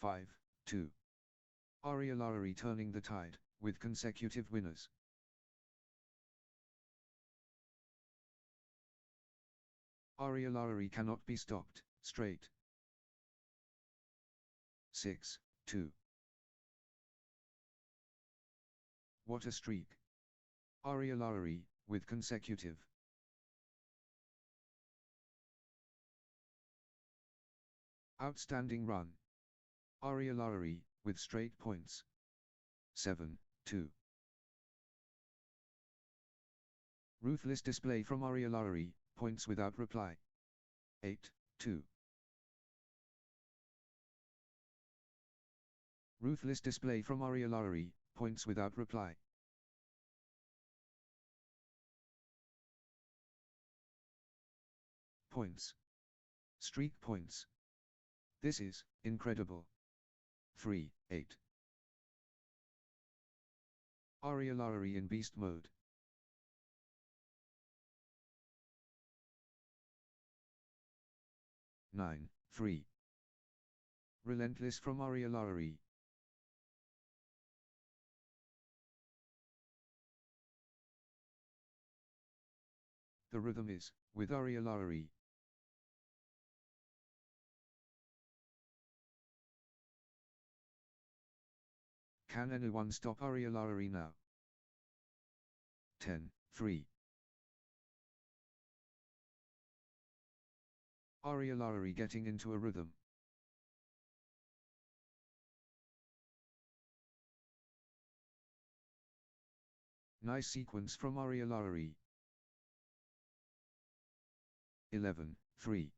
5-2. Ariolari turning the tide, with consecutive winners. Ariolari cannot be stopped, straight. 6-2. What a streak. Ariolari, with consecutive. Outstanding run. Ariolari, with straight points. 7-2. Ruthless display from Ariolari, points without reply. 8-2. Ruthless display from Ariolari, points without reply. Points. Streak points. This is incredible. 3-8. Ariolari in beast mode. Nine, 3. Relentless from Ariolari. The rhythm is, with Ariolari. Can anyone stop Ariolari now? 10-3. Ariolari getting into a rhythm. Nice sequence from Ariolari. 11-3.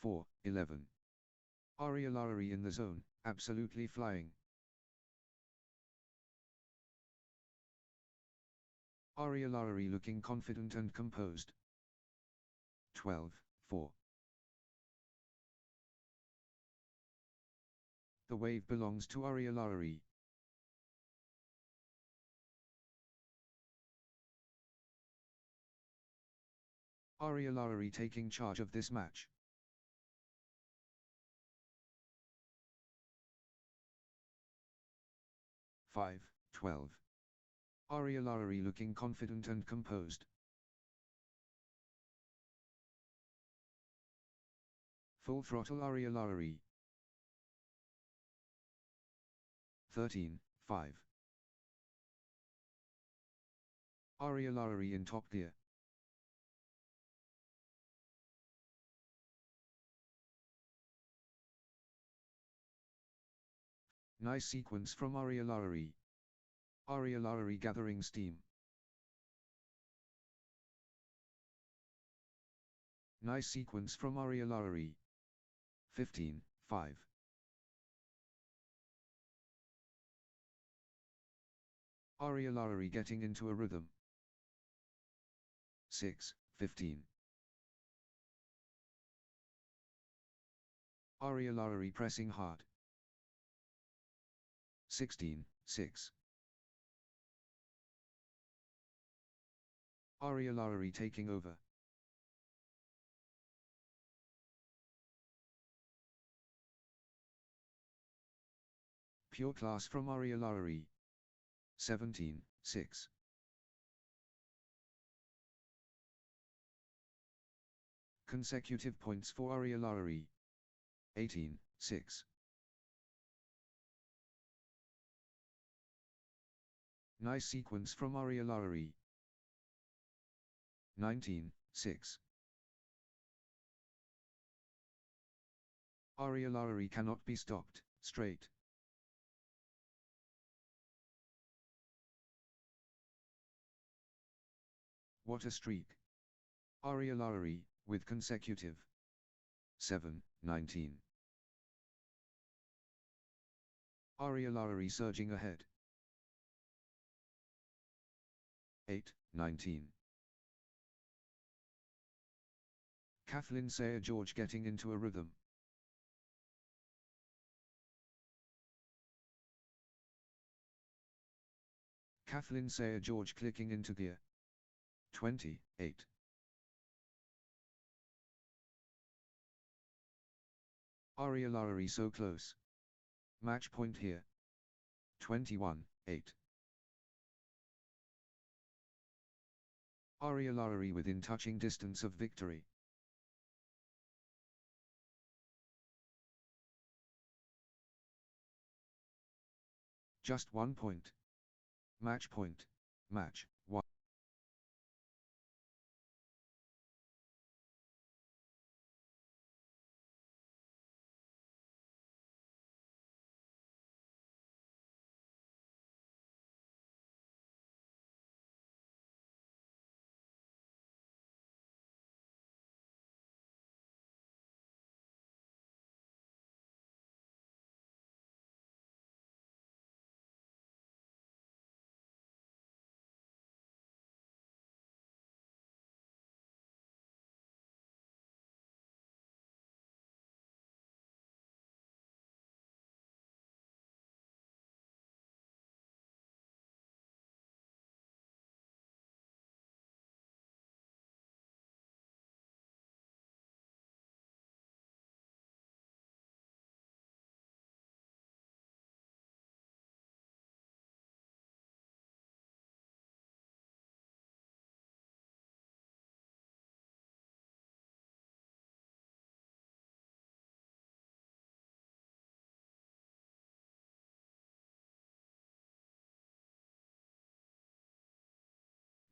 Four, 11. Ariolari in the zone, absolutely flying. Ariolari looking confident and composed. 12-4. The wave belongs to Ariolari. Ariolari taking charge of this match. 5-12. Ariolari looking confident and composed. Full throttle Ariolari. 13-5. Ariolari in top gear. Nice sequence from Ariolari. Ariolari gathering steam. Nice sequence from Ariolari. 15-5. Ariolari getting into a rhythm. 6-15. Ariolari pressing hard. 16-6. Ariolari taking over. Pure class from Ariolari. 17-6. Consecutive points for Ariolari. 18-6. Nice sequence from Arielari. 19-6. Arielari cannot be stopped, straight. What a streak. Arielari, with consecutive 7-19. Arielari surging ahead. 8-19. Kathleen Sayer George getting into a rhythm. Kathleen Sayer George clicking into gear. 28. Arielari so close. Match point here. 21-8. Arielari within touching distance of victory. Just 1 point. Match point. Match 1.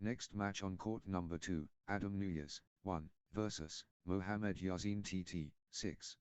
Next match on court number 2, Adam Nuyes, 1, versus Mohamed Yazin TT, 6.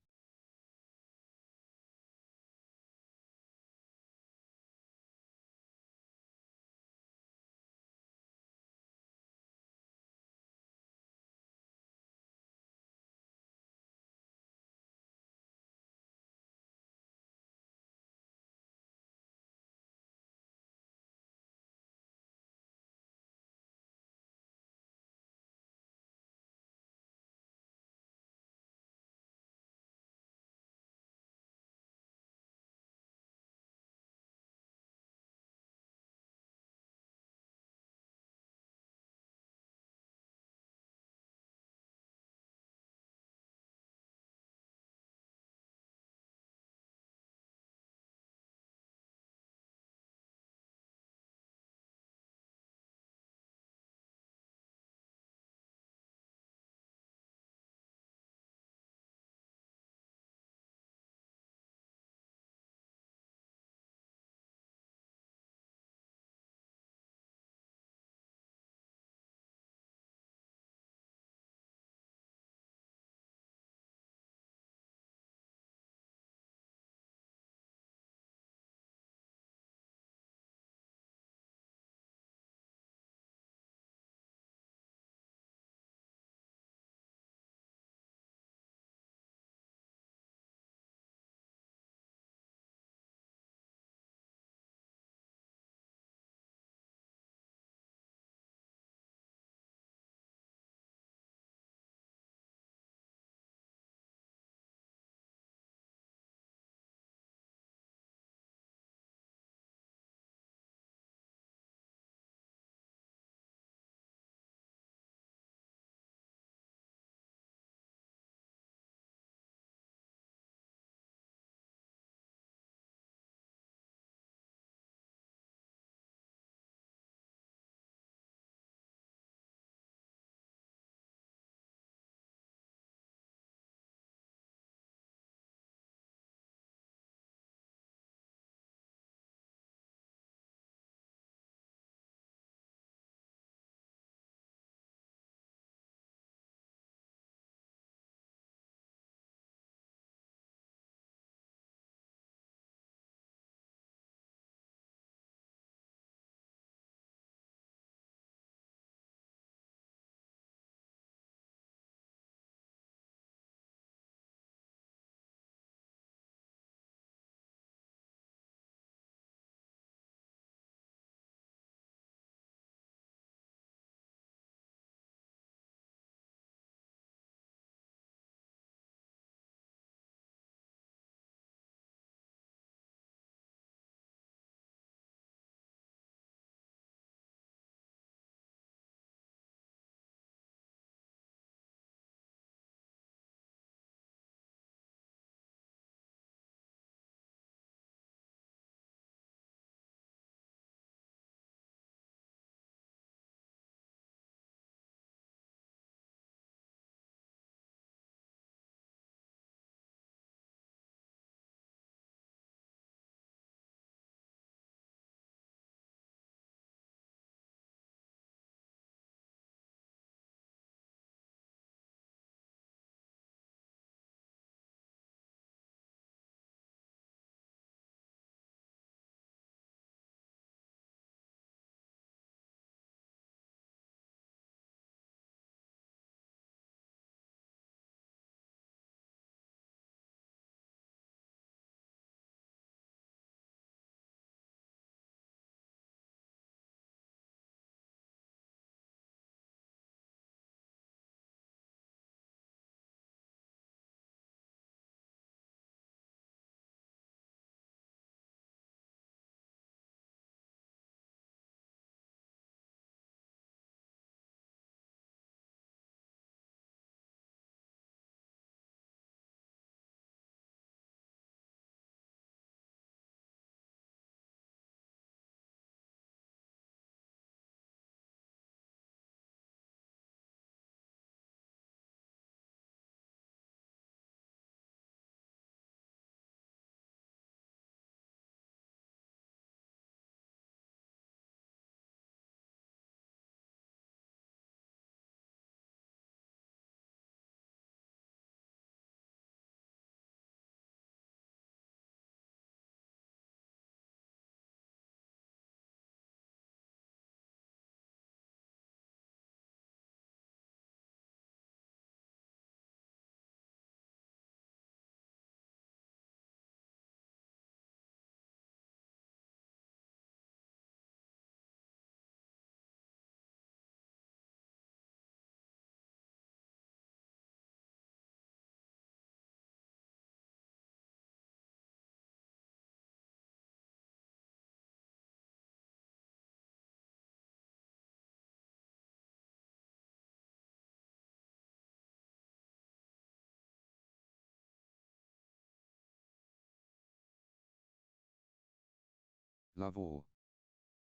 love all.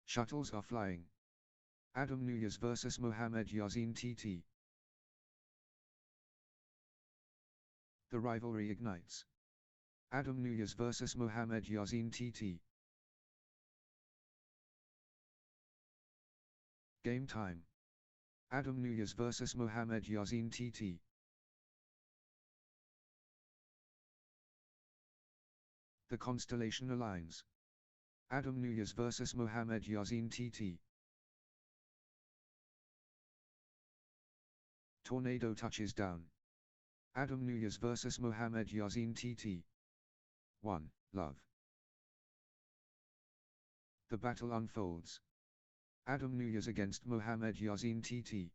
Shuttles are flying. Adam Nuyes vs Mohamed Yasin TT. The rivalry ignites. Adam Nuyes vs Mohamed Yasin TT. Game time. Adam Nuyes vs Mohamed Yasin TT. The constellation aligns. Adam Nuyes vs Mohamed Yasin TT. Tornado touches down. Adam Nuyes vs Mohamed Yasin TT. 1. Love. The battle unfolds. Adam Nuyes against Mohamed Yasin TT.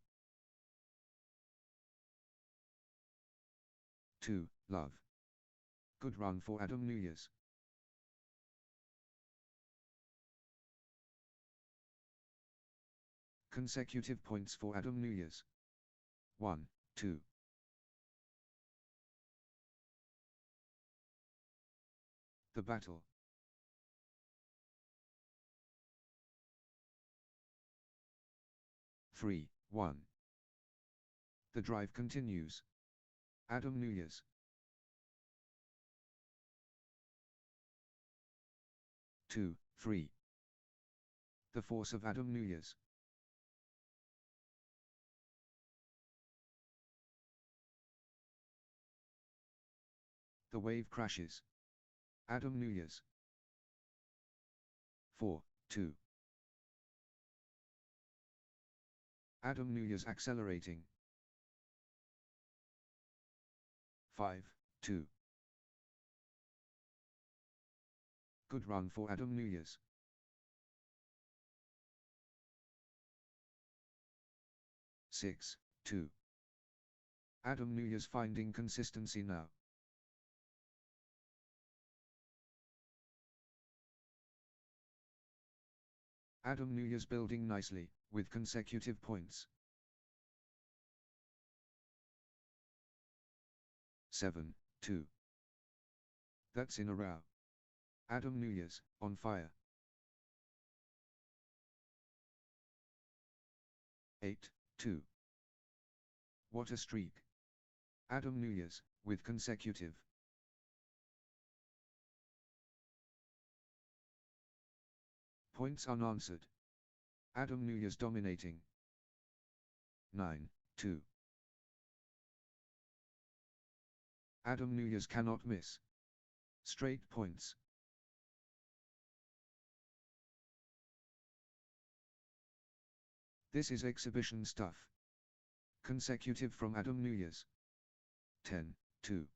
2. Love. Good run for Adam Nuyes. Consecutive points for Adam Nuyes. 1, 2. The battle. 3, 1. The drive continues. Adam Nuyes. 2, 3. The force of Adam Nuyes. The wave crashes. Adam Nuyes. 4, 2. Adam Nuyes accelerating. 5, 2. Good run for Adam Nuyes. 6, 2. Adam Nuyes finding consistency now. Adam Nuyes building nicely, with consecutive points. 7, 2. That's in a row. Adam Nuyes, on fire. 8, 2. What a streak. Adam Nuyes, with consecutive. Points unanswered. Adam Nuyes dominating. 9, 2. Adam Nuyes cannot miss. Straight points. This is exhibition stuff. Consecutive from Adam Nuyes. 10, 2.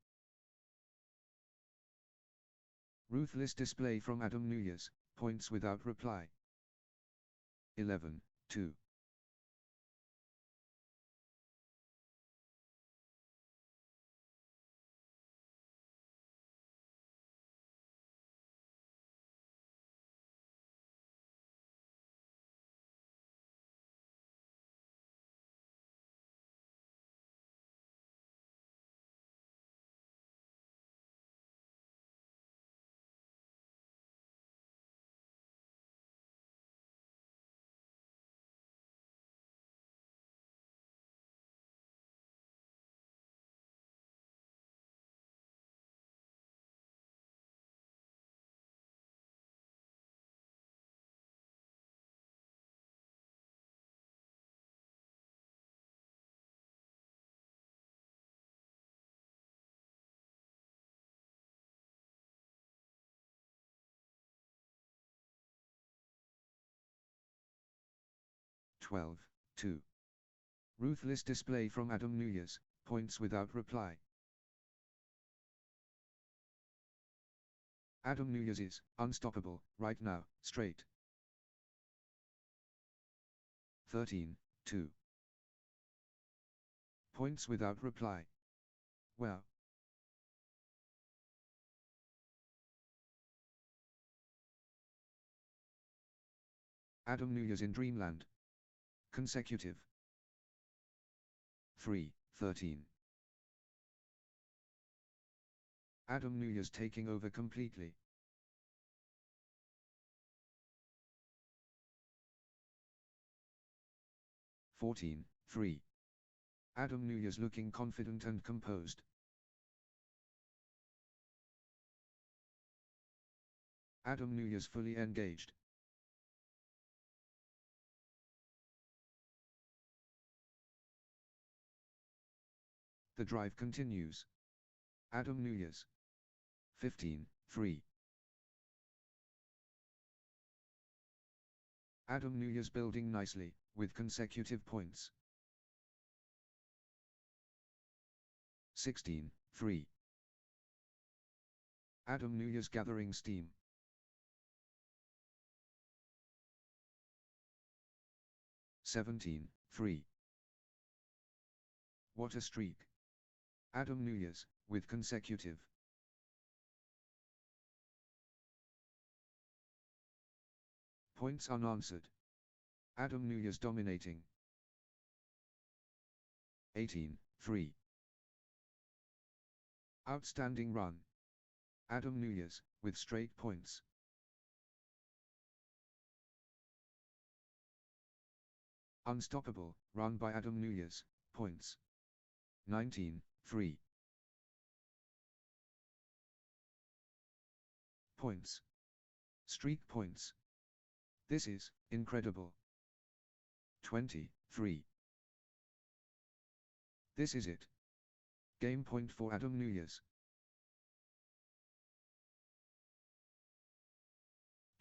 Ruthless display from Adam Nuyes, points without reply. 11, 2. Twelve, 2. Ruthless display from Adam Nuyes, points without reply. Adam Nuyes is unstoppable right now, straight. 13, 2. Points without reply. Well. Adam Nuyes in dreamland. Consecutive. 3, 13. Adam Nuyes taking over completely. 14-3. Adam Nuyes looking confident and composed. Adam Nuyes fully engaged. The drive continues. Adam Nuyes. 15-3. Adam Nuyes building nicely, with consecutive points. 16-3. Adam Nuyes gathering steam. 17-3. What a streak. Adam Nuyes, with consecutive. Points unanswered. Adam Nuyes dominating. 18-3. Outstanding run. Adam Nuyes, with straight points. Unstoppable, run by Adam Nuyes, points. 19-3. Points. Streak points. This is incredible. 23. This is it. Game point for Adam Nuyes.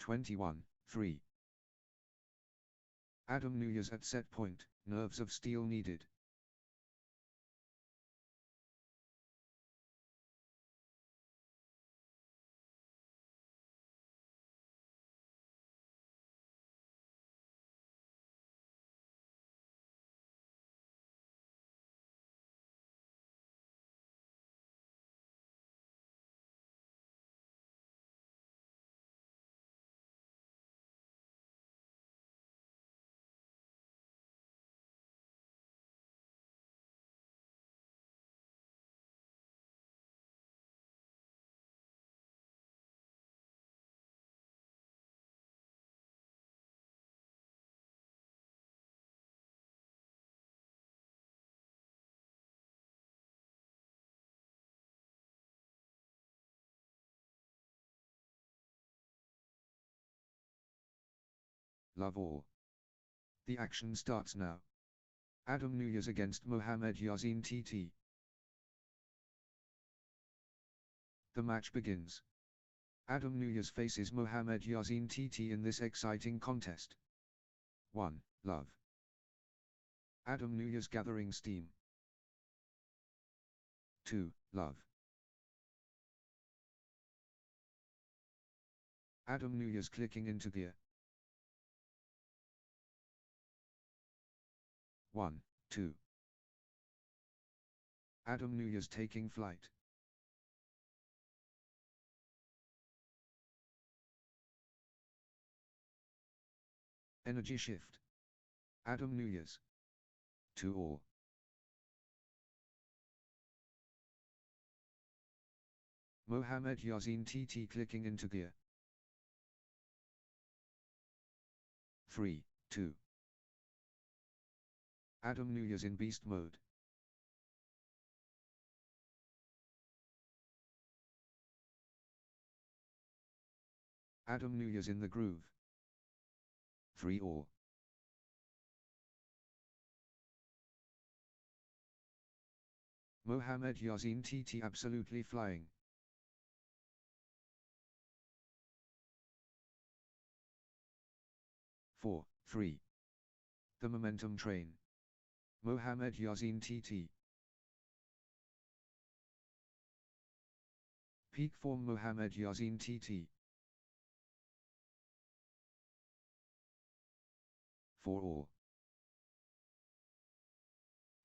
21-3. Adam Nuyes at set point, nerves of steel needed. Love all. The action starts now. Adam Nuyes against Mohamed Yasin TT. The match begins. Adam Nuyes faces Mohamed Yasin TT in this exciting contest. 1. Love. Adam Nuyes gathering steam. 2. Love. Adam Nuyes clicking into gear. 1, 2. Adam Nuyes taking flight. Energy shift. Adam Nuyes. 2-all. Mohamed Yasin TT clicking into gear. 3, 2. Adam Nuyes in beast mode. Adam Nuyes in the groove. 3-all. Mohamed Yasin TT absolutely flying. Four, 3. The momentum train. Mohamed Yasin TT. Peak form Mohamed Yasin TT. 4-all.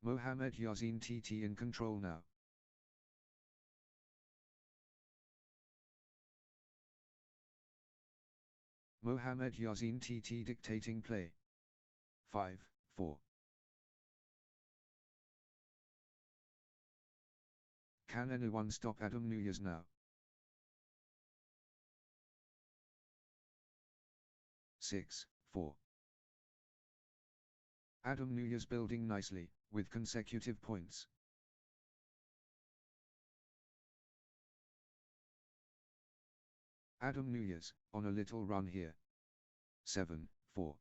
Mohamed Yasin TT in control now. Mohamed Yasin TT dictating play. 5, 4. Can anyone stop Adam Nuyes now? 6, 4. Adam Nuyes building nicely, with consecutive points. Adam Nuyes, on a little run here. 7-4.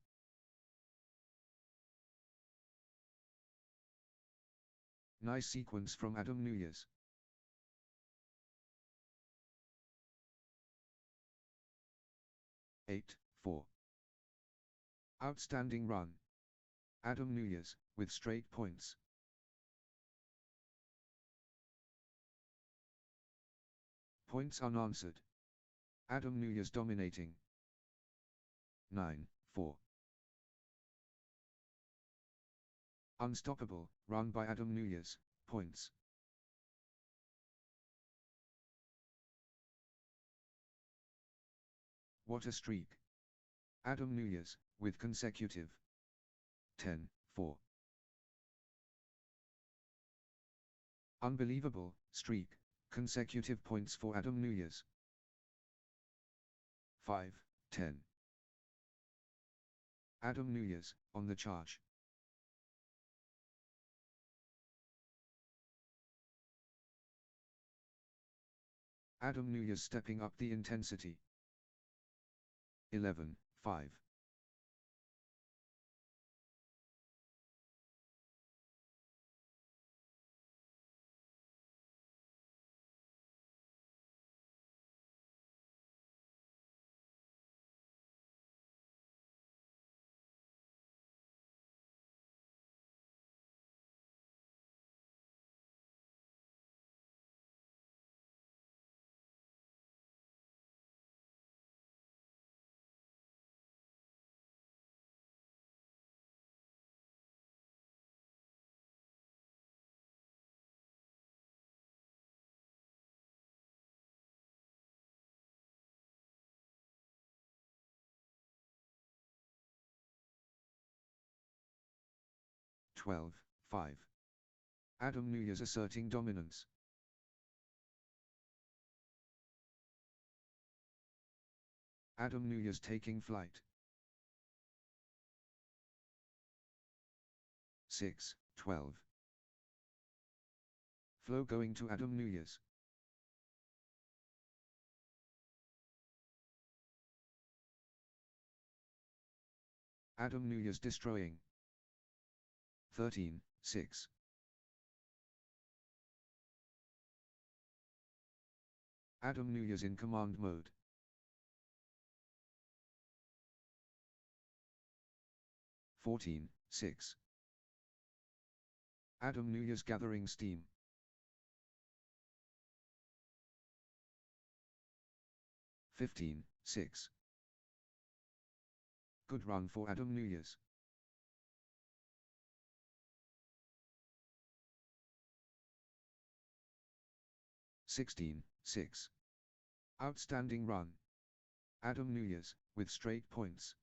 Nice sequence from Adam Nuyes. 8-4. Outstanding run. Adam Nuyes, with straight points. Points unanswered. Adam Nuyes dominating. 9-4. Unstoppable, run by Adam Nuyes, points. What a streak. Adam Nuyes, with consecutive. 10-4. Unbelievable streak, consecutive points for Adam Nuyes. 5-10. Adam Nuyes, on the charge. Adam Nuyes stepping up the intensity. 11-5. Twelve, 5. Adam Nuyes asserting dominance. Adam Nuyes taking flight. 6-12. Flow going to Adam Nuyes. Adam Nuyes destroying. 13-6. Adam Nuyes in command mode. 14-6. Adam Nuyes gathering steam. 15-6. Good run for Adam Nuyes. 16-6. Outstanding run. Adam Nuyes, with straight points.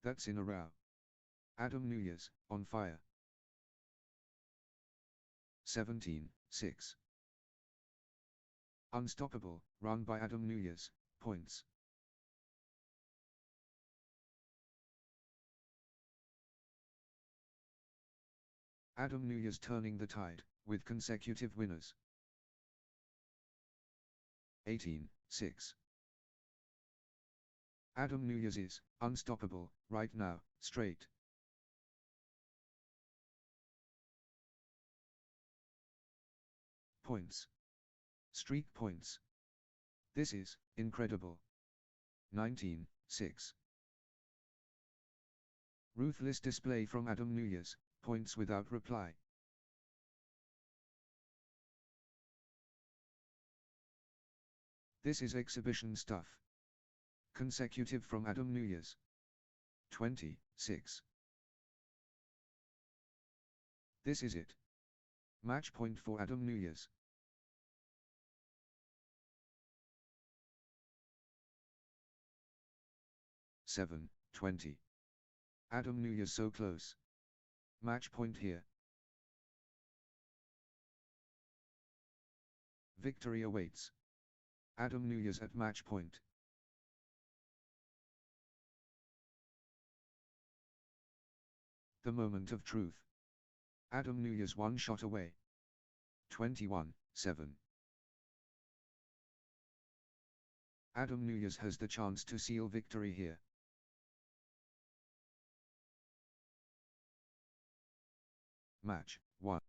That's in a row. Adam Nuyes, on fire. 17-6. Unstoppable, run by Adam Nuyes, points. Adam Nuyes turning the tide, with consecutive winners. 18-6. Adam Nuyes is unstoppable right now, straight. Points. Streak points. This is incredible. 19-6. Ruthless display from Adam Nuyes, points without reply. This is exhibition stuff. Consecutive from Adam Nuyes. 26. This is it. Match point for Adam Nuyes. Seven, 20. Adam Nuyes so close. Match point here. Victory awaits. Adam Nuyes at match point. The moment of truth. Adam Nuyes one shot away. 21-7. Adam Nuyes has the chance to seal victory here. Match 1.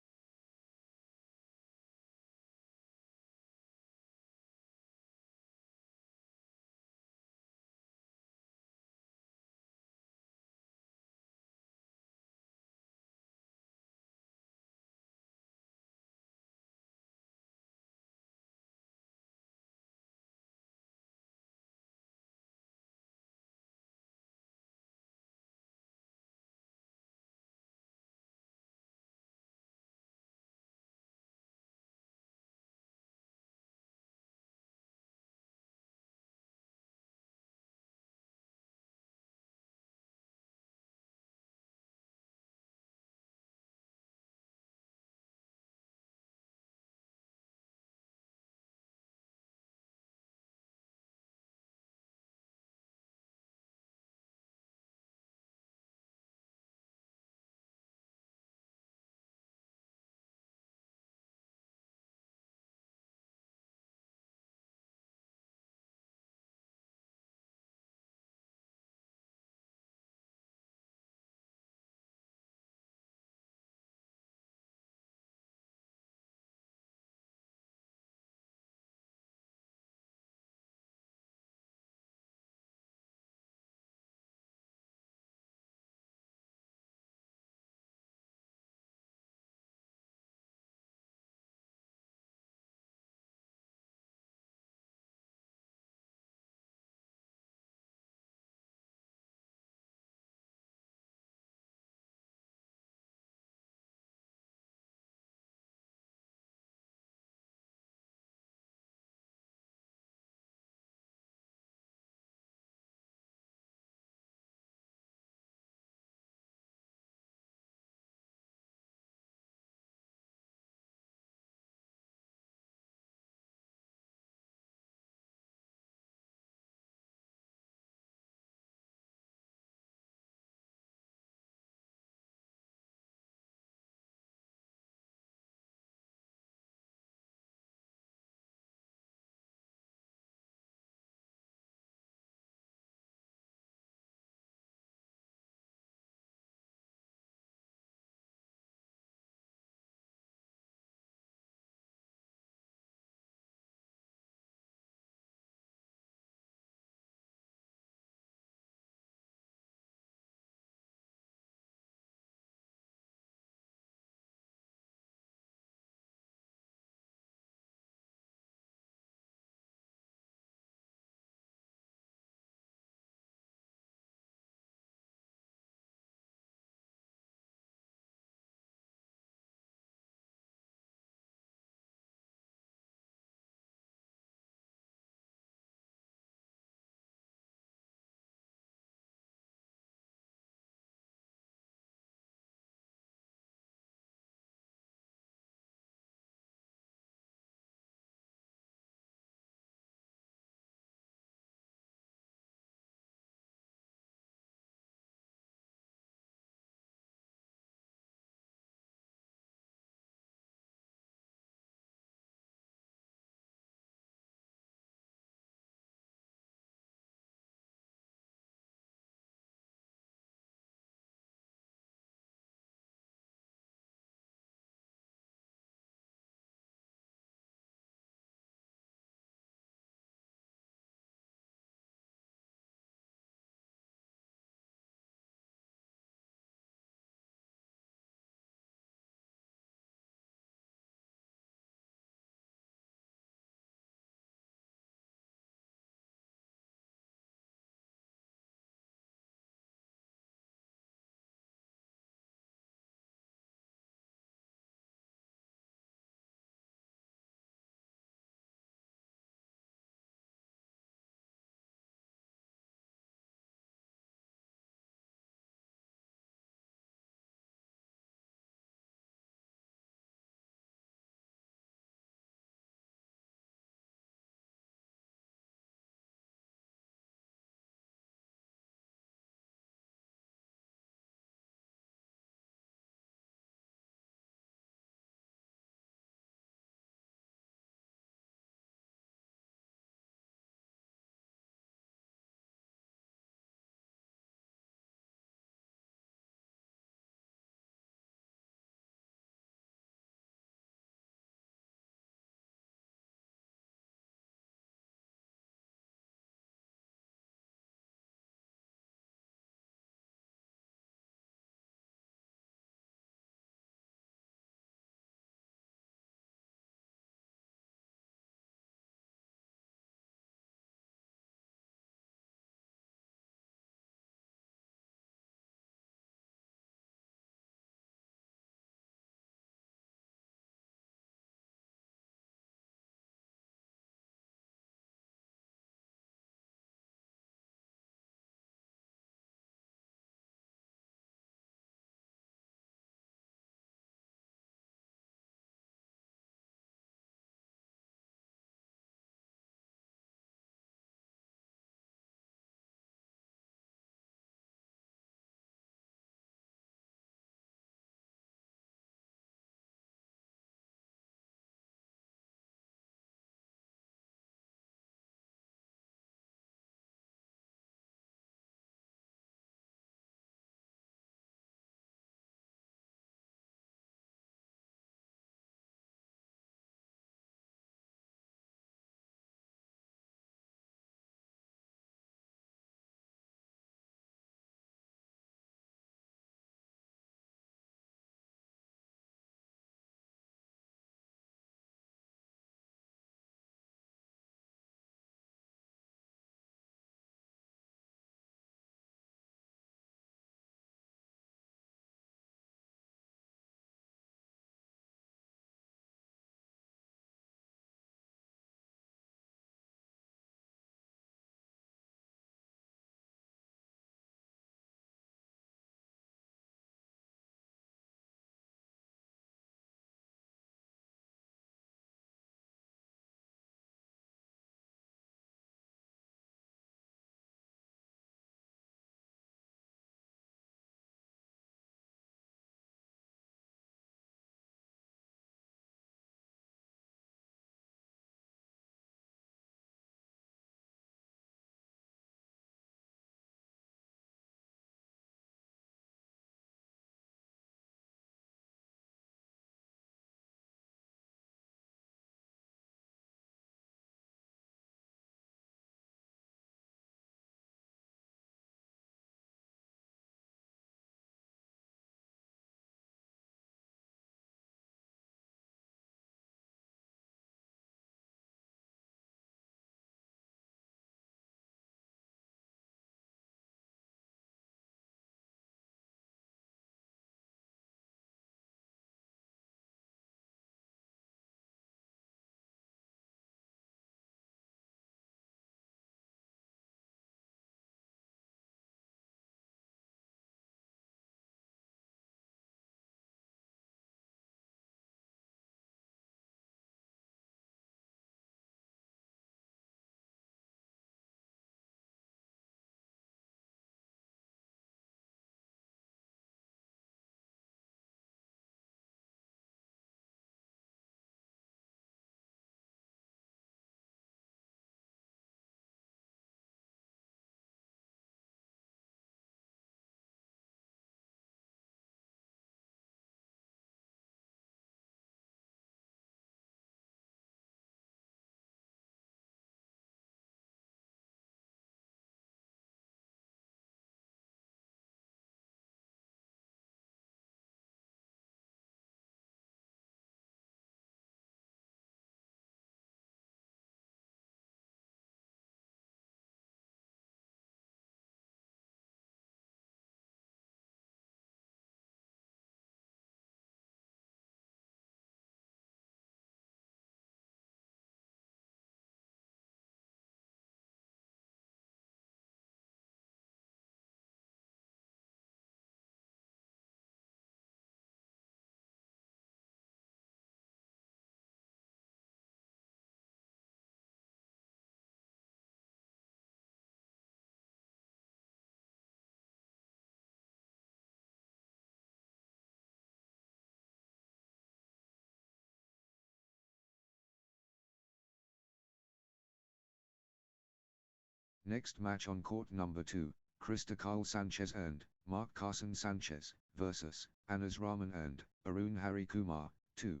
Next match on court number 2, Krista Kyle Sanchez and Mark Carson Sanchez versus Anas Rahman and Arun Hari Kumar, 2.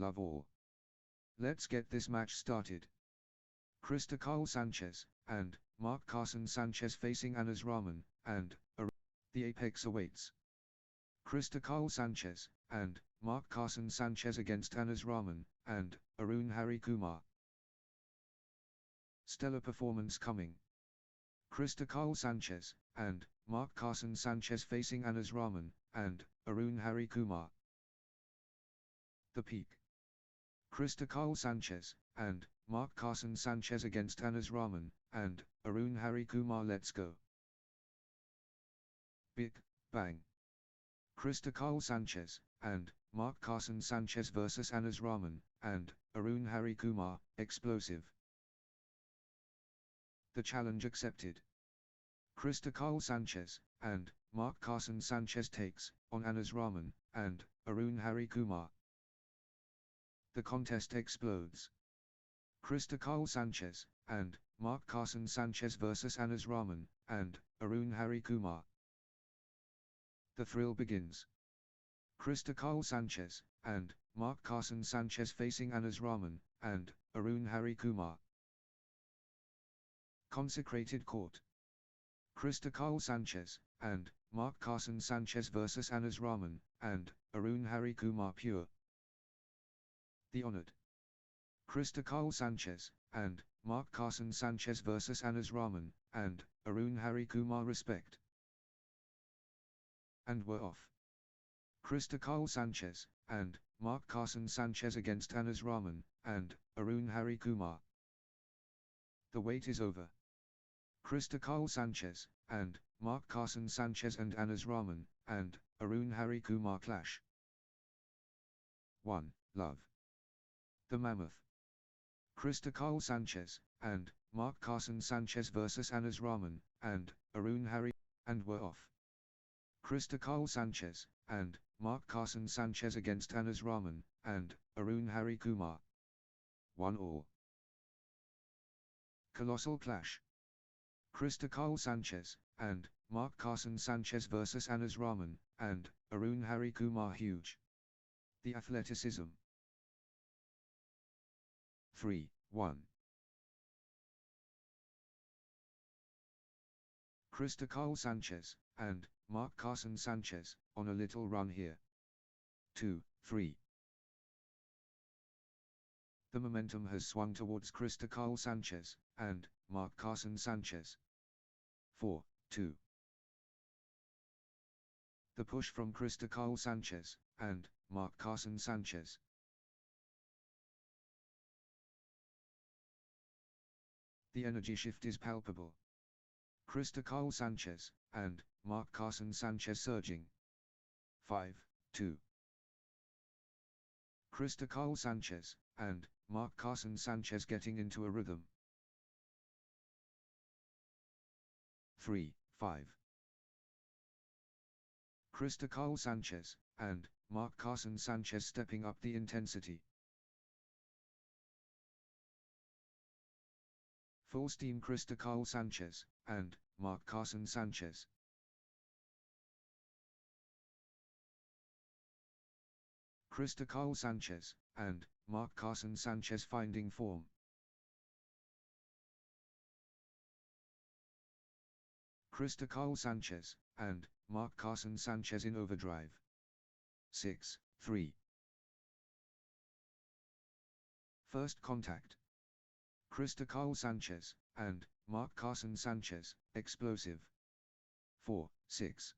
love all. Let's get this match started. Cristóbal Sanchez and Marc Carson Sanchez facing Anas Rahman and the apex awaits. Cristóbal Sanchez and Marc Carson Sanchez against Anas Rahman and Arun Harikumar. Stellar performance coming. Cristóbal Sanchez and Marc Carson Sanchez facing Anas Rahman and Arun Harikumar. The peak. Cristóbal Sanchez and Marc Carson Sanchez against Anas Rahman and Arun Harikumar. Let's go. Big Bang. Cristóbal Sanchez and Marc Carson Sanchez vs Anas Rahman and Arun Harikumar. Explosive. The challenge accepted. Cristóbal Sanchez and Marc Carson Sanchez takes on Anas Rahman and Arun Harikumar. The contest explodes. Cristóbal Sanchez and Marc Carson Sanchez vs Anas Rahman and Arun Harikumar. The thrill begins. Cristóbal Sanchez and Marc Carson Sanchez facing Anas Rahman and Arun Harikumar. Consecrated court. Cristóbal Sanchez and Marc Carson Sanchez vs Anas Rahman and Arun Harikumar. Pure. The honored. Cristóbal Sanchez and Marc Carson Sanchez vs Anas Rahman and Arun Harikumar. Respect. And we're off. Cristóbal Sanchez and Marc Carson Sanchez against Anas Rahman and Arun Harikumar. The wait is over. Cristóbal Sanchez and Marc Carson Sanchez and Anas Rahman and Arun Harikumar clash. 1. Love. The Mammoth. Cristóbal Sanchez and Marc Carson Sanchez vs Anas Rahman and Arun Harikumar. And we're off. Cristóbal Sanchez and Marc Carson Sanchez against Anas Rahman and Arun Harikumar. 1-1. Colossal clash. Cristóbal Sanchez and Marc Carson Sanchez vs Anas Rahman and Arun Harikumar. Huge. The athleticism. 3-1. Cristóbal Sanchez and Marc Carson Sanchez on a little run here. 2-3. The momentum has swung towards Cristóbal Sanchez and Marc Carson Sanchez. 4-2. The push from Cristóbal Sanchez and Marc Carson Sanchez. The energy shift is palpable. Cristóbal Sanchez and Marc Carson Sanchez surging. 5-2. Cristóbal Sanchez and Marc Carson Sanchez getting into a rhythm. 3-5. Cristóbal Sanchez and Marc Carson Sanchez stepping up the intensity. Full steam Cristóbal Sanchez and Marc Carson Sanchez. Cristóbal Sanchez and Marc Carson Sanchez finding form. Cristóbal Sanchez and Marc Carson Sanchez in overdrive. 6-3. First contact. Cristóbal Sanchez and Marc Carson Sanchez, explosive. 4-6.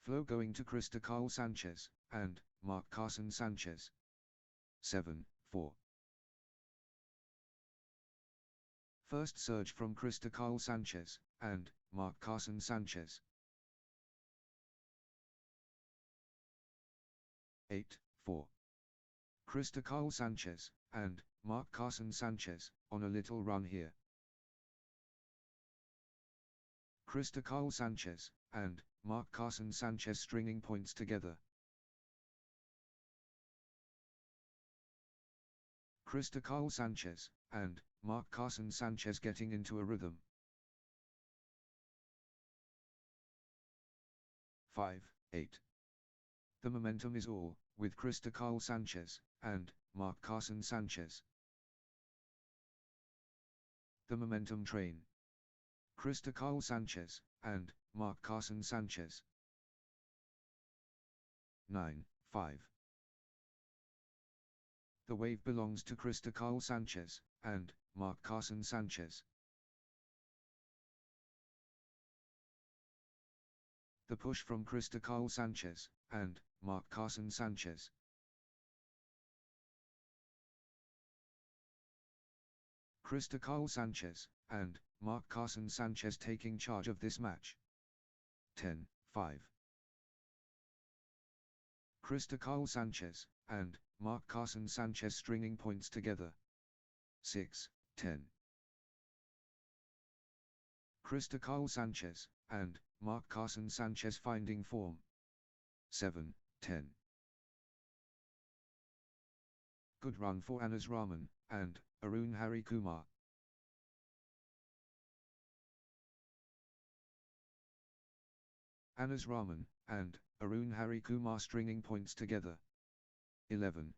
Flow going to Cristóbal Sanchez and Marc Carson Sanchez. 7-4. First surge from Cristóbal Sanchez and Marc Carson Sanchez. 8-4. Cristóbal Sanchez and Marc Carson Sanchez on a little run here. Cristóbal Sanchez and Marc Carson Sanchez stringing points together. Cristóbal Sanchez and Marc Carson Sanchez getting into a rhythm. 5-8. The momentum is all with Krista Carl Sanchez and Mark Carson Sanchez. The Momentum Train. Krista Carl Sanchez and Mark Carson Sanchez. 9-5. The wave belongs to Krista Carl Sanchez and Mark Carson Sanchez. The push from Krista Carl Sanchez and Mark Carson Sanchez. Krista Carl Sanchez and Mark Carson Sanchez taking charge of this match. 10-5. Krista Carl Sanchez and Mark Carson Sanchez stringing points together. 6-10. Krista Carl Sanchez and Mark Carson Sanchez finding form. 7-10. Good run for Anas Rahman and Arun Hari Kumar. Anas Rahman and Arun Hari Kumar stringing points together. 11-7.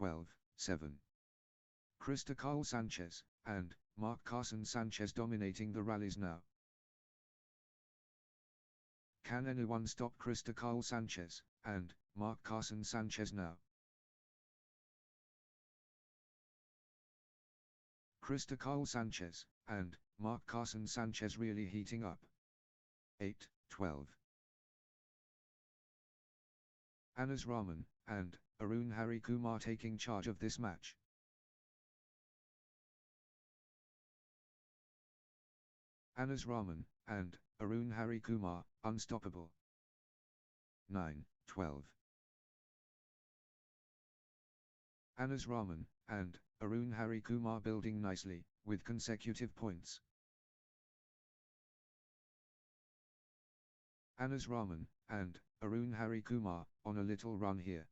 Twelve, 7. Krista Carl Sanchez and Mark Carson Sanchez dominating the rallies now. Can anyone stop Krista Carl Sanchez and Mark Carson Sanchez now? Krista Carl Sanchez and Mark Carson Sanchez really heating up. 8-12. Anas Rahman and Arun Hari Kumar taking charge of this match. Anas Rahman and Arun Hari Kumar unstoppable. 9-12. Anas Rahman and Arun Hari Kumar building nicely with consecutive points. Anas Rahman and Arun Hari Kumar on a little run here.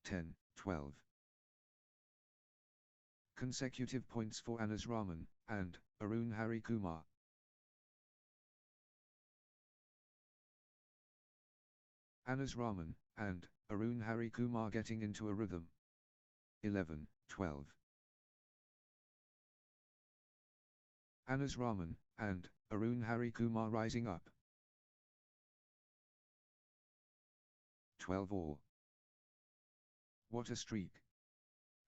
10-12. Consecutive points for Anas Rahman and Arun Hari Kumar. Anas Rahman and Arun Hari Kumar getting into a rhythm. 11-12. Anas Rahman and Arun Hari Kumar rising up. 12-all. What a streak.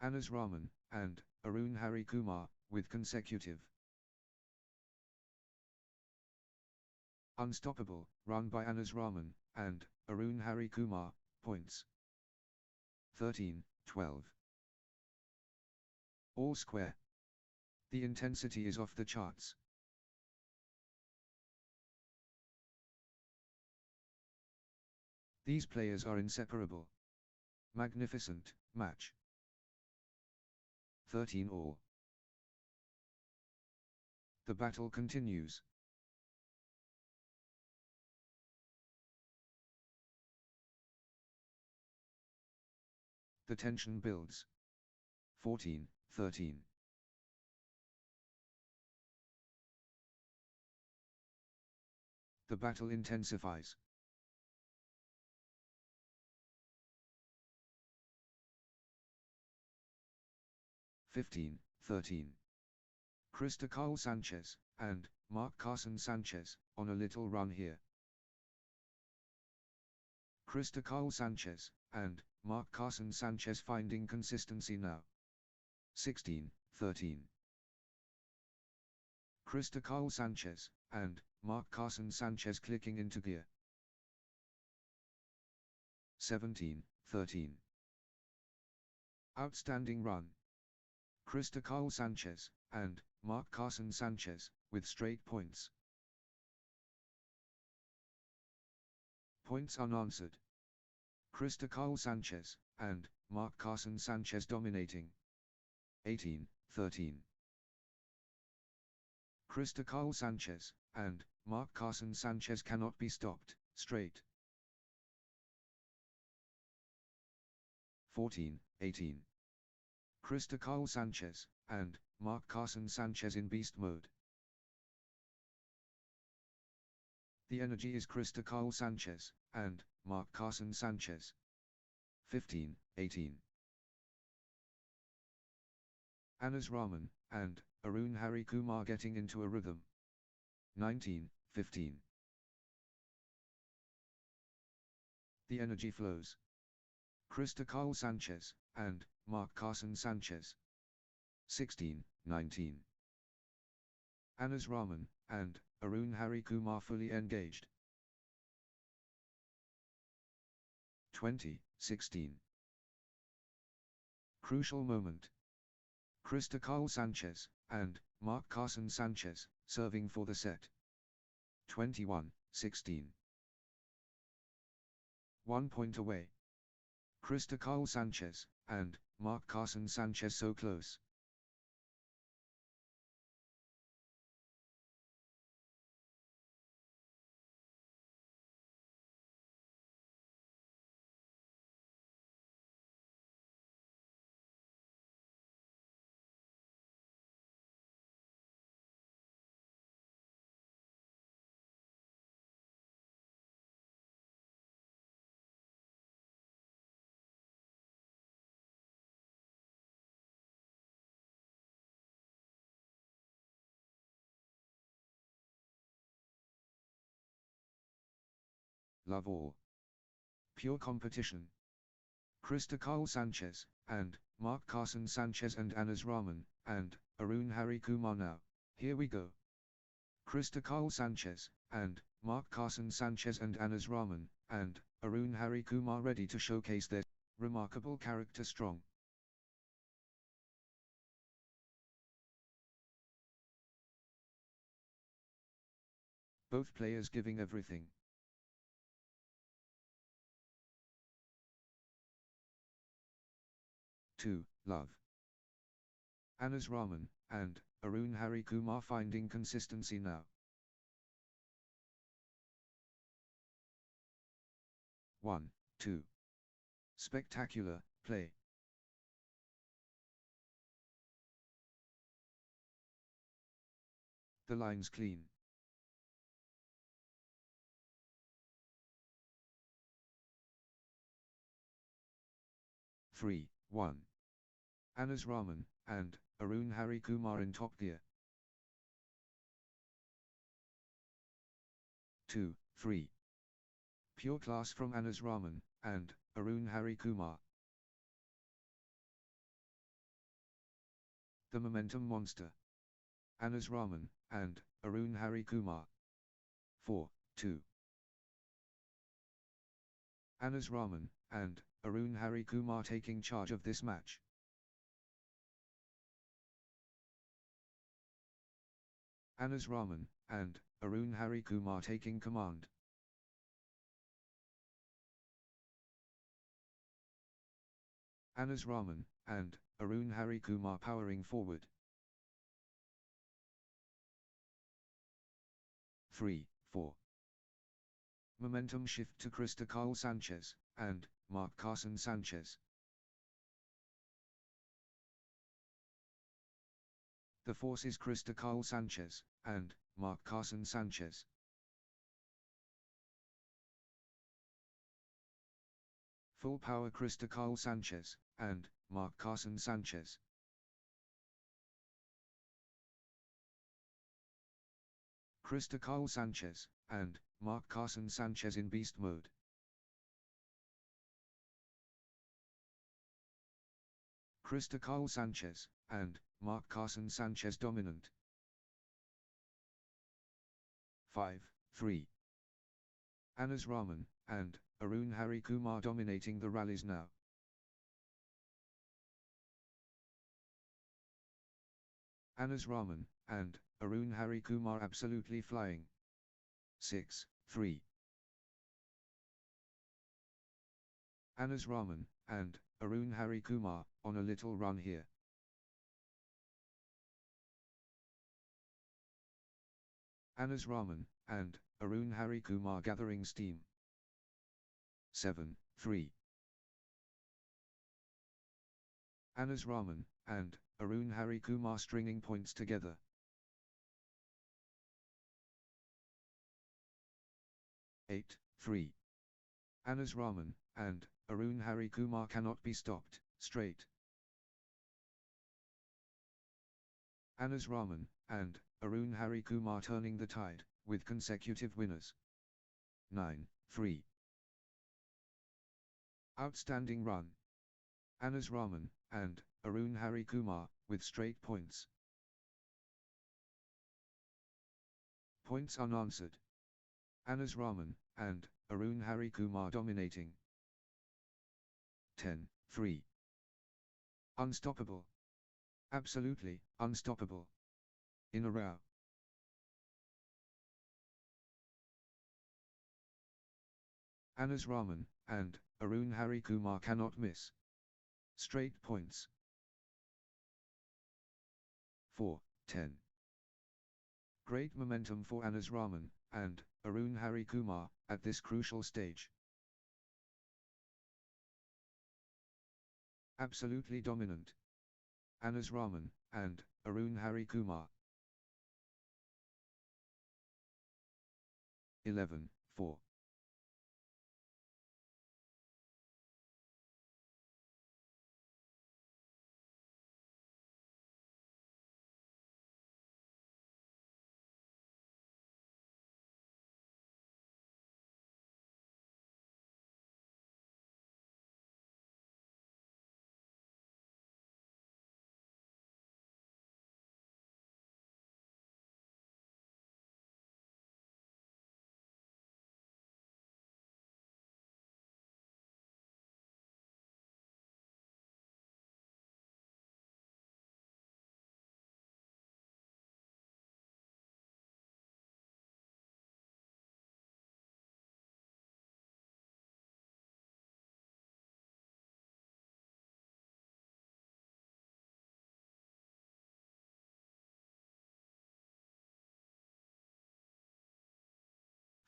Anas Rahman and Arun Hari Kumar with consecutive unstoppable run by Anas Rahman and Arun Hari Kumar points. 13-12. All square. The intensity is off the charts. These players are inseparable. Magnificent match. 13-all. The battle continues. The tension builds. 14-13. The battle intensifies. 15-13. Krista Carl Sanchez and Mark Carson Sanchez on a little run here. Krista Carl Sanchez and Mark Carson Sanchez finding consistency now. 16-13. Cristobal Sanchez and Mark Carson Sanchez clicking into gear. 17-13. Outstanding run. Cristobal Sanchez and Mark Carson Sanchez with straight points. Points unanswered. Cristobal Sanchez and Mark Carson Sanchez dominating. 18-13. Cristobal Sanchez and Mark Carson Sanchez cannot be stopped, straight. 14-18. Cristobal Sanchez and Mark Carson Sanchez in beast mode. The energy is Cristobal Sanchez and Mark Carson Sanchez. 15-18. Anas Rahman and Arun Harikumar getting into a rhythm. 19-15. The energy flows. Cristobal Sanchez and Mark Carson Sanchez. 16-19. Anas Rahman and Arun Harikumar fully engaged. 20-16. Crucial moment. Cristobal Sanchez and Mark Carson Sanchez serving for the set. 21-16. 1 point away. Cristobal Sanchez and Mark Carson Sanchez so close. Love all. Pure competition. Cristobal Sanchez and Mark Carson Sanchez and Anas Rahman and Arun Harikumar now. Here we go. Cristobal Sanchez and Mark Carson Sanchez and Anas Rahman and Arun Harikumar ready to showcase their remarkable character strong. Both players giving everything. Love. Anas Rahman and Arun Harikumar finding consistency now. 1-2. Spectacular play. The line's clean. Three, 1. Anas Rahman and Arun Harikumar in top gear. 2-3. Pure class from Anas Rahman and Arun Harikumar. The momentum monster. Anas Rahman and Arun Harikumar. 4-2. Anas Rahman and Arun Harikumar taking charge of this match. Anas Rahman and Arun Harikumar taking command. Anas Rahman and Arun Harikumar powering forward. 3-4. Momentum shift to Cristobal Sanchez and Mark Carson Sanchez. The force is Cristobal Sanchez and Mark Carson Sanchez. Full power Cristobal Sanchez and Mark Carson Sanchez. Cristobal Sanchez and Mark Carson Sanchez in beast mode. Cristobal Sanchez and Mark Carson Sanchez dominant. 5-3. Anas Rahman and Arun Hari Kumar dominating the rallies now. Anas Rahman and Arun Hari Kumar absolutely flying. 6-3. Anas Rahman and Arun Hari Kumar on a little run here. Anas Rahman and Arun Hari Kumar gathering steam. 7-3. Anas Rahman and Arun Hari Kumar stringing points together. 8-3. Anas Rahman and Arun Hari Kumar cannot be stopped, straight. Anas Rahman and Arun Hari Kumar turning the tide, with consecutive winners. 9-3. Outstanding run. Anas Rahman and Arun Hari Kumar, with straight points. Points unanswered. Anas Rahman and Arun Hari Kumar dominating. 10-3. Unstoppable. Absolutely unstoppable. In a row. Anas Rahman and Arun Hari Kumar cannot miss. Straight points. 4-10. Great momentum for Anas Rahman and Arun Hari Kumar at this crucial stage. Absolutely dominant. Anas Rahman and Arun Hari Kumar. 11-4.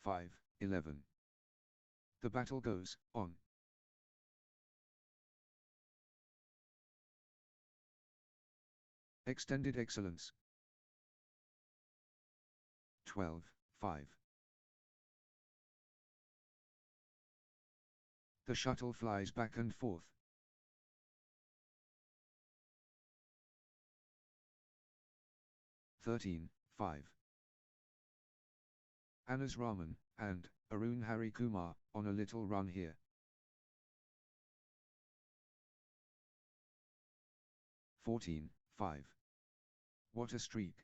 Five, 11. The battle goes on. Extended excellence. 12-5. The shuttle flies back and forth. 13-5. Anas Rahman and Arun Hari Kumar on a little run here. 14-5. What a streak.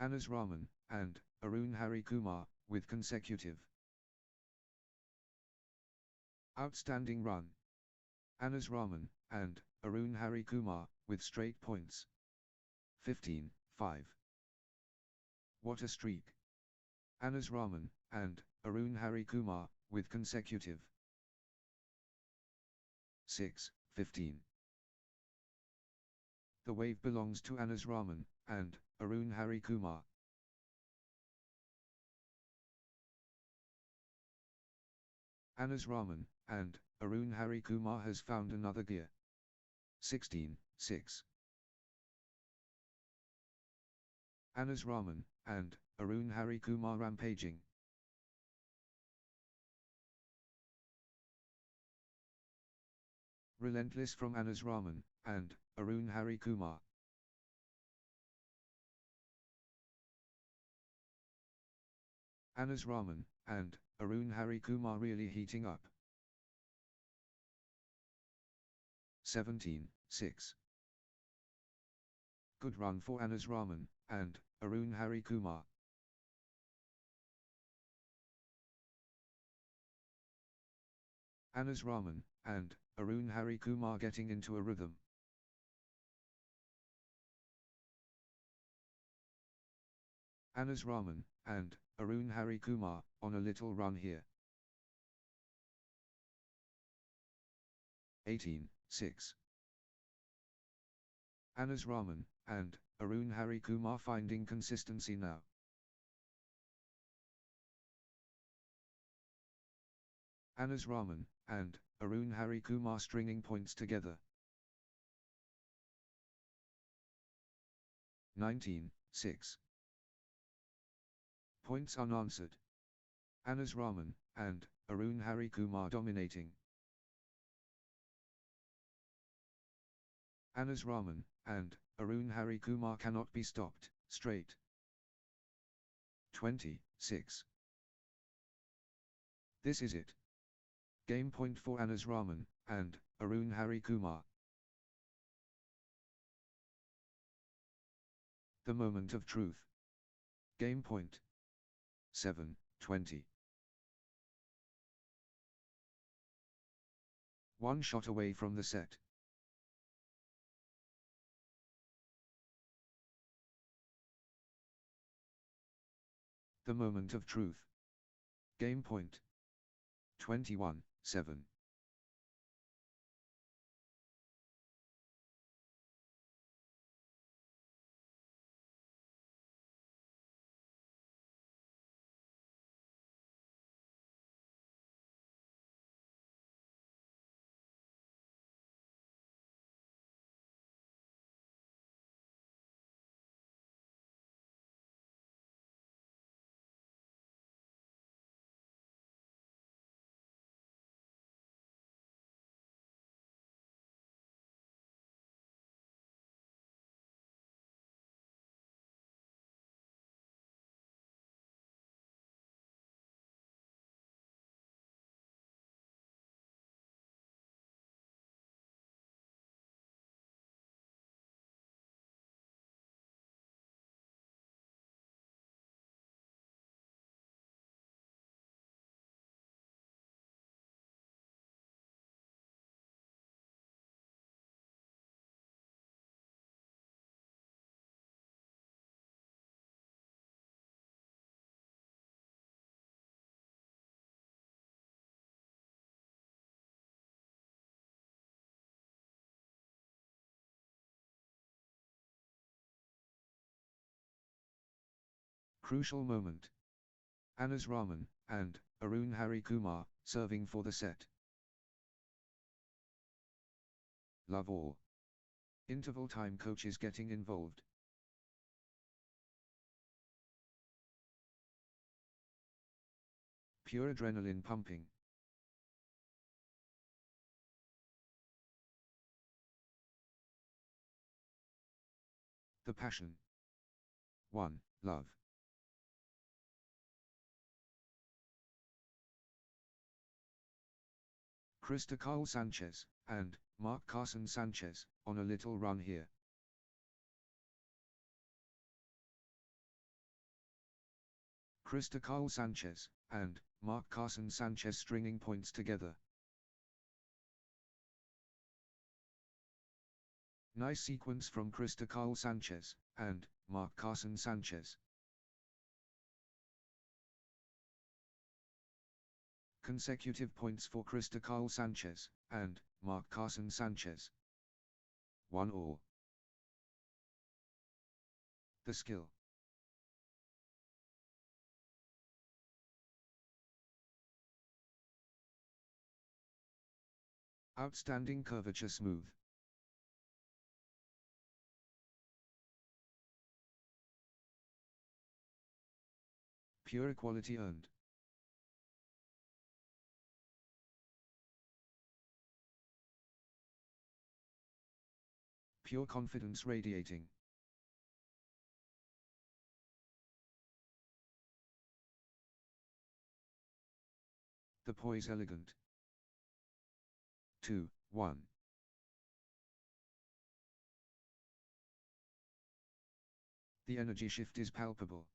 Anas Rahman and Arun Hari Kumar with consecutive. Outstanding run. Anas Rahman and Arun Hari Kumar with straight points. 15-5. What a streak. Anas Rahman and Arun Hari Kumar with consecutive. 6-15. The wave belongs to Anas Rahman and Arun Hari Kumar. Anas Rahman and Arun Hari Kumar has found another gear. 16-6. Anas Rahman and Arun Hari Kumar rampaging. Relentless from Anas Rahman and Arun Hari Kumar. Anas Rahman and Arun Hari Kumar really heating up. 17-6. Good run for Anas Rahman and Arun Hari Kumar. Anas Rahman and Arun Hari Kumar getting into a rhythm. Anas Rahman and Arun Hari Kumar on a little run here. 18-6. Anas Rahman and Arun Hari Kumar finding consistency now. Anas Rahman and Arun Hari Kumar stringing points together. 19-6. Points unanswered. Anas Rahman and Arun Hari Kumar dominating. Anas Rahman and Arun Hari Kumar cannot be stopped, straight. 26. This is it. Game point for Anas Rahman and Arun Hari Kumar. The moment of truth. Game point. 7-20. One shot away from the set. The moment of truth. Game point. 21-7. Crucial moment. Anas Rahman and Arun Hari Kumar serving for the set. Love all. Interval time coaches getting involved. Pure adrenaline pumping. The passion. 1. Love. Cristóbal Sanchez and Mark Carson Sanchez on a little run here. Cristóbal Sanchez and Mark Carson Sanchez stringing points together. Nice sequence from Cristóbal Sanchez and Mark Carson Sanchez. Consecutive points for Cristóbal Sanchez and Mark Carson Sanchez. 1-1. The skill. Outstanding curvature smooth. Pure equality earned. Pure confidence radiating. The poise elegant. 2-1. The energy shift is palpable.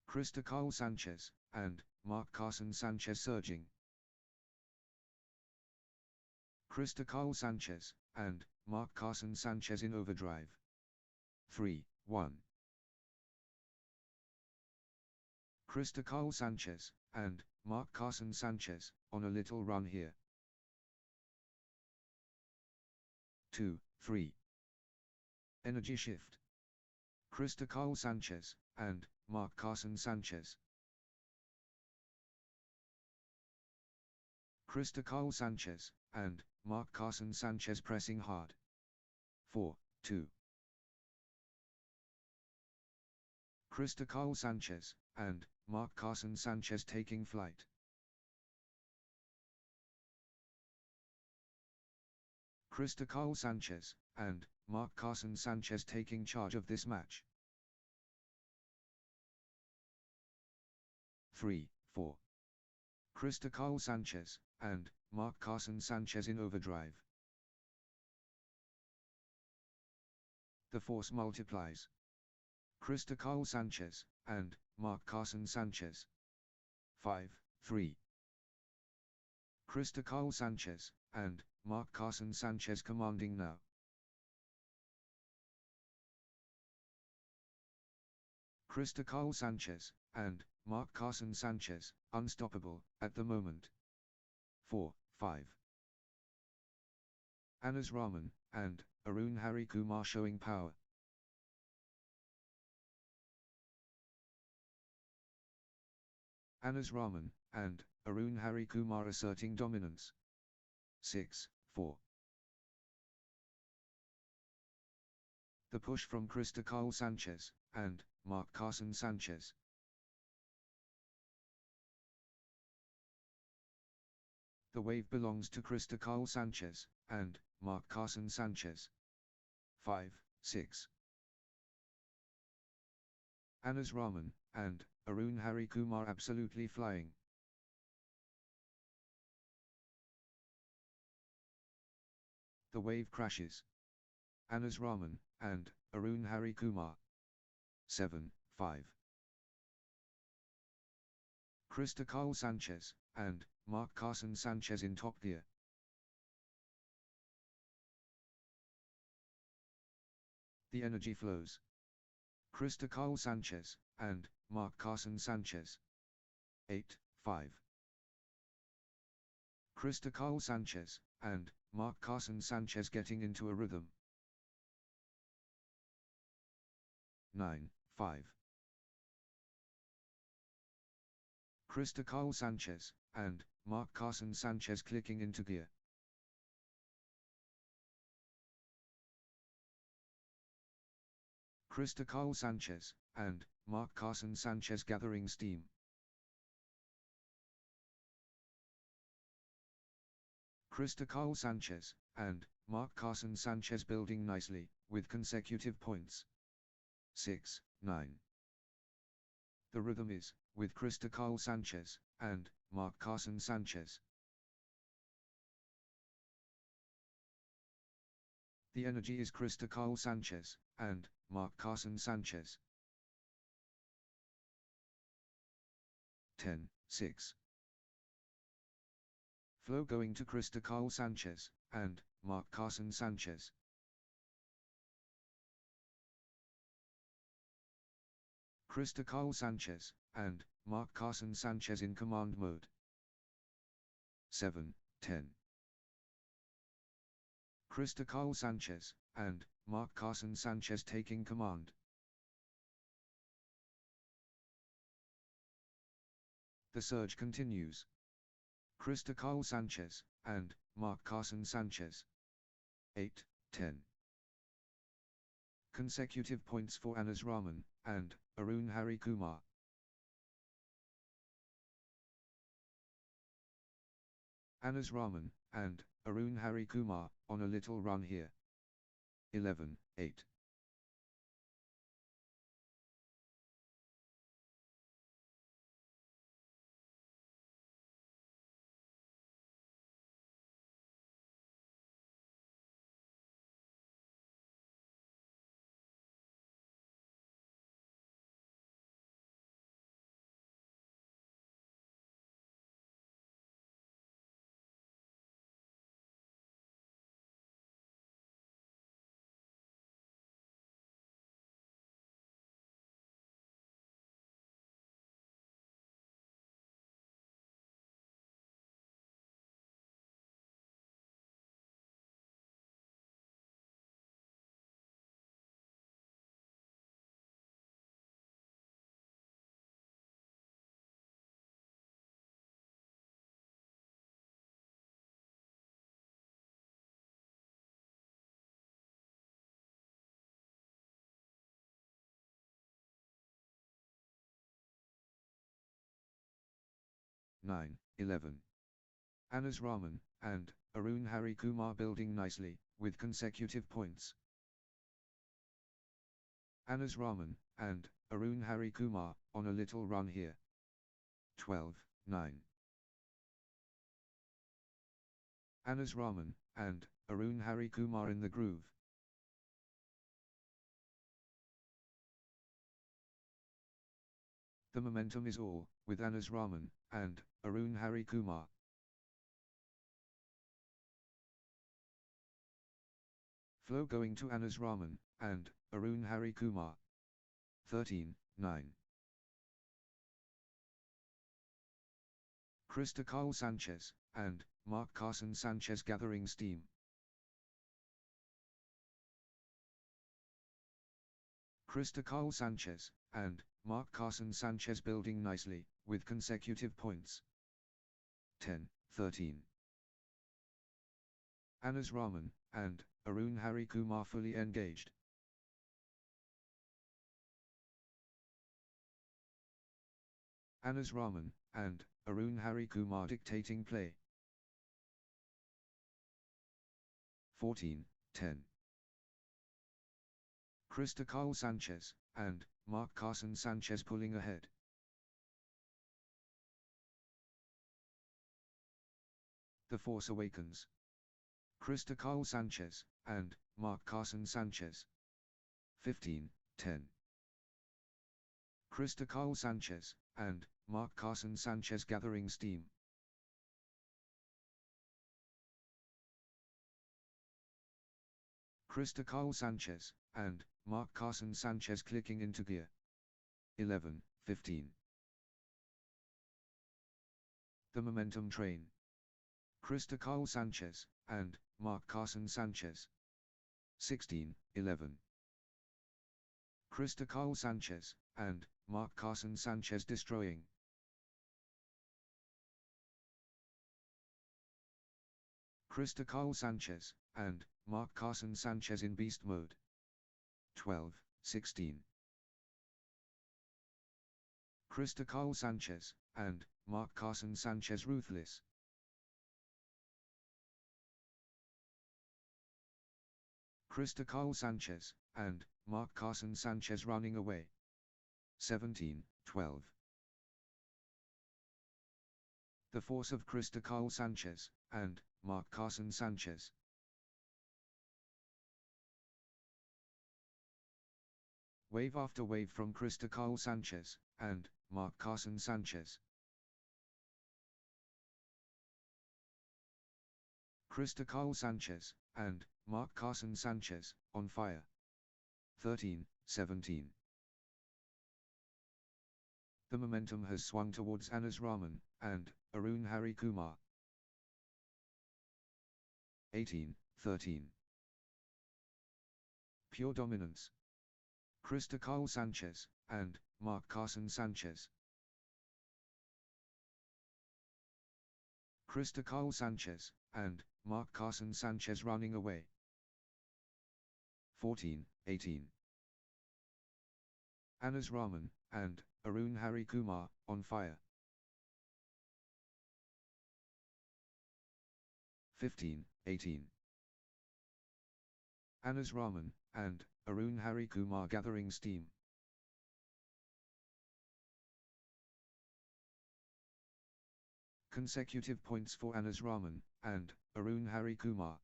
Krista Carl Sanchez and Mark Carson Sanchez surging. Krista Carl Sanchez and Mark Carson Sanchez in overdrive. 3-1. Krista Carl Sanchez and Mark Carson Sanchez on a little run here. 2-3. Energy shift. Krista Carl Sanchez and Mark Carson Sanchez. Krista Carl Sanchez and Mark Carson Sanchez pressing hard. 4-2. Krista Carl Sanchez and Mark Carson Sanchez taking flight. Krista Carl Sanchez and Mark Carson Sanchez taking charge of this match. 3-4. Krista Carl Sanchez and Mark Carson Sanchez in overdrive. The force multiplies. Krista Carl Sanchez and Mark Carson Sanchez. 5-3. Krista Carl Sanchez and Mark Carson Sanchez commanding now. Krista Carl Sanchez and Mark Carson Sanchez unstoppable at the moment. 4-5. Anas Rahman and Arun Hari Kumar showing power. Anas Rahman and Arun Hari Kumar asserting dominance. 6-4. The push from Krista Carl Sanchez and Mark Carson Sanchez. The wave belongs to Krista Carl Sanchez and Mark Carson Sanchez. 5-6. Anas Rahman and Arun Hari Kumar absolutely flying. The wave crashes. Anas Rahman and Arun Hari Kumar. 7-5. Krista Carl Sanchez and Mark Carson Sanchez in top gear. The energy flows. Krista Carl Sanchez and Mark Carson Sanchez. 8-5. Krista Carl Sanchez and Mark Carson Sanchez getting into a rhythm. 9-5. Krista Carl Sanchez and Mark Carson Sanchez clicking into gear. Krista Carl Sanchez and Mark Carson Sanchez gathering steam. Krista Carl Sanchez and Mark Carson Sanchez building nicely, with consecutive points. 6-9. The rhythm is, with Krista Carl Sanchez and Mark Carson Sanchez. The energy is Krista Carl Sanchez and Mark Carson Sanchez. 10-6. Flow going to Krista Carl Sanchez and Mark Carson Sanchez. Krista Carl Sanchez and Mark Carson Sanchez in command mode. 7-10. Krista Carl Sanchez and Mark Carson Sanchez taking command. The surge continues. Krista Carl Sanchez and Mark Carson Sanchez. 8-10. Consecutive points for Anas Rahman and Arun Hari Kumar. Anas Rahman and Arun Hari Kumar on a little run here. 11-8. 9-11. Anas Rahman and Arun Hari Kumar building nicely, with consecutive points. Anas Rahman and Arun Hari Kumar on a little run here. 12-9. Anas Rahman and Arun Hari Kumar in the groove. The momentum is all with Anas Rahman and Arun Hari Kumar. Flow going to Anas Rahman and Arun Hari Kumar. 13-9. Krista Carl Sanchez and Mark Carson Sanchez gathering steam. Krista Carl Sanchez and Mark Carson Sanchez building nicely, with consecutive points. 10-13. Anas Rahman and Arun Hari Kumar fully engaged. Anas Rahman and Arun Hari Kumar dictating play. 14-10. Krista Carl Sanchez and Mark Carson Sanchez pulling ahead. The Force Awakens. Krista Carl Sanchez and Mark Carson Sanchez. 15-10. Krista Carl Sanchez and Mark Carson Sanchez gathering steam. Krista Carl Sanchez and Mark Carson Sanchez clicking into gear. 11-15. The momentum train. Krista Carl Sanchez and Mark Carson Sanchez. 16-11. Krista Carl Sanchez and Mark Carson Sanchez destroying. Krista Carl Sanchez and Mark Carson Sanchez in beast mode. 12-16. Krista Carl Sanchez and Mark Carson Sanchez ruthless. Krista Carl Sanchez and Mark Carson Sanchez running away. 17-12. The force of Krista Carl Sanchez and Mark Carson Sanchez. Wave after wave from Krista Carl Sanchez and Mark Carson Sanchez. Krista Carl Sanchez and Mark Carson Sanchez on fire. 13-17. The momentum has swung towards Anas Rahman and Arun Hari Kumar. 18-13. Pure dominance. Krista Carl Sanchez and Mark Carson Sanchez. Krista Carl Sanchez and Mark Carson Sanchez running away. 14-18. Anas Rahman and Arun Hari Kumar on fire. 15-18. Anas Rahman and Arun Hari Kumar gathering steam. Consecutive points for Anas Rahman and Arun Hari Kumar.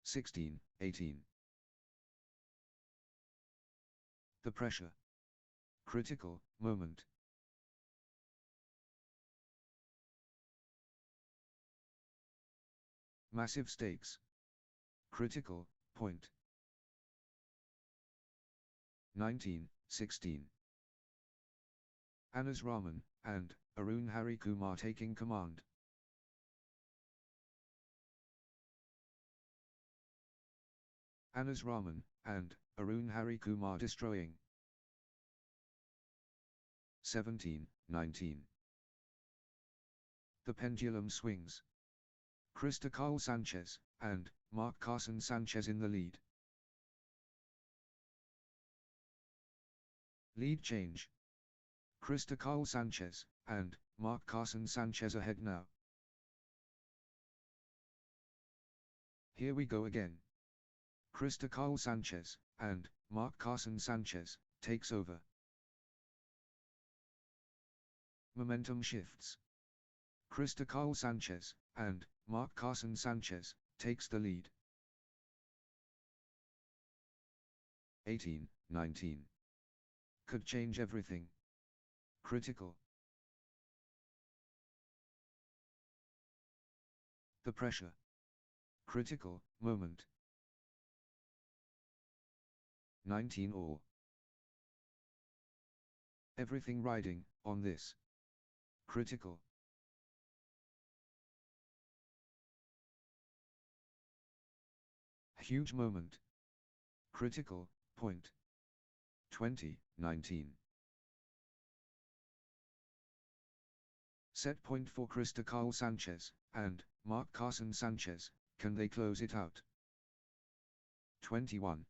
16-18. The pressure. Critical moment. Massive stakes. Critical point. 19-16. Anas Rahman and Arun Hari Kumar taking command. Anas Rahman and Arun Hari Kumar destroying. 17-19. The pendulum swings. Krista Carl Sanchez and Mark Carson Sanchez in the lead. Lead change. Krista Carl Sanchez and Mark Carson Sanchez ahead now. Here we go again. Krista Carl Sanchez, and Mark Carson Sanchez, takes over. Momentum shifts. Krista Carl Sanchez, and Mark Carson Sanchez, takes the lead. 18-19. Could change everything. Critical. The pressure. Critical moment. 19 all. Everything riding on this. Critical. Huge moment. Critical point. 20-19. Set point for Krista Carl Sanchez, and Mark Carson Sanchez, can they close it out? 21-19.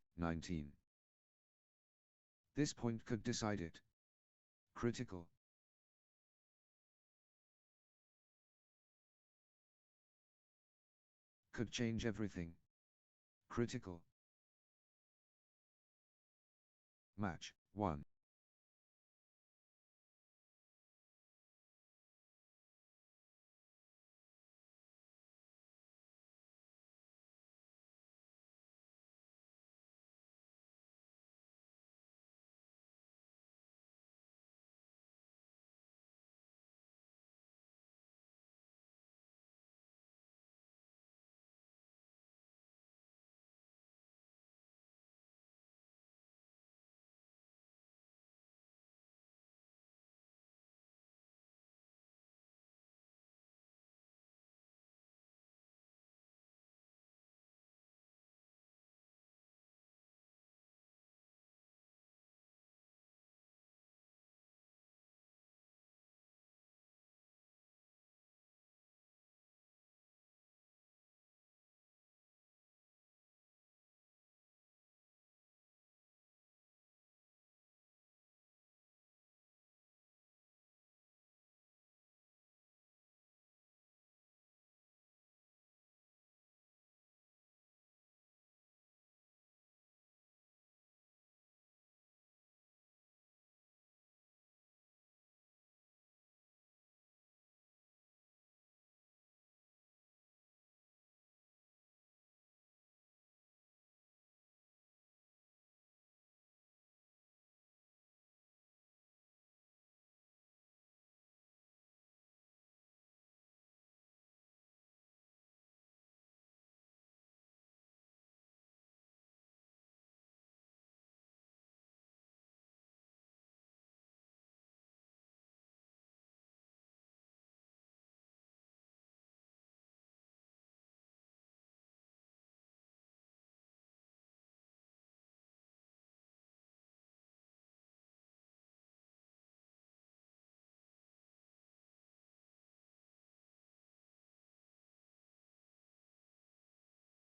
This point could decide it. Critical. Could change everything. Critical. Match 1.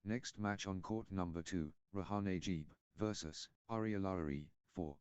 Next match on court number 2, Rahan Ajib versus Ariel Lowry, 4.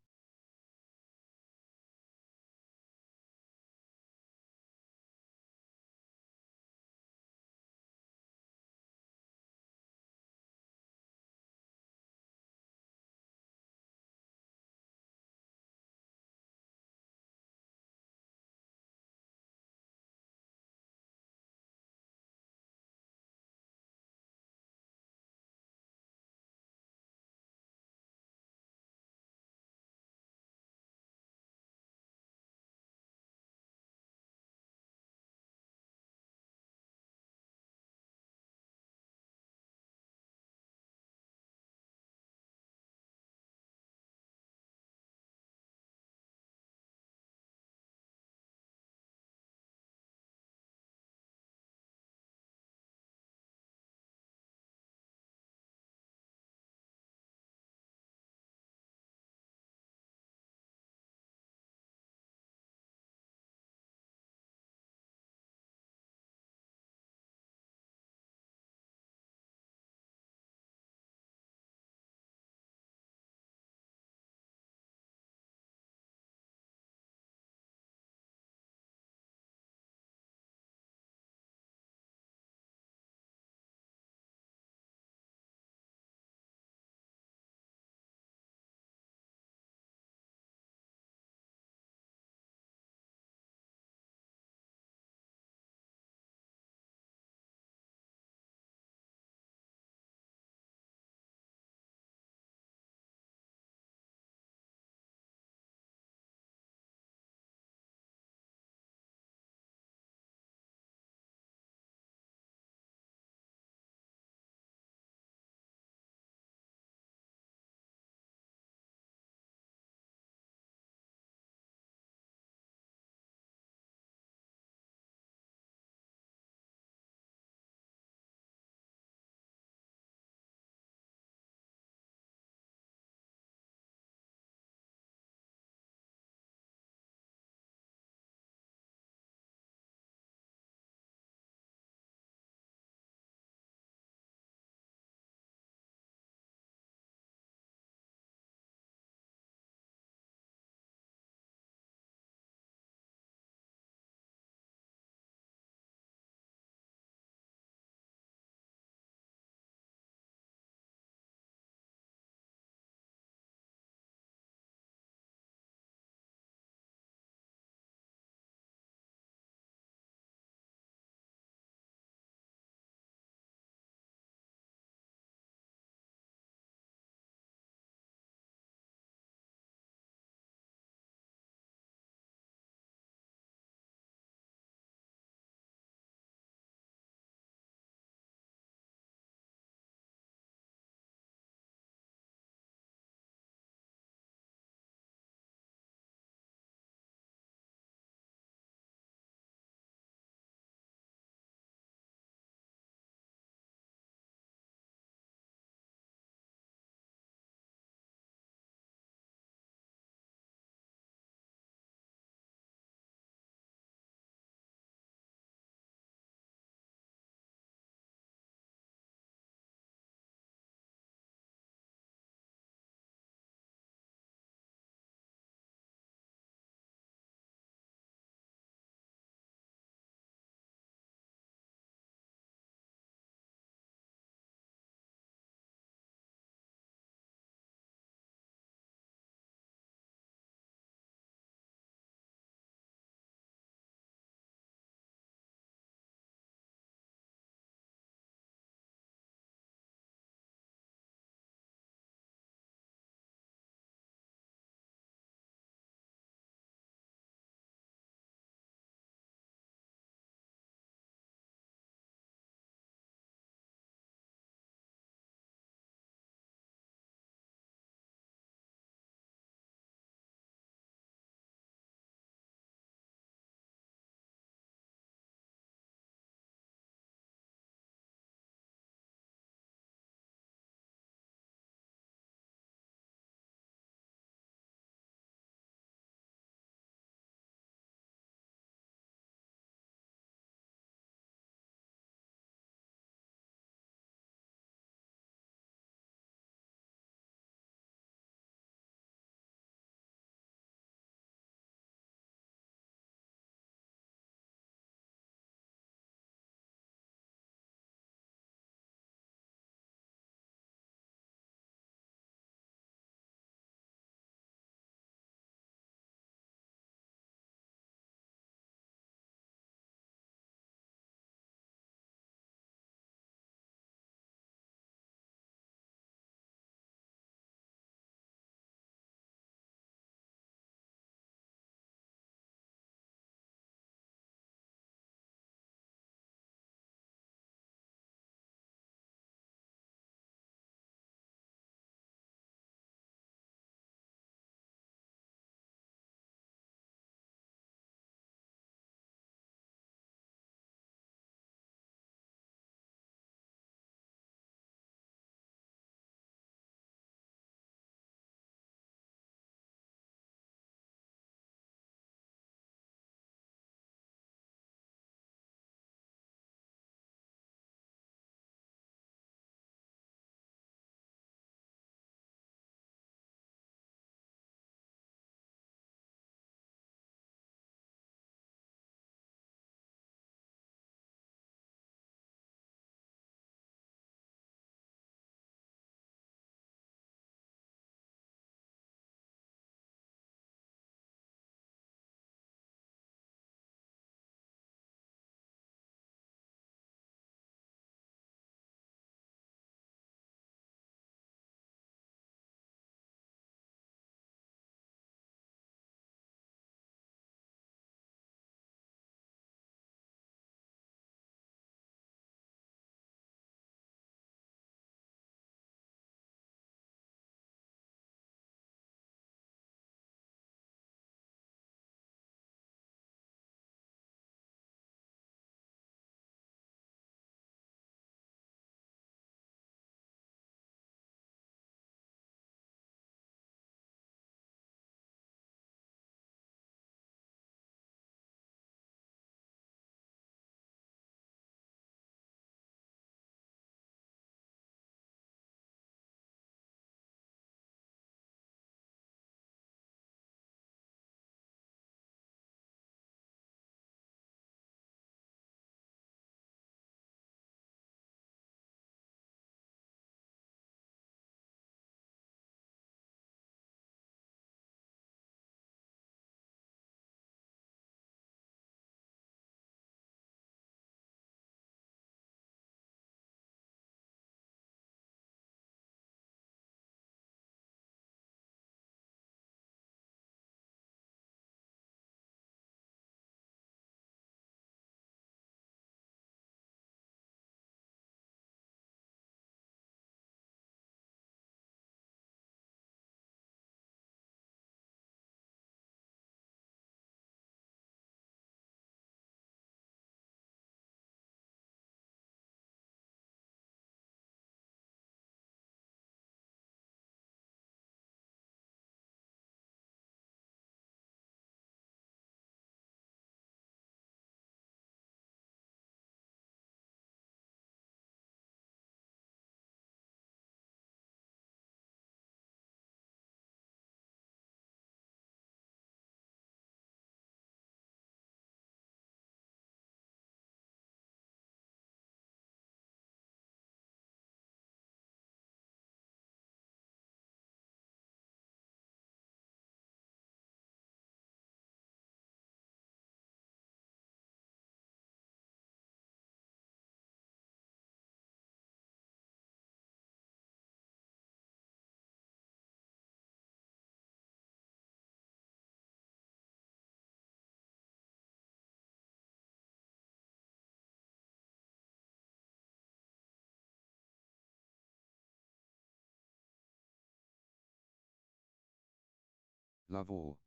love all.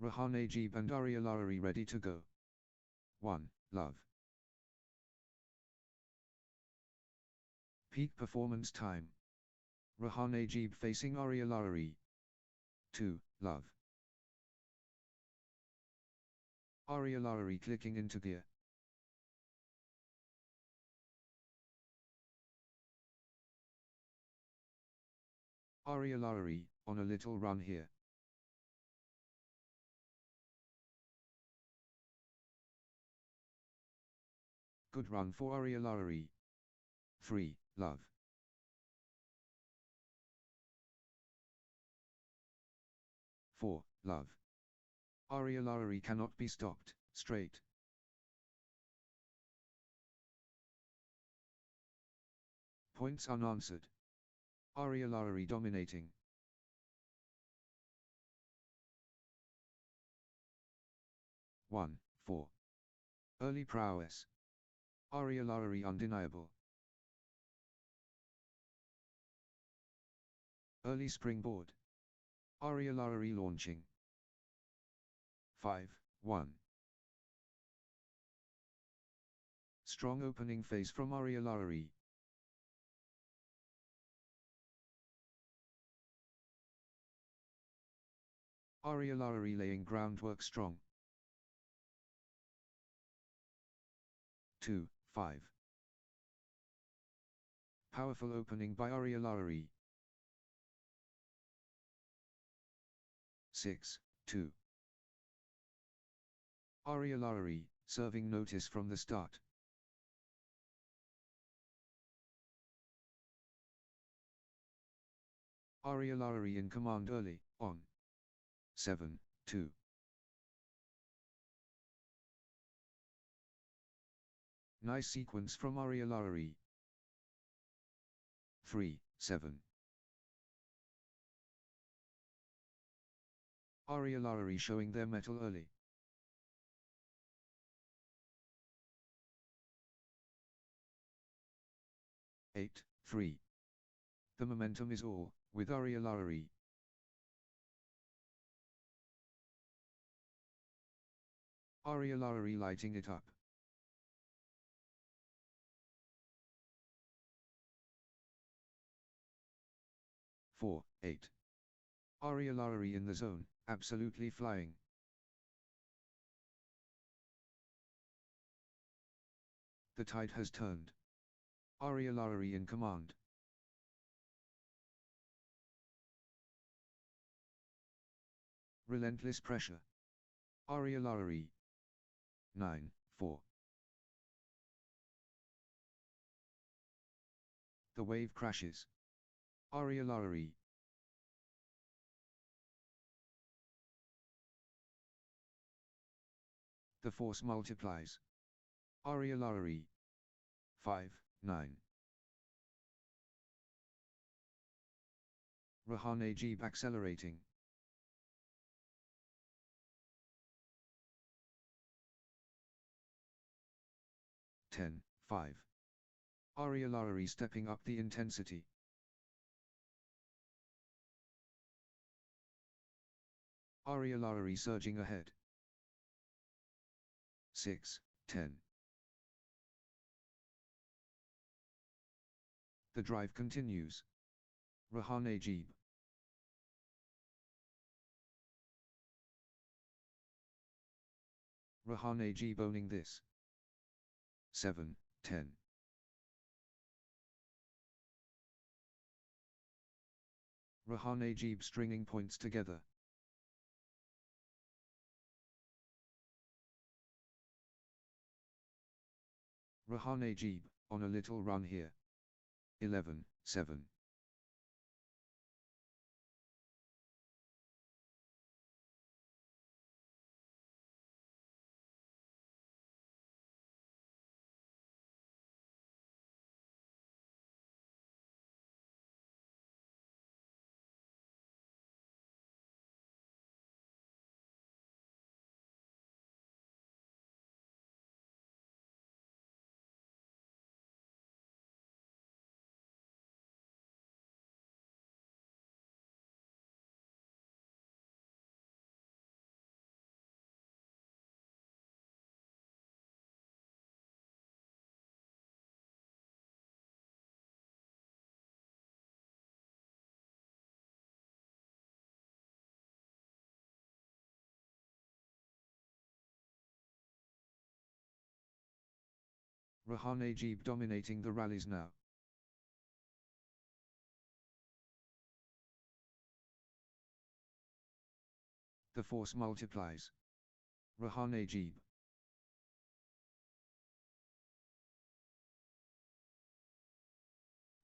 Rahane Jeeb and Arialari ready to go. 1. Love. Peak performance time. Rahane Jeeb facing Arialari. 2. Love. Arialari clicking into gear. Arialari, on a little run here. Good run for Arialari. 3. Love. Four. Love. Arialari cannot be stopped, straight. Points unanswered. Arialari dominating. One. 4. Early prowess. Arialari undeniable. Early springboard. Arialari launching. 5. 1. Strong opening phase from Arialari. Arialari laying groundwork strong. 2. 5. Powerful opening by Arialari. 6. 2. Arialari, serving notice from the start. Arialari in command early, on. 7. 2. Nice sequence from Arialari. 3. 7. Arialari showing their mettle early. 8. 3. The momentum is all, with Arialari. Arialari lighting it up. Four. 8. Arialari in the zone, absolutely flying. The tide has turned. Arialari in command. Relentless pressure. Arialari. 9. 4. The wave crashes. Arialari. The force multiplies. Arialari. 5. 9. Rahane Jeeb accelerating. Ten. 5. Arialari stepping up the intensity. Arialari surging ahead. 6. 10. The drive continues. Rahane Jeeb. Rahane Jeeb owning this. 7. 10. Rahane Jeeb stringing points together. Rahane Jeeb, on a little run here. 11. 7. Rahan Ajib dominating the rallies now. The force multiplies. Rahan Ajib.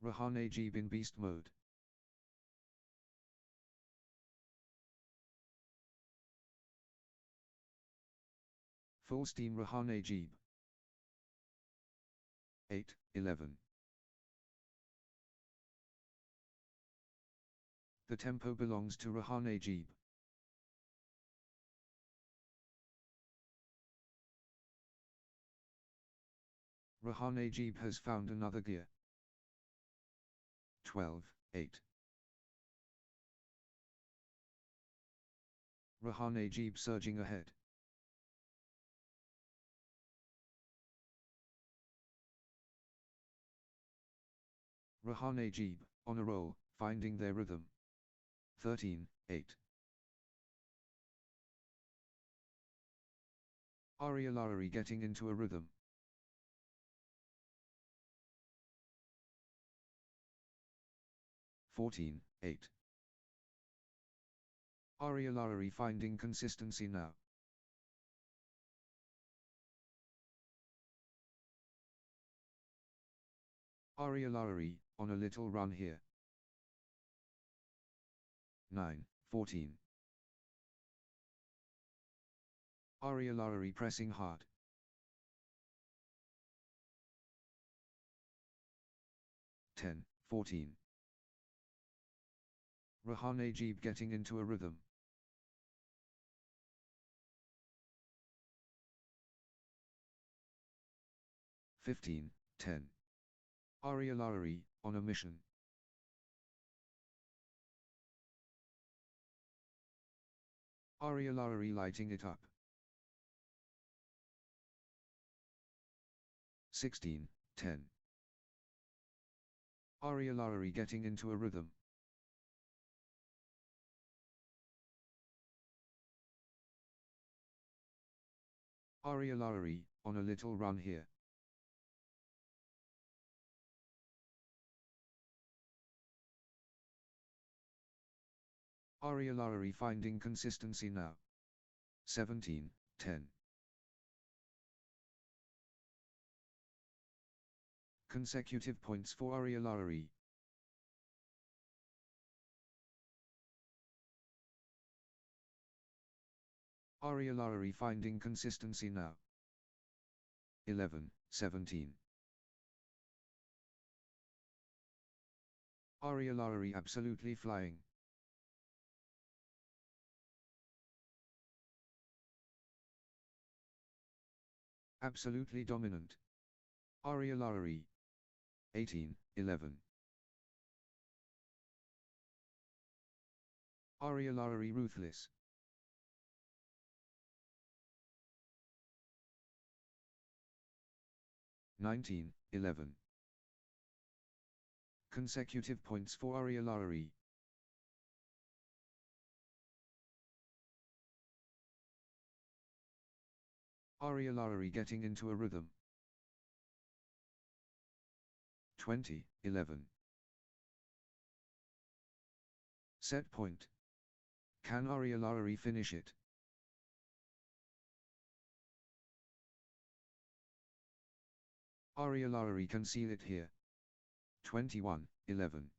Rahan Ajib in beast mode. Full steam Rahan Ajib. 8, 11. The tempo belongs to Rahan Ajib. Rahan Ajib has found another gear. 12, 8. Rahan Ajib surging ahead. Rahan Ajib, on a roll, finding their rhythm. 13, 8. Arialari getting into a rhythm. (14, 8). Arialari finding consistency now. Arialari, on a little run here. 9, 14. Arialari pressing hard. 10, 14. Rahan Ajib getting into a rhythm. (15, 10). Arialari, on a mission. Arialari lighting it up. 16, 10. Arialari getting into a rhythm. Arialari, on a little run here. Arialari finding consistency now. 17, 10. Consecutive points for Arialari. Arialari finding consistency now. 11, 17. Arialari absolutely flying. Absolutely dominant. Arialari. 18, 11. Arialari ruthless. 19, 11. Consecutive points for Arialari. Arialari getting into a rhythm. 20, 11. Set point. Can Arialari finish it? Arialari can seal it here. 21, 11.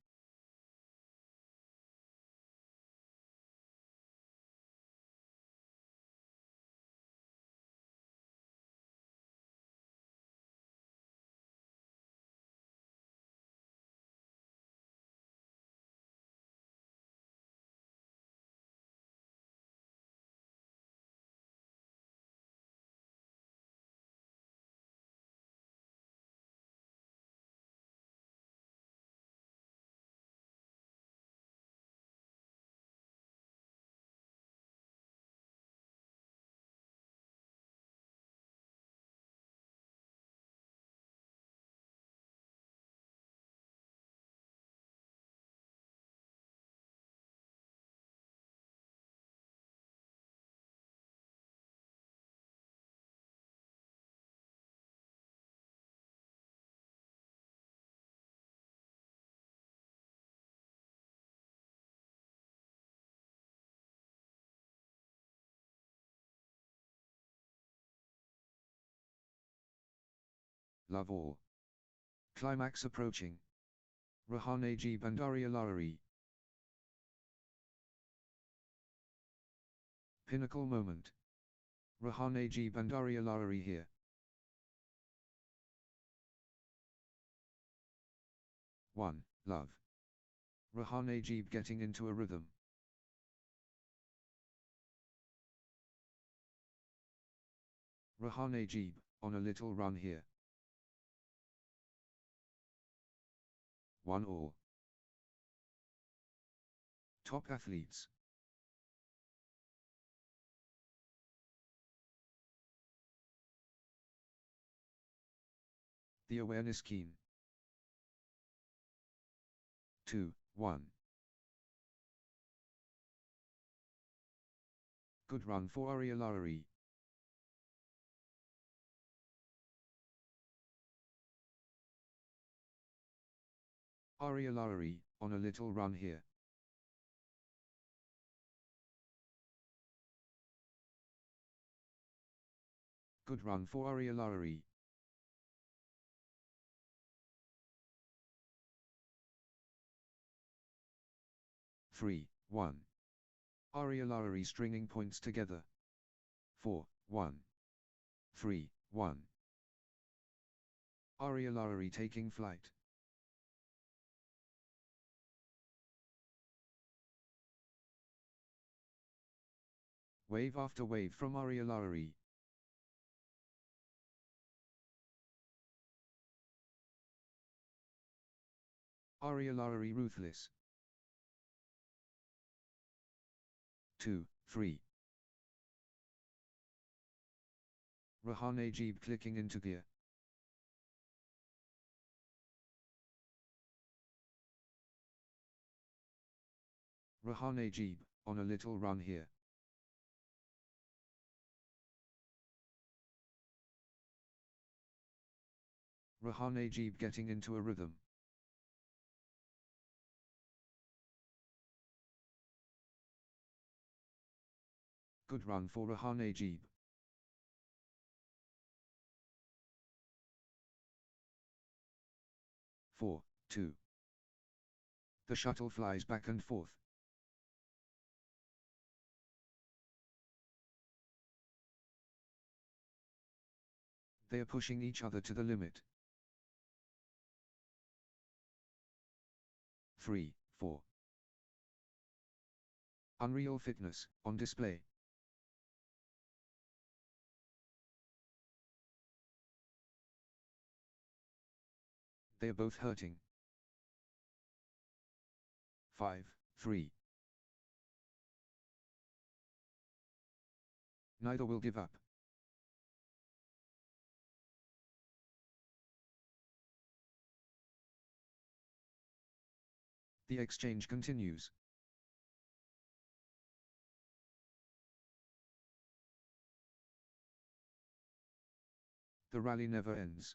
love all. Climax approaching. Rahane Ji Bandari Alarari. Pinnacle moment. Rahane Ji Bandari Alarari here. 1. Love. Rahane Jeeb getting into a rhythm. Rahane Jeeb, on a little run here. 1 all. Top athletes. The awareness keen. 2, 1. Good run for Arialarari. Arialarari, on a little run here. Good run for Arialarari. Three, 1. Arialarari stringing points together. 4, 1. 3, 1. Arialarari taking flight. Wave after wave from Arialarari. Arialarari ruthless. 2, 3. Rahane Jeeb clicking into gear. Rahane Jeeb, on a little run here. Rahane Jeeb getting into a rhythm. Good run for Rahane Jeeb. Four, 2. The shuttle flies back and forth. They are pushing each other to the limit. 3, 4. Unreal fitness, on display. They are both hurting. 5, 3. Neither will give up. The exchange continues. The rally never ends.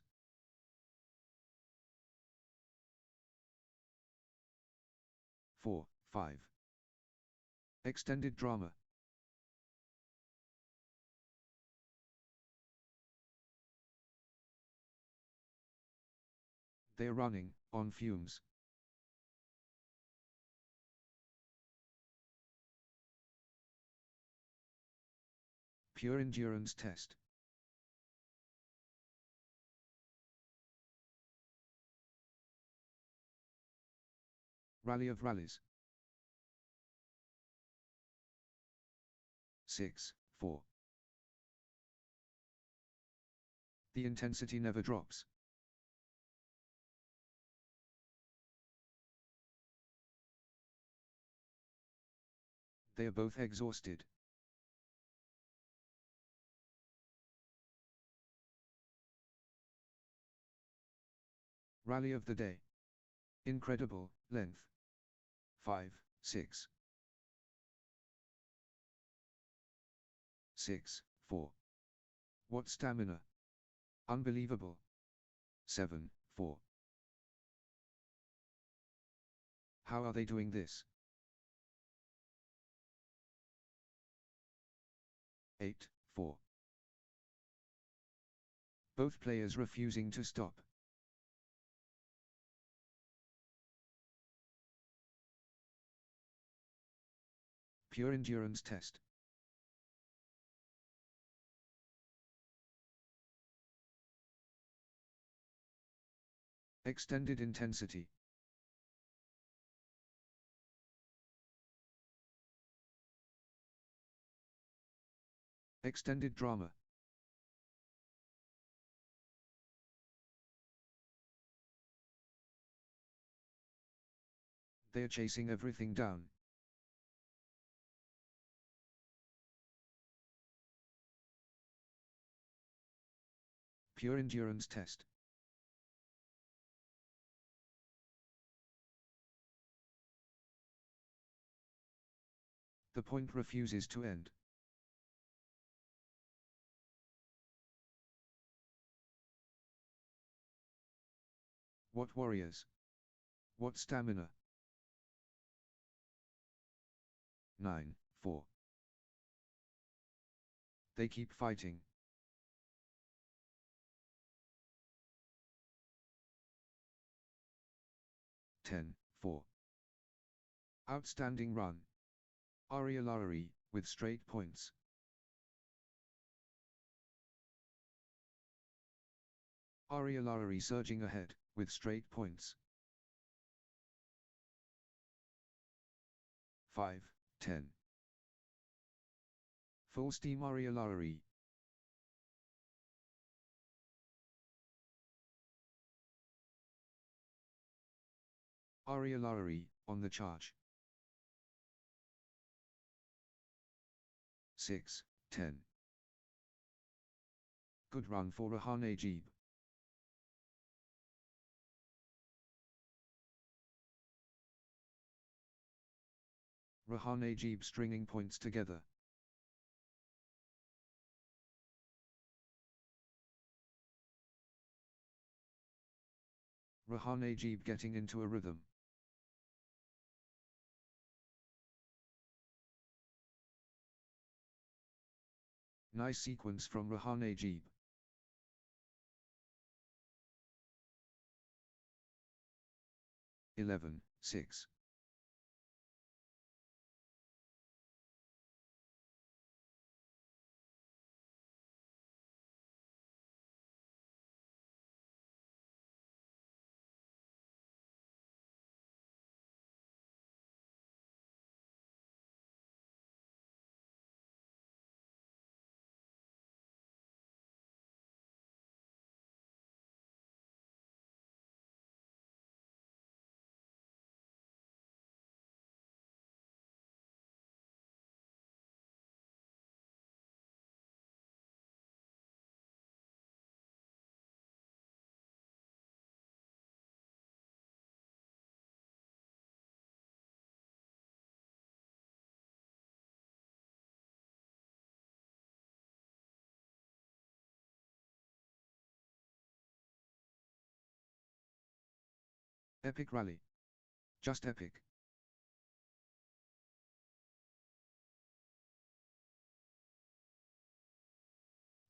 Four, 5. Extended drama. They're running, on fumes. Pure endurance test. Rally of rallies. 6, 4. The intensity never drops. They are both exhausted. Rally of the day. Incredible, length. 5, 6. 6, 4. What stamina. Unbelievable. 7, 4. How are they doing this? 8, 4. Both players refusing to stop. Pure endurance test. Extended intensity. Extended drama. They're chasing everything down. Pure endurance test. The point refuses to end. What warriors? What stamina? 9-4. They keep fighting. 10-4. Outstanding run. Arielari, with straight points. Arielari surging ahead, with straight points. 5-10. Full steam Arielari. Arielari, on the charge. 6-10. Good run for Rahan Ajib. Rahan Ajib stringing points together. Rahan Ajib getting into a rhythm. Nice sequence from Rahan Ajib. Eleven, 6. Epic rally. Just epic.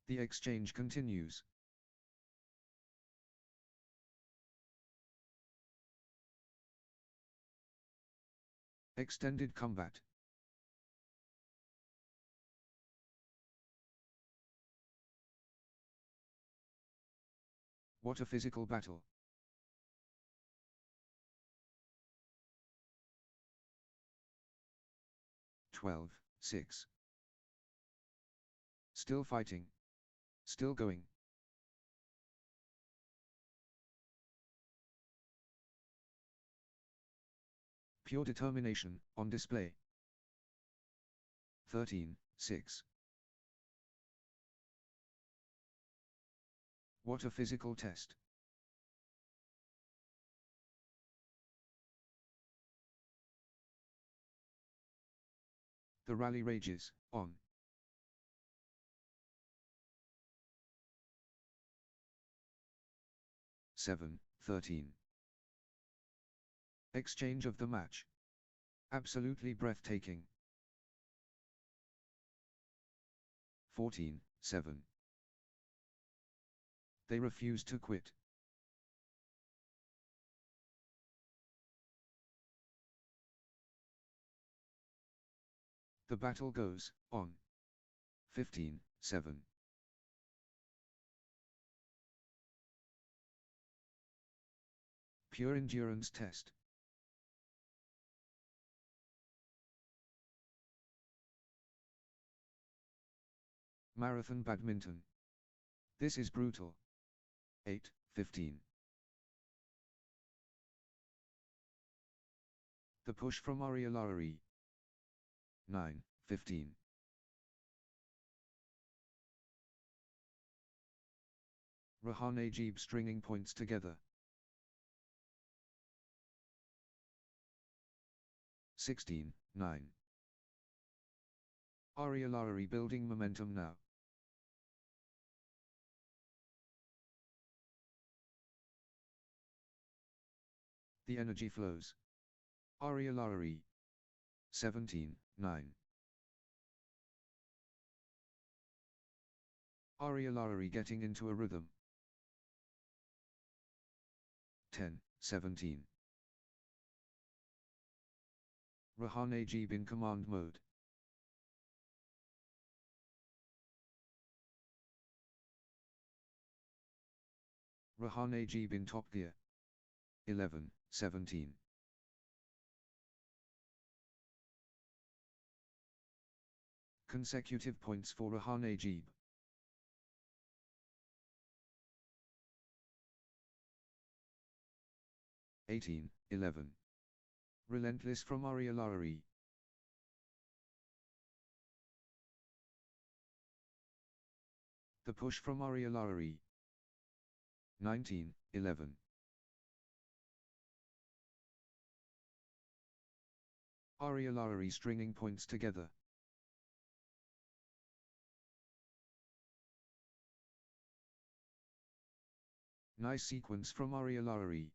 The exchange continues. Extended combat. What a physical battle. Twelve, 6. Still fighting. Still going. Pure determination, on display. 13, 6. What a physical test. The rally rages, on. Seven, 13. Exchange of the match. Absolutely breathtaking. 14, 7. They refuse to quit. The battle goes on. 15-7. Pure endurance test. Marathon badminton. This is brutal. 8-15. The push from Arielari. 9-15. Rahan Ajib stringing points together. 16-9. Arielari building momentum now. The energy flows. Arielari. 17-9. Arielari getting into a rhythm. 10-17. Rahan Ajib in command mode. Rahan Ajib in top gear. 11-17. Consecutive points for Rahan Ajib. 18-11. Relentless from Arielari. The push from Arielari. 19-11. Arielari stringing points together. Nice sequence from Arielari.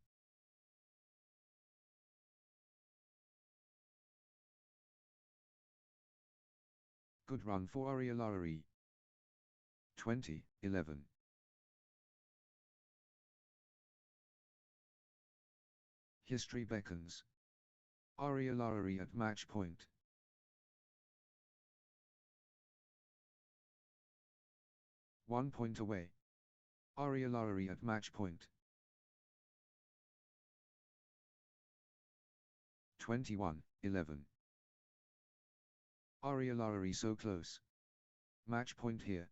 Good run for Arielari. 20-11. History beckons. Arielari at match point. One point away. Arielari at match point. 21-11. Arielari so close. Match point here.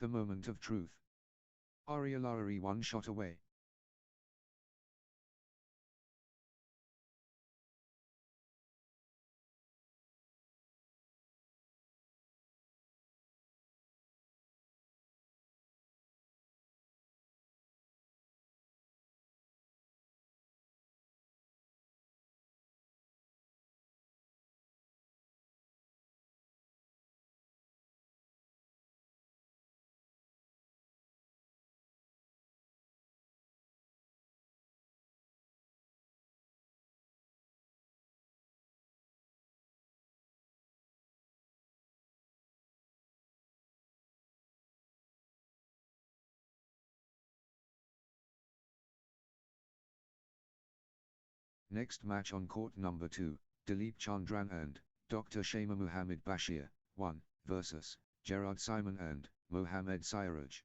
The moment of truth. Arielari one shot away. Next match on court number 2, Dilip Chandran and Dr. Shama Muhammad Bashir, 1, versus Gerard Simon and Mohamed Siraj.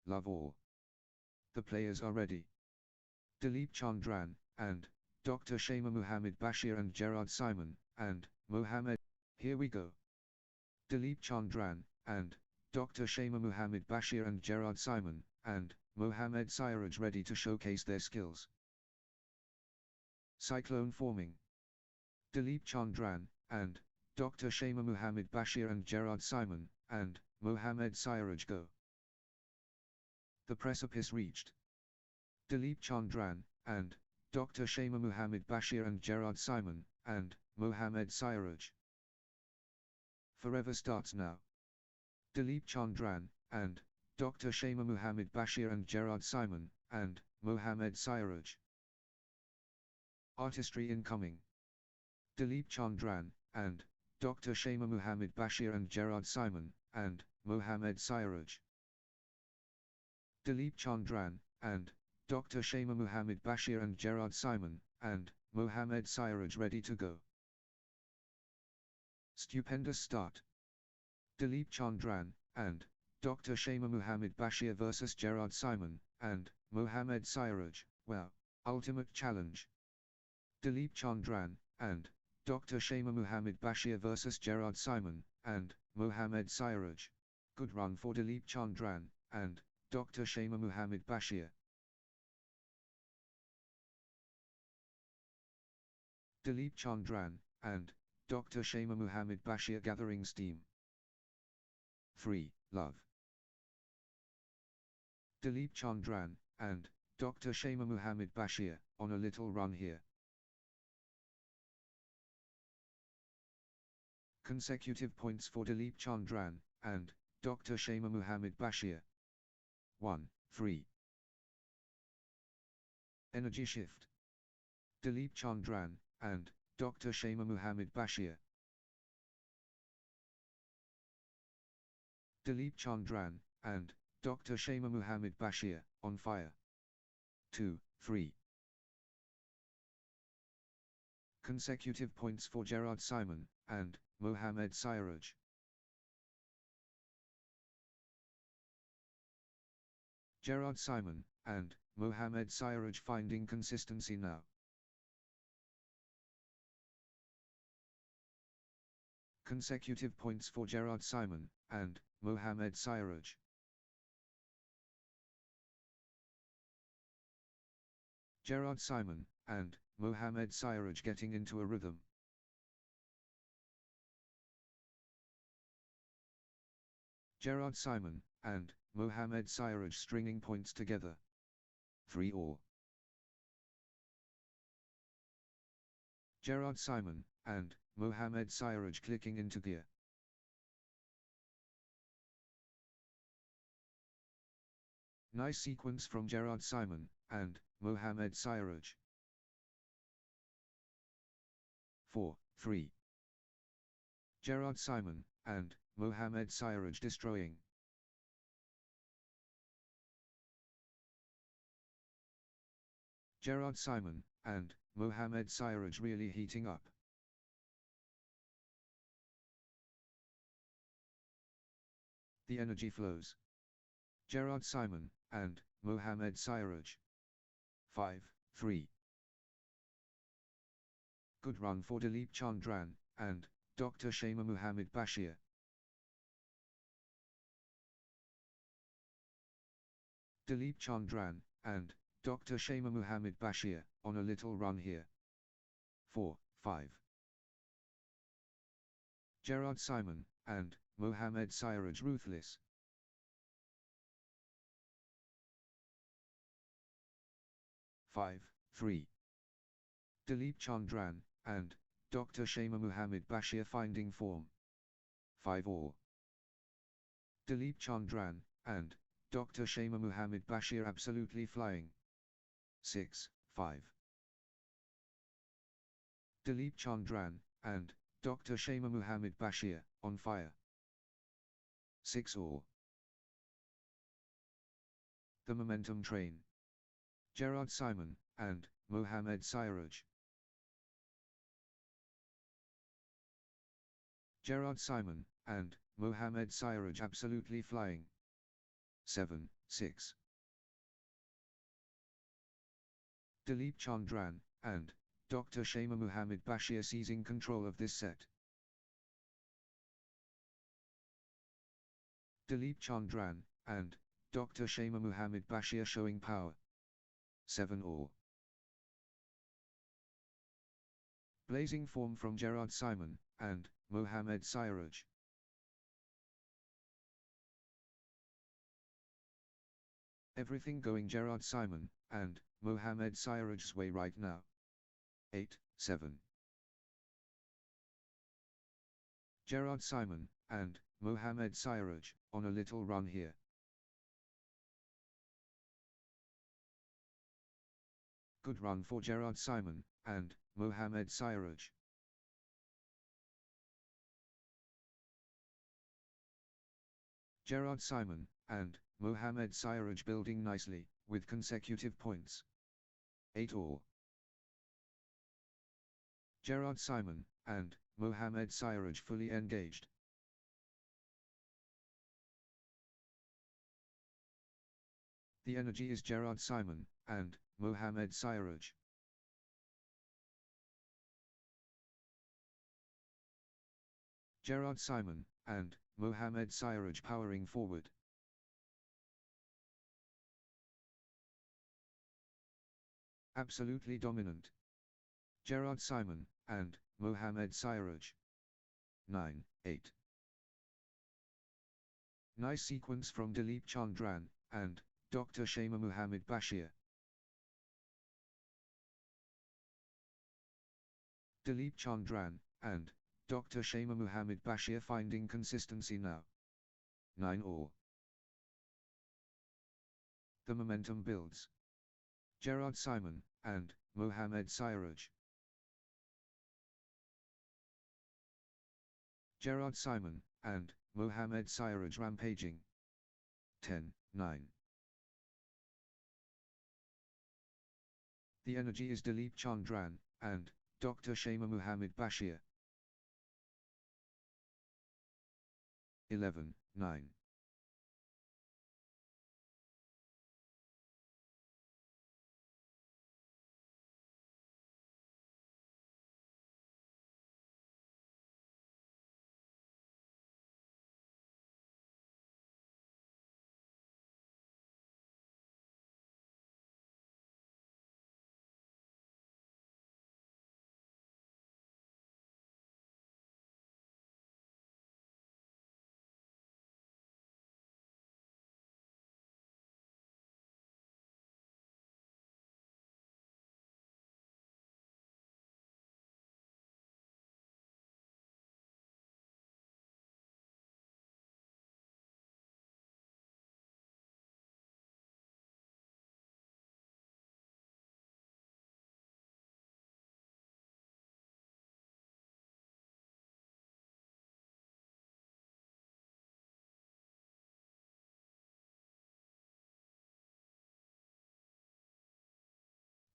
love all. The players are ready. Dilip Chandran, and Dr. Shama Muhammad Bashir and Gerard Simon, and Mohammed. Here we go. Dilip Chandran, and Dr. Shama Muhammad Bashir and Gerard Simon, and Mohammed Siraj ready to showcase their skills. Cyclone forming. Dilip Chandran, and Dr. Shama Muhammad Bashir and Gerard Simon, and Mohammed Siraj go. The precipice reached. Dilip Chandran, and Dr. Shama Muhammad Bashir and Gerard Simon, and Mohammed Siraj. Forever starts now. Dilip Chandran, and Dr. Shama Muhammad Bashir and Gerard Simon, and Mohammed Siraj. Artistry incoming. Dilip Chandran, and Dr. Shama Muhammad Bashir and Gerard Simon, and Mohammed Siraj. Dilip Chandran, and Dr. Shama Muhammad Bashir and Gerard Simon, and Mohammed Siraj ready to go. Stupendous start. Dilip Chandran, and Dr. Shama Muhammad Bashir vs Gerard Simon, and Mohammed Siraj. Wow, ultimate challenge. Dilip Chandran, and Dr. Shama Muhammad Bashir vs Gerard Simon, and Mohammed Siraj. Good run for Dilip Chandran, and Dr. Shama Muhammad Bashir. Dilip Chandran, and Dr. Shama Muhammad Bashir gathering steam. Free, love. Dilip Chandran, and Dr. Shama Muhammad Bashir, on a little run here. Consecutive points for Dilip Chandran, and Dr. Shama Muhammad Bashir. 1, 3. Energy shift. Dilip Chandran, and Dr. Shama Muhammad Bashir. Dilip Chandran, and Dr. Shama Muhammad Bashir, on fire. 2, 3. Consecutive points for Gerard Simon, and Mohammed Siraj. Gerard Simon, and Mohammed Siraj finding consistency now. Consecutive points for Gerard Simon, and Mohammed Siraj. Gerard Simon, and Mohammed Siraj getting into a rhythm. Gerard Simon, and Mohammed Siraj stringing points together. 3-all. Gerard Simon, and Mohammed Siraj clicking into gear. Nice sequence from Gerard Simon, and Mohammed Siraj. 4-3. Gerard Simon, and Mohammed Siraj destroying. Gerard Simon, and Mohammed Siraj really heating up. The energy flows. Gerard Simon, and Mohammed Siraj. 5-3. Good run for Dilip Chandran, and Dr. Shama Muhammad Bashir. Dilip Chandran, and Dr. Shama Muhammad Bashir, on a little run here. 4-5. Gerard Simon, and Mohammed Siraj ruthless. 5-3. Dilip Chandran, and Dr. Shama Muhammad Bashir finding form. 5-all. Dilip Chandran, and Dr. Shama Muhammad Bashir absolutely flying. 6-5. Dilip Chandran, and Dr. Shama Muhammad Bashir, on fire. 6-all. The momentum train. Gerard Simon, and Mohammed Siraj. Gerard Simon, and Mohammed Siraj absolutely flying. 7, 6. Dilip Chandran and Dr. Shama Muhammad Bashir seizing control of this set. Dilip Chandran and Dr. Shama Muhammad Bashir showing power. 7-all. Blazing form from Gerard Simon and Mohamed Siraj. Everything going Gerard Simon and Mohamed Siraj's way right now. 8-7. Gerard Simon and Mohamed Siraj on a little run here. Good run for Gerard Simon and Mohamed Siraj. Gerard Simon and Mohamed Siraj building nicely, with consecutive points. 8-all. Gerard Simon and Mohamed Siraj fully engaged. The energy is Gerard Simon and Mohamed Siraj. Gerard Simon and Mohamed Siraj powering forward. Absolutely dominant. Gerard Simon and Mohamed Siraj. 9-8. Nice sequence from Dilip Chandran and Dr. Shama Muhammad Bashir. Dilip Chandran and Dr. Shama Muhammad Bashir finding consistency now. 9-all. The momentum builds. Gerard Simon and Mohamed Siraj. Gerard Simon and Mohamed Siraj rampaging. 10-9. The energy is Dilip Chandran and Dr. Shama Muhammad Bashir. 11-9.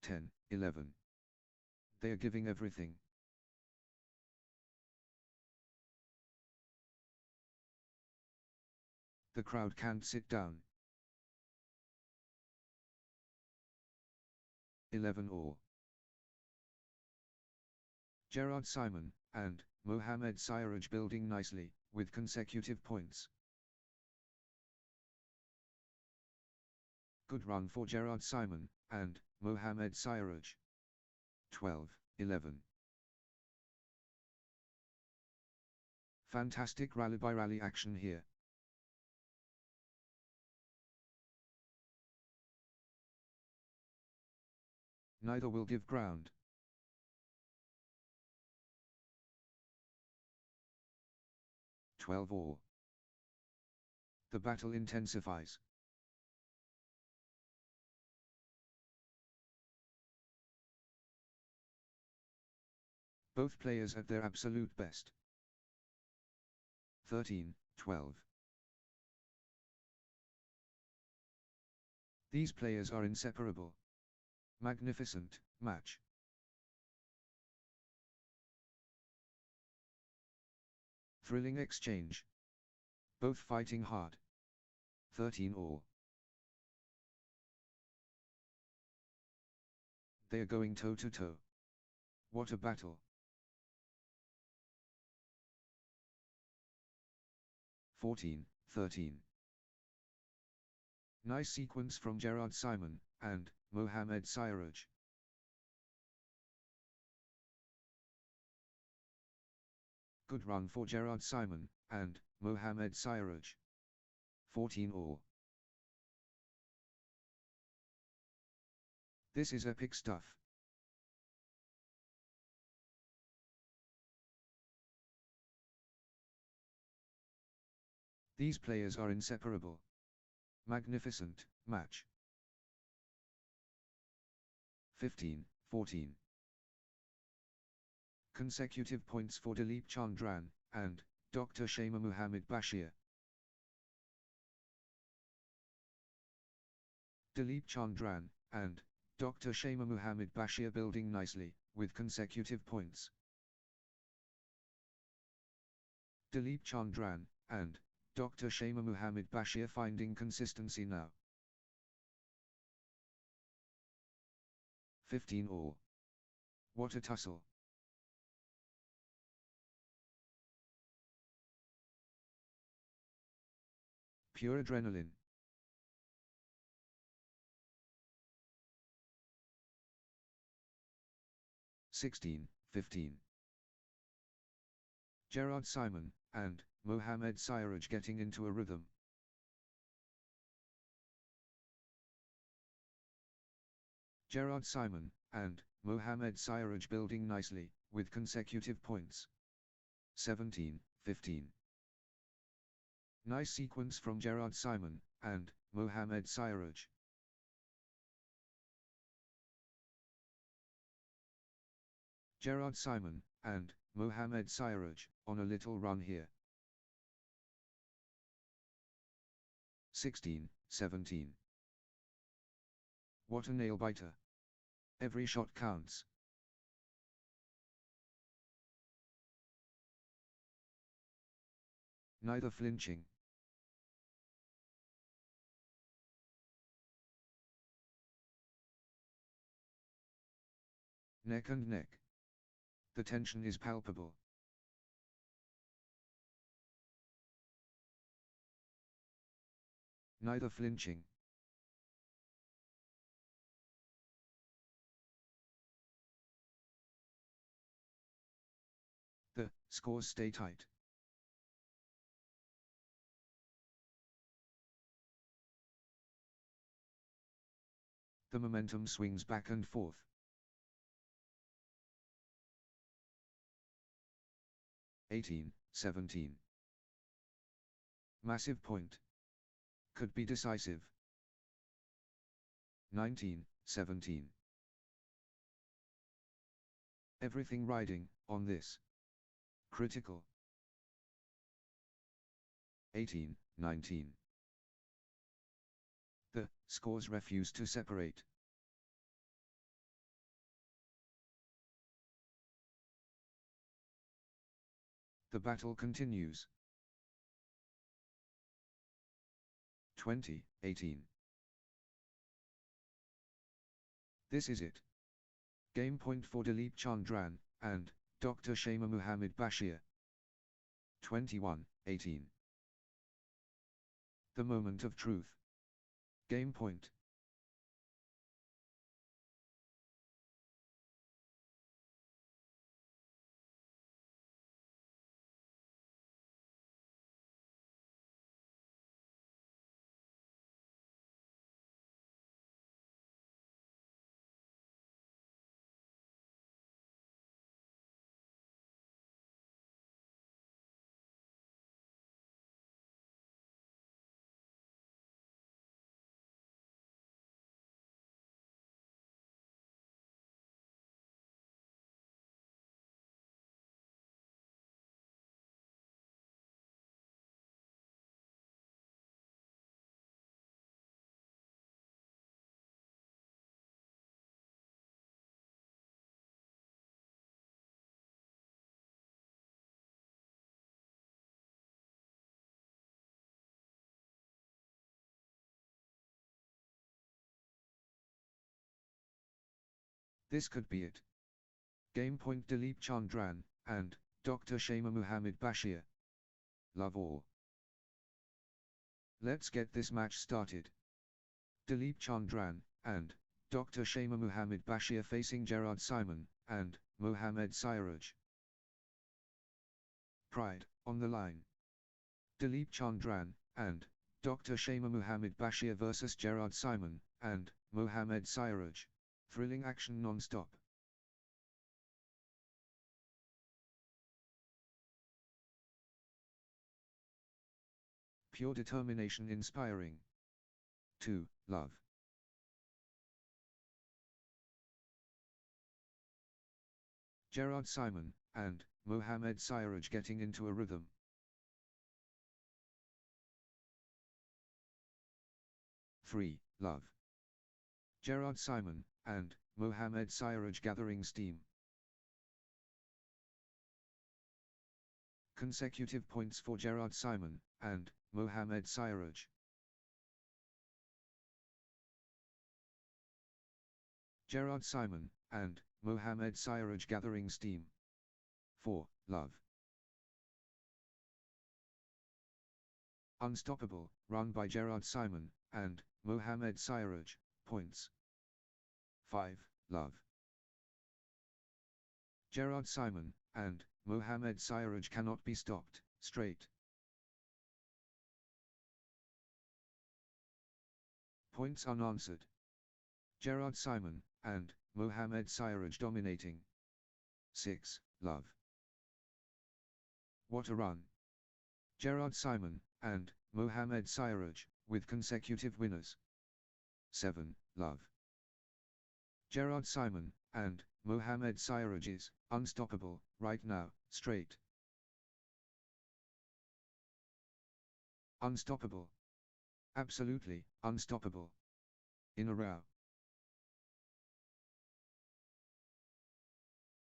Ten, 11. They are giving everything. The crowd can't sit down. 11-all. Gerard Simon and Mohamed Siraj building nicely, with consecutive points. Good run for Gerard Simon and Mohamed Siraj. 12-11. Fantastic rally-by-rally action here. Neither will give ground. 12-all. The battle intensifies. Both players at their absolute best. 13-12. These players are inseparable. Magnificent match. Thrilling exchange. Both fighting hard. 13 all. They are going toe to toe. What a battle. 14, 13. Nice sequence from Gerard Simon and Mohamed Siraj. Good run for Gerard Simon and Mohamed Siraj. 14 all. This is epic stuff. These players are inseparable. Magnificent match. 15, 14. Consecutive points for Dilip Chandran and Dr. Shama Muhammad Bashir. Dilip Chandran and Dr. Shama Muhammad Bashir building nicely with consecutive points. Dilip Chandran and Dr. Shama Muhammad Bashir finding consistency now. 15 all. What a tussle. Pure adrenaline. 16, 15. Gerard Simon and Mohamed Siraj getting into a rhythm. Gerard Simon and Mohamed Siraj building nicely with consecutive points. 17, 15. Nice sequence from Gerard Simon and Mohamed Siraj. Gerard Simon and Mohamed Siraj on a little run here. 16, 17. What a nail biter. Every shot counts. Neither flinching. Neck and neck. The tension is palpable. Neither flinching. The scores stay tight. The momentum swings back and forth. (18, 17). Massive point. Could be decisive. 19, 17. Everything riding on this. Critical. 18, 19. The scores refuse to separate. The battle continues. 20, 18. This is it. Game point for Dilip Chandran and Dr. Shama Muhammad Bashir. 21, 18. The moment of truth. Game point. This could be it. Game point Dilip Chandran, and Dr. Shama Muhammad Bashir. Love all. Let's get this match started. Dilip Chandran, and Dr. Shama Muhammad Bashir facing Gerard Simon, and Mohamed Siraj. Pride, on the line. Dilip Chandran, and Dr. Shama Muhammad Bashir vs Gerard Simon, and Mohamed Siraj. Thrilling action non-stop. Pure determination inspiring. 2. Love. Gerard Simon, and Mohamed Siraj getting into a rhythm. Three. Love. Gerard Simon, and Mohamed Siraj gathering steam. Consecutive points for Gerard Simon, and Mohamed Siraj. Gerard Simon, and Mohamed Siraj gathering steam. 4. Love. Unstoppable, run by Gerard Simon, and Mohamed Siraj, points. 5. Love. Gerard Simon, and Mohamed Siraj cannot be stopped, straight. Points unanswered. Gerard Simon, and Mohamed Siraj dominating. 6. Love. What a run. Gerard Simon, and Mohamed Siraj, with consecutive winners. 7. Love. Gerard Simon, and Mohamed Siraj is unstoppable right now, straight. Unstoppable. Absolutely unstoppable. In a row.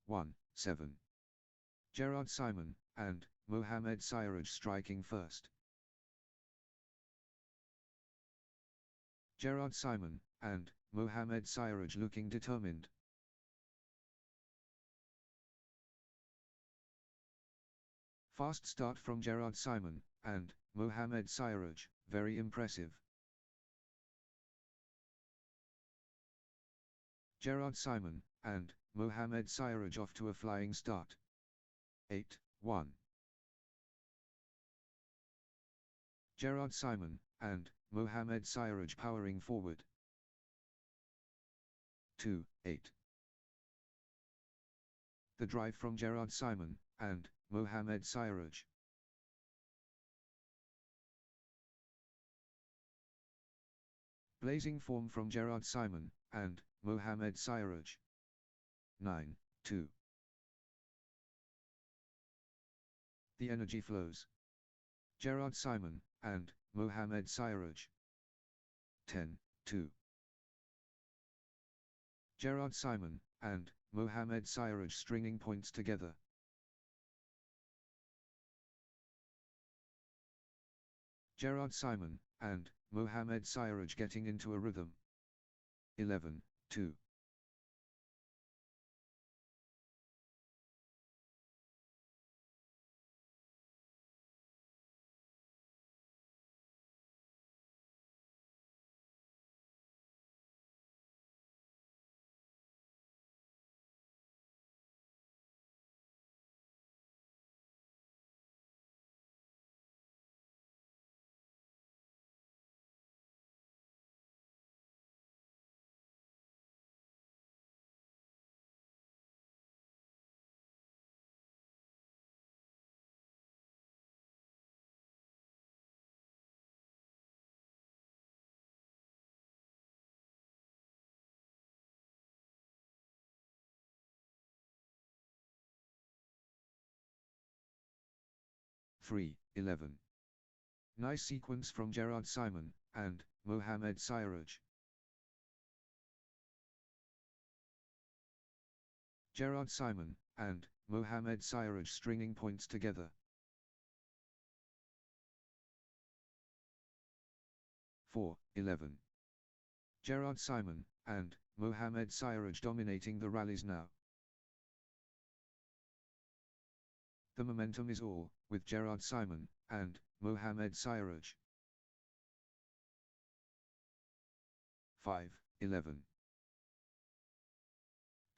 1. 7. Gerard Simon, and Mohamed Siraj striking first. Gerard Simon, and Mohamed Siraj looking determined. Fast start from Gerard Simon, and Mohamed Siraj, very impressive. Gerard Simon, and Mohamed Siraj off to a flying start. 8. 1. Gerard Simon, and Mohamed Siraj powering forward. 2. 8. The drive from Gerard Simon, and Mohamed Siraj. Blazing form from Gerard Simon, and Mohamed Siraj. 9. 2. The energy flows. Gerard Simon, and Mohamed Siraj. 10. 2. Gerard Simon, and Mohamed Siraj stringing points together. Gerard Simon, and Mohamed Siraj getting into a rhythm. 11. 2. Three. 11. Nice sequence from Gerard Simon, and Mohamed Siraj. Gerard Simon, and Mohamed Siraj stringing points together. 4. 11. Gerard Simon, and Mohamed Siraj dominating the rallies now. The momentum is all with Gerard Simon and Mohamed Siraj. 5-11.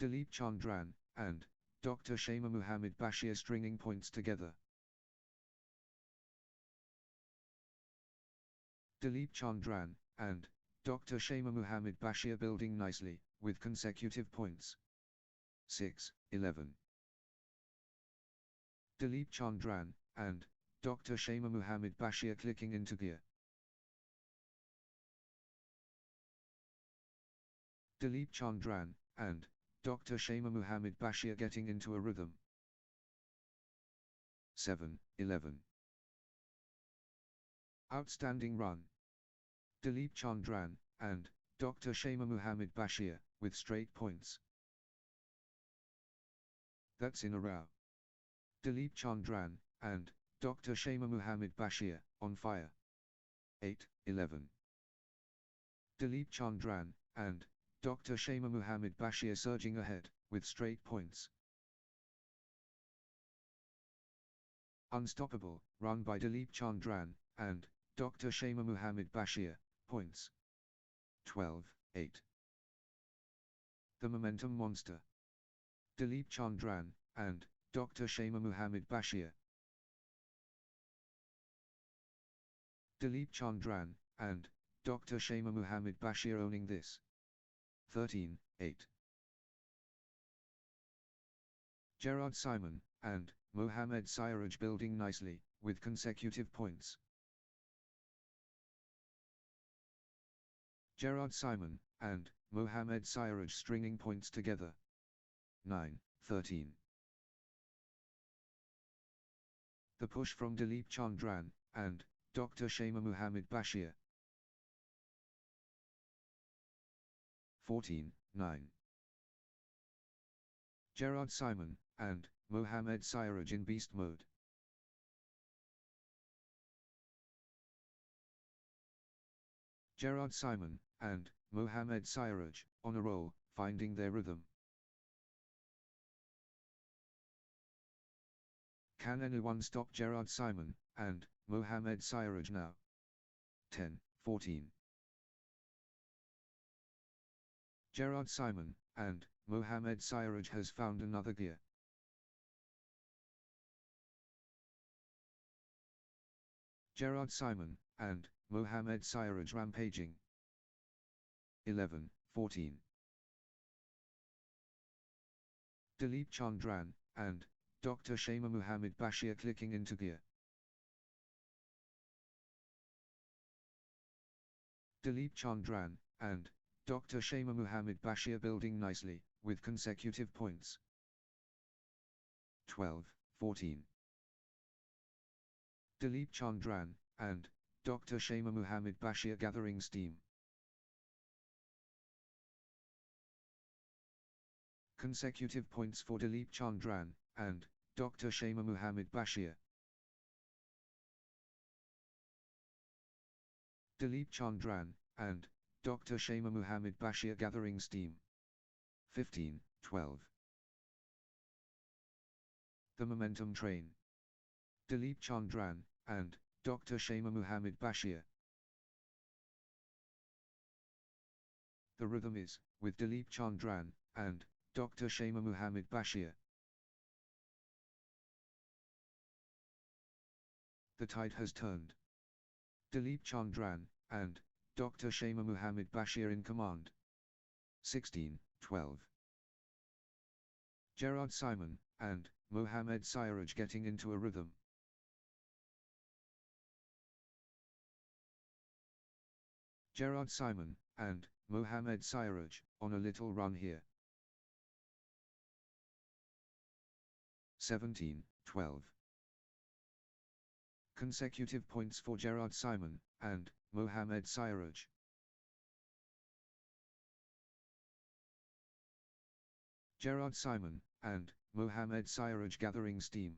Dilip Chandran and Dr. Shama Muhammad Bashir stringing points together. Dilip Chandran and Dr. Shama Muhammad Bashir building nicely with consecutive points. 6-11. Dilip Chandran and Dr. Shama Muhammad Bashir clicking into gear. Dilip Chandran and Dr. Shama Muhammad Bashir getting into a rhythm. 7-11. Outstanding run. Dilip Chandran and Dr. Shama Muhammad Bashir with straight points. That's in a row. Dilip Chandran and Dr. Shama Muhammad Bashir on fire. 8-11. Dilip Chandran and Dr. Shama Muhammad Bashir surging ahead with straight points. Unstoppable run by Dilip Chandran and Dr. Shama Muhammad Bashir, points. 12-8. The momentum monster. Dilip Chandran and Dr. Shama Muhammad Bashir. Dilip Chandran and Dr. Shama Muhammad Bashir owning this. 13-8. Gerard Simon and Mohamed Siraj building nicely with consecutive points. Gerard Simon and Mohamed Siraj stringing points together. 9-13. The push from Dilip Chandran and Dr. Shama Muhammad Bashir. 14-9. Gerard Simon and Mohamed Siraj in beast mode. Gerard Simon and Mohamed Siraj on a roll, finding their rhythm. Can anyone stop Gerard Simon and Mohamed Siraj now? 10-14. Gerard Simon and Mohamed Siraj has found another gear. Gerard Simon and Mohamed Siraj rampaging. 11-14. Dilip Chandran and Dr. Shama Muhammad Bashir clicking into gear. Dilip Chandran and Dr. Shama Muhammad Bashir building nicely with consecutive points. 12-14. Dilip Chandran and Dr. Shama Muhammad Bashir gathering steam. Consecutive points for Dilip Chandran and Dr. Shama Muhammad Bashir. Dilip Chandran and Dr. Shama Muhammad Bashir gathering steam. 15-12. The momentum train. Dilip Chandran and Dr. Shama Muhammad Bashir. The rhythm is with Dilip Chandran and Dr. Shama Muhammad Bashir. The tide has turned. Dilip Chandran and Dr. Shama Muhammad Bashir in command. 16-12. Gerard Simon and Mohamed Siraj getting into a rhythm. Gerard Simon and Mohamed Siraj on a little run here. 17-12. Consecutive points for Gerard Simon and Mohamed Siraj. Gerard Simon and Mohamed Siraj gathering steam.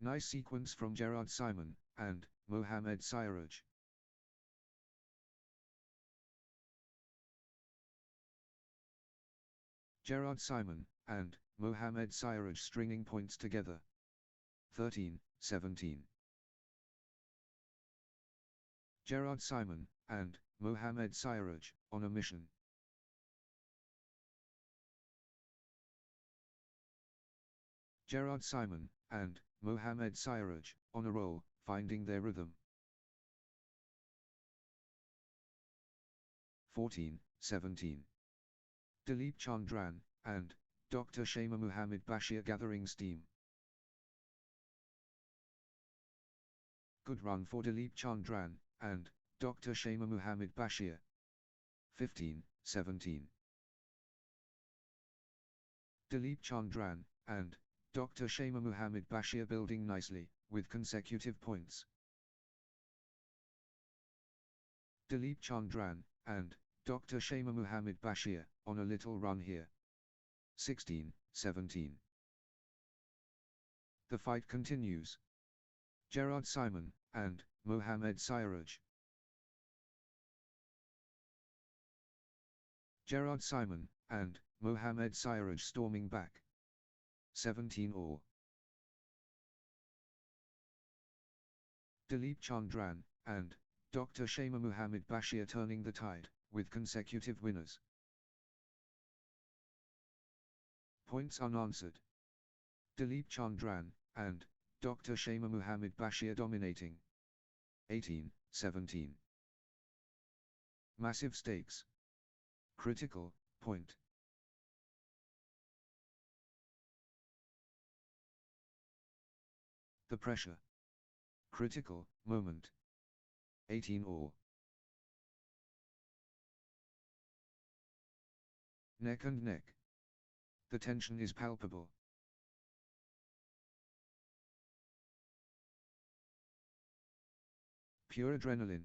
Nice sequence from Gerard Simon and Mohamed Siraj. Gerard Simon and Mohamed Siraj stringing points together. 13-17. Gerard Simon and Mohamed Siraj on a mission. Gerard Simon and Mohamed Siraj on a roll, finding their rhythm. 14-17. Dilip Chandran and Dr. Shama Muhammad Bashir gathering steam. Good run for Dilip Chandran and Dr. Shama Muhammad Bashir. 15-17. Dilip Chandran and Dr. Shama Muhammad Bashir building nicely, with consecutive points. Dilip Chandran and Dr. Shama Muhammad Bashir on a little run here. 16-17. The fight continues. Gerard Simon and Mohamed Siraj. Gerard Simon and Mohamed Siraj storming back. 17-all. Dilip Chandran and Dr. Shama Muhammad Bashir turning the tide, with consecutive winners. Points unanswered. Dilip Chandran and Dr. Shama Muhammad Bashir dominating. 18-17. Massive stakes. Critical point. The pressure. Critical moment. 18-all. Neck and neck. The tension is palpable. Pure adrenaline.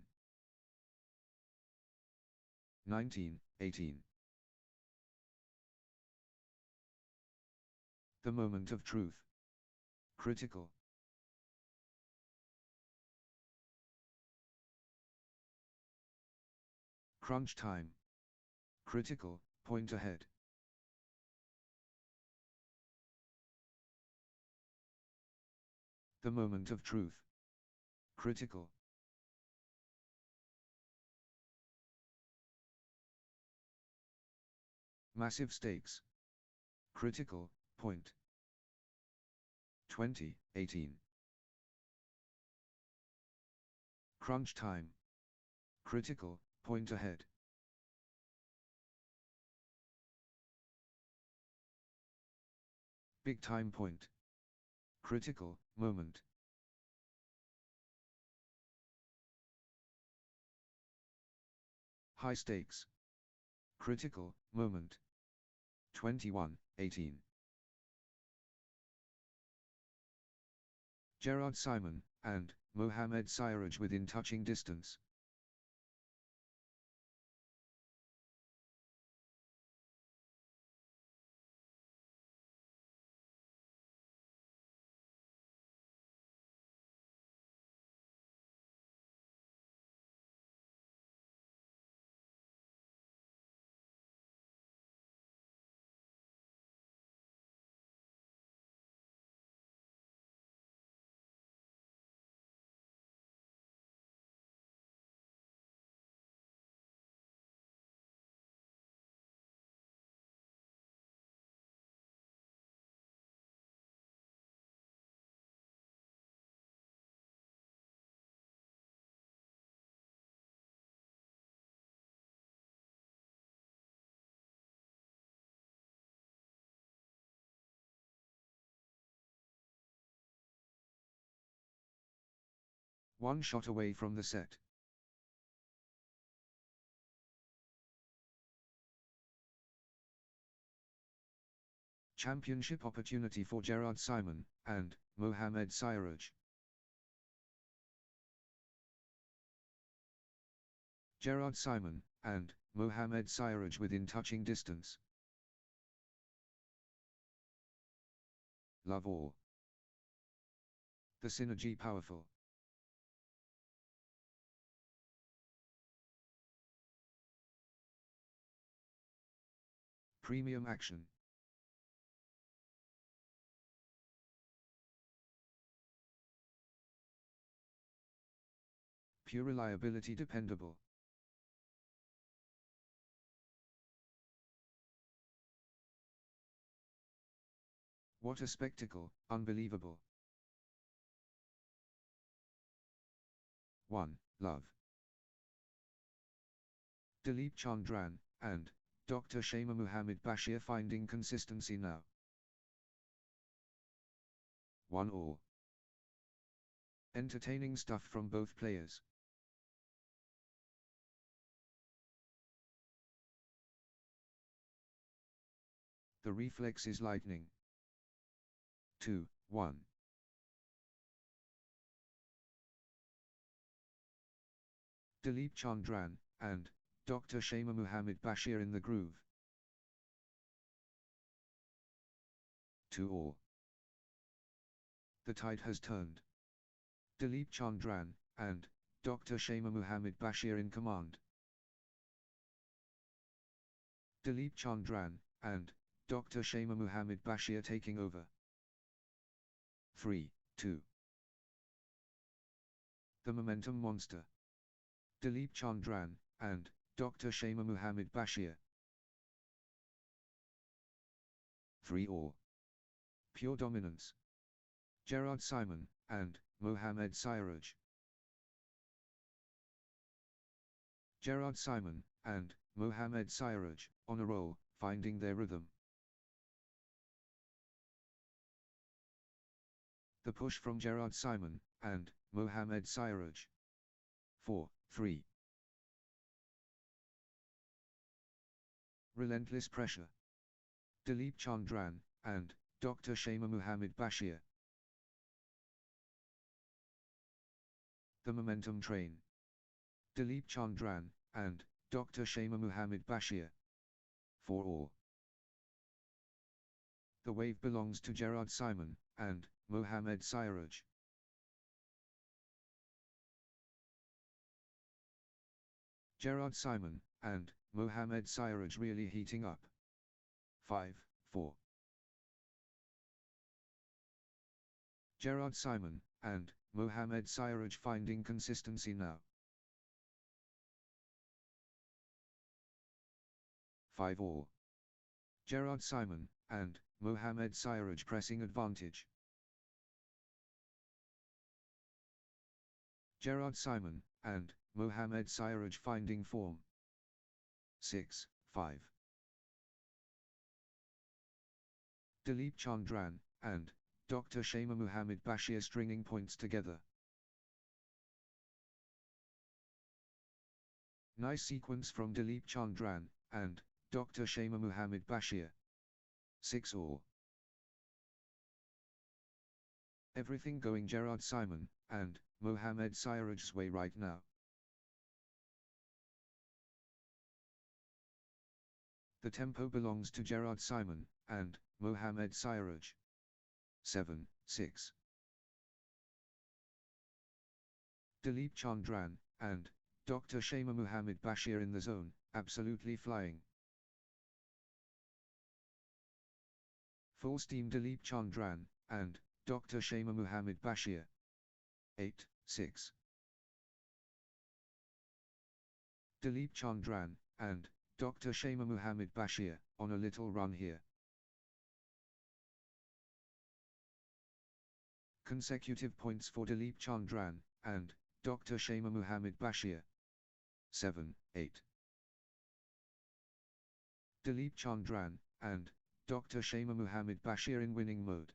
19-18. The moment of truth. Critical. Crunch time. Critical point ahead. The moment of truth. Critical. Massive stakes. Critical point. 20-18. Crunch time. Critical point ahead. Big time point. Critical moment. High stakes. Critical moment. 21-18. Gerard Simon and Mohamed Siraj within touching distance. One shot away from the set. Championship opportunity for Gerard Simon and Mohamed Siraj. Gerard Simon and Mohamed Siraj within touching distance. Love all. The synergy powerful. Premium action. Pure reliability dependable. What a spectacle, unbelievable. 1. Love. Dilip Chandran, and Dr. Shama Muhammad Bashir finding consistency now. 1 all. Entertaining stuff from both players. The reflex is lightning. 2, 1. Dilip Chandran, and Dr. Shama Muhammad Bashir in the groove. 2 all. The tide has turned. Dilip Chandran, and Dr. Shama Muhammad Bashir in command. Dilip Chandran, and Dr. Shama Muhammad Bashir taking over. 3, 2. The momentum monster. Dilip Chandran, and Dr. Shama Muhammad Bashir. 3 all. Pure dominance. Gerard Simon, and Mohamed Siraj. Gerard Simon, and Mohamed Siraj, on a roll, finding their rhythm. The push from Gerard Simon, and Mohamed Siraj. 4, 3. Relentless pressure. Dilip Chandran, and Dr. Shama Muhammad Bashir. The momentum train. Dilip Chandran, and Dr. Shama Muhammad Bashir. 4 all. The wave belongs to Gerard Simon, and Mohamed Siraj. Gerard Simon, and Mohamed Siraj really heating up. 5, 4. Gerard Simon, and Mohamed Siraj finding consistency now. 5 all. Gerard Simon, and Mohamed Siraj pressing advantage. Gerard Simon, and Mohamed Siraj finding form. 6, 5. Dilip Chandran, and Dr. Shama Muhammad Bashir stringing points together. Nice sequence from Dilip Chandran, and Dr. Shama Muhammad Bashir. 6 all. Everything going Gerard Simon, and Mohamed Siraj's way right now. The tempo belongs to Gerard Simon, and Mohamed Siraj. 7, 6. Dilip Chandran, and Dr. Shama Muhammad Bashir in the zone, absolutely flying. Full steam Dilip Chandran, and Dr. Shama Muhammad Bashir. 8, 6. Dilip Chandran, and Dr. Shama Muhammad Bashir, on a little run here. Consecutive points for Dilip Chandran, and Dr. Shama Muhammad Bashir. 7, 8. Dilip Chandran, and Dr. Shama Muhammad Bashir in winning mode.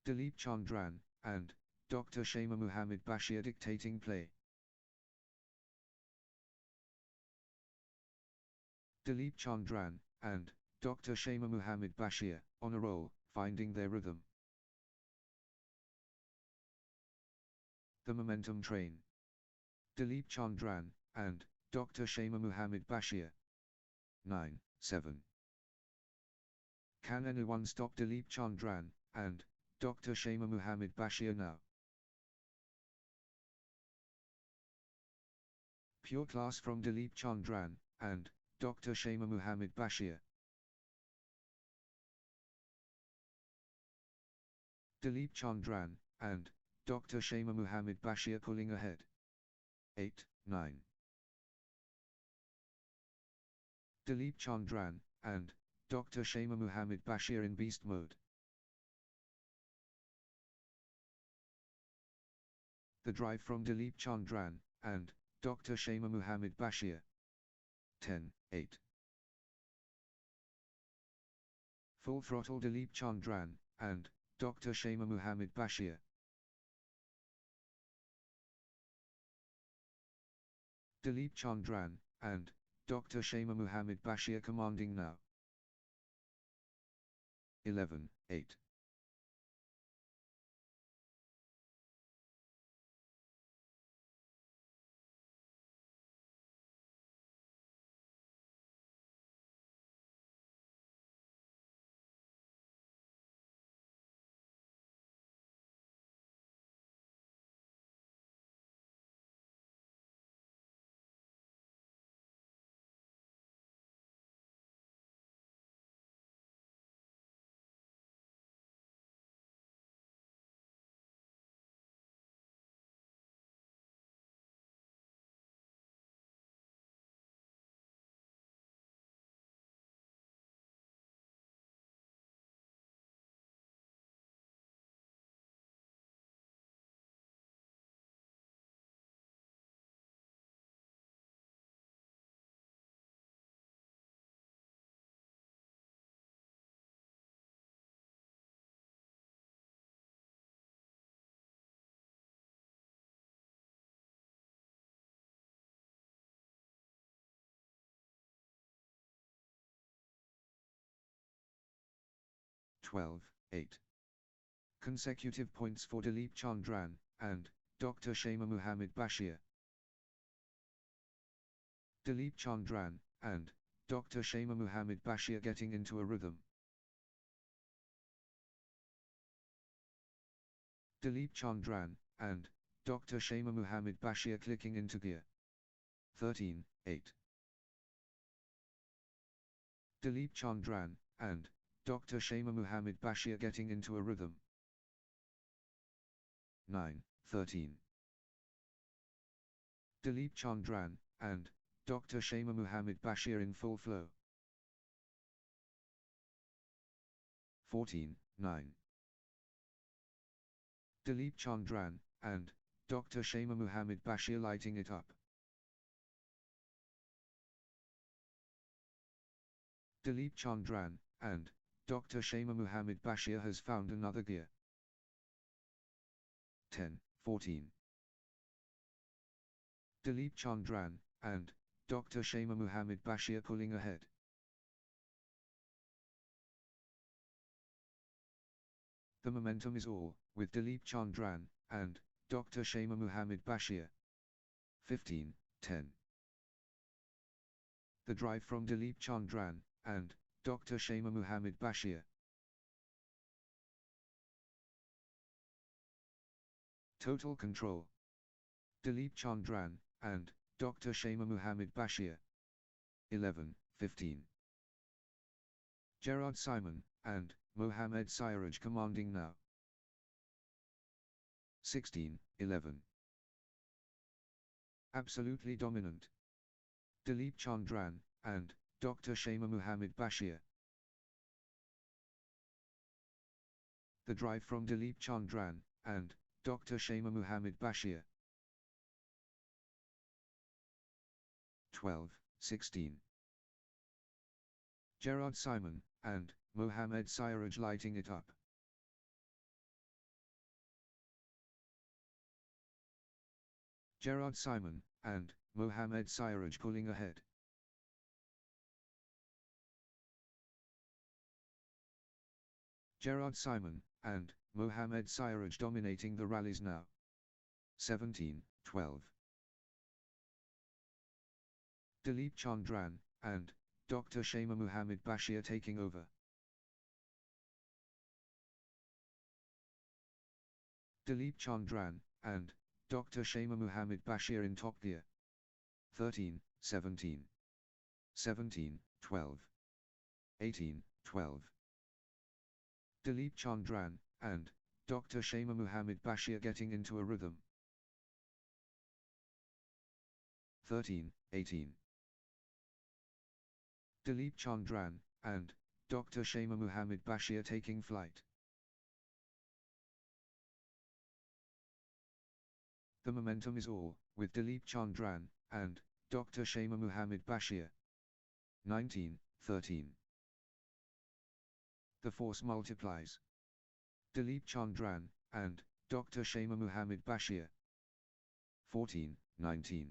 Dilip Chandran, and Dr. Shama Muhammad Bashir dictating play. Dilip Chandran, and Dr. Shama Muhammad Bashir, on a roll, finding their rhythm. The momentum train. Dilip Chandran, and Dr. Shama Muhammad Bashir. 9, 7. Can anyone stop Dilip Chandran and Dr. Shama Muhammad Bashir now? Pure class from Dilip Chandran and Dr. Shama Muhammad Bashir. Dilip Chandran and Dr. Shama Muhammad Bashir pulling ahead. 8, 9. Dilip Chandran and Dr. Shama Muhammad Bashir in beast mode. The drive from Dilip Chandran and Dr. Shama Muhammad Bashir. 10, 8. Full throttle Dilip Chandran and Dr. Shama Muhammad Bashir. Dilip Chandran and Dr. Shama Muhammad Bashir commanding now. 11, 8. Twelve, 8. Consecutive points for Dilip Chandran and Dr. Shama Muhammad Bashir. Dilip Chandran and Dr. Shama Muhammad Bashir getting into a rhythm. Dilip Chandran and Dr. Shama Muhammad Bashir clicking into gear. 13, 8. Dilip Chandran and Dr. Shama Muhammad Bashir getting into a rhythm. 9, 13. Dilip Chandran and Dr. Shama Muhammad Bashir in full flow. 14, 9. Dilip Chandran and Dr. Shama Muhammad Bashir lighting it up. Dilip Chandran and Dr. Shama Muhammad Bashir has found another gear. 10, 14. Dilip Chandran and Dr. Shama Muhammad Bashir pulling ahead. The momentum is all with Dilip Chandran and Dr. Shama Muhammad Bashir. 15, 10. The drive from Dilip Chandran and Dr. Shama Muhammad Bashir. Total control. Dilip Chandran and Dr. Shama Muhammad Bashir. 11, 15. Gerard Simon and Mohamed Siraj commanding now. 16, 11. Absolutely dominant. Dilip Chandran and Dr. Shama Muhammad Bashir. The drive from Dilip Chandran and Dr. Shama Muhammad Bashir. 12, 16. Gerard Simon and Mohamed Siraj lighting it up. Gerard Simon and Mohamed Siraj pulling ahead. Gerard Simon and Mohamed Siraj dominating the rallies now. 17, 12. Dilip Chandran and Dr. Shama Muhammad Bashir taking over. Dilip Chandran, and Dr. Shama Muhammad Bashir in top gear. 13, 17. 17, 12. 18, 12. Dilip Chandran, and Dr. Shama Muhammad Bashir getting into a rhythm. 13, 18. Dilip Chandran, and Dr. Shama Muhammad Bashir taking flight. The momentum is all, with Dilip Chandran, and Dr. Shama Muhammad Bashir. 19, 13. The force multiplies. Dilip Chandran, and Dr. Shama Muhammad Bashir. 14, 19.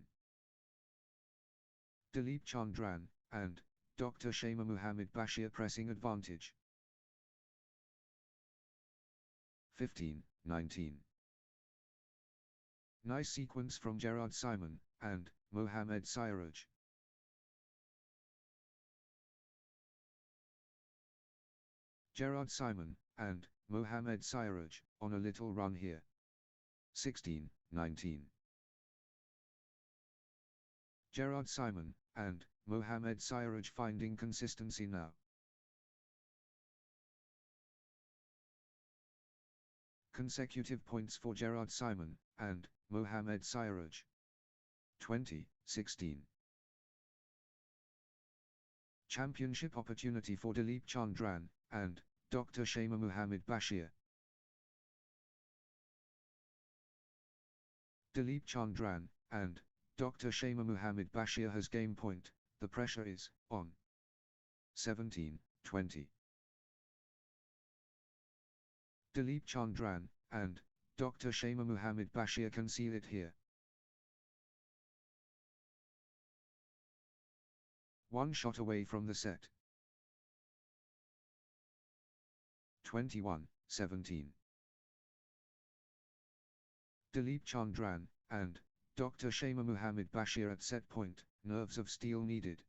Dilip Chandran, and Dr. Shama Muhammad Bashir pressing advantage. 15, 19. Nice sequence from Gerard Simon, and Mohamed Siraj. Gerard Simon, and Mohamed Siraj, on a little run here. 16, 19. Gerard Simon, and Mohamed Siraj finding consistency now. Consecutive points for Gerard Simon, and Mohamed Siraj. 20, 16. Championship opportunity for Dilip Chandran, and Dr. Shama Muhammad Bashir. Dilip Chandran, and Dr. Shama Muhammad Bashir has game point, the pressure is on. 17, 20. Dilip Chandran, and Dr. Shama Muhammad Bashir can seal it here. One shot away from the set. 21, 17. Dilip Chandran, and Dr. Shama Muhammad Bashir at set point, nerves of steel needed.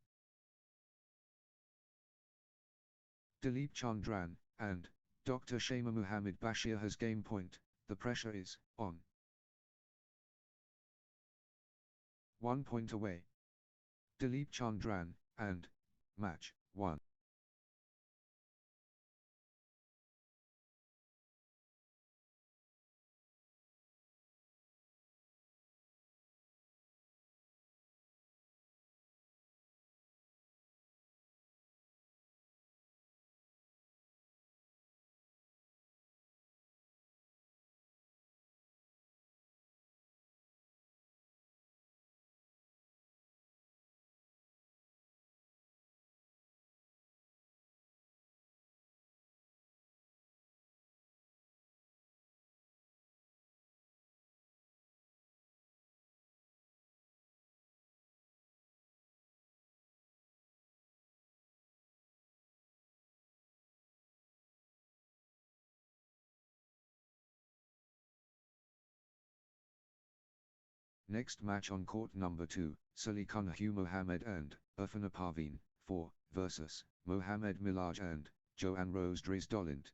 Dilip Chandran, and Dr. Shama Muhammad Bashir has game point, the pressure is on. 1 point away. Dilip Chandran, and match 1. Next match on court number 2, Salikanhu Mohammed and Irfan Parveen, 4, versus Mohammed Milaj and Joanne Rose Dresdolint.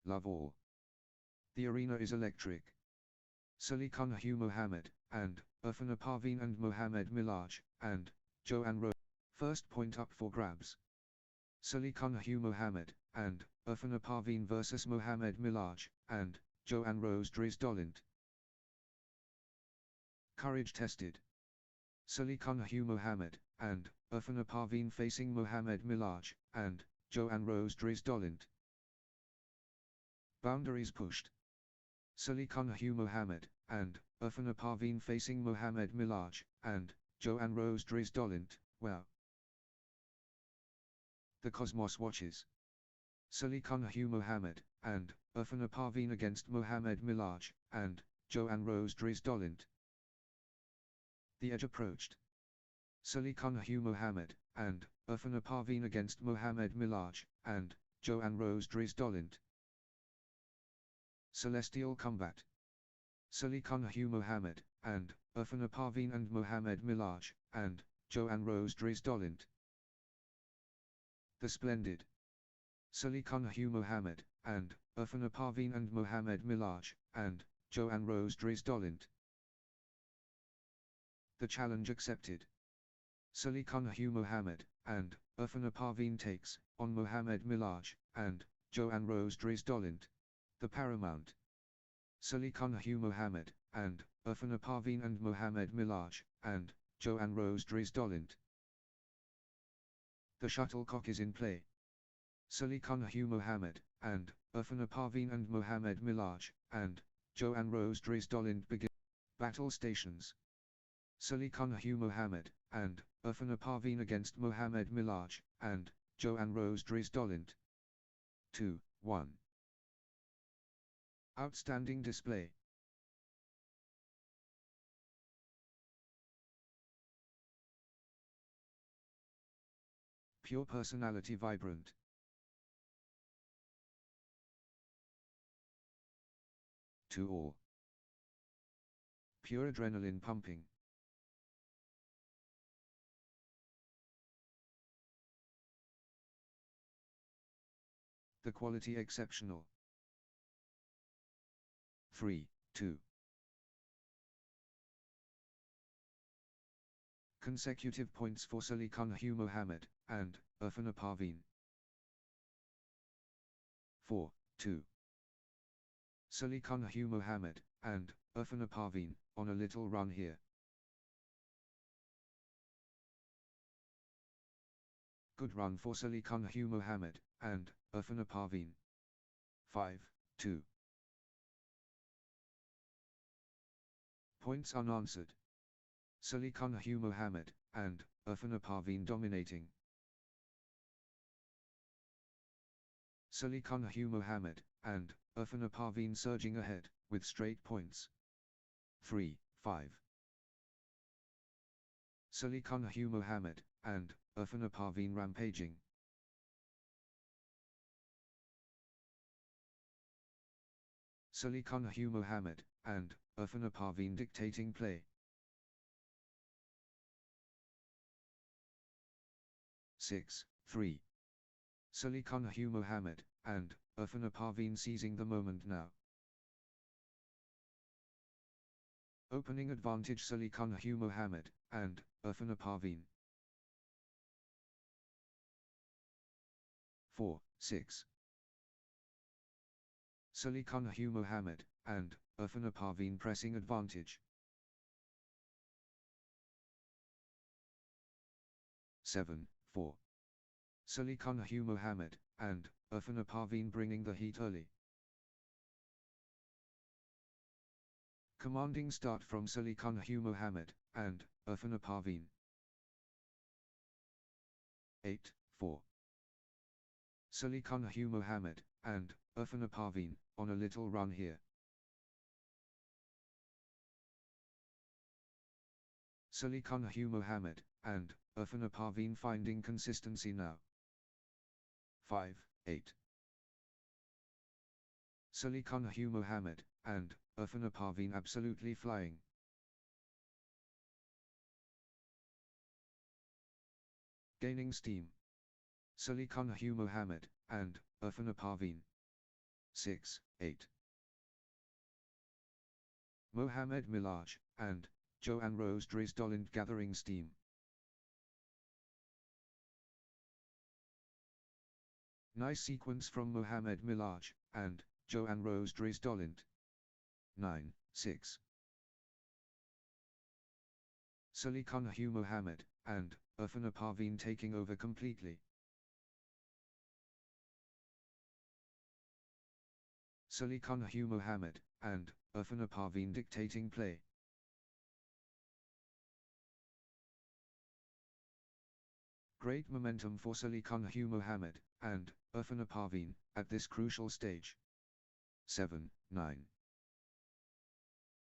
love all. The arena is electric. Salikan Hugh Mohammed, and, Irfan Parveen and Mohammed Milaj, and, Joanne Rose. First point up for grabs. Salikan Hugh Mohammed, and, Irfan Parveen vs Mohammed Milaj, and, Joanne Rose Drisdolint. Courage tested. Salikan Hugh Mohammed, and, Irfan Parveen facing Mohammed Milaj, and, Joanne Rose Drisdolint. Boundaries pushed. Salikan Hugh Mohammed, and, Irfan Parveen facing Mohammed Milaj, and, Joanne Rose Drisdolint. Wow. The Cosmos watches. Salikan Hugh Mohammed, and, Irfan Parveen against Mohammed Milaj, and, Joanne Rose Drisdolint. The edge approached. Salikan Hugh Mohammed, and, Irfan Parveen against Mohammed Milaj, and, Joanne Rose Drisdolint. Celestial combat. Salikan Hugh Mohammed, and, Irfan Parveen and Mohammed Milaj, and, Joanne Rose Drisdolint. The Splendid. Salikan Hugh Mohammed, and, Irfan Parveen and Mohammed Milaj, and, Joanne Rose Drisdolint. The challenge accepted. Salikan Hugh Mohammed, and, Irfan Parveen takes, on Mohammed Milaj, and, Joanne Rose Drisdolint. The Paramount. Salikan Hugh Mohammed, and, Irfan Parveen and Mohammed Milaj, and, Joanne Rose Drisdolint. The shuttlecock is in play. Salikan Hugh Mohammed, and, Irfan Parveen and Mohammed Milaj, and, Joanne Rose Drisdolint begin. Battle stations. Salikan Hugh Mohammed, and, Irfan Parveen against Mohammed Milaj, and, Joanne Rose Drisdolint. 2-1. Outstanding display. Pure personality vibrant. To all. Pure adrenaline pumping. The quality exceptional. 3-2. Consecutive points for Salikan Hugh Mohammed, and, Irfan Parveen. 4-2. Salikan Hugh Mohammed, and, Irfan Parveen, on a little run here. Good run for Salikan Hugh Mohammed, and, Irfan Parveen. 5-2. Points unanswered. Salikan Hugh Mohammed, and, Irfan Parveen dominating. Salikan Hugh Mohammed, and, Irfan Parveen surging ahead, with straight points. 3-5. Salikan Hugh Mohammed, and, Irfan Parveen rampaging. Salikan Hugh Mohammed, and, Irfan Parveen dictating play. 6-3. Salikan Hugh Mohammed, and, Irfan Parveen seizing the moment now. Opening advantage Salikan Hugh Mohammed, and, Irfan Parveen. 4-6. Salikan Hugh Mohammed, and, Irfan Parveen pressing advantage. 7-4. Salikan Hugh Mohammed, and, Irfan Parveen bringing the heat early. Commanding start from Salikan Hugh Mohammed, and, Irfan Parveen. 8-4. Salikan Hugh Mohammed, and, Irfan Parveen, on a little run here. Salikan Hugh Mohammed, and, Irfan Parveen finding consistency now. 5-8. Salikan Hugh Mohammed, and, Irfan Parveen absolutely flying. Gaining steam. Salikan Hugh Mohammed, and, Irfan Parveen. 6, 8. Mohamed Milaj and Joanne Rose Dresdolent gathering steam. Nice sequence from Mohamed Milaj and Joanne Rose Dresdolent. 9, 6. Salikan Hugh Mohamed and Irfan Parveen taking over completely. Salikan Hugh Mohamed and Irfan Parveen dictating play. Great momentum for Salikan Hugh Mohamed and Irfan Parveen at this crucial stage. 7, 9.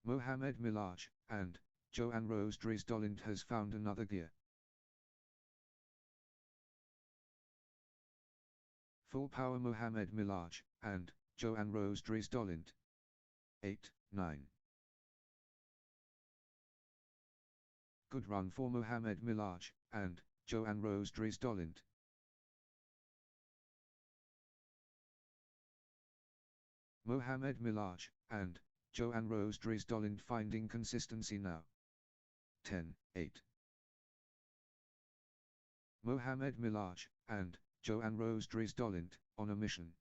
Mohamed Milaj and Joanne Rose Dresdolent has found another gear. Full power Mohamed Milaj and Joanne Rose Dresdolent. 8, 9. Good run for Mohamed Milaj and Joanne Rose Dresdolent. Mohamed Milaj and Joanne Rose Dresdolent finding consistency now. 10, 8. Mohamed Milaj and Joanne Rose Dresdolent on a mission.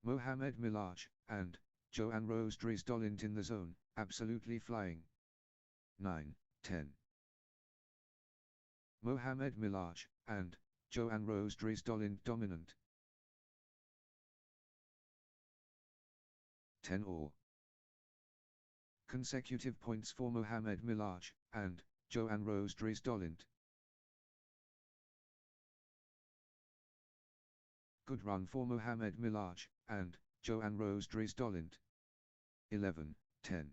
Mohamed Milaj and Joanne Rose Dresdolent in the zone, absolutely flying. 9, 10. Mohamed Milaj and Joanne Rose Dresdolent dominant. 10 all. Consecutive points for Mohamed Milaj and Joanne Rose Dresdolent. Good run for Mohamed Milaj and Joanne Rose Dresdolent. 11, 10.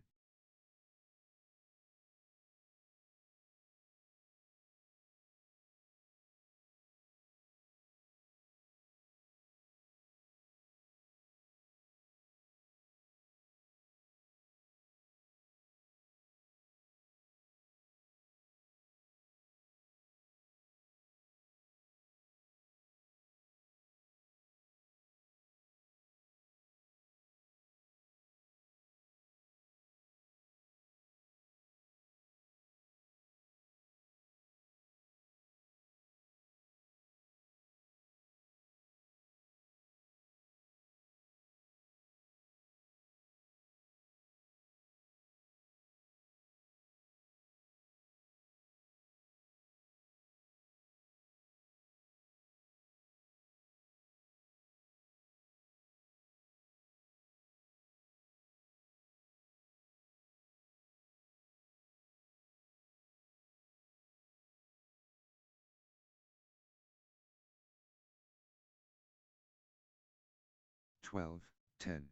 Twelve, 10.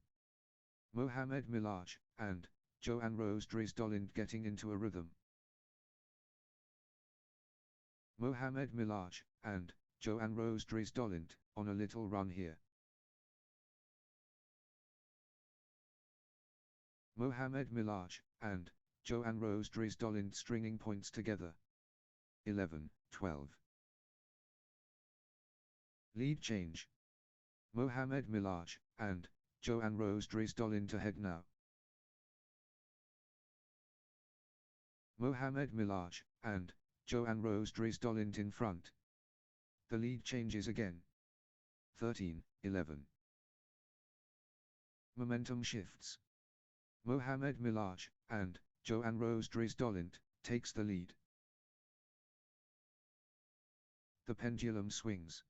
Mohamed Milaj and Joanne Rose Dresdolent getting into a rhythm. Mohamed Milaj and Joanne Rose Dresdolent on a little run here. Mohamed Milaj and Joanne Rose Dresdolent stringing points together. 11, 12. Lead change. Mohamed Milaj and Joanne Rose Dresdolent ahead now. Mohamed Milaj and Joanne Rose Dresdolent in front. The lead changes again. 13, 11. Momentum shifts. Mohamed Milaj and Joanne Rose Dresdolent takes the lead. The pendulum swings.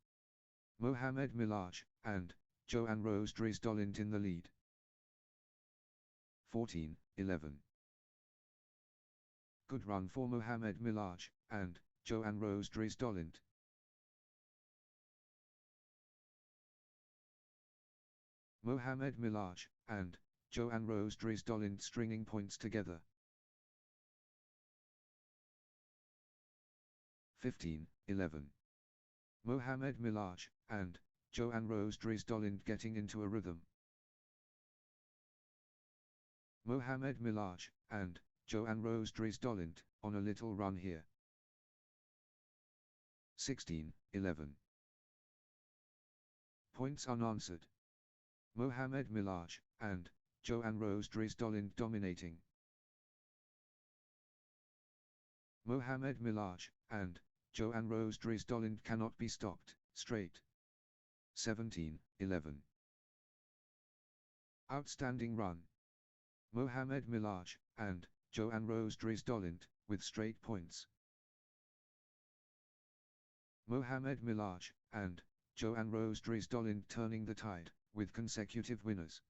Mohamed Milaj and Joanne Rose Dresdolent in the lead. 14, 11. Good run for Mohamed Milaj and Joanne Rose Dresdolent. Mohamed Milaj and Joanne Rose Dresdolent stringing points together. 15, 11. Mohamed Milaj and Joanne Rose Dresdolent getting into a rhythm. Mohamed Milaj and Joanne Rose Dresdolent on a little run here. 16, 11. Points unanswered. Mohamed Milaj and Joanne Rose Dresdolint dominating. Mohamed Milaj and Joanne Rose Dresdolint cannot be stopped, straight. 17-11. Outstanding run. Mohamed Milaj and Joanne Rose Dresdolint with straight points. Mohamed Milaj and Joanne Rose Dresdolint turning the tide with consecutive winners.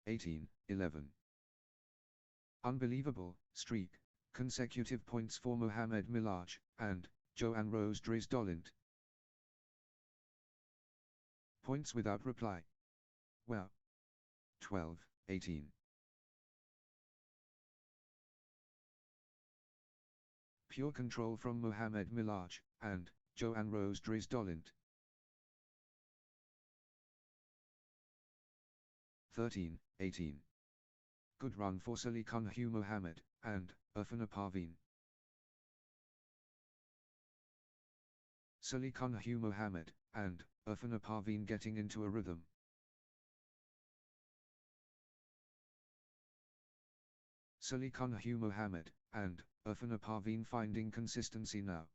18-11. Unbelievable streak, consecutive points for Mohamed Milaj and Joanne Rose Dresdolint. Points without reply. Well. 12-18. Pure control from Mohamed Milaj and Joanne Rose Dresdolint. 13-18. Good run for Salikan Hugh Mohamed and Irfana Parveen. Salikan Hugh Mohamed and Irfana Parveen getting into a rhythm. Salikan Hugh Mohamed and Irfana Parveen finding consistency now.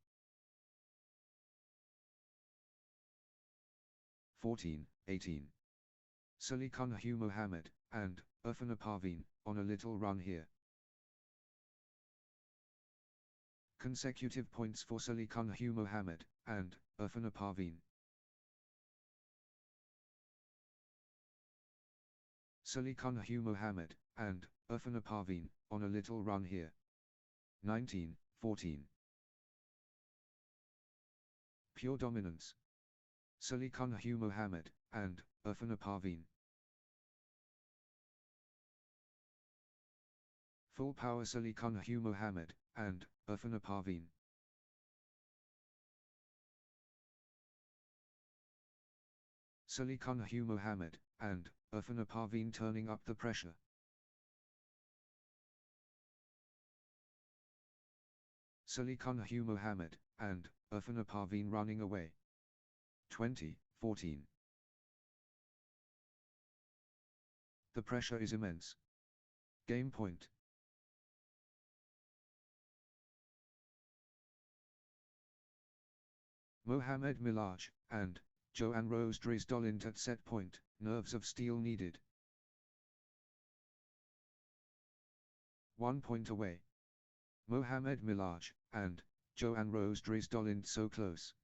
14-18. Salikan Hugh Mohamed and Irfana Parveen on a little run here. Consecutive points for Salikan Hugh Mohamed and Irfana Parveen. Salikan Hugh Mohamed and Irfana Parveen on a little run here. 19-14. Pure dominance. Salikan Hugh Mohamed and Irfana Parveen. Full power Salikan Hugh Mohamed and Irfana Parveen. Salikan Hugh Mohamed and Irfana Parveen turning up the pressure. Salikan Hugh Mohamed and Irfana Parveen running away. 20-14. The pressure is immense. Game point. Mohamed Milaj and Joanne Rose Dresdolint at set point, nerves of steel needed. 1 point away. Mohamed Milaj and Joanne Rose Dresdolint so close.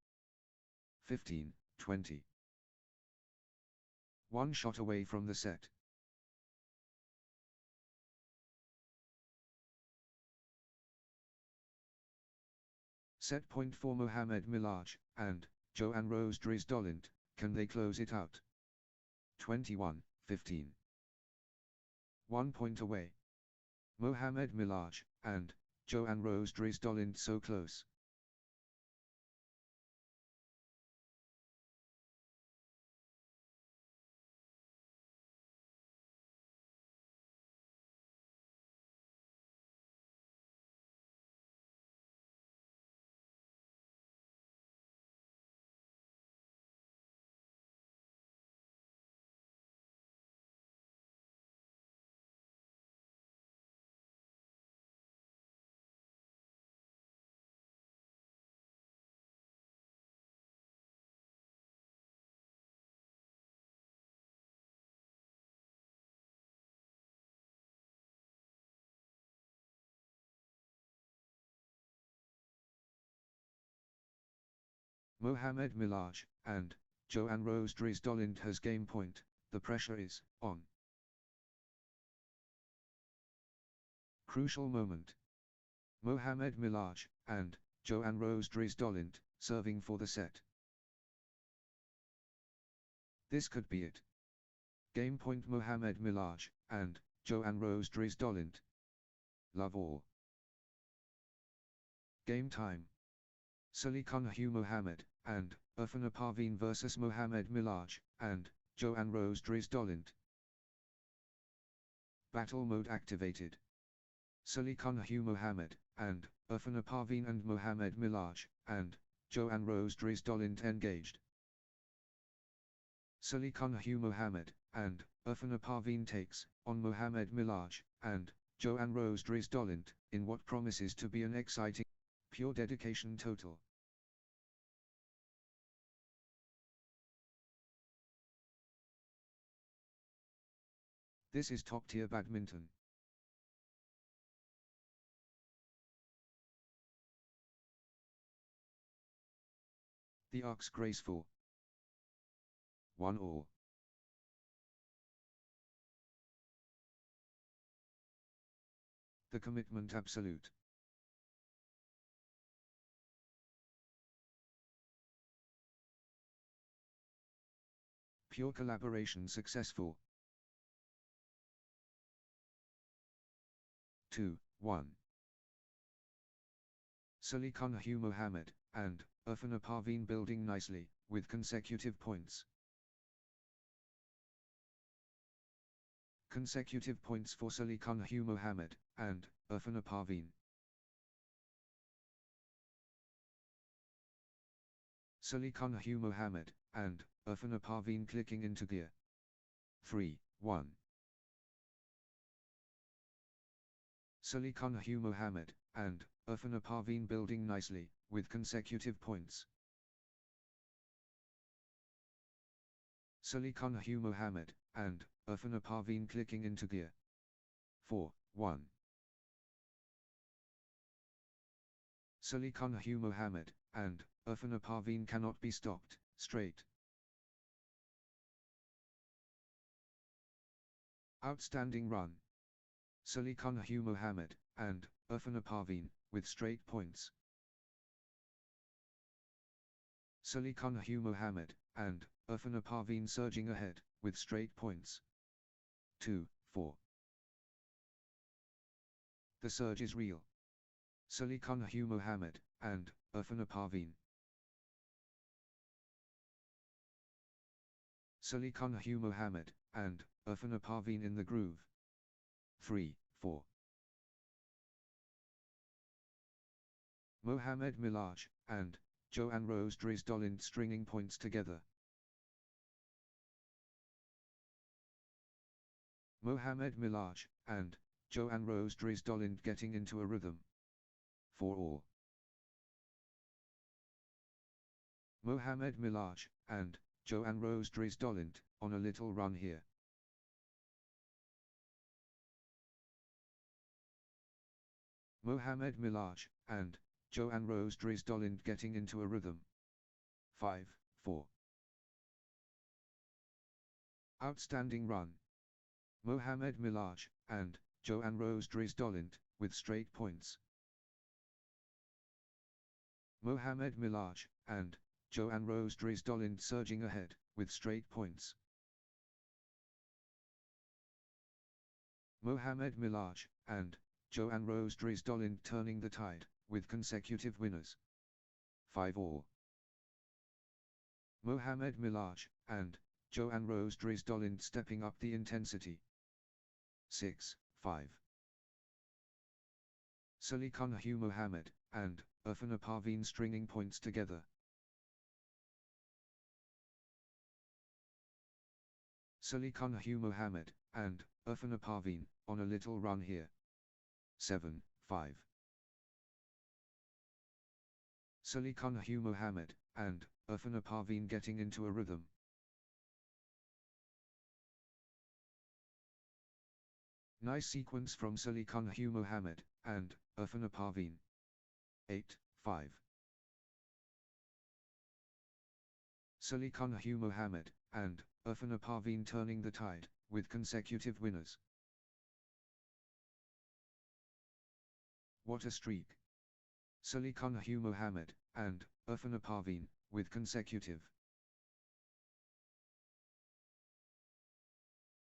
15-20. 1 shot away from the set. Set point for Mohamed Milaj and Joanne Rose Dresdolint, can they close it out? 21-15. 1 point away. Mohamed Milaj and Joanne Rose Dresdolint so close. Mohamed Milaj and Joanne Rose Dresdolint has game point, the pressure is on. Crucial moment. Mohamed Milaj and Joanne Rose Dresdolint serving for the set. This could be it. Game point Mohamed Milaj and Joanne Rose Dresdolint. Love all. Game time. Salikan Hugh Mohamed and Irfana Parveen vs Mohamed Milaj and Joanne Rose Dresdolint. Battle mode activated. Salikan Hugh Mohamed and Irfana Parveen and Mohamed Milaj and Joanne Rose Dresdolint engaged. Salikan Hugh Mohammed, and Irfan Parveen takes on Mohammed Milaj and Joanne Rose Dries Dolint in what promises to be an exciting, pure dedication total. This is top-tier badminton. The arcs graceful. 1-all. The commitment absolute. Pure collaboration successful. 2-1. Salikan Hugh Mohammed and Irfan Parveen building nicely with consecutive points. Consecutive points for Salikan Hugh Mohammed and Irfan Parveen. Salikan Hugh Mohammed and Irfan Parveen clicking into gear. 3-1. Salikan Hugh Mohammed and Irfan Parveen building nicely with consecutive points. Salikan Hugh Mohammed and Irfan Parveen clicking into gear. 4-1. Salikan Hugh Mohammed and Irfan Parveen cannot be stopped, straight. Outstanding run. Salikan Hugh Mohammed and Irfan Parveen with straight points. Salikan Hugh Mohammed and Irfan Parveen surging ahead with straight points. 2-4. The surge is real. Salikan Hugh Mohammed and Irfan Parveen. Salikan Hugh Mohammed and Irfan Parveen in the groove. 3-4. Mohammed Milaj and Joanne Rose Dries Dolint stringing points together. Mohammed Milaj and Joanne Rose Dries Dolint getting into a rhythm. 4-all. Mohammed Milaj and Joanne Rose Dries Dolint on a little run here. Mohammed Milaj and Joanne Rose Dries Dolint getting into a rhythm. 5-4. Outstanding run. Mohammed Milaj and Joanne Rose Dries Dolint with straight points. Mohammed Milaj and Joanne Rose Dries Dolint surging ahead with straight points. Mohammed Milaj and Joanne Rose Dries Dolint turning the tide with consecutive winners. 5-all. Mohammed Milaj and Joanne Rose Dries Dolint stepping up the intensity. 6-5. Salikan Hugh Mohammed and Irfan Parveen stringing points together. Salikan Hugh Mohammed and Irfan Parveen on a little run here. 7-5. Salikan Hugh Mohammed and Irfan Parveen getting into a rhythm. Nice sequence from Salikan Hugh Mohammed and Irfan Parveen. 8-5. Salikan Hugh Mohammed and Irfan Parveen turning the tide with consecutive winners. What a streak. Salikan Hugh Mohammed and Irfan Parveen with consecutive.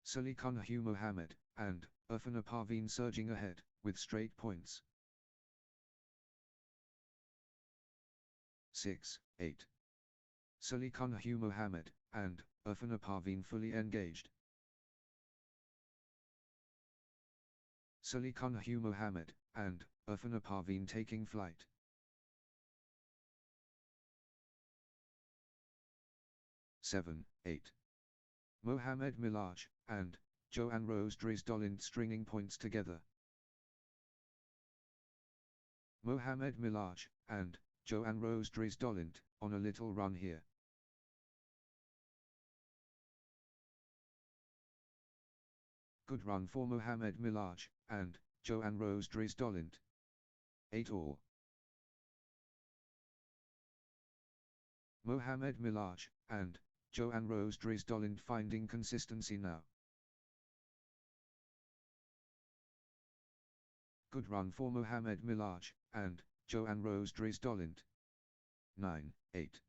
Salikan Hugh Mohammed and Irfan Parveen surging ahead with straight points. 6-8. Salikan Hugh Mohammed and Irfan Parveen fully engaged. Salikan Hugh Mohammed and Irfan Parveen taking flight. 7-8. Mohamed Milaj and Joanne Rose Dresdolint stringing points together. Mohamed Milaj and Joanne Rose Dresdolint on a little run here. Good run for Mohamed Milaj and Joanne Rose Dresdolint. 8-all. Mohamed Milaj and Joanne Rose Dresdolint finding consistency now. Good run for Mohamed Milaj and Joanne Rose Dresdolint. 9-8.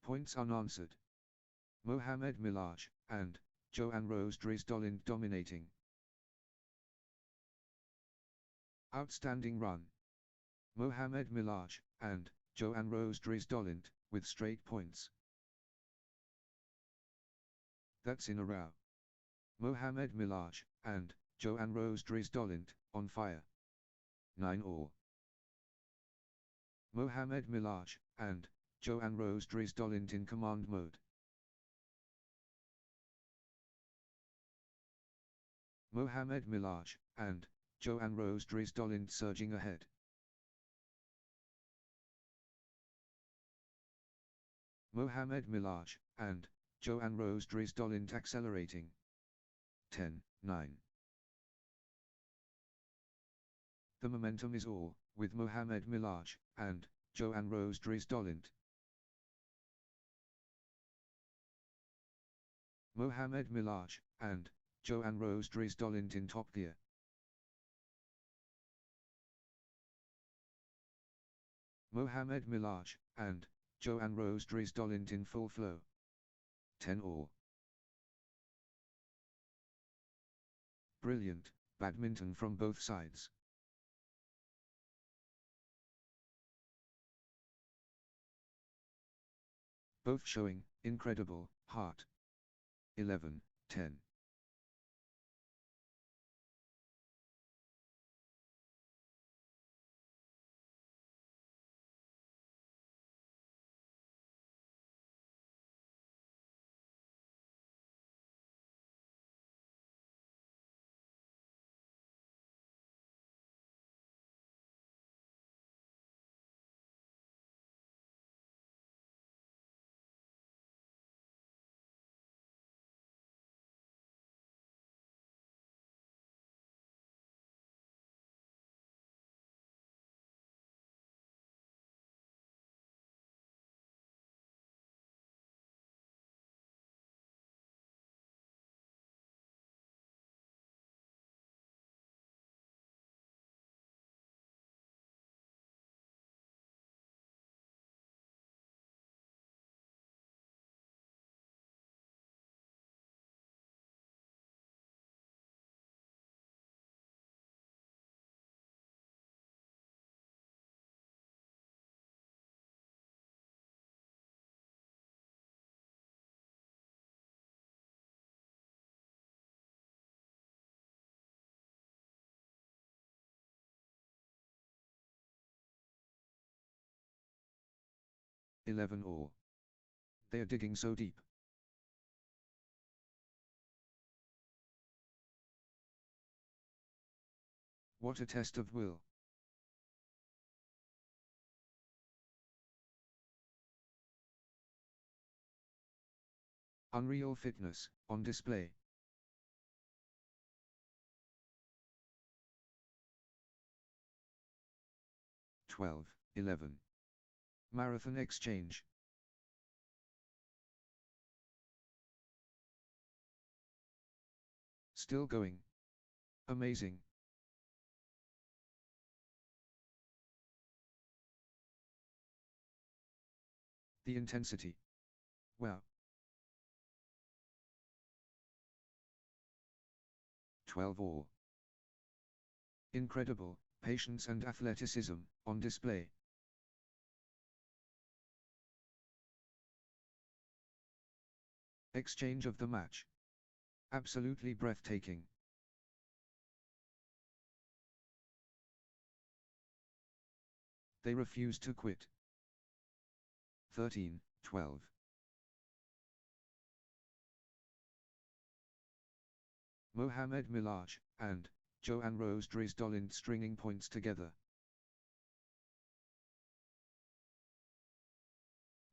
Points unanswered. Mohamed Milaj and Joanne Rose Dresdolint dominating. Outstanding run. Mohamed Milaj and Joanne Rose Dresdolint with straight points. That's in a row. Mohamed Milaj and Joanne Rose Dresdolint on fire. 9-all. Mohamed Milaj and Joanne Rose Dresdolint in command mode. Mohamed Milaj and Joanne Rose Dresdolint surging ahead. Mohamed Milaj and Joanne Rose Dresdolint accelerating. 10-9. The momentum is all with Mohamed Milaj and Joanne Rose Dresdolint. Mohamed Milaj and Joanne Rose Dresdolint in top gear. Mohamed Milaj and Joanne Rose Dresdolint in full flow. 10-all. Brilliant badminton from both sides. Both showing incredible heart. 11-10. All. They are digging so deep. What a test of will. Unreal fitness on display. Twelve, 11. Marathon exchange. Still going. Amazing. The intensity. Wow. 12-all. Incredible patience and athleticism on display. Exchange of the match. Absolutely breathtaking. They refuse to quit. 13, 12. Mohamed Milaj and Joanne Rose Dresdolind stringing points together.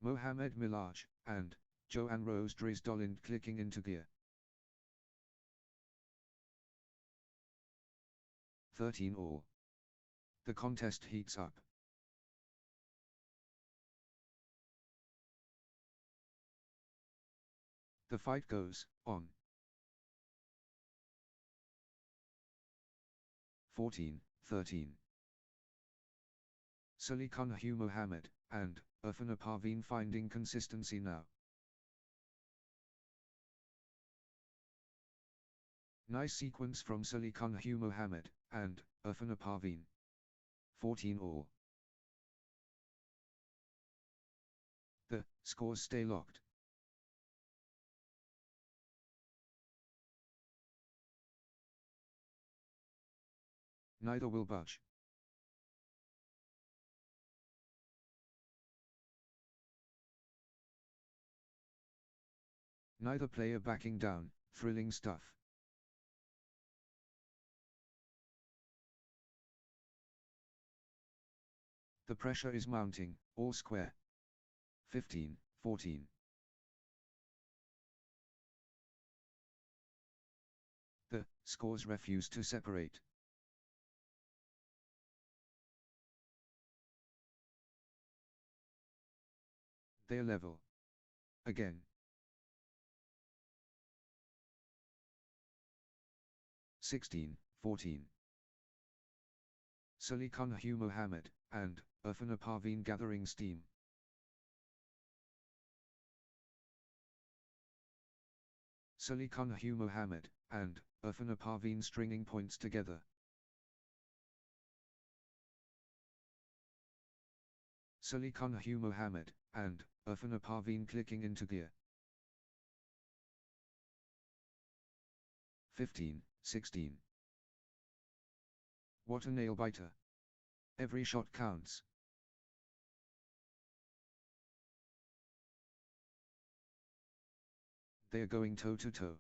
Mohamed Milaj and Joanne Rose Dresdolind clicking into gear. 13 all. The contest heats up. The fight goes on. 14-13. Salikan Hugh Mohammed and Irfan Parveen finding consistency now. Nice sequence from Salikan Hugh Mohammed and Irfan Parveen. 14 all. The scores stay locked. Neither will budge. Neither player backing down, thrilling stuff. The pressure is mounting, all square. 15-14. The scores refuse to separate. They are level. Again. 16-14. Salikan Hugh Mohammed and Irfan Parveen gathering steam. Salikan Hugh Mohammed and Irfan Parveen stringing points together. Salikan Hugh Mohammed and Irfan Parveen clicking into gear. 15-16. What a nail-biter. Every shot counts. They are going toe-to-toe.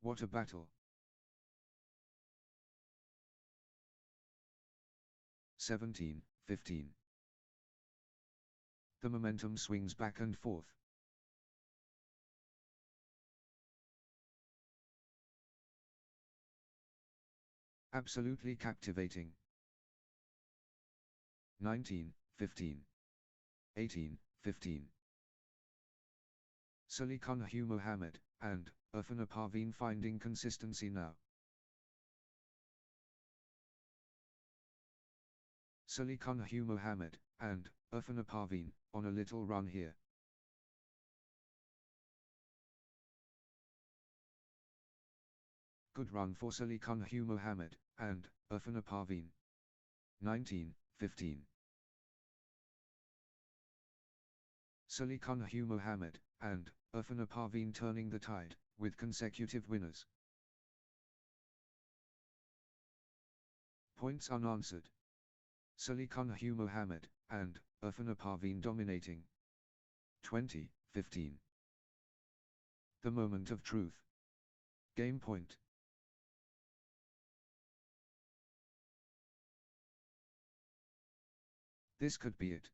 What a battle. 17-15. The momentum swings back and forth. Absolutely captivating. 19-15. 18-15. Salikan Hugh Mohammed and Irfan Parveen finding consistency now. Salikan Hugh Mohammed and Irfan Parveen on a little run here. Good run for Salikan Hugh Mohammed and Irfan Parveen. 19-15. Salikan Hugh Mohammed and Irfan Parveen turning the tide with consecutive winners. Points unanswered. Salikan Hugh Mohammed and Irfan Parveen dominating. 20-15. The moment of truth. Game point. This could be it.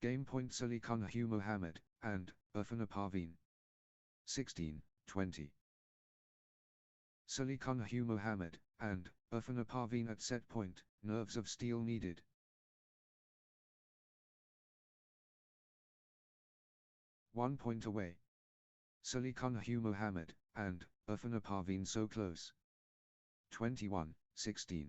Game point Salikan Hugh Mohammed and Irfan Parveen. 16-20. Salikan Hugh Mohammed and Irfan Parveen at set point, nerves of steel needed. One point away. Salikan Hugh Mohammed and Irfan Parveen so close. 21-16.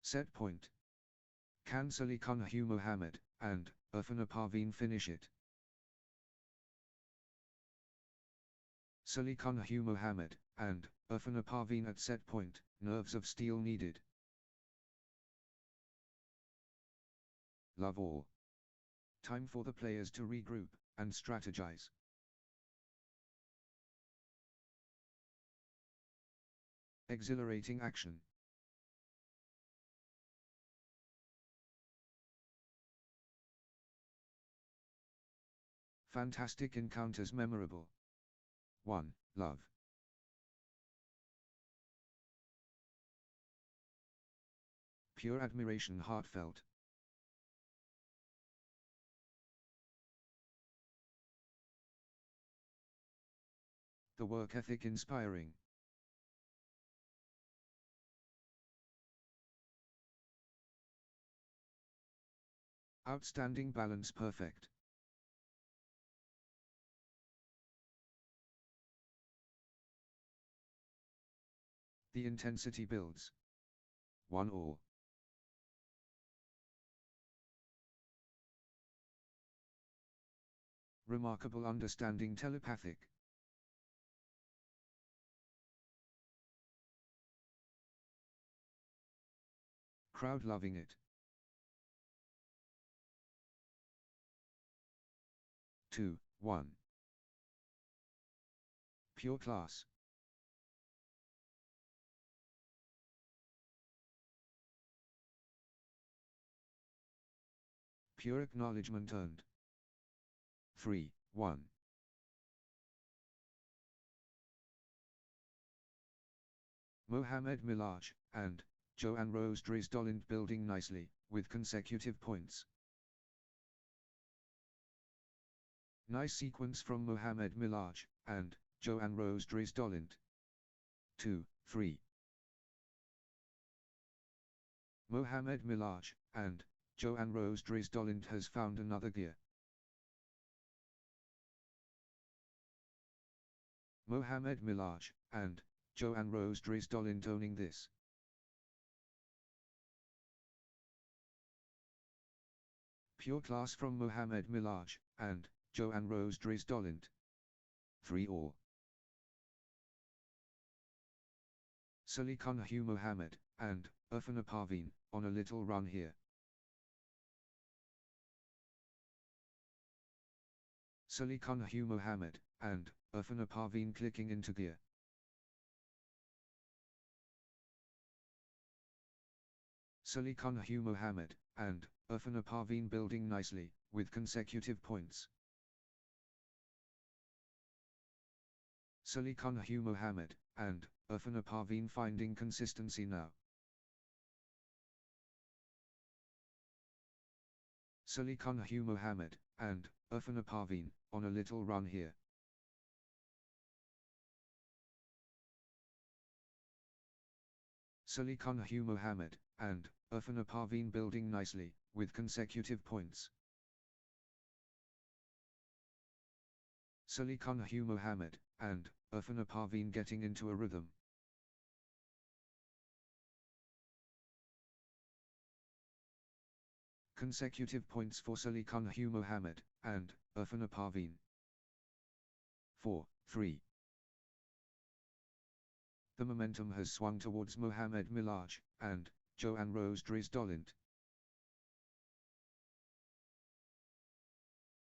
Set point. Can Salikan Hugh Mohammed and Irfan Parveen finish it? Salikan Hugh Mohammed and Irfan Parveen at set point, nerves of steel needed. Love all. Time for the players to regroup and strategize. Exhilarating action. Fantastic encounters memorable. 1. Love. Pure admiration heartfelt. The work ethic inspiring. Outstanding balance perfect. The intensity builds. 1-1. Remarkable understanding telepathic. Crowd loving it. 2-1. Pure class. Pure acknowledgement earned. 3-1. Mohamed Milaj and Joanne Rose Dresdolent building nicely, with consecutive points. Nice sequence from Mohamed Milaj and Joanne Rose Dresdolent. 2-3. Mohamed Milaj and Joanne Rose Dresdolent has found another gear. Mohamed Milaj and Joanne Rose Dresdolent owning this. Pure class from Mohamed Milaj and Joanne Rose Dresdolent. 3-3. Salikan Hugh Mohammed and Irfan Parveen on a little run here. Salikan Hugh Mohammed and Irfan Parveen clicking into gear. Salikan Hugh Mohammed and Irfan Parveen building nicely, with consecutive points. Salikan Hugh Mohammed and Irfan Parveen finding consistency now. Salikan Hugh Mohammed and Irfan Parveen on a little run here. Salikan Hugh Mohammed and Irfan Parveen building nicely, with consecutive points. Salikan Hugh Mohammed and Irfan Parveen getting into a rhythm. Consecutive points for Salikan Hugh Mohammed and Irfan Parveen. 4-3. The momentum has swung towards Mohamed Milaj and Joanne Rose Dresdolent.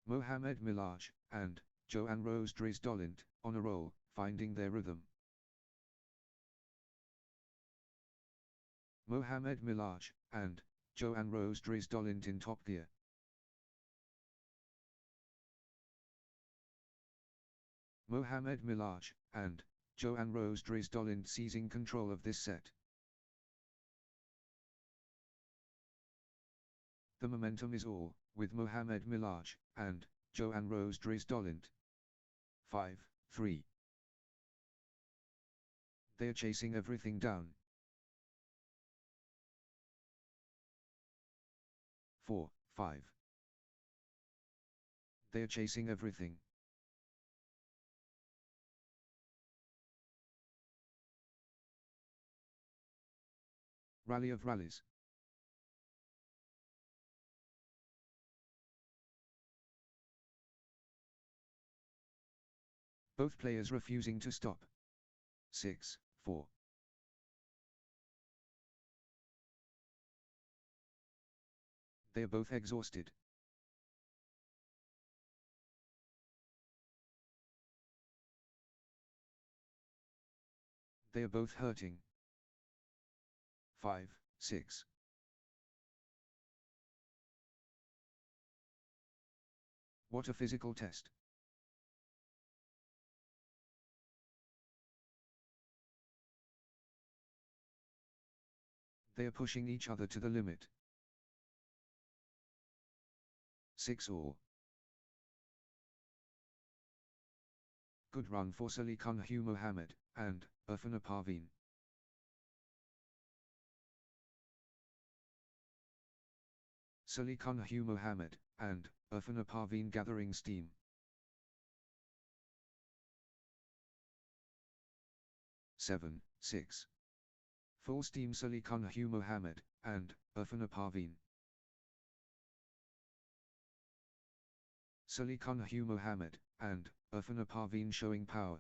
Mohamed Milaj and Joanne Rose Dresdolent on a roll, finding their rhythm. Mohamed Milaj and Joanne Rose Dresdolent in top gear. Mohamed Milaj and Joanne Rose Dresdolent seizing control of this set. The momentum is all with Mohamed Milaj and Joanne Rose Dresdolent. 5-3. They are chasing everything down. 4-5. They are chasing everything. Rally of rallies. Both players refusing to stop. 6-4. They are both exhausted. They are both hurting. 5-6. What a physical test. They are pushing each other to the limit. 6-all. Good run for Salikan Hugh Mohammed and Irfan Parveen. Salikan Hugh Mohammed and Irfan Parveen gathering steam. 7-6. Full steam Salikan Hugh Mohammed and Irfan Parveen. Salikan Hugh Mohammed and Irfan Parveen showing power.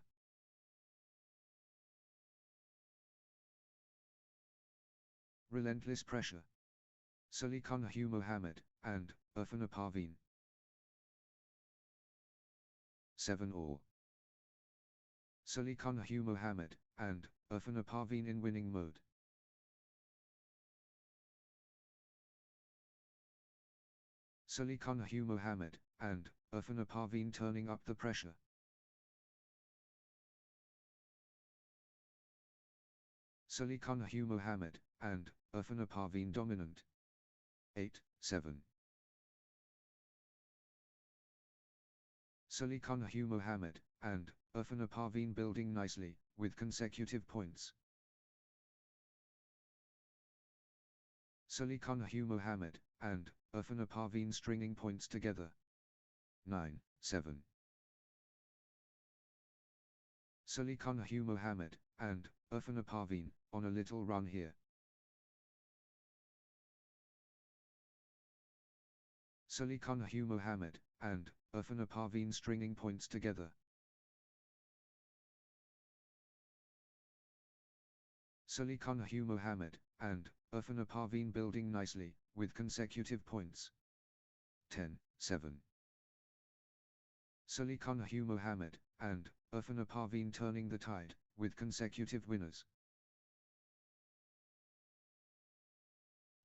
Relentless pressure. Salikan Hugh Mohammed and Irfan Parveen. 7-all. Salikan Hugh Mohammed and Irfan Parveen in winning mode. Salikan Hugh Mohammed and Irfan Parveen turning up the pressure. Salikan Hugh Mohammed and Irfan Parveen dominant. 8-7. Salikan Hugh Mohammed and Irfan Parveen building nicely, with consecutive points. Salikan Hugh Mohammed and Irfan Parveen stringing points together. 9-7. Salikan Hugh Mohammed and Irfan Parveen on a little run here. Salikan Hugh Mohammed and Irfan Parveen stringing points together. Salikan Hugh Mohammed and Irfan Parveen building nicely, with consecutive points. 10-7. Salikan Hugh Mohammed and Irfan Parveen turning the tide, with consecutive winners.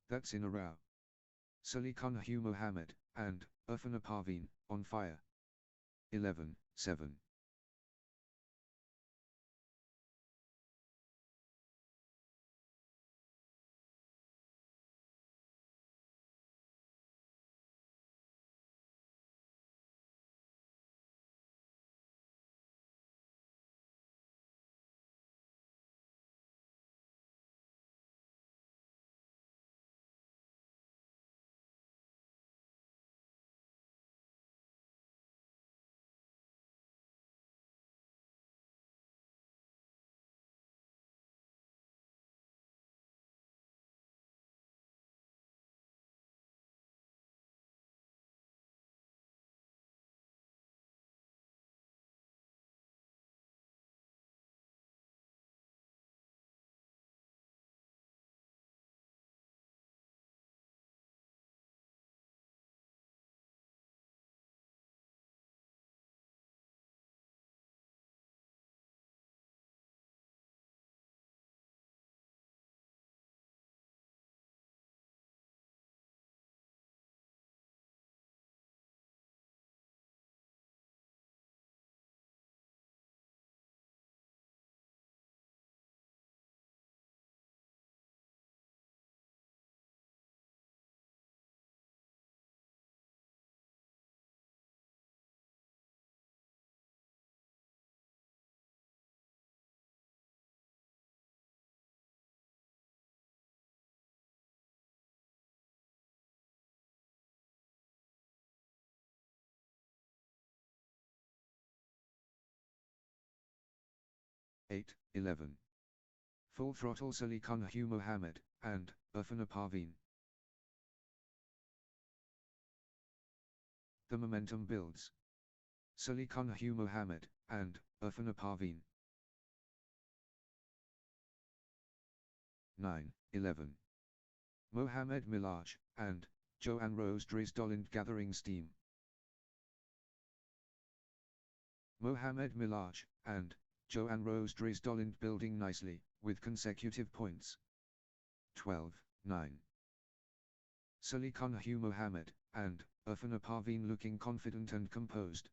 That's in a row. Salikan Hugh Mohammed and Irfan Parveen on fire. 11-7. 8-11. Full throttle Salikan Hugh Mohammed and Irfan Parveen. The momentum builds. Salikan Hugh Mohammed and Irfan Parveen. 9-11. Mohamed Milaj and Joanne Rose Dresdolland gathering steam. Mohamed Milaj and Joanne Rose Dresdolland building nicely, with consecutive points. 12-9. Salikan Hugh Mohamed and Irfan Parveen looking confident and composed.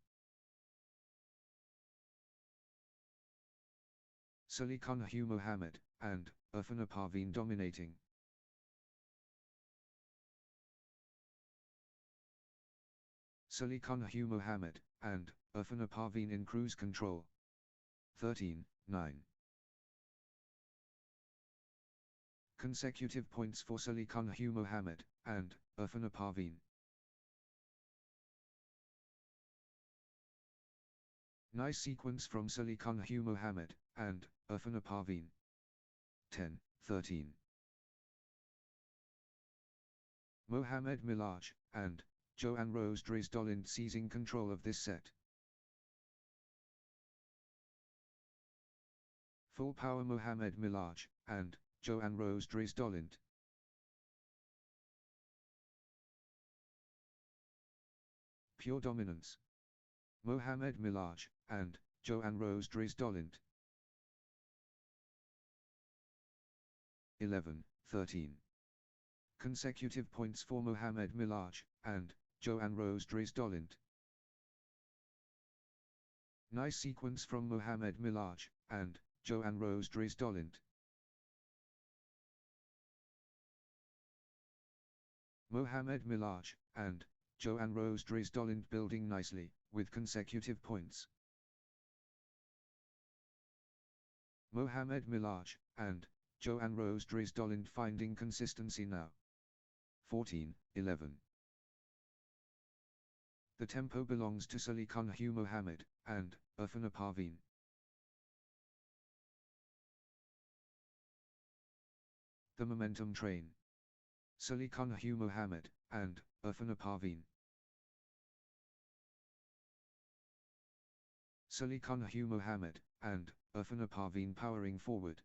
Salikan Hugh Mohamed and Irfan Parveen dominating. Salikan Hugh Mohamed and Irfan Parveen in cruise control. 13-9. Consecutive points for Salikan Hugh Mohamed and Irfan Parveen. Nice sequence from Salikan Hugh Mohamed and Irfan Parveen. 10-13. Mohamed Milaj and Joanne Rose Dresdolland seizing control of this set. Full power Mohamed Milaj and Joanne Rose Dresdolland. Pure dominance. Mohamed Milaj and Joanne Rose Dresdolland. 11-13. Consecutive points for Mohamed Milaj and Joanne Rose Dresdolland. Nice sequence from Mohamed Milaj and Joanne Rose Dresdolland. Mohamed Milaj and Joanne Rose Dresdolland building nicely, with consecutive points. Mohamed Milaj and Joanne Rose Dresdolland finding consistency now. 14-11. The tempo belongs to Salikan Hugh Mohamed and Irfan Parveen. The momentum train. Salikan Hugh Mohamed and Irfan Parveen. Salikan Hugh Mohamed and Irfan Parveen powering forward.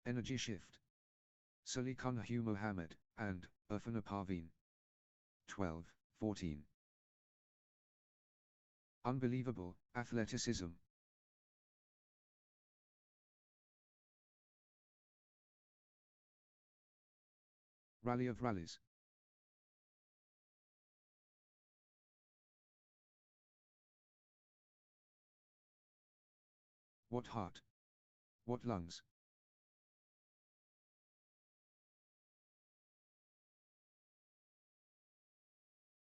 Energy shift. Salikan Hugh Mohamed and Irfan Parveen. 12-14. Unbelievable athleticism. Rally of rallies. What heart? What lungs?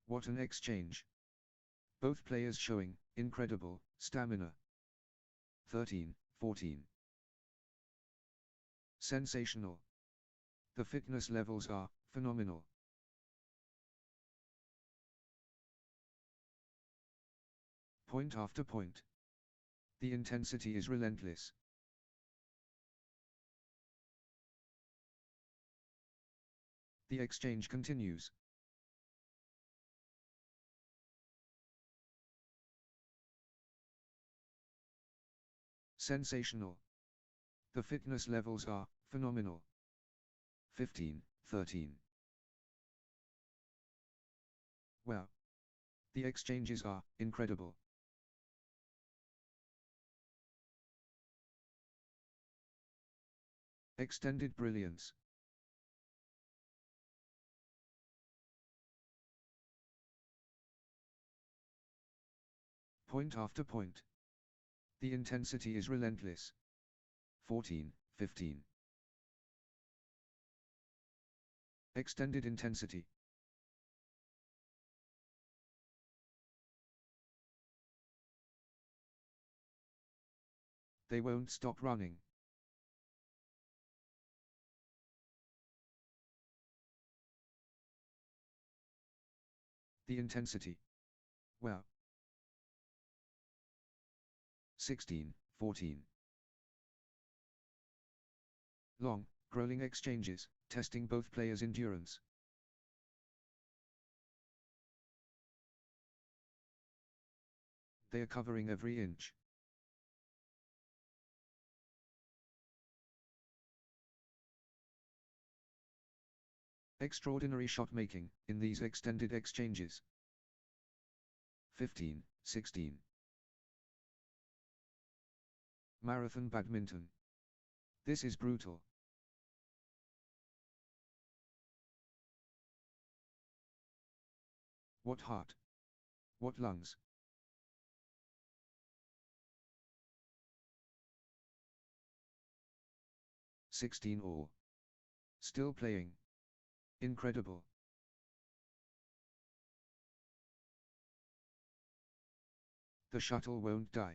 What an exchange. Both players showing incredible stamina. 13-14. Sensational. The fitness levels are phenomenal. Point after point. The intensity is relentless. The exchange continues. Sensational. The fitness levels are phenomenal. 15-13. Wow. The exchanges are incredible. Extended brilliance. Point after point. The intensity is relentless. 14-15. Extended intensity. They won't stop running. The intensity. Wow. 16-14. Long, grueling exchanges, testing both players' endurance. They are covering every inch. Extraordinary shot making in these extended exchanges. 15-16. Marathon badminton. This is brutal. What heart? What lungs? Sixteen all. Still playing. Incredible. The shuttle won't die.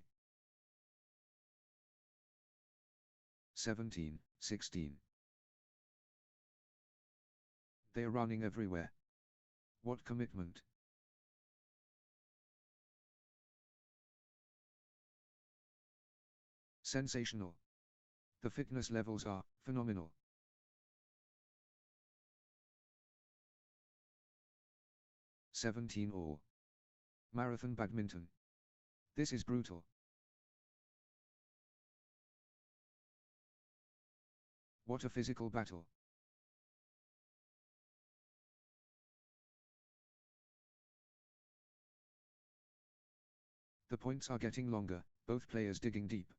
17-16. They're running everywhere. What commitment. Sensational. The fitness levels are phenomenal. All. Marathon badminton. This is brutal. What a physical battle. The points are getting longer, both players digging deep.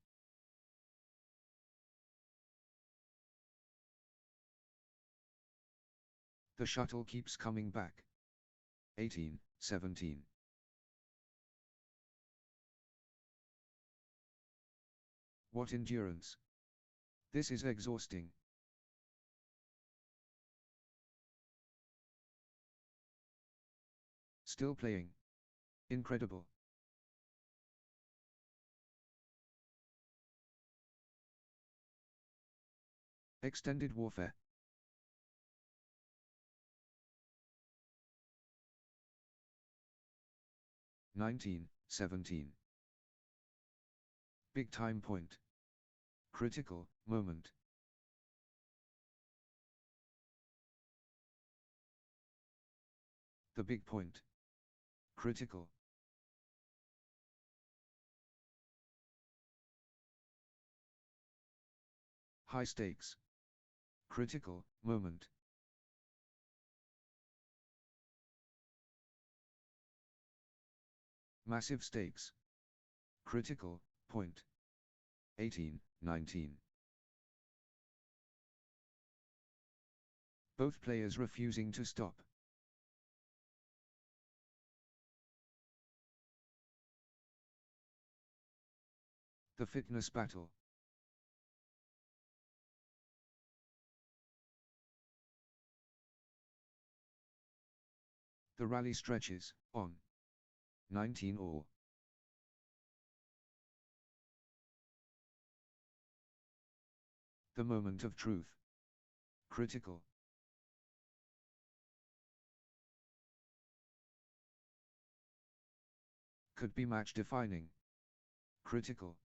The shuttle keeps coming back. 18-17. What endurance. This is exhausting. Still playing. Incredible. Extended warfare. (19-17). Big time point. Critical moment. The big point. Critical. High stakes. Critical moment. Massive stakes. Critical point. 18-19. Both players refusing to stop. The fitness battle. The rally stretches on. 19 all. The moment of truth. Critical. Could be match defining. Critical.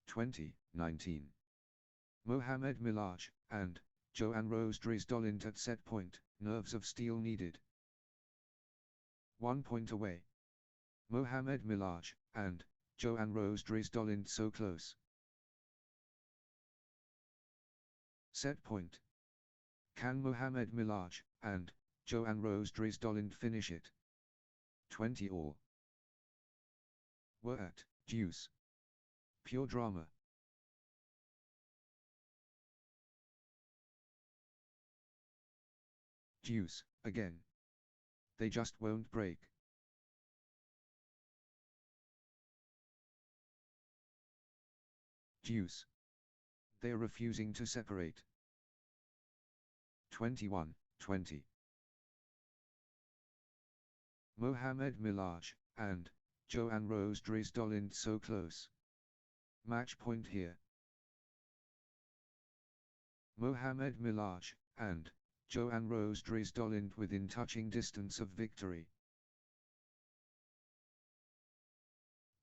(20-19). Mohamed Milaj and Joanne Rose Drisdolint at set point, nerves of steel needed. 1 point away. Mohamed Milaj and Joanne Rose Drisdolint so close. Set point. Can Mohamed Milaj and Joanne Rose Drisdolint finish it? 20 all. We're at deuce. Pure drama. Deuce, again. They just won't break. Deuce. They're refusing to separate. 21-20. Mohamed Milaj and Joanne Rose Drisdolint so close. Match point here. Mohamed Milaj and Joanne Rose Drisdolint within touching distance of victory.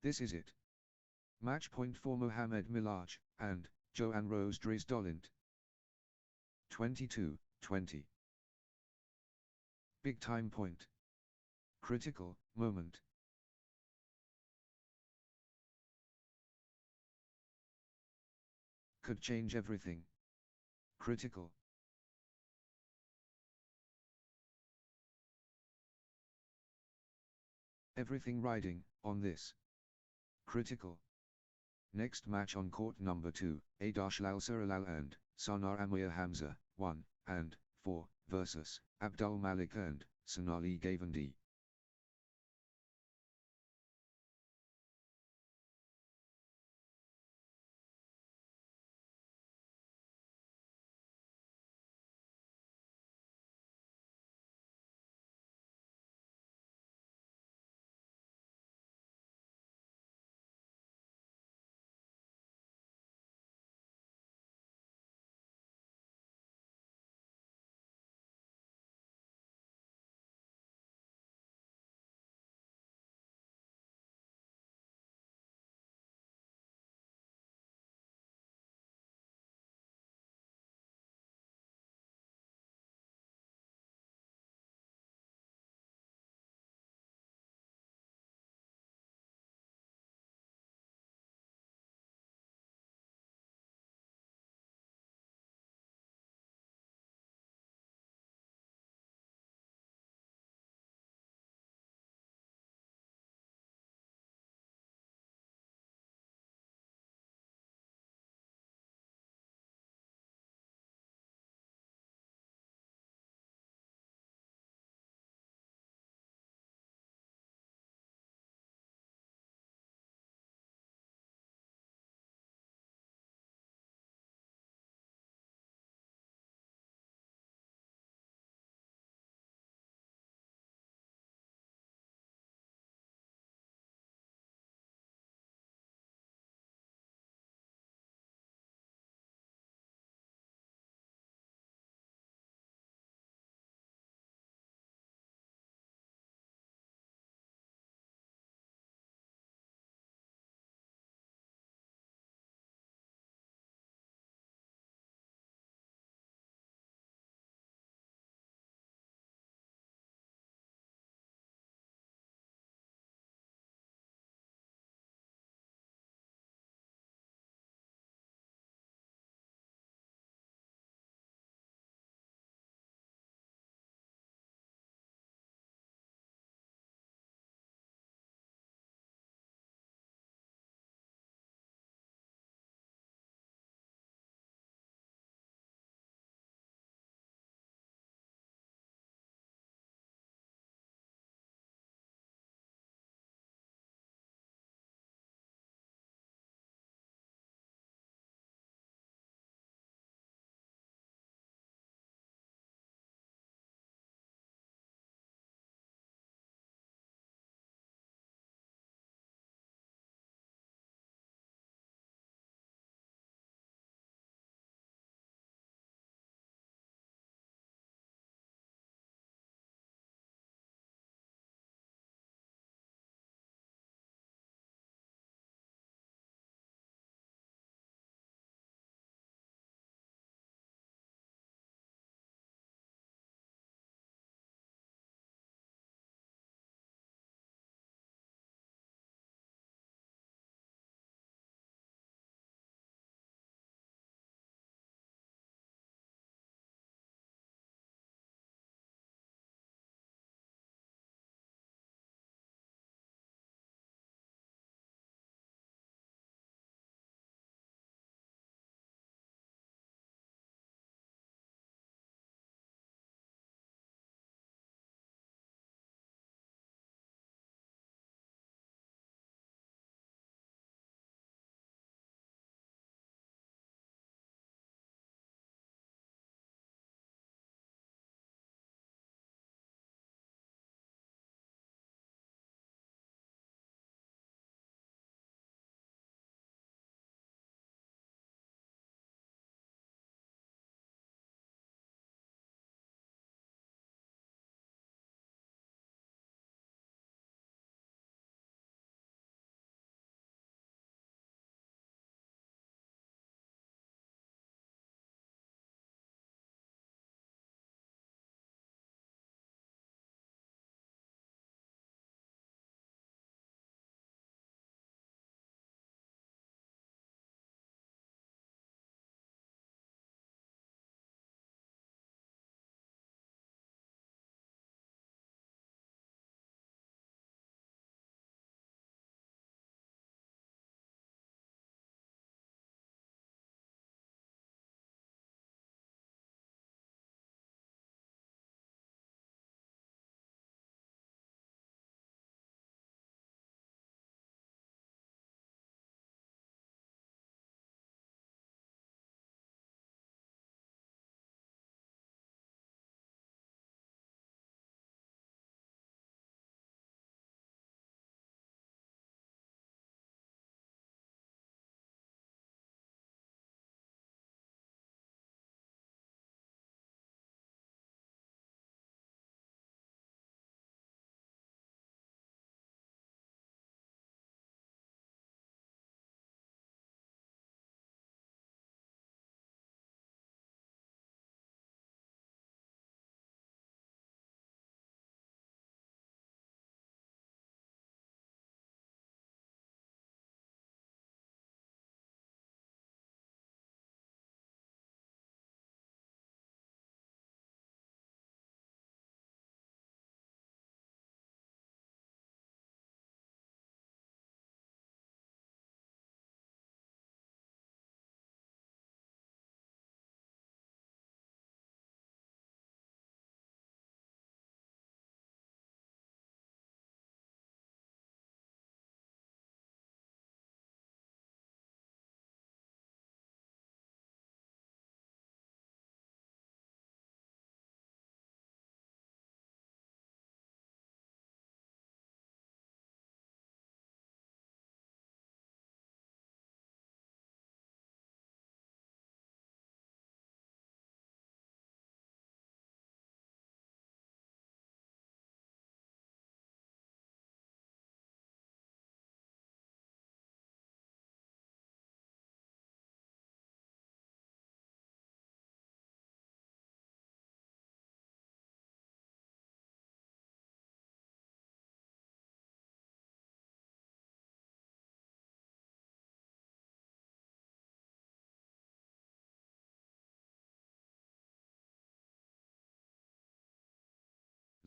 This is it. Match point for Mohamed Milaj and Joanne Rose Drisdolint. 22-20. Big time point. Critical moment. Could change everything. Critical. Everything riding on this. Critical. Next match on court number 2, Adash Lal Suralal and Sanar Amir Hamza, 1 and 4, versus Abdul Malik and Sonali Gavandi.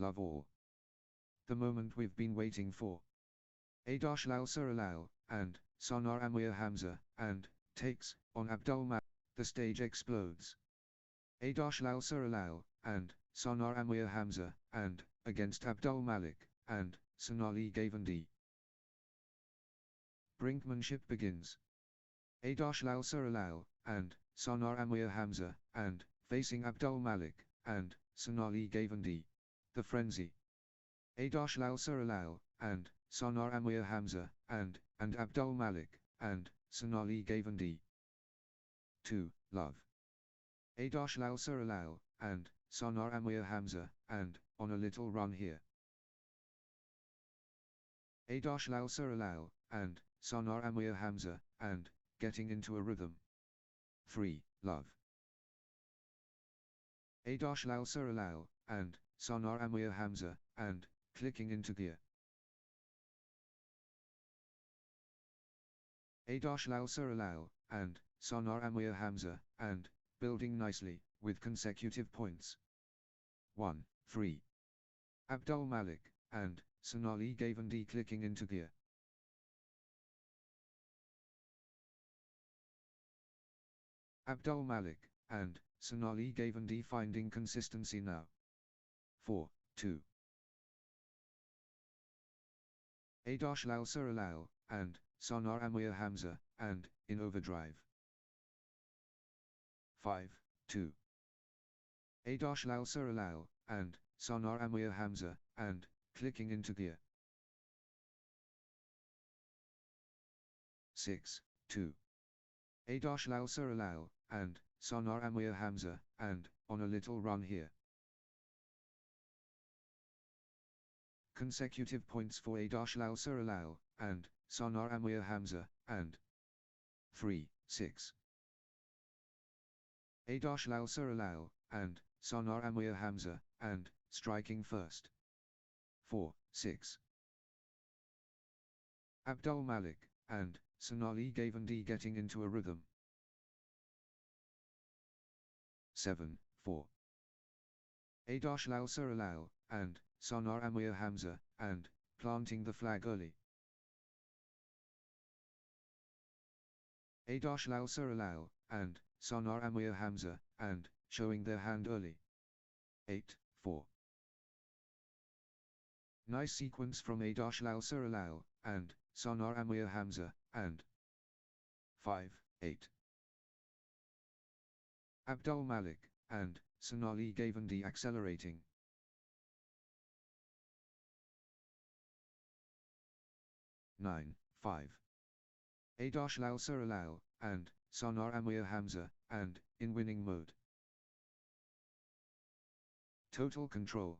love all. The moment we've been waiting for. Lal Suralal, and Sonar Amir Hamza, and takes on Abdul Malik. The stage explodes. Lal Suralal, and Sonar Amir Hamza, and against Abdul Malik, and Sonali Gavandi. Brinkmanship begins. Lal Suralal, and Sonar Amir Hamza, and facing Abdul Malik, and Sonali Gavandi. The frenzy. Lal Suralal, and Sonar Amir Hamza, and Abdul Malik, and Sonali Gavandi. 2. Love. Lal Suralal, and Sonar Amir Hamza, and on a little run here. Lal Suralal, and Sonar Amir Hamza, and getting into a rhythm. 3. Love. Lal Suralal, and Sonar Amir Hamza, and clicking into gear. Lal Suralal, and Sonar Amir Hamza, and building nicely, with consecutive points. 1, 3. Abdul Malik, and Sonali Gavandi clicking into gear. Abdul Malik, and Sonali Gavandi finding consistency now. 4, 2. Lal Suralal, and Sonar Amir Hamza, and in overdrive. 5, 2. Lal Suralal, and Sonar Amir Hamza, and clicking into gear. 6, 2. Lal Suralal, and Sonar Amir Hamza, and on a little run here. Consecutive points for Lal Suralal, and Sonar Amir Hamza, and 3, 6. Lal Suralal, and Sonar Amir Hamza, and striking first. 4, 6. Abdul Malik, and Sonali Gavandi getting into a rhythm. 7, 4. Lal Suralal, and Sonar Amir Hamza, and planting the flag early. Lal Suralal, and Sonar Amir Hamza, and showing their hand early. 8, 4. Nice sequence from Lal Suralal, and Sonar Amir Hamza, and 5, 8. Abdul Malik, and Sonali Gavandi accelerating. 9, 5. Lal Suralal, and Sonar Amir Hamza, and in winning mode. Total control.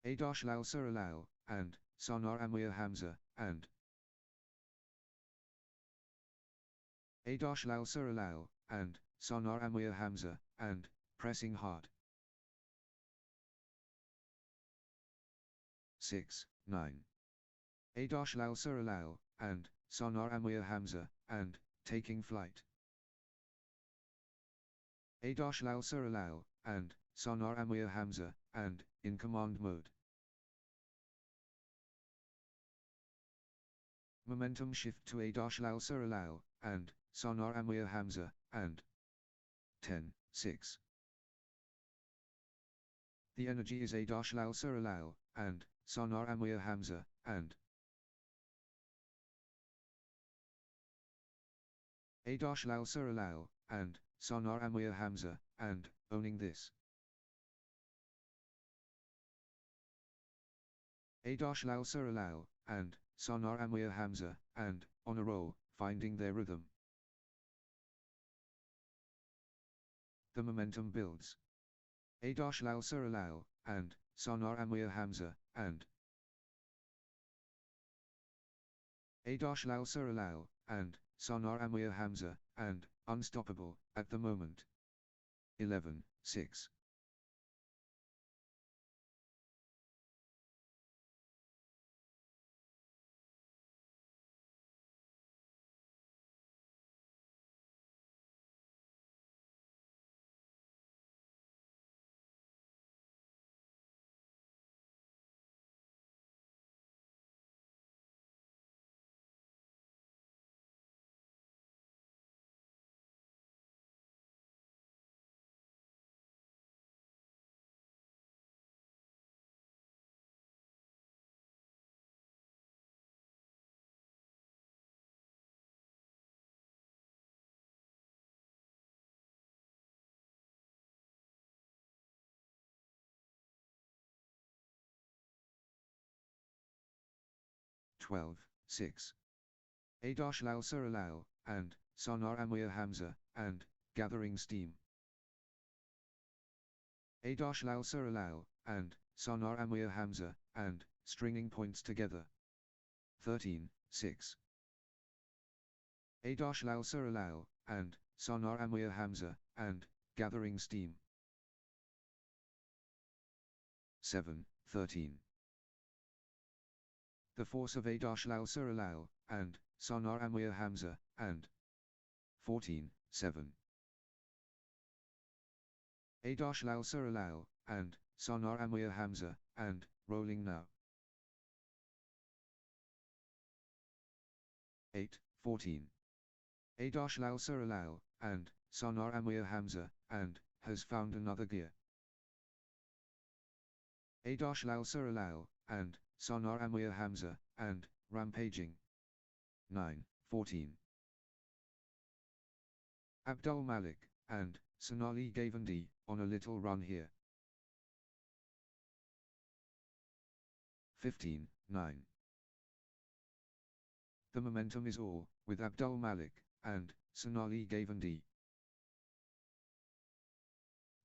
Lal Suralal, and Sonar Amir Hamza, and Lal Suralal, and Sonar Amir Hamza, and pressing hard. 6, 9. Lal Suralal, and Sonar Amir Hamza, and taking flight. Lal Suralal, and Sonar Amir Hamza, and in command mode. Momentum shift to Lal Suralal, and Sonar Amir Hamza, and 10, 6. The energy is Lal Suralal, and Sonar Amir Hamza, and Lal Suralal, and Sonar Amir Hamza, and owning this. Lal Suralal, and Sonar Amir Hamza, and on a roll, finding their rhythm. The momentum builds. Lal Suralal, and Sonar Amir Hamza, and Lal Suralal, and Sonar Amir Hamza, and unstoppable at the moment. 11, 6. 12-6. Adash Lal Suralal, and Sanar Amir Hamza, and Gathering Steam. Adash Lal Suralal, and Sanar Amir Hamza, and Stringing Points Together. 13-6. Adash Lal Suralal, and Sanar Amir Hamza, and Gathering Steam. 7-13. The force of Adash Lal Suralal, and Sanar Amir Hamza, and 14-7. Adash Lal Suralal, and Sanar Amir Hamza, and Rolling Now. 8-14. Adash Lal Suralal, and Sanar Amir Hamza, and Has Found Another Gear. Adash Lal Suralal, and Sanar Amir Hamza, and Rampaging. 9-14. Abdul Malik, and Sonali Gavandi, On a Little Run Here. 15-9. The Momentum Is All, with Abdul Malik, and Sonali Gavandi.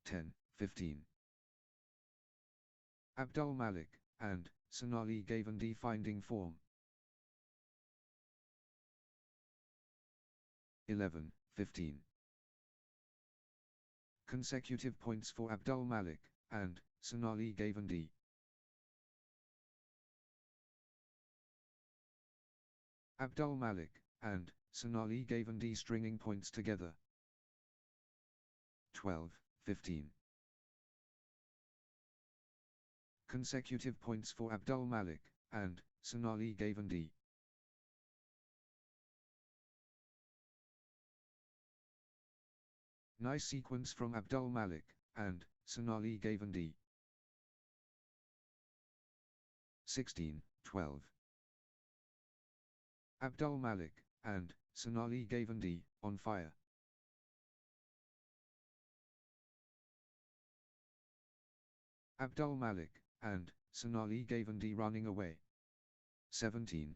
10-15. Abdul Malik, and Sonali Gavandi Finding Form. 11-15. Consecutive points for Abdul Malik, and Sonali Gavandi. 12. Abdul Malik, and Sonali Gavandi Stringing Points Together. 12-15. Consecutive points for Abdul Malik, and Sonali Gavandi. 13. Nice sequence from Abdul Malik, and Sonali Gavandi. 16-12. Abdul Malik, and Sonali Gavandi, On Fire. 14. Abdul Malik, and Sonali Gavandi Running Away. 17-12.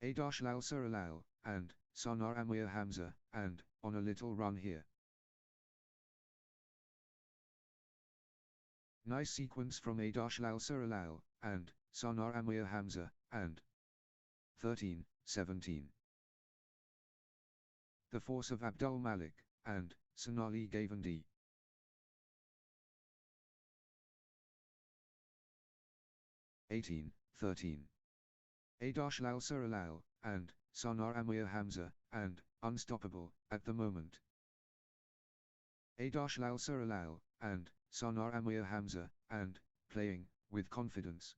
Adash Lal Suralal, and Sanar Amir Hamza, and On a Little Run Here. Nice sequence from Adash Lal Suralal, and Sanar Amir Hamza, and 13-17. The Force of Abdul Malik, and Sonali Gavandi. 18-13. Adash Lal Suralal, and Sanar Amir Hamza, and Unstoppable, At the Moment. Adash Lal Suralal, and Sanar Amir Hamza, and Playing, with Confidence.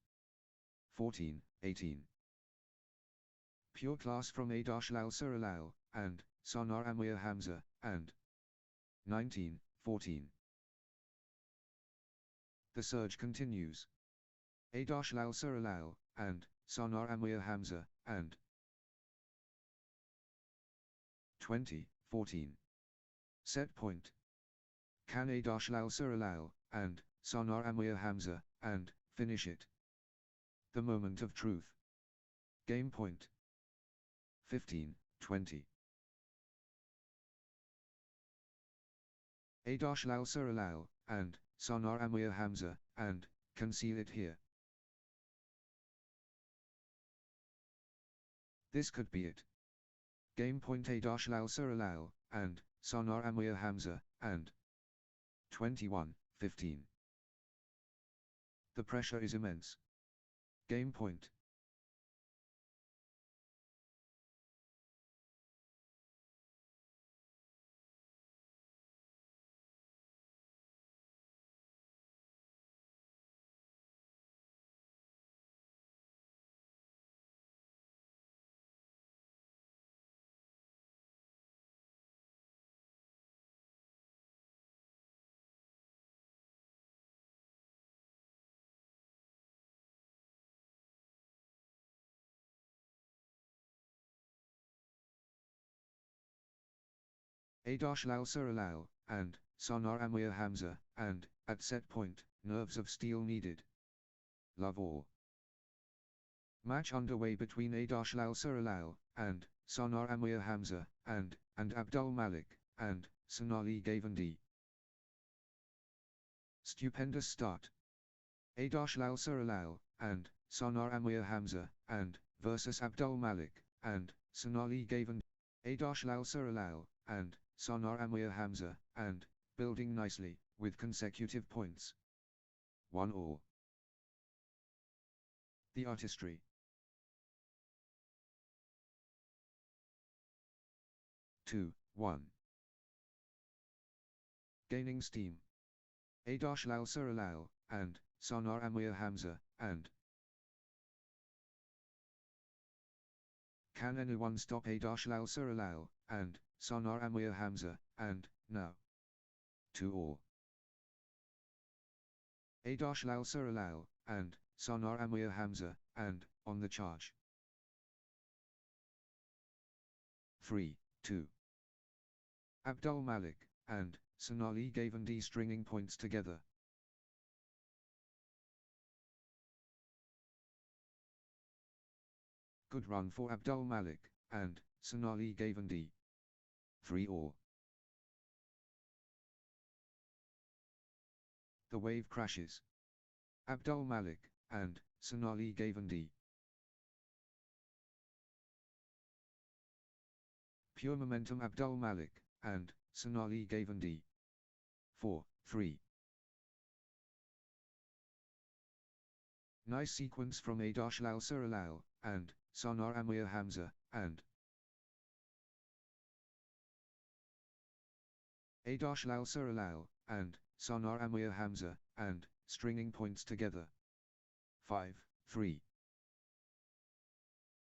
14-18. Pure Class from Adash Lal Suralal, and Sanar Amir Hamza, and 19-14. The Surge Continues. Adash Lal Suralal, and Sanar Amir Hamza, and 20-14. Set point. Can Adash Lal Suralal, and Sanar Amir Hamza, and finish it? The Moment of Truth. Game point. 15-20. Adash Lal Suralal, and Sanar Amir Hamza, and Conceal It Here. This could be it. Game point. Adash Lal Suralal, and Sanar Amir Hamza, and 21-15. The pressure is immense. Game point. Adash Lal Suralal, and Sanar Amir Hamza, and, at set point, Nerves of Steel Needed. love all. Match underway between Adash Suralal and Sanar Amir Hamza and Abdul Malik and Sonali Gavandi. Stupendous start. Adash Suralal and Sanar Amir Hamza and versus Abdul Malik and Sonali Gavandi. Adash Suralal and Sanar Amir Hamza and building nicely with consecutive points. 1-all. The artistry. 2-1. Gaining steam. Adash Suralal and Sanar Amir Hamza and can anyone stop Adash Suralal and Sanar Amir Hamza and now? 2-all. Adash Suralal and Sanar Amir Hamza and on the charge. 3-2. Abdul Malik and Sonali Gavandi stringing points together. Good run for Abdul Malik and Sonali Gavandi. 3-all. The wave crashes. Abdul Malik and Sonali Gavandi. Pure momentum Abdul Malik and Sonali Gavandi. 4-3. Nice sequence from Adash Suralal and Sanar Amir Hamza and Adash Suralal and Sanar Amir Hamza and stringing points together. 5-3.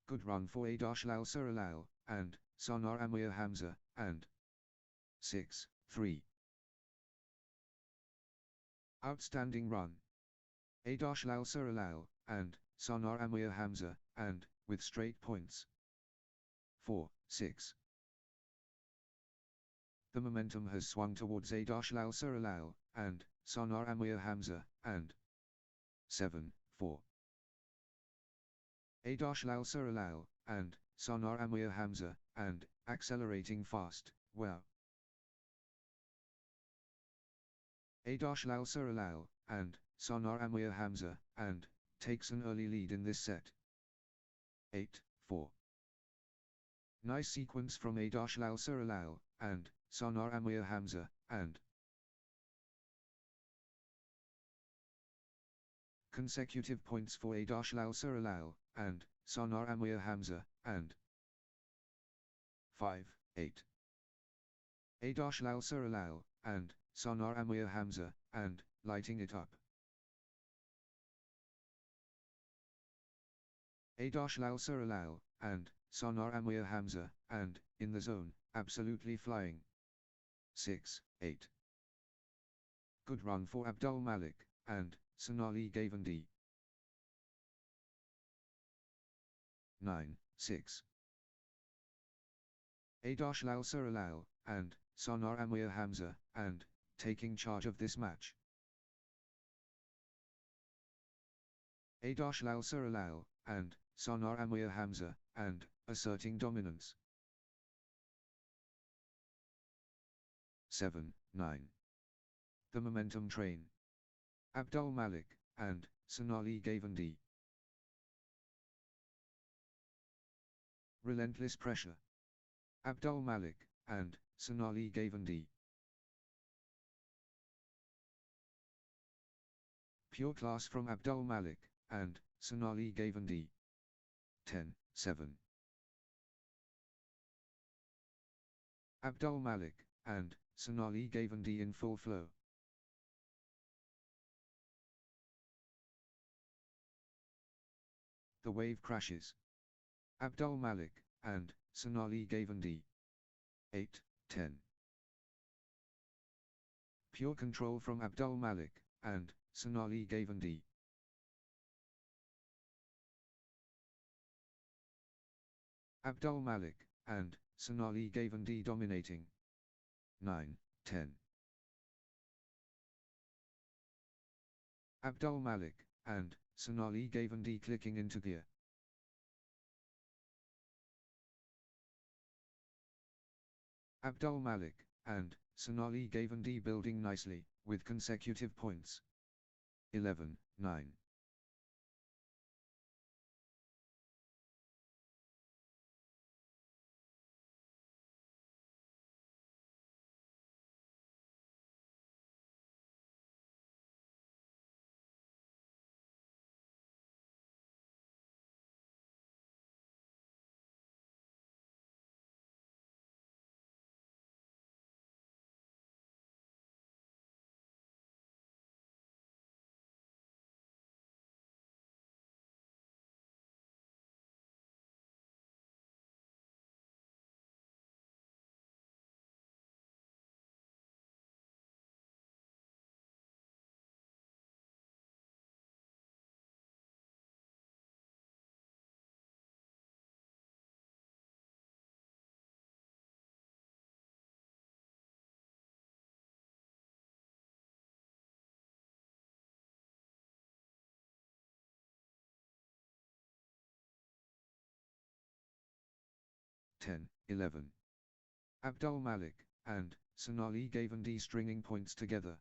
Good run for Adash Suralal and Sanar Amir Hamza and 6-3. Outstanding run. Adash Suralal and Sanar Amir Hamza and with straight points. 4-6. The momentum has swung towards Adash Suralal and Sanar Amir Hamza and 7-4. Adash Suralal and Sanar Amir Hamza and accelerating fast, well. Adash Suralal and Sanar Amir Hamza and takes an early lead in this set. 8-4. Nice sequence from Adash Suralal and Sanar Amir Hamza and consecutive points for Adash Suralal and Sanar Amir Hamza and 5-8. Adash Suralal and Sanar Amir Hamza and lighting it up. Adash Suralal and Sanar Amir Hamza and in the zone, absolutely flying. 6-8. Good run for Abdul Malik and Sonali Gavandi. 9-6. Adash Suralal and Sanar Amir Hamza and taking charge of this match. Adash Suralal and Sanar Amir Hamza and asserting dominance. 7-9. The momentum train. Abdul Malik and Sonali Gavandi. Relentless pressure. Abdul Malik and Sonali Gavandi. Pure class from Abdul Malik and Sonali Gavandi. 10-7. Abdul Malik and Sonali Gavandi in full flow. The wave crashes. Abdul Malik and Sonali Gavandi. 8-10. Pure control from Abdul Malik and Sonali Gavandi. Abdul Malik and Sonali Gavandi dominating. 9-10. Abdul Malik and Sonali Gavandi clicking into gear. Abdul Malik and Sonali Gavandi building nicely, with consecutive points. 11-9. Ten, 11. Abdul Malik and Sonali Gavandi stringing points together.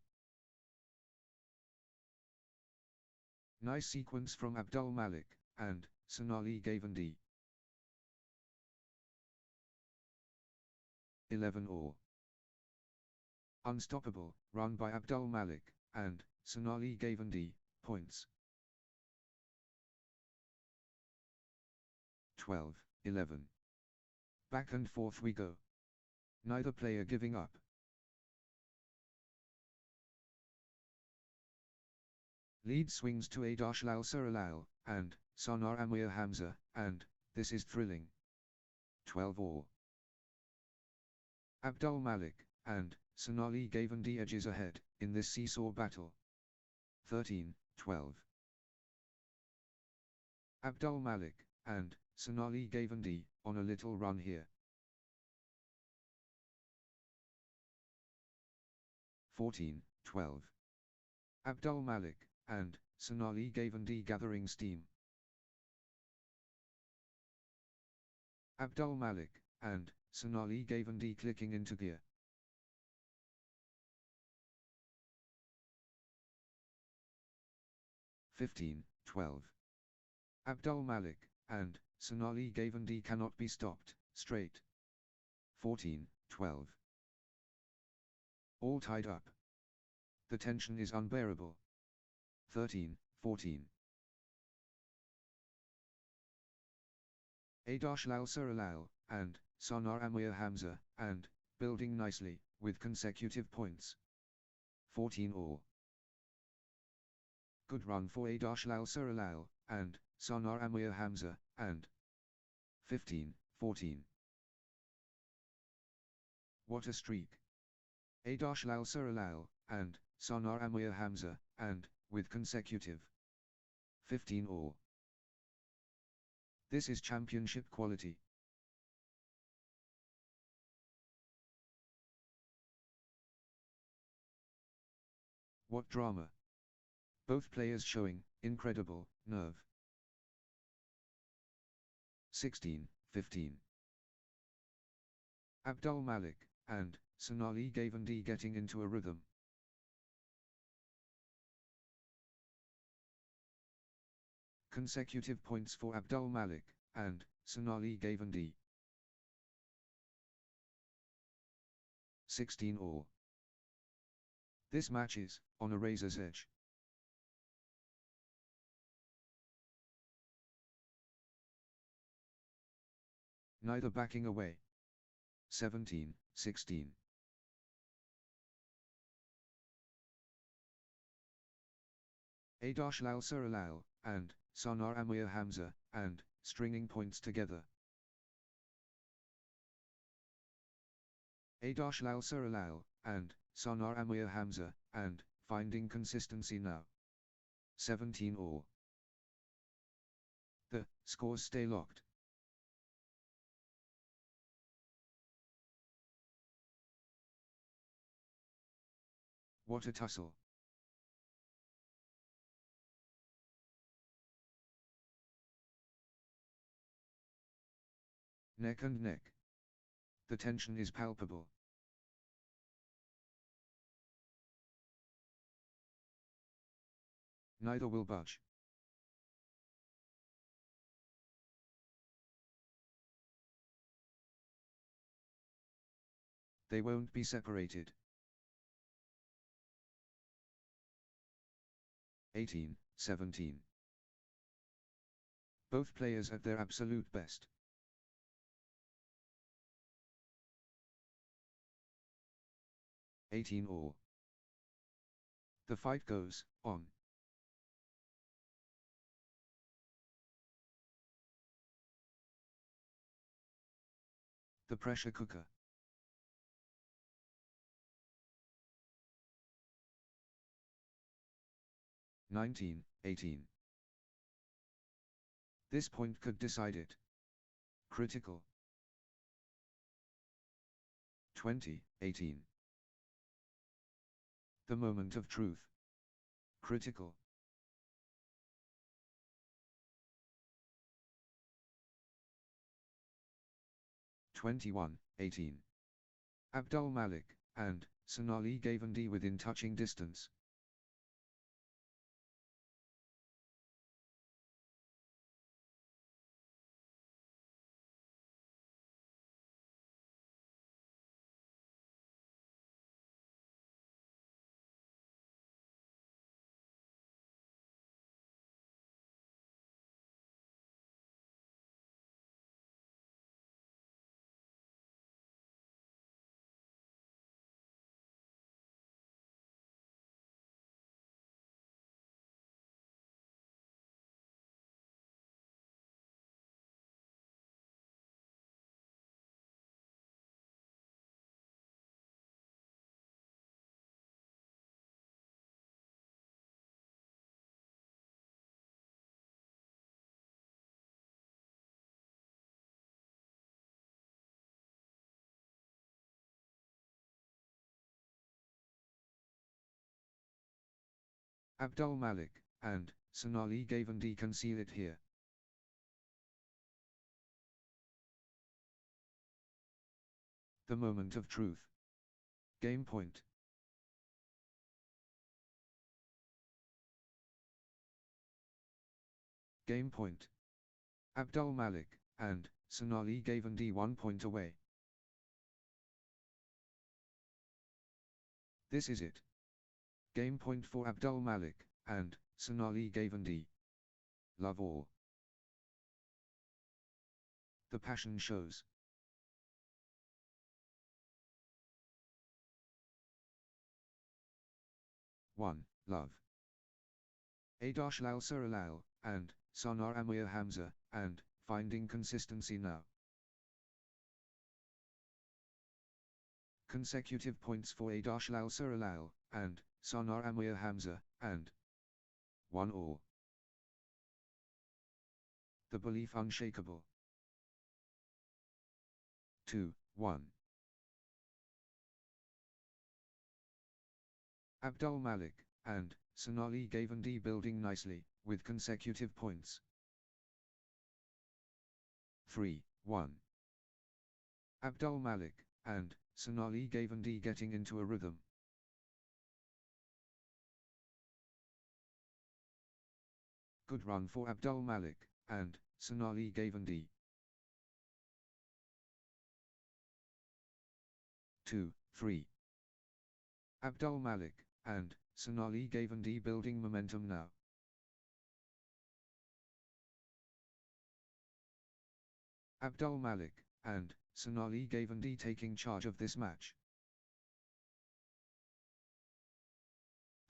Nice sequence from Abdul Malik and Sonali Gavandi. 11-all. Unstoppable run by Abdul Malik and Sonali Gavandi, points. 12-11. Back and forth we go. Neither player giving up. Lead swings to Adash Lal Suralal and Sanar Amir Hamza, and this is thrilling. 12-all. Abdul Malik and Sonali Gavandi edges ahead in this seesaw battle. 13-12. Abdul Malik and Sonali Gavandi on a little run here. 14-12. Abdul Malik and Sonali Gavandi gathering steam. Abdul Malik and Sonali Gavandi clicking into gear. 15-12. Abdul Malik and Sonali Gavandi cannot be stopped, straight. 14-12. All tied up. The tension is unbearable. 13-14. Adash Lal Suralal and Sanar Amir Hamza, and building nicely, with consecutive points. 14-all. Good run for Adash Lal Suralal and Sanar Amir Hamza, and 15-14. What a streak. Adash Lal Suralal and Sanar Amir Hamza, and with consecutive 15-all. This is championship quality. What drama. Both players showing incredible nerve. 16-15. Abdul Malik and Sonali Gavandi getting into a rhythm. Consecutive points for Abdul Malik and Sonali Gavandi. 16-all. This match is on a razor's edge. Neither backing away. 17-16. Adash Lal Suralal and Sanar Amir Hamza, and stringing points together. Adash Lal Suralal and Sanar Amir Hamza, and finding consistency now. 17-all. The scores stay locked. What a tussle. Neck and neck. The tension is palpable. Neither will budge. They won't be separated. 18, 17. Both players at their absolute best. 18 all. The fight goes on. The pressure cooker. (19, 18). This point could decide it. Critical. 20, 18. The moment of truth. Critical. 21, 18. Abdul Malik and Sonali Gavandi within touching distance. Abdul Malik and Sonali Gavandi can seal it here. The moment of truth. Game point. Game point. Abdul Malik and Sonali Gavandi 1 point away. This is it. Game point for Abdul Malik and Sonali Gavandi. Love all. The passion shows. One, love. Adash Lal Suralal and Sanar Amir Hamza and finding consistency now. Consecutive points for Adash Lal Suralal and Sanar Amir Hamza and 1 all. The belief unshakable. 2, 1. Abdul Malik and Sonali Gavandi building nicely, with consecutive points. 3, 1. Abdul Malik and Sonali Gavandi getting into a rhythm. Good run for Abdul Malik and Sonali Gavandi. 2, 3. Abdul Malik and Sonali Gavandi building momentum now. Abdul Malik and Sonali Gavandi taking charge of this match.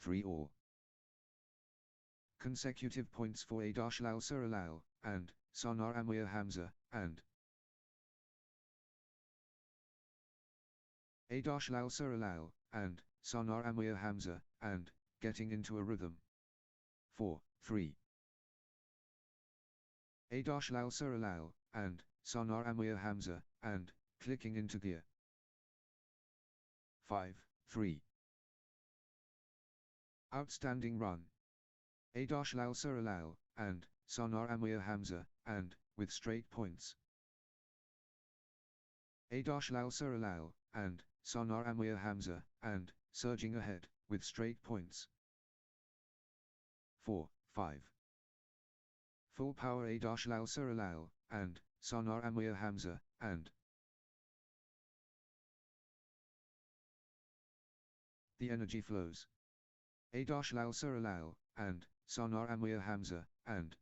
3 all. Consecutive points for Adash Lal Suralal and Sanar Amir Hamza and Adash Lal Suralal and Sanar Amir Hamza and getting into a rhythm. 4, 3. Adash Lal Suralal and Sanar Amir Hamza and clicking into gear. 5, 3. Outstanding run. Adash Lal Suralal and Sanar Amir Hamza and with straight points. Lal Suralal, and Sonar Amir Hamza, and surging ahead with straight points. 4, 5. Full power Lal Suralal, and Sonar Amir Hamza, and the energy flows. Lal Suralal, and Sonar Amir Hamza, and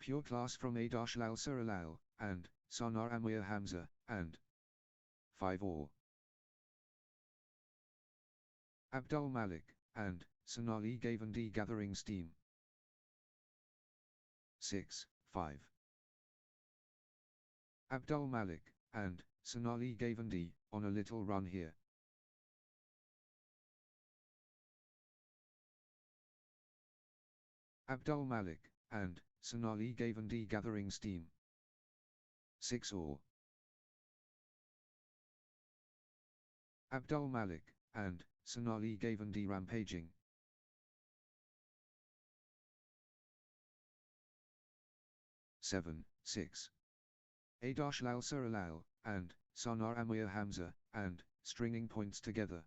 pure class from Lal Suralal, and Sonar Amir Hamza, and 5 all. Abdul Malik, and Sonali Gavandi gathering steam. 6, 5. Abdul Malik, and Sonali Gavandi, on a little run here. Abdul Malik, and Sonali Gavandi gathering steam. 6 all. Abdul Malik, and Sonali Gavandi rampaging. Seven, 6. Lal Suralal, and Sonar Amir Hamza, and stringing points together.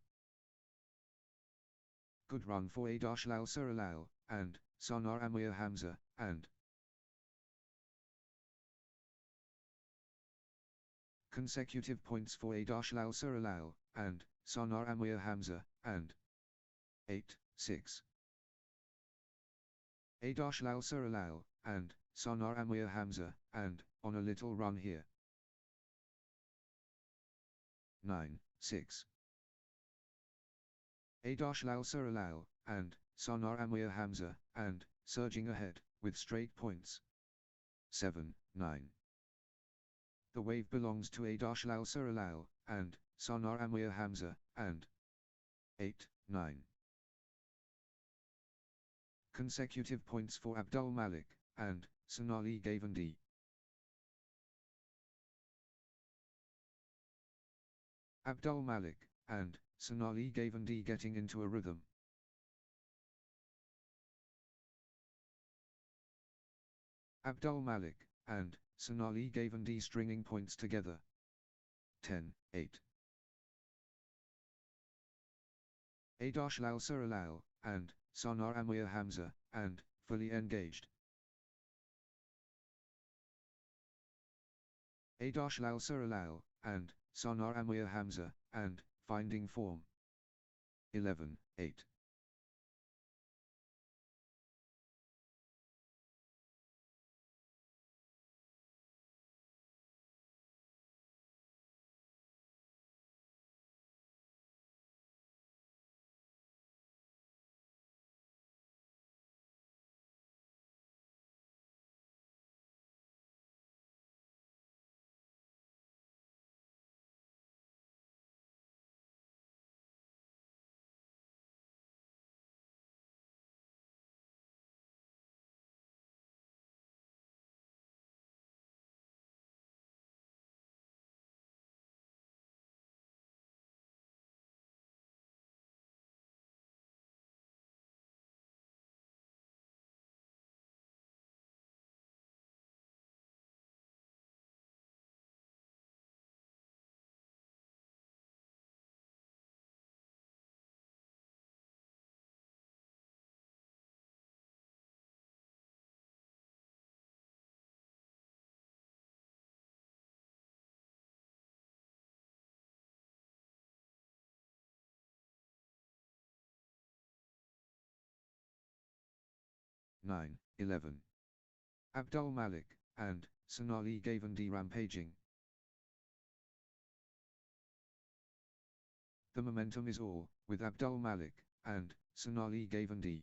Good run for Lal Suralal, and Sonar Amir Hamza, and consecutive points for Lal Suralal, and Sonar Amir Hamza, and 8, 6. Lal Suralal, and Sonar Amir Hamza, and on a little run here. 9, 6. Lal Suralal, and Sonar Amir Hamza, and surging ahead with straight points. 7, 9. The wave belongs to Lal Suralal, and Sonar Amir Hamza, and 8, 9. Consecutive points for Abdul Malik, and Sonali Gavandi. Abdul Malik, and Sonali Gavandi getting into a rhythm. Abdul Malik, and Sonali Gavandi stringing points together. 10, 8. Lal Suralal, and Sonar Amir Hamza, and fully engaged. Lal Suralal, and Sonar Amir Hamza, and finding form. 11, 8. Nine, 11. Abdul Malik, and Sonali Gavandi rampaging. The momentum is all with Abdul Malik, and Sonali Gavandi.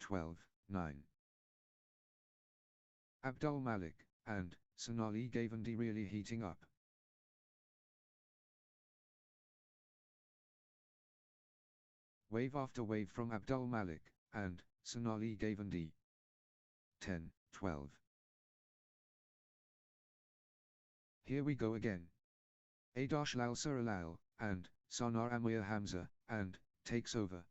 12, 9. Abdul Malik, and Sonali Gavandi really heating up. Wave after wave from Abdul Malik, and Sonali Gavandi. 10, 12. Here we go again. Lal Suralal, and Sonar Amir Hamza, and takes over.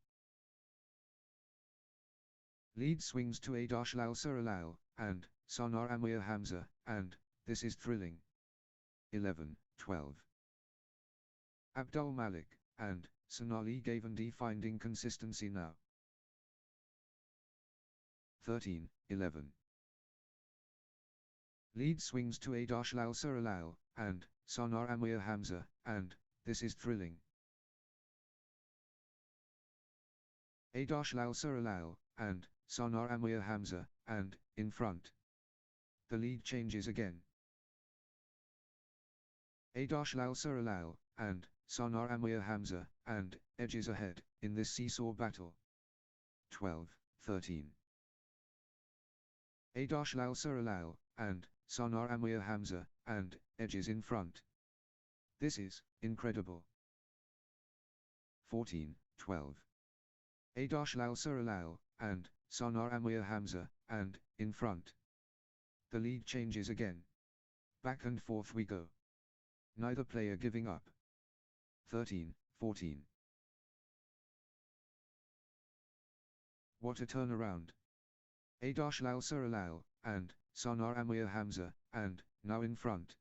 Lead swings to Lal Suralal, and Sanar Amir Hamza, and this is thrilling. 11, 12. Abdul Malik, and Sonali Gavandi finding consistency now. 13, 11. Lead swings to Adash Lal Suralal, and Sanar Amir Hamza, and this is thrilling. Adash Lal Suralal, and Sanar Amir Hamza, and in front. The lead changes again. Adash Lal Suralal, and Sanar Amir Hamza, and edges ahead in this seesaw battle. 12, 13. Adash Lal Suralal, and Sanar Amir Hamza, and edges in front. This is incredible. 14, 12. Adash Lal Suralal, and Sanar Amir Hamza, and in front. The lead changes again. Back and forth we go. Neither player giving up. 13, 14. What a turnaround. Adash Lal Suralal, and Sanar Amir Hamza, and now in front.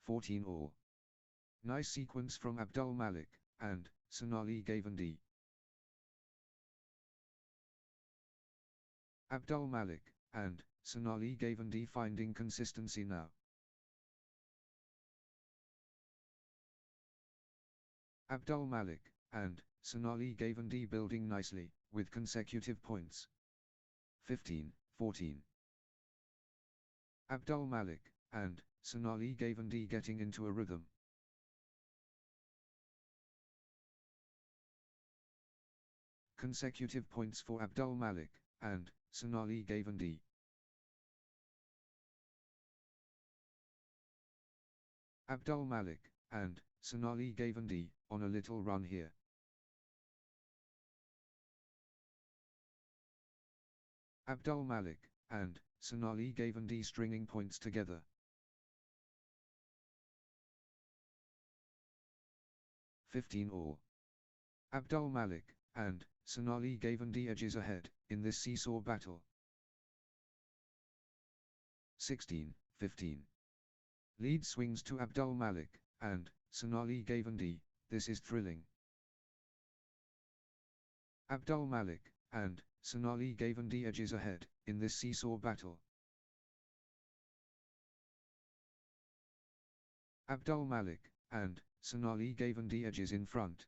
14 all. Nice sequence from Abdul Malik, and Sonali Gavandi. Abdul Malik, and Sonali Gavandi finding consistency now. Abdul Malik, and Sonali Gavandi building nicely, with consecutive points. 15, 14. Abdul Malik, and Sonali Gavandi getting into a rhythm. Consecutive points for Abdul Malik, and Sonali Gavandi. Abdul Malik, and Sonali Gavandi, on a little run here. Abdul Malik, and Sonali Gavandi stringing points together. "15 all. Abdul Malik, and Sonali Gavandi edges ahead, in this seesaw battle. 16, 15. Lead swings to Abdul Malik, and Sonali Gavandi, this is thrilling. Abdul Malik, and Sonali Gavandi edges ahead, in this seesaw battle. Abdul Malik, and Sonali Gavandi edges in front.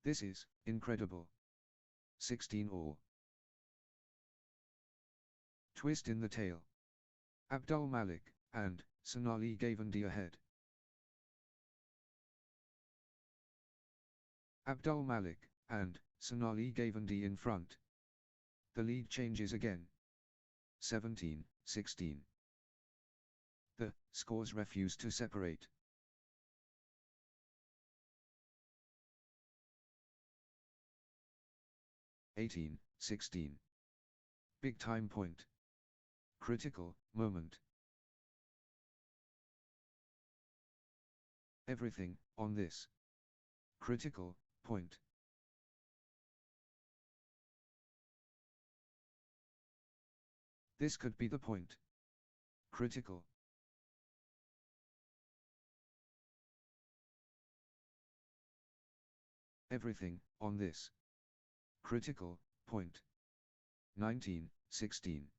This is incredible. 16 all. Twist in the tail. Abdul Malik, and Sonali Gavandi ahead. Abdul Malik, and Sonali Gavandi in front. The lead changes again. 17, 16. The scores refuse to separate. "18, 16. Big time point. Critical moment. Everything on this critical point. This could be the point. Critical. Everything on this critical point. 19, 16.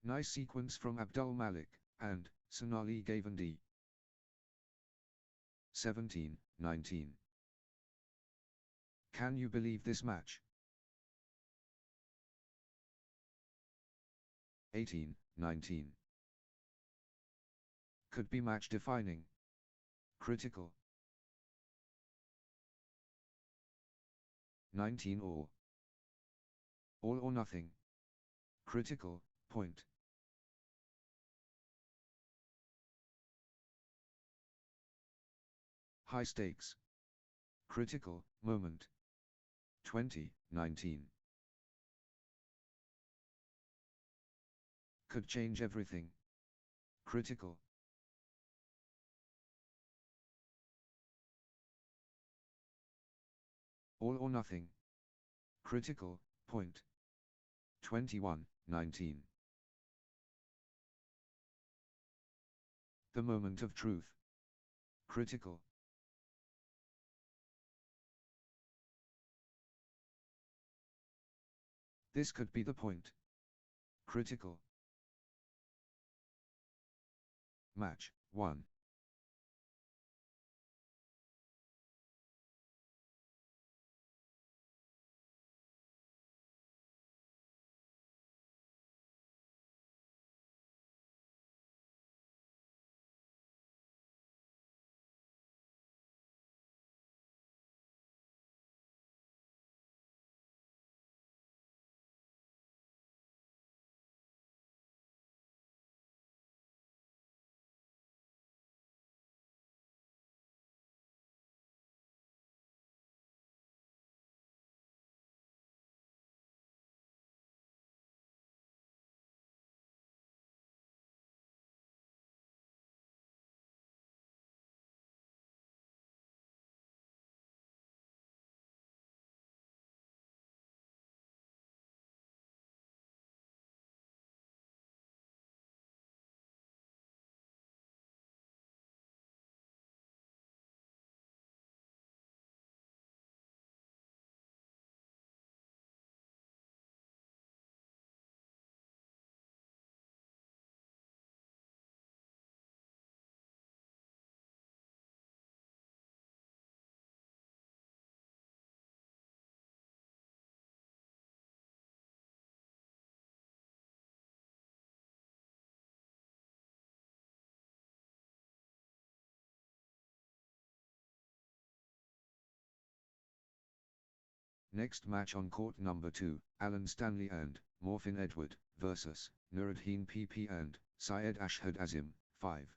Nice sequence from Abdul Malik, and Sonali Gavandi. 17, 19. Can you believe this match? 18, 19. Could be match defining. Critical. 19 all. All or nothing. Critical point. High stakes. Critical moment. 20, 19. Could change everything. Critical. All or nothing. Critical Point. 21:19. The moment of truth. Critical. This could be the point. Critical. Match 1. Next match on court number 2, Alan Stanley and Morfin Edward versus Nuruddin PP and Syed Ashhad Azim, 5.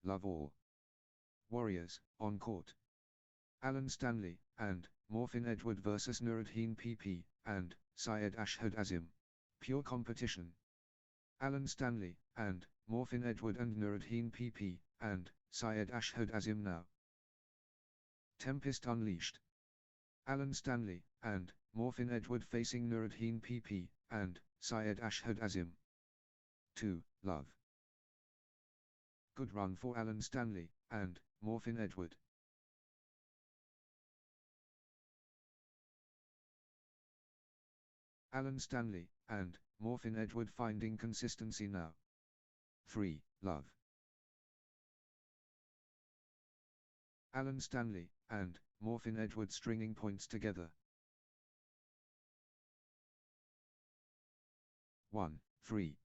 love all. Warriors, on court. Alan Stanley, and Morfin Edward vs Nuruddin PP, and Syed Ashhad Azim. Pure competition. Alan Stanley, and Morfin Edward and Nuruddin PP, and Syed Ashhad Azim now. Tempest unleashed. Alan Stanley, and Morfin Edward facing Nuruddin PP, and Syed Ashhad Azim. 2. Love. Good run for Alan Stanley, and Morfin Edward. Alan Stanley, and Morfin Edward finding consistency now. 3. Love. Alan Stanley, and Morfin Edward stringing points together. 1. 3.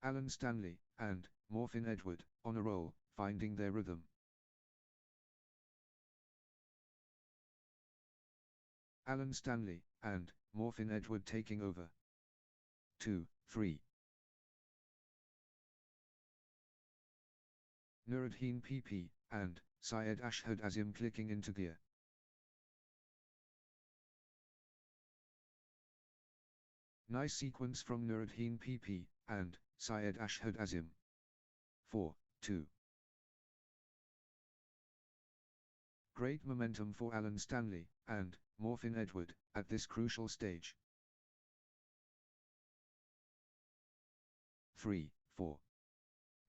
Alan Stanley, and Morfin Edward, on a roll, finding their rhythm. Alan Stanley, and Morfin Edward taking over. 2. 3. Nuruddin PP, and Syed Ashhad Azim clicking into gear. Nice sequence from Nuruddin PP, and Syed Ashhad Azim. 4. 2. Great momentum for Alan Stanley, and Morfin Edward, at this crucial stage. 3. 4.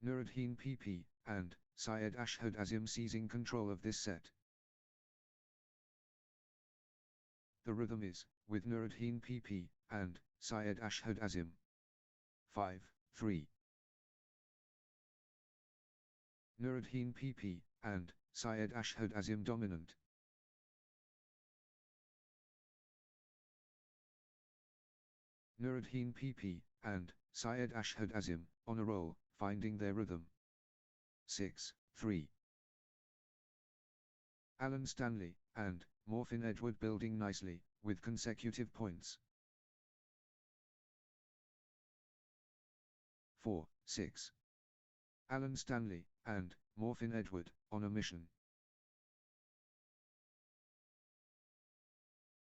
Nuruddin PP, and Syed Ashhad Azim seizing control of this set. The rhythm is, with Nuruddin PP, and Syed Ashhad Azim. 5. 3. Nuruddin PP, and Syed Ashhad Azim dominant. Nuruddin PP, and Syed Ashhad Azim, on a roll, finding their rhythm. 6. 3. Alan Stanley, and Morfin Edward building nicely, with consecutive points. 4. 6. Alan Stanley, and Morfin Edward, on a mission.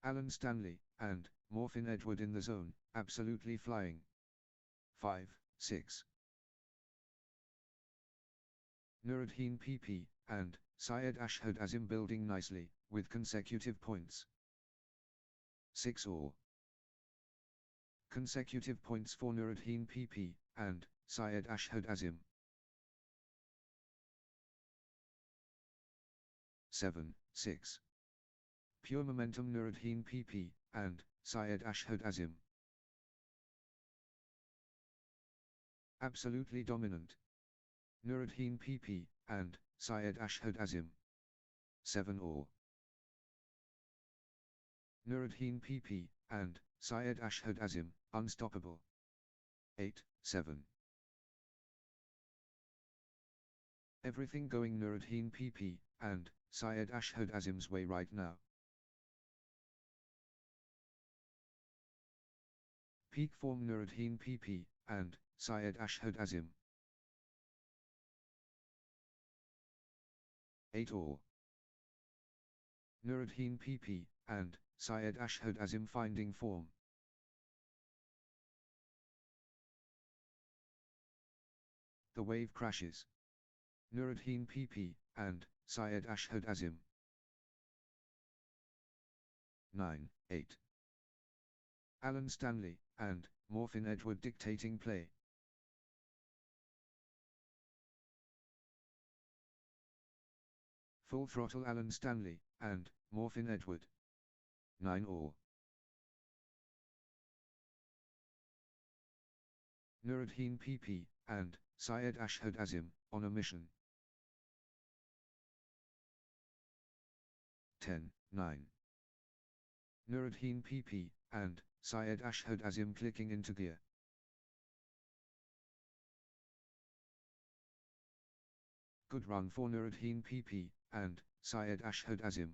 Alan Stanley, and Morfin Edward in the zone, absolutely flying. 5. 6. Nuruddin PP, and Syed Ashhad Azim building nicely, with consecutive points. 6 all. Consecutive points for Nuruddin PP, and Syed Ashhad Azim. 7. 6. Pure momentum Nuruddin PP, and Syed Ashhad Azim. Absolutely dominant. Nuruddin PP, and Syed Ashhad Azim. 7 all. Nuruddin PP, and Syed Ashhad Azim, unstoppable. 8. 7. Everything going Nuruddin PP, and Syed Ashhad Azim's way right now. Peak form Nuruddin PP, and Syed Ashhad Azim. 8 all. Nuruddin PP, and Syed Ashhad Azim finding form. The wave crashes. Nuruddin PP, and Syed Ashhad Azim. 9. 8. Alan Stanley, and Morfin Edward dictating play. Full throttle Alan Stanley, and Morfin Edward. 9 all. Nuruddin PP, and Syed Ashhad Azim, on a mission. 10. 9. Nuruddin PP, and Syed Ashhad Azim clicking into gear. Good run for Nuruddin PP, and Syed Ashhad Azim.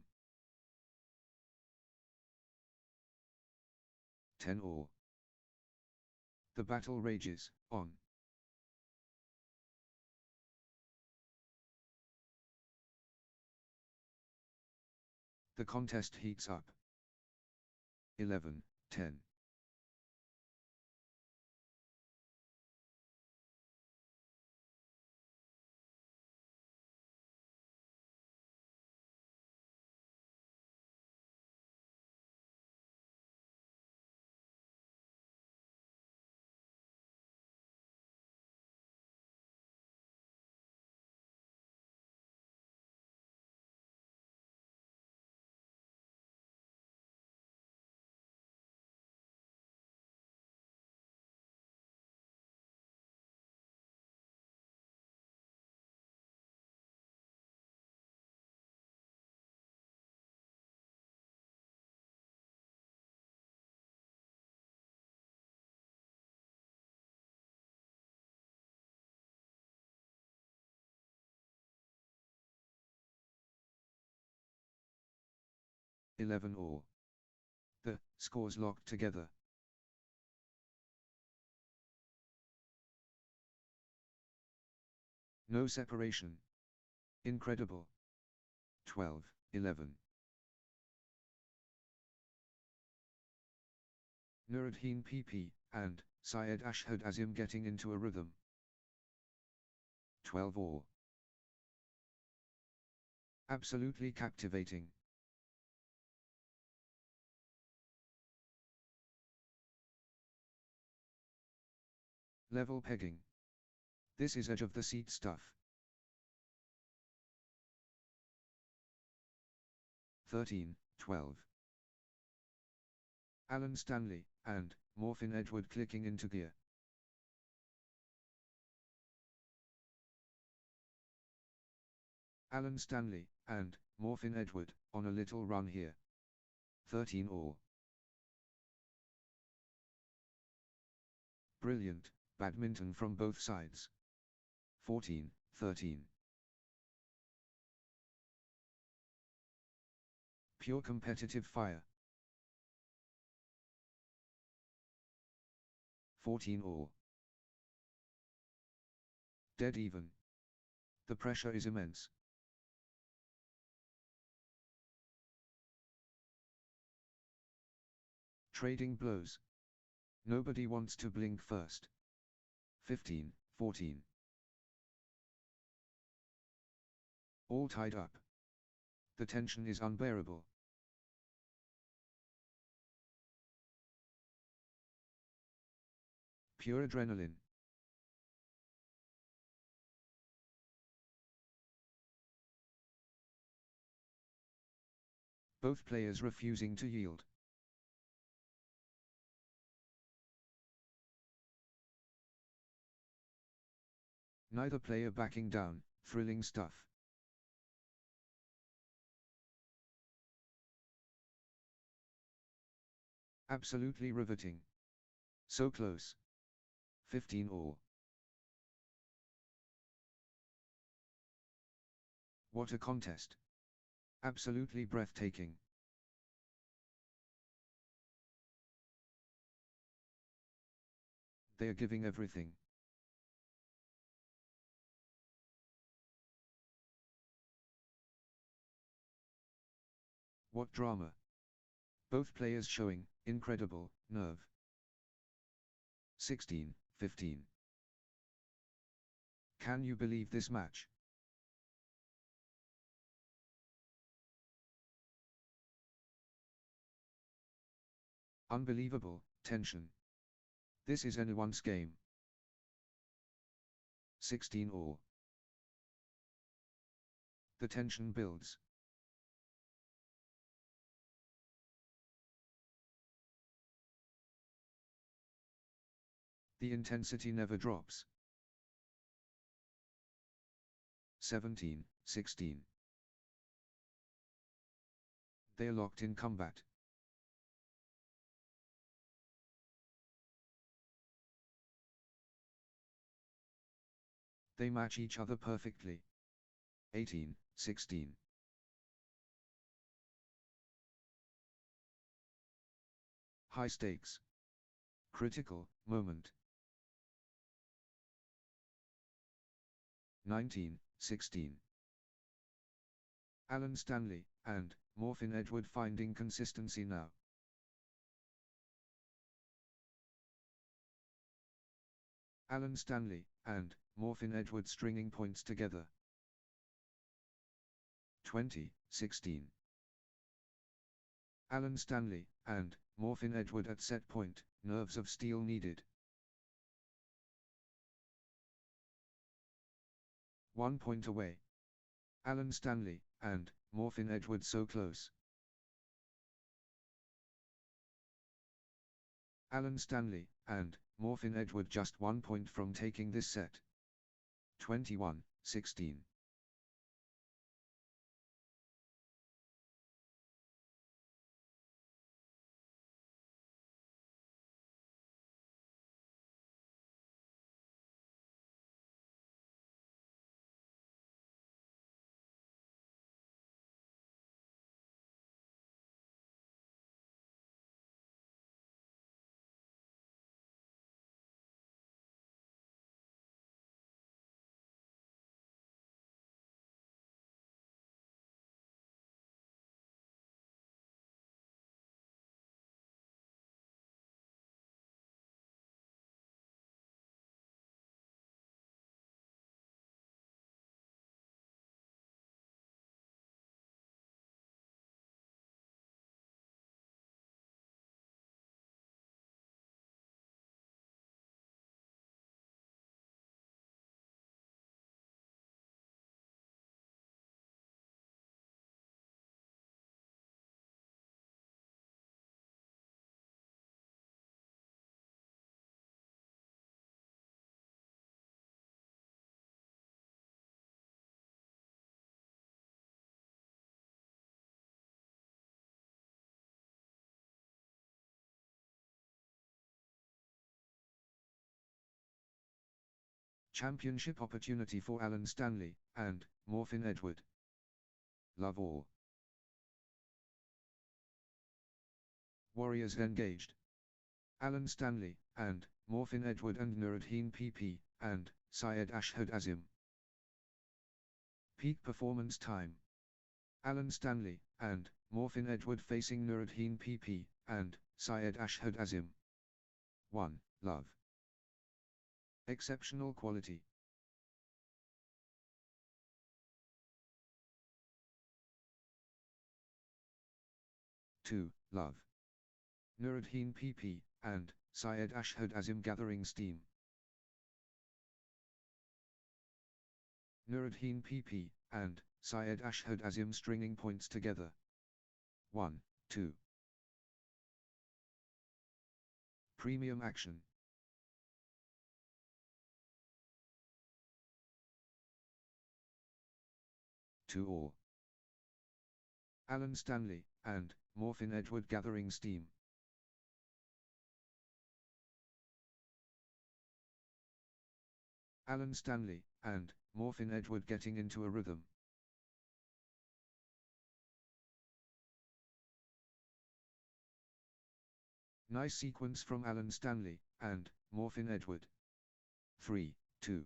10 all. The battle rages, on. The contest heats up. 11-10. Eleven all. The scores locked together. No separation. Incredible. 12-11. Nuruddin PP and Syed Ashhad Azim getting into a rhythm. 12 all. Absolutely captivating. Level pegging. This is edge of the seat stuff. 13-12. Alan Stanley and Morphin Edward clicking into gear. Alan Stanley and Morphin Edward on a little run here. 13 all. Brilliant badminton from both sides. 14-13. Pure competitive fire. 14 all. Dead even. The pressure is immense. Trading blows. Nobody wants to blink first. 15-14. All tied up. The tension is unbearable. Pure adrenaline. Both players refusing to yield. Neither player backing down. Thrilling stuff. Absolutely riveting. So close. 15 all. What a contest. Absolutely breathtaking. They are giving everything. What drama. Both players showing incredible nerve. 16-15. Can you believe this match? Unbelievable tension. This is anyone's game. 16 all. The tension builds. The intensity never drops. 17-16. They are locked in combat. They match each other perfectly. 18-16. High stakes. Critical moment. 19-16. Alan Stanley and Morphin Edward finding consistency now. Alan Stanley and Morphin Edward stringing points together. 2016. Alan Stanley and Morphin Edward at set point, nerves of steel needed. 1 point away. Alan Stanley and Morphin Edward so close. Alan Stanley and Morphin Edward just 1 point from taking this set. 21-16. Championship opportunity for Alan Stanley and Morphin Edward. Love all. Warriors engaged. Alan Stanley and Morphin Edward and Nuruddin PP and Syed Ashhad Azim. Peak performance time. Alan Stanley and Morphin Edward facing Nuruddin PP and Syed Ashhad Azim. 1. Love. Exceptional quality. 2. Love. Nuruddin PP and Syed Ashhad Azim gathering steam. Nuruddin PP and Syed Ashhad Azim stringing points together. 1, 2. Premium action. 2 all. Alan Stanley and Morphin Edward gathering steam. Alan Stanley and Morphin Edward getting into a rhythm. Nice sequence from Alan Stanley and Morphin Edward. 3, 2.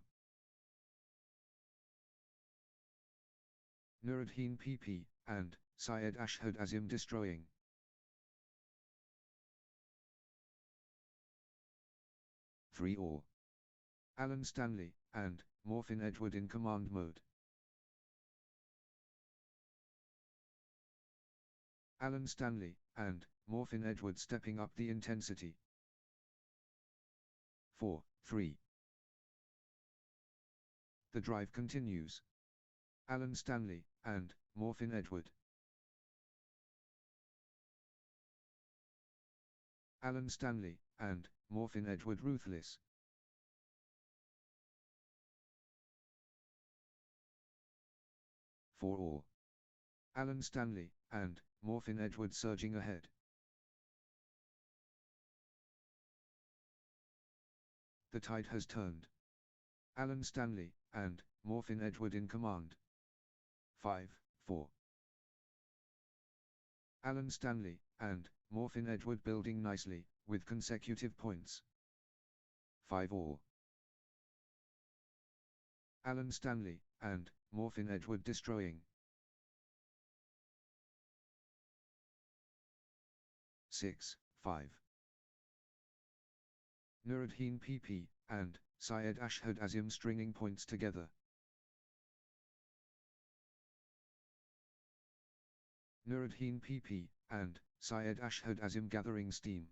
Nuruddin PP and Syed Ashhad Azim destroying. Three all. Alan Stanley and Morphin Edward in command mode. Alan Stanley and Morphin Edward stepping up the intensity. 4, 3. The drive continues. Alan Stanley and Morphin Edward. Alan Stanley and Morphin Edward ruthless. For all. Alan Stanley and Morphin Edward surging ahead. The tide has turned. Alan Stanley and Morphin Edward in command. 5, 4. Alan Stanley and Morphin Edward building nicely, with consecutive points. 5 all. Alan Stanley and Morphin Edward destroying. 6, 5. Nuruddin PP and Syed Ashhad Azim stringing points together. Nuruddin PP and Syed Ashhad Azim gathering steam.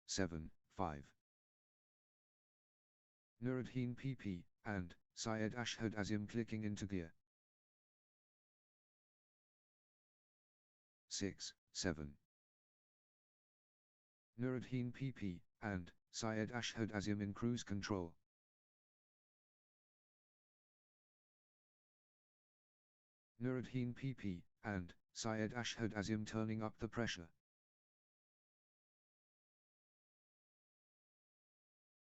7, 5. Nuruddin PP and Syed Ashhad Azim clicking into gear. 6, 7. Nuruddin PP and Syed Ashhad Azim in cruise control. Nuruddin PP and Syed Ashhad Azim turning up the pressure.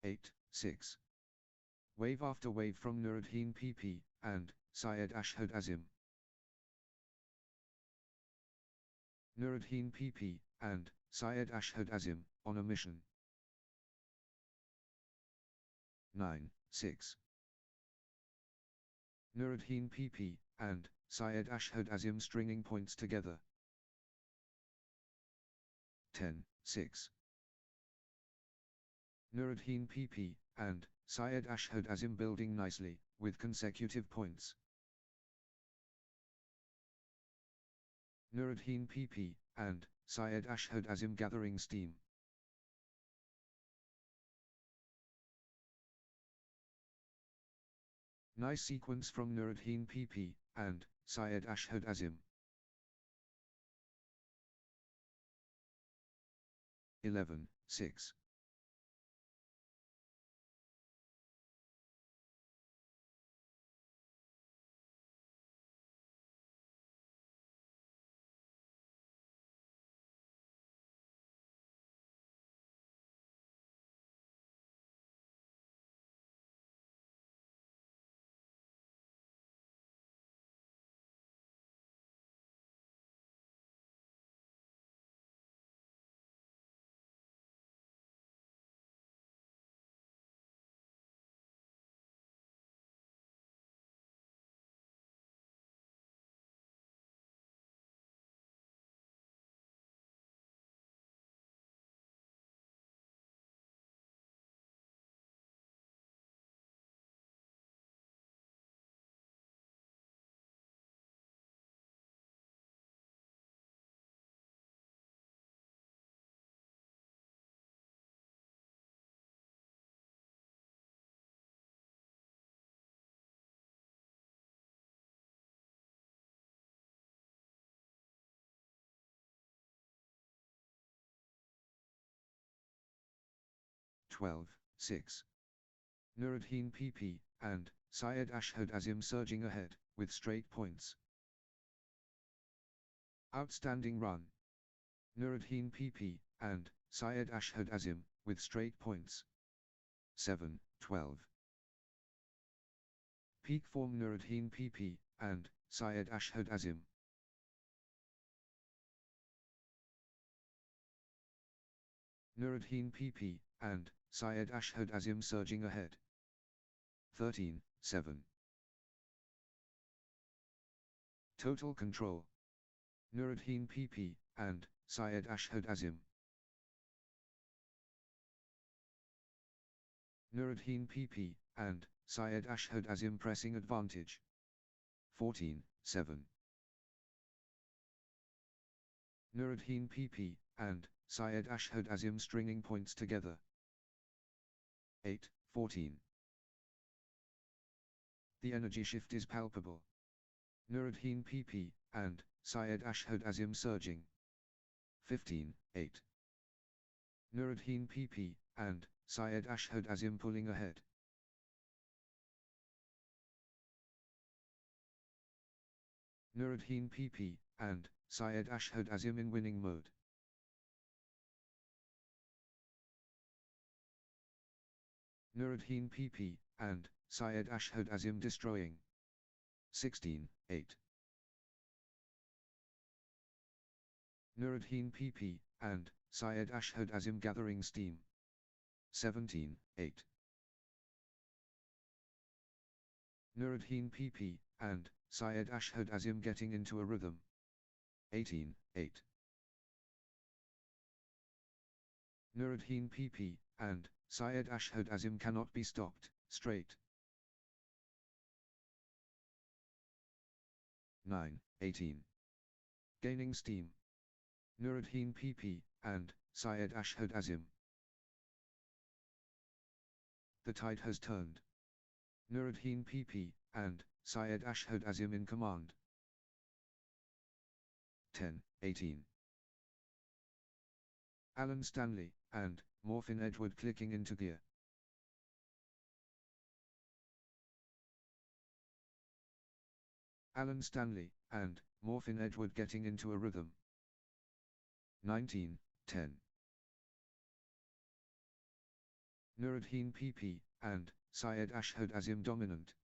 8, 6. Wave after wave from Nuruddin PP and Syed Ashhad Azim. Nuruddin PP and Syed Ashhad Azim on a mission. 9, 6. Nuruddin PP and Syed Ashhad Azim stringing points together. 10, 6. Nuruddin PP and Syed Ashhad Azim building nicely, with consecutive points. Nuruddin PP and Syed Ashhad Azim gathering steam. Nice sequence from Nuruddin PP and Syed Ashhad Azim. 11, 6. Twelve, 6. Nuruddin PP and Syed Ashhad Azim surging ahead, with straight points. Outstanding run. Nuruddin PP and Syed Ashhad Azim, with straight points. 7, 12. Peak form Nuruddin PP and Syed Ashhad Azim. Nuruddin PP and Syed Ashhad Azim surging ahead. 13, 7. Total control. Nuruddin PP and Syed Ashhad Azim. Nuruddin PP and Syed Ashhad Azim pressing advantage. 14, 7. Nuruddin PP and Syed Ashhad Azim stringing points together. 8, 14. The energy shift is palpable. Nuruddin PP and Syed Ashhad Azim surging. 15, 8. Nuruddin PP and Syed Ashhad Azim pulling ahead. Nuruddin PP and Syed Ashhad Azim in winning mode. Nuruddin PP and Syed Ashhad Azim destroying. 16, 8. Nuruddin PP and Syed Ashhad Azim gathering steam. 17, 8. Nuruddin PP and Syed Ashhad Azim getting into a rhythm. 18, 8. Nuruddin PP, and Syed Ashhad Azim cannot be stopped, straight. 9-18. Gaining steam. Nuruddin PP, and Syed Ashhad Azim. The tide has turned. Nuruddin PP, and Syed Ashhad Azim in command. 10-18. Alan Stanley, and Morphin Edward clicking into gear. Alan Stanley, and Morphin Edward getting into a rhythm. 19-10. Nuruddin PP, and Syed Ashhad Azim dominant.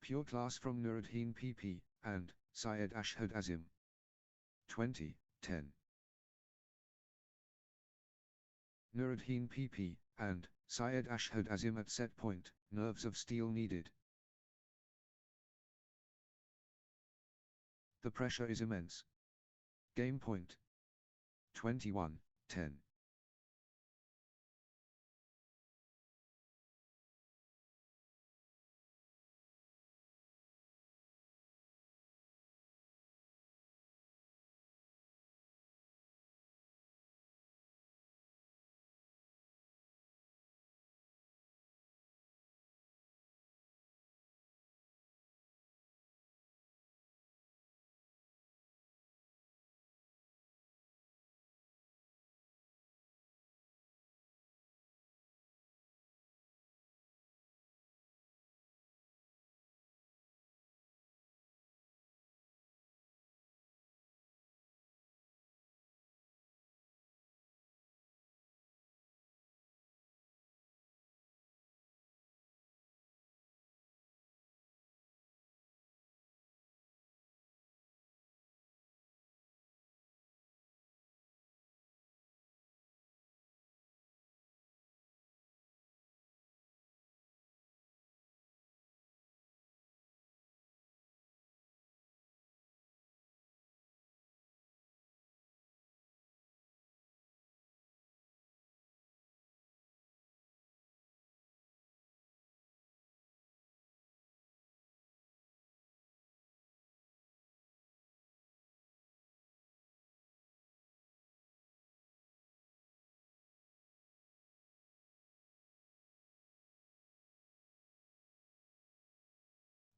Pure class from Nuruddin PP, and Syed Ashhad Azim. 20-10. Nuruddin PP, and Syed Ashhad Azim at set point, nerves of steel needed. The pressure is immense. Game point. 21-10.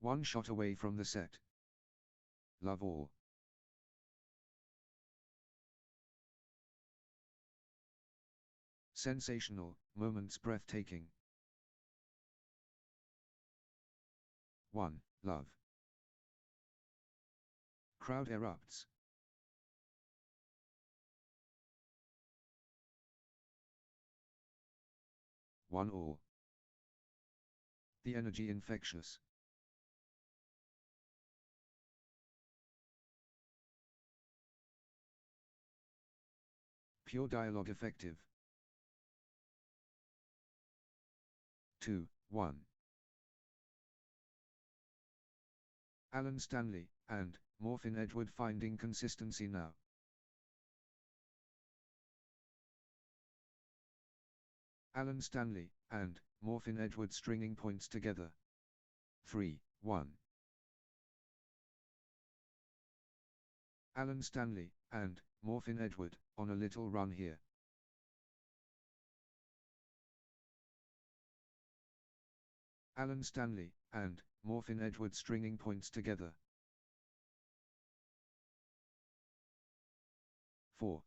One shot away from the set. Love all. Sensational, moments breathtaking. 1. Love. Crowd erupts. One all. The energy infectious. Pure dialogue effective. 2-1. Alan Stanley, and Morphin Edward finding consistency now. Alan Stanley, and Morphin Edward stringing points together. 3-1. Alan Stanley, and Morphin Edward, on a little run here. Alan Stanley, and Morphin Edward stringing points together. 4-1.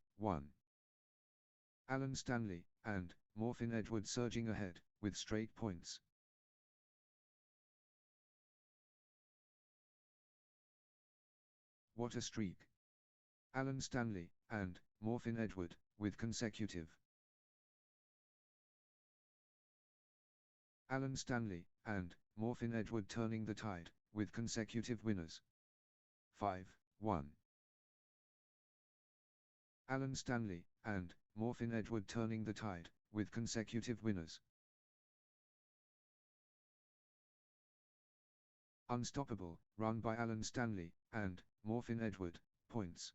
Alan Stanley, and Morphin Edward surging ahead, with straight points. What a streak. Alan Stanley, and Morphin Edward, with consecutive. Alan Stanley, and Morphin Edward turning the tide, with consecutive winners. 5-1. Alan Stanley, and Morphin Edward turning the tide, with consecutive winners. Unstoppable, run by Alan Stanley, and Morphin Edward, points.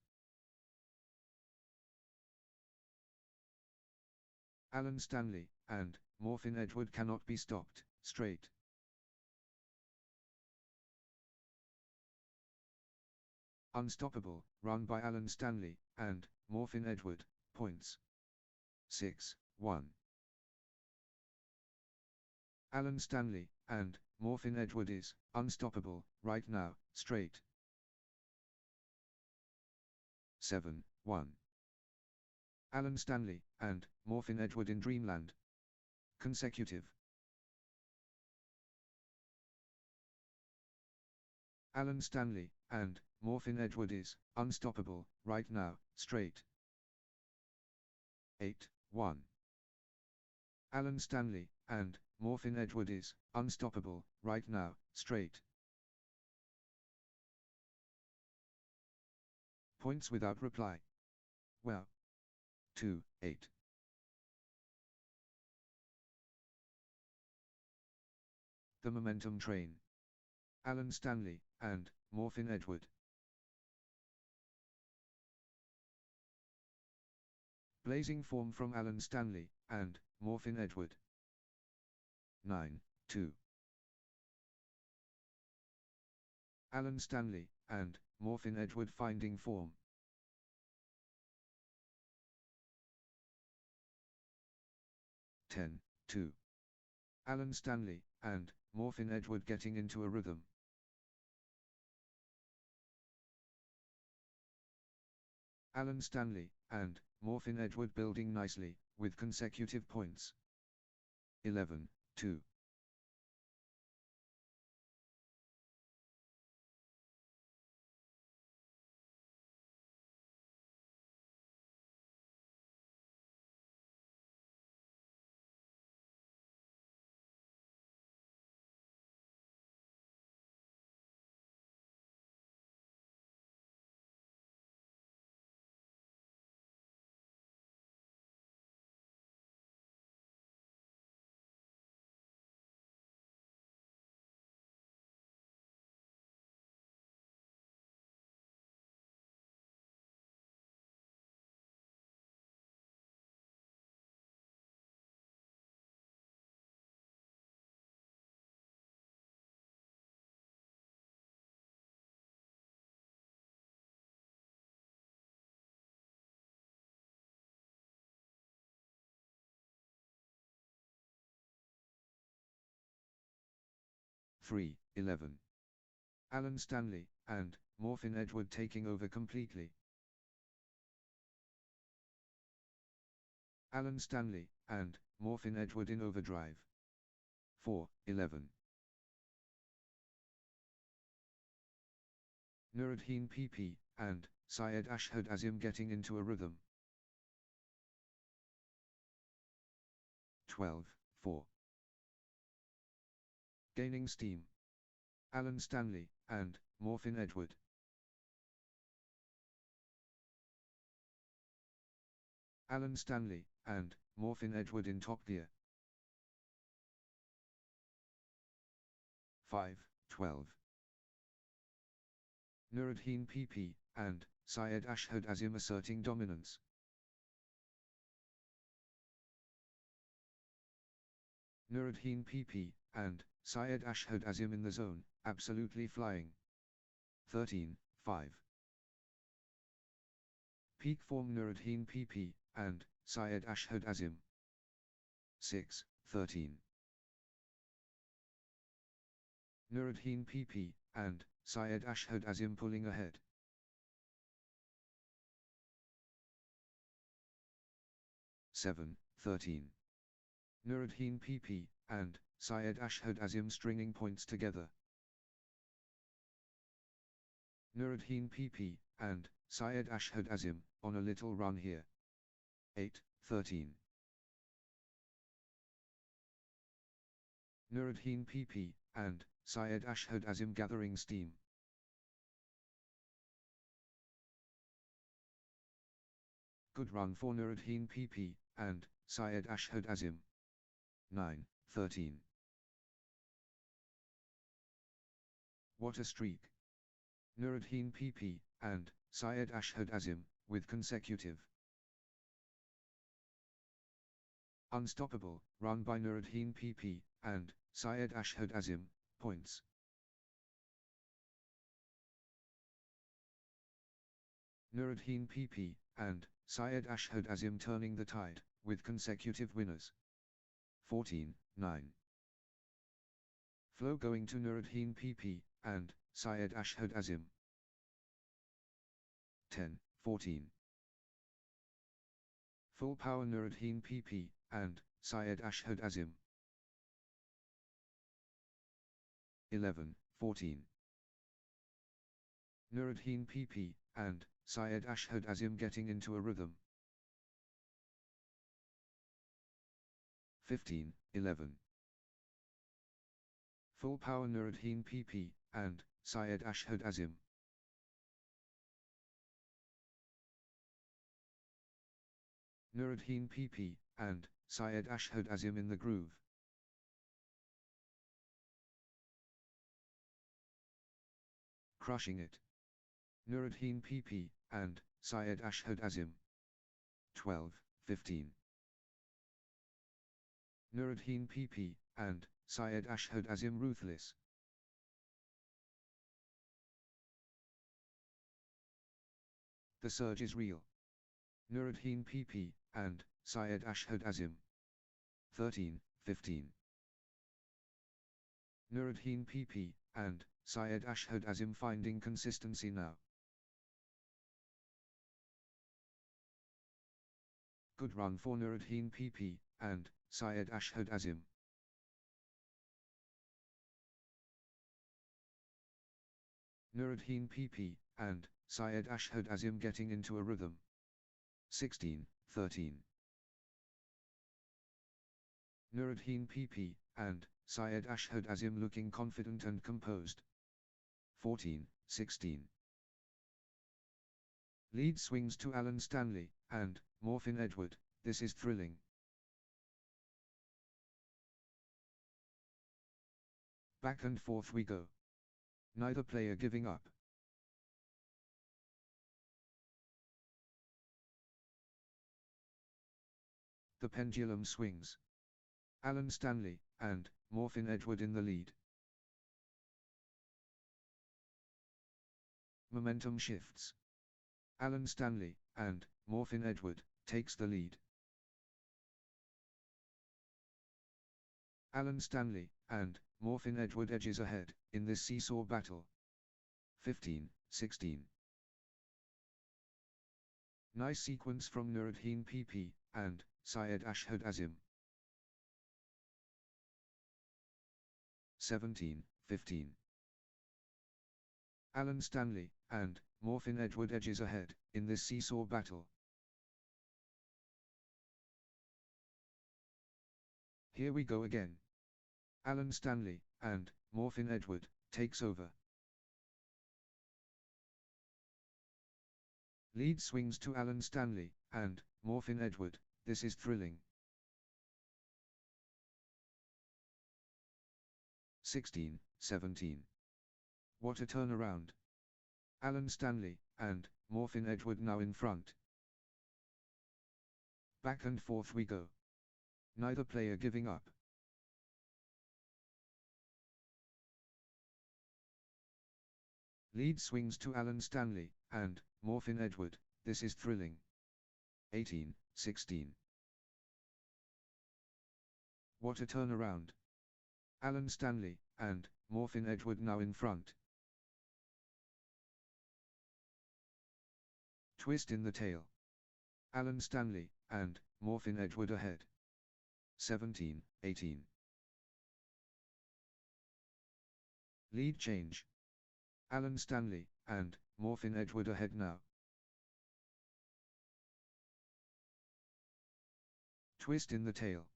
Alan Stanley and Morphin Edward cannot be stopped, straight. Unstoppable, run by Alan Stanley and Morphin Edward, points. 6-1. Alan Stanley and Morphin Edward is unstoppable right now, straight. 7-1. Alan Stanley and Morphin Edward in Dreamland, consecutive. Alan Stanley and Morphin Edward is unstoppable right now, straight. 8-1. Alan Stanley and Morphin Edward is unstoppable right now, straight. Points without reply. Well. 2-8. The Momentum Train. Alan Stanley and Morphin Edward. Blazing form from Alan Stanley and Morphin Edward. 9-2. Alan Stanley and Morphin Edward finding form. 10-2. Alan Stanley and Morphin Edward getting into a rhythm. Alan Stanley and Morphin Edward building nicely, with consecutive points. 11-2. Three, 11. Alan Stanley and Morphin Edward taking over completely. Alan Stanley and Morphin Edward in overdrive. 4-11. Nuruddin PP and Syed Ashhad Azim getting into a rhythm. 12-4. Gaining steam. Alan Stanley and Morphin Edward. Alan Stanley and Morphin Edward in top gear. 5-12. Nuruddin PP and Syed Ashhad Azim asserting dominance. Nuruddin PP and Syed Ashhad Azim in the zone, absolutely flying. 13-5. Peak form Nuruddin PP and Syed Ashhad Azim. 6-13. Nuruddin PP and Syed Ashhad Azim pulling ahead. 7-13. Nuruddin PP and Syed Ashhad Azim stringing points together. Nuruddin PP and Syed Ashhad Azim on a little run here. 8-13. Nuruddin PP and Syed Ashhad Azim gathering steam. Good run for Nuruddin PP and Syed Ashhad Azim. 9-13. What a streak. Nuruddin PP and Syed Ashhad Azim, with consecutive. Unstoppable, run by Nuruddin PP, and Syed Ashhad Azim, points. Nuruddin PP, and Syed Ashhad Azim turning the tide, with consecutive winners. 14-9. Flow going to Nuruddin PP, and Syed Ashhad Azim. 10-14. Full power Nuruddin PP, and Syed Ashhad Azim. 11-14. Nuruddin PP, and Syed Ashhad Azim getting into a rhythm. 15-11. Full power Nuruddin PP, and Syed Ashhad Azim. 16. Nuruddin PP, and Syed Ashhad Azim in the groove. Crushing it. Nuruddin PP, and Syed Ashhad Azim. 12-15. Nuruddin PP, and Syed Ashhad Azim ruthless. The surge is real. Nuruddin PP, and Syed Ashhad Azim. 13-15. Nuruddin PP, and Syed Ashhad Azim finding consistency now. Good run for Nuruddin PP, and Syed Ashhad Azim. Nuruddin PP, and Syed Ashhad Azim getting into a rhythm. 16-13. Nuruddin PP, and Syed Ashhad Azim looking confident and composed. 14-16. Lead swings to Alan Stanley, and Morphin Edward, this is thrilling. Back and forth we go. Neither player giving up. The pendulum swings. Alan Stanley, and Morphin Edward in the lead. Momentum shifts. Alan Stanley, and Morphin Edward, takes the lead. Alan Stanley, and Morphin Edward edges ahead, in this seesaw battle. 15-16. Nice sequence from Nuruddin PP, and Syed Ashhad Azim. 17-15. Alan Stanley, and Morphin Edward edges ahead, in this seesaw battle. Here we go again. Alan Stanley, and Morphin Edward, takes over. Lead swings to Alan Stanley, and Morphin Edward, this is thrilling. 16-17. What a turnaround. Alan Stanley, and Morphin Edward now in front. Back and forth we go. Neither player giving up. Lead swings to Alan Stanley, and Morphin Edward, this is thrilling. 18-16. What a turnaround. Alan Stanley, and Morphin Edward now in front. Twist in the tail. Alan Stanley, and Morphin Edward ahead. 17-18. Lead change. Alan Stanley, and Morphin Edward ahead now. Twist in the tail.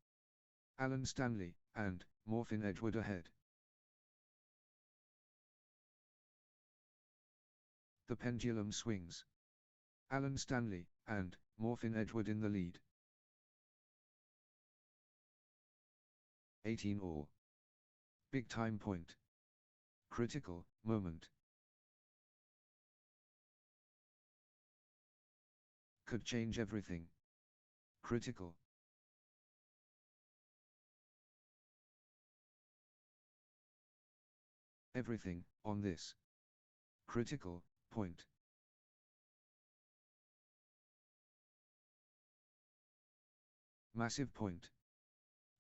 Alan Stanley, and Morphin Edward ahead. The pendulum swings. Alan Stanley, and Morphin Edward in the lead. 18-all. Big time point. Critical moment. could change everything. Critical. Everything, on this critical point. Massive point.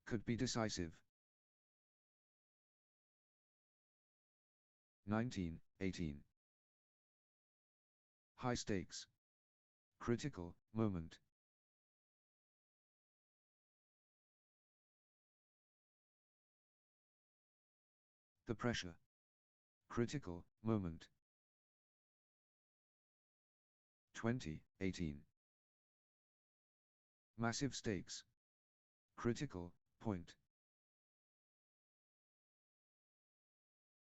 Could be decisive. 1918. High stakes. Critical moment. The pressure. Critical moment. 2018. Massive stakes. Critical point.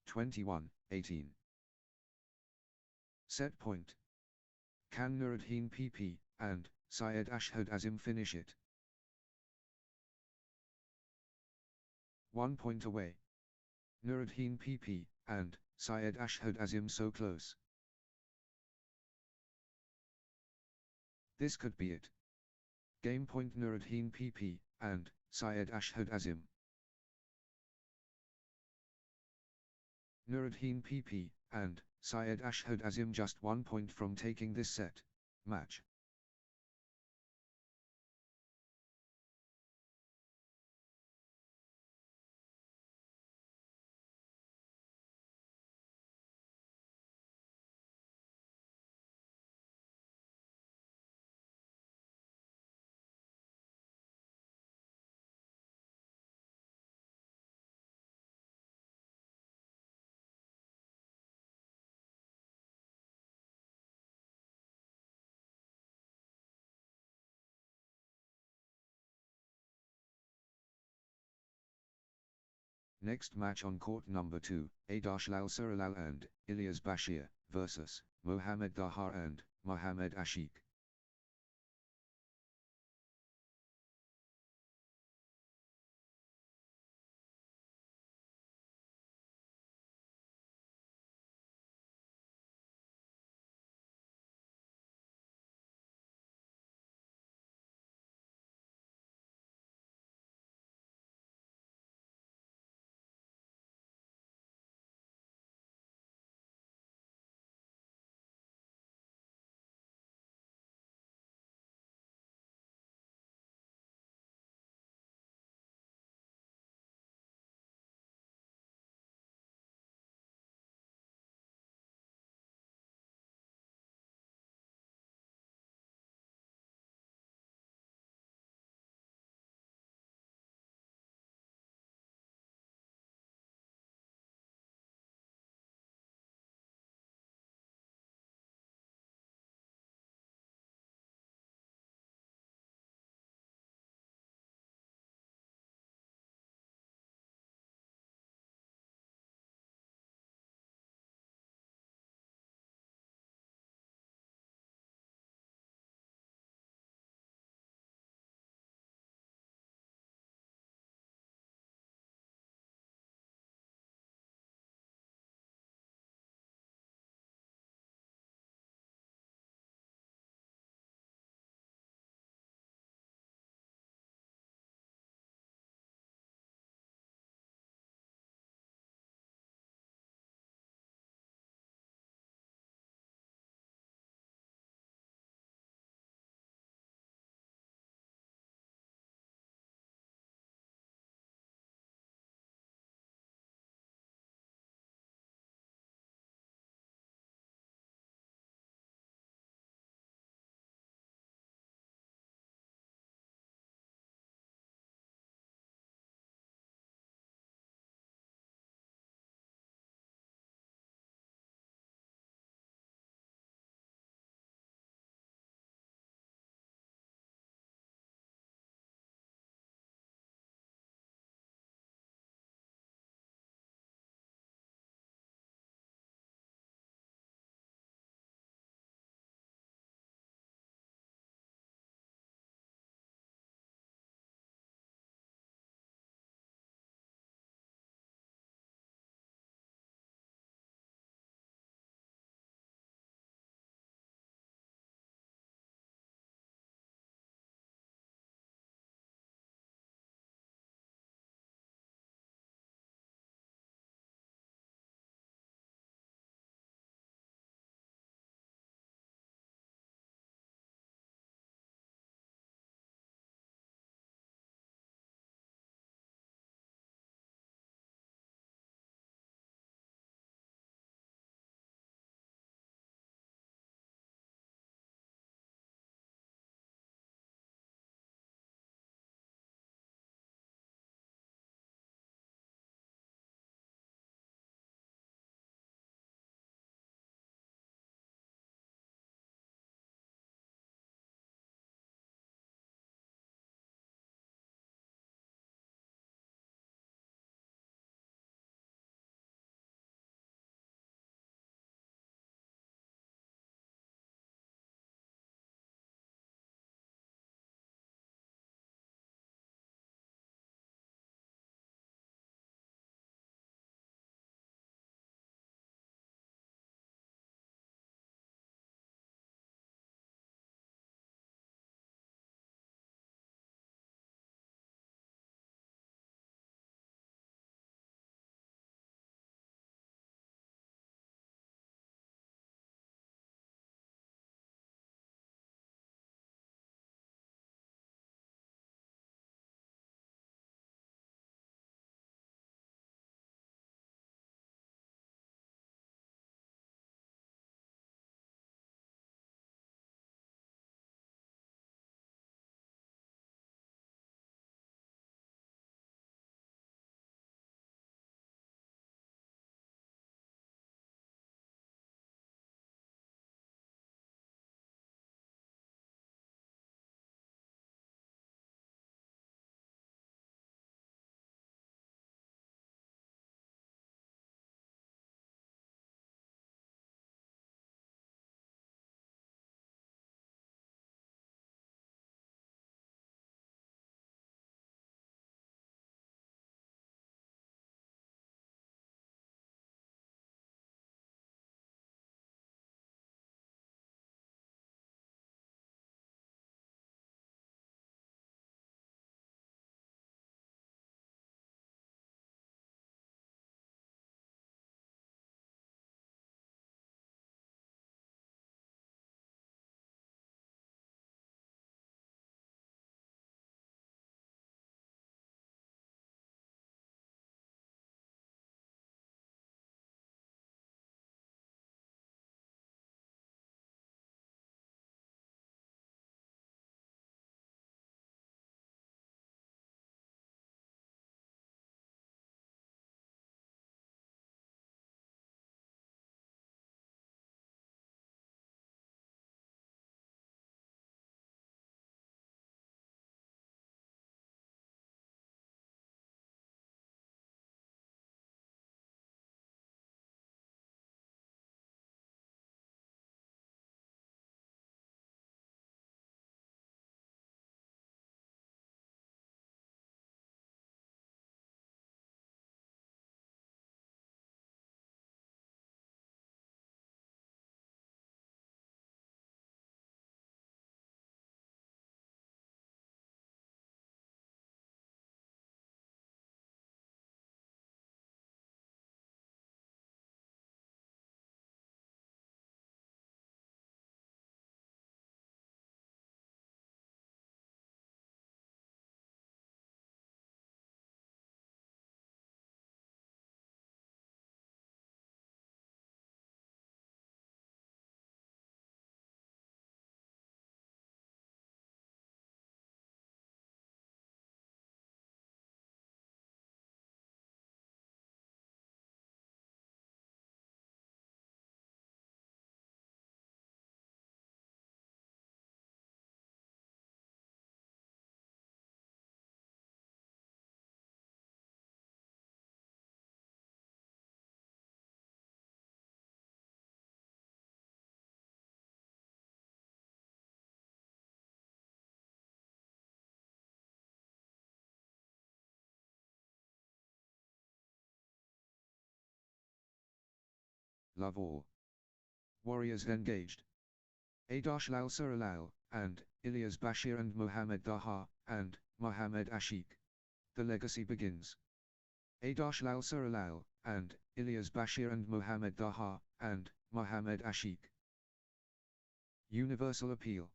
2118. Set point. Can Nuruddin PP and Syed Ashhad Azim finish it? 1 point away. Nuruddin PP and Syed Ashhad Azim so close. This could be it. Game point Nuruddin PP and Syed Ashhad Azim. Nuruddin PP and Syed Ashhad Azim just 1 point from taking this set. Match. Next match on court number 2, Adash Lal Suralal and Ilyas Bashir versus Mohammad Dahar and Mohammad Ashik. love all. Warriors engaged. Adash Lal Suralal, and Ilyas Bashir and Mohammed Daha, and Mohammed Ashik. The legacy begins. Adash Lal Suralal, and Ilyas Bashir and Mohammed Daha, and Mohammed Ashik. Universal appeal.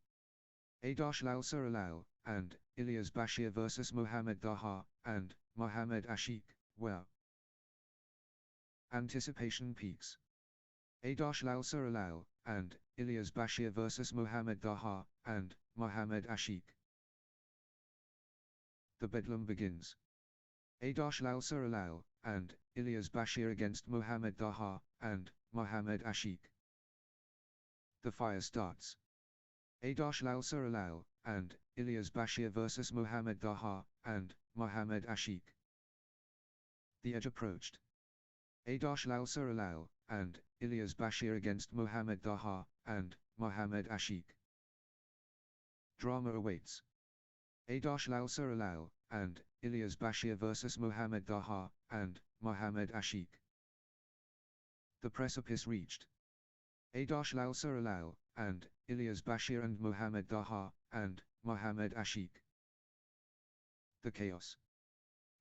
Adash Lal Suralal, and Ilyas Bashir vs Mohammed Daha, and Mohammed Ashik, where anticipation peaks. Adash Lal Suralal, and Ilyas Bashir vs Mohammed Daha, and Mohammed Ashik. The bedlam begins. Adash Lal Suralal, and Ilyas Bashir against Mohammed Daha, and Mohammed Ashik. The fire starts. Adash Lal Suralal, and Ilyas Bashir vs Mohammed Daha, and Mohammed Ashik. The edge approached. Adash Lal Suralal, and Ilyas Bashir against Mohammed Daha, and Mohammed Ashik. Drama awaits. Adash Lal Suralal, and Ilyas Bashir vs Mohammed Daha, and Mohammed Ashik. The precipice reached. Adash Lal Suralal, and Ilyas Bashir and Mohammed Daha, and Mohammed Ashik. The chaos.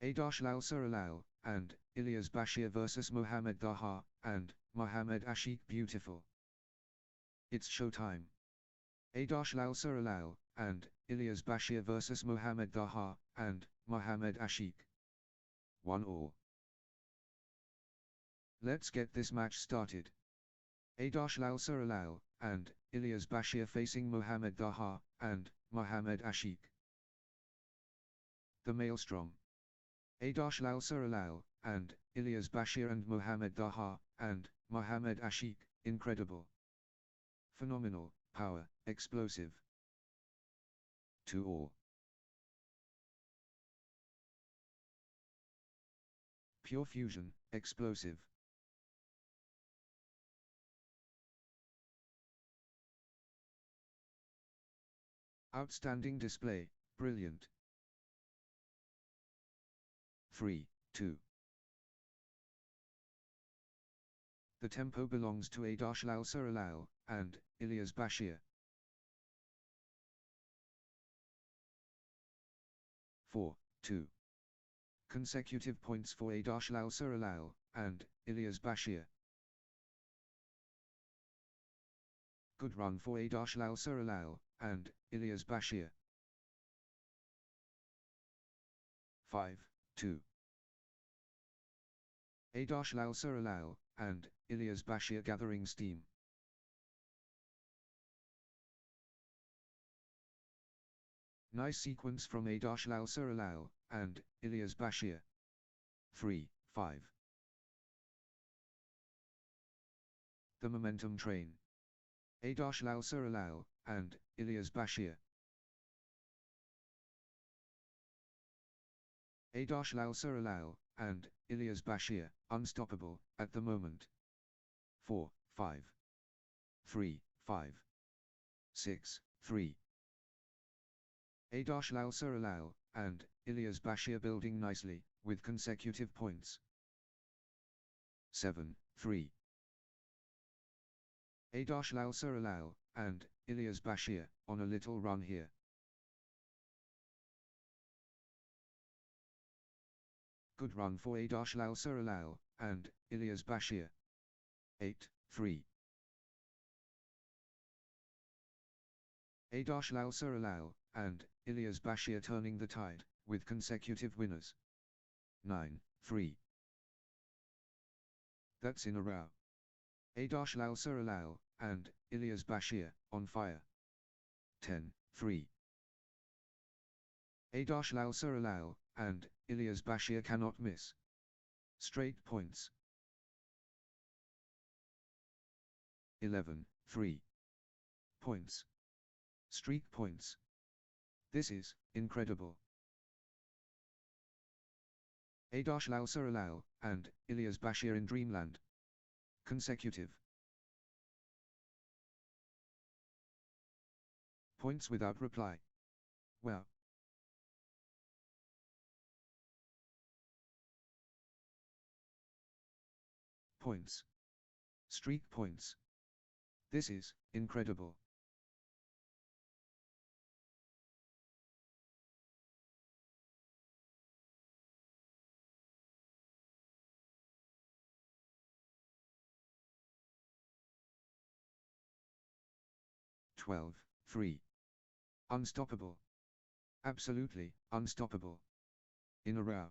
Adash Lal Suralal, and Ilyas Bashir vs Mohammed Daha, and Mohammed Ashik beautiful. It's showtime. Adash Lal Suralal, and Ilyas Bashir vs Mohammed Daha, and Mohammed Ashik. 1-1. Let's get this match started. Adash Lal Suralal, and Ilyas Bashir facing Mohammed Daha, and Mohammed Ashik. The maelstrom. Adash Lal Suralal, and Ilyas Bashir and Mohammed Daha, and Mohammed Ashik, incredible. Phenomenal, power, explosive. 2-2. Pure fusion, explosive. Outstanding display, brilliant. 3-2. The tempo belongs to Adash Lal Suralal, and Ilyas Bashir. 4-2. Consecutive points for Adash Lal Suralal, and Ilyas Bashir. Good run for Adash Lal Suralal, and Ilyas Bashir. 5-2. Adash Lal Suralal, and Ilyas Bashir gathering steam. Nice sequence from Adash Lal Suralal, and Ilyas Bashir. 3-5. The momentum train. Adash Lal Suralal, and Ilyas Bashir. Adash Lal Suralal, and Ilyas Bashir, unstoppable, at the moment. 4-5. 3-5. 6-3. Adash Lal Suralal, and Ilyas Bashir building nicely, with consecutive points. 7-3. Adash Lal Suralal, and Ilyas Bashir, on a little run here. Good run for Adash Lal Suralal, and Ilyas Bashir. 8-3. Adash Lal Suralal, and Ilyas Bashir turning the tide, with consecutive winners. 9-3. That's in a row. Adash Lal Suralal, and Ilyas Bashir, on fire. 10-3. Adash Lal Suralal, and Ilyas Bashir cannot miss. Straight points. 11-3. Points. Streak points. This is incredible. Adash Lal Suralal, and Ilyas Bashir in dreamland. Consecutive. Points without reply. Well. Points. Streak points. This is incredible. Twelve, 3. Unstoppable. Absolutely unstoppable. In a row.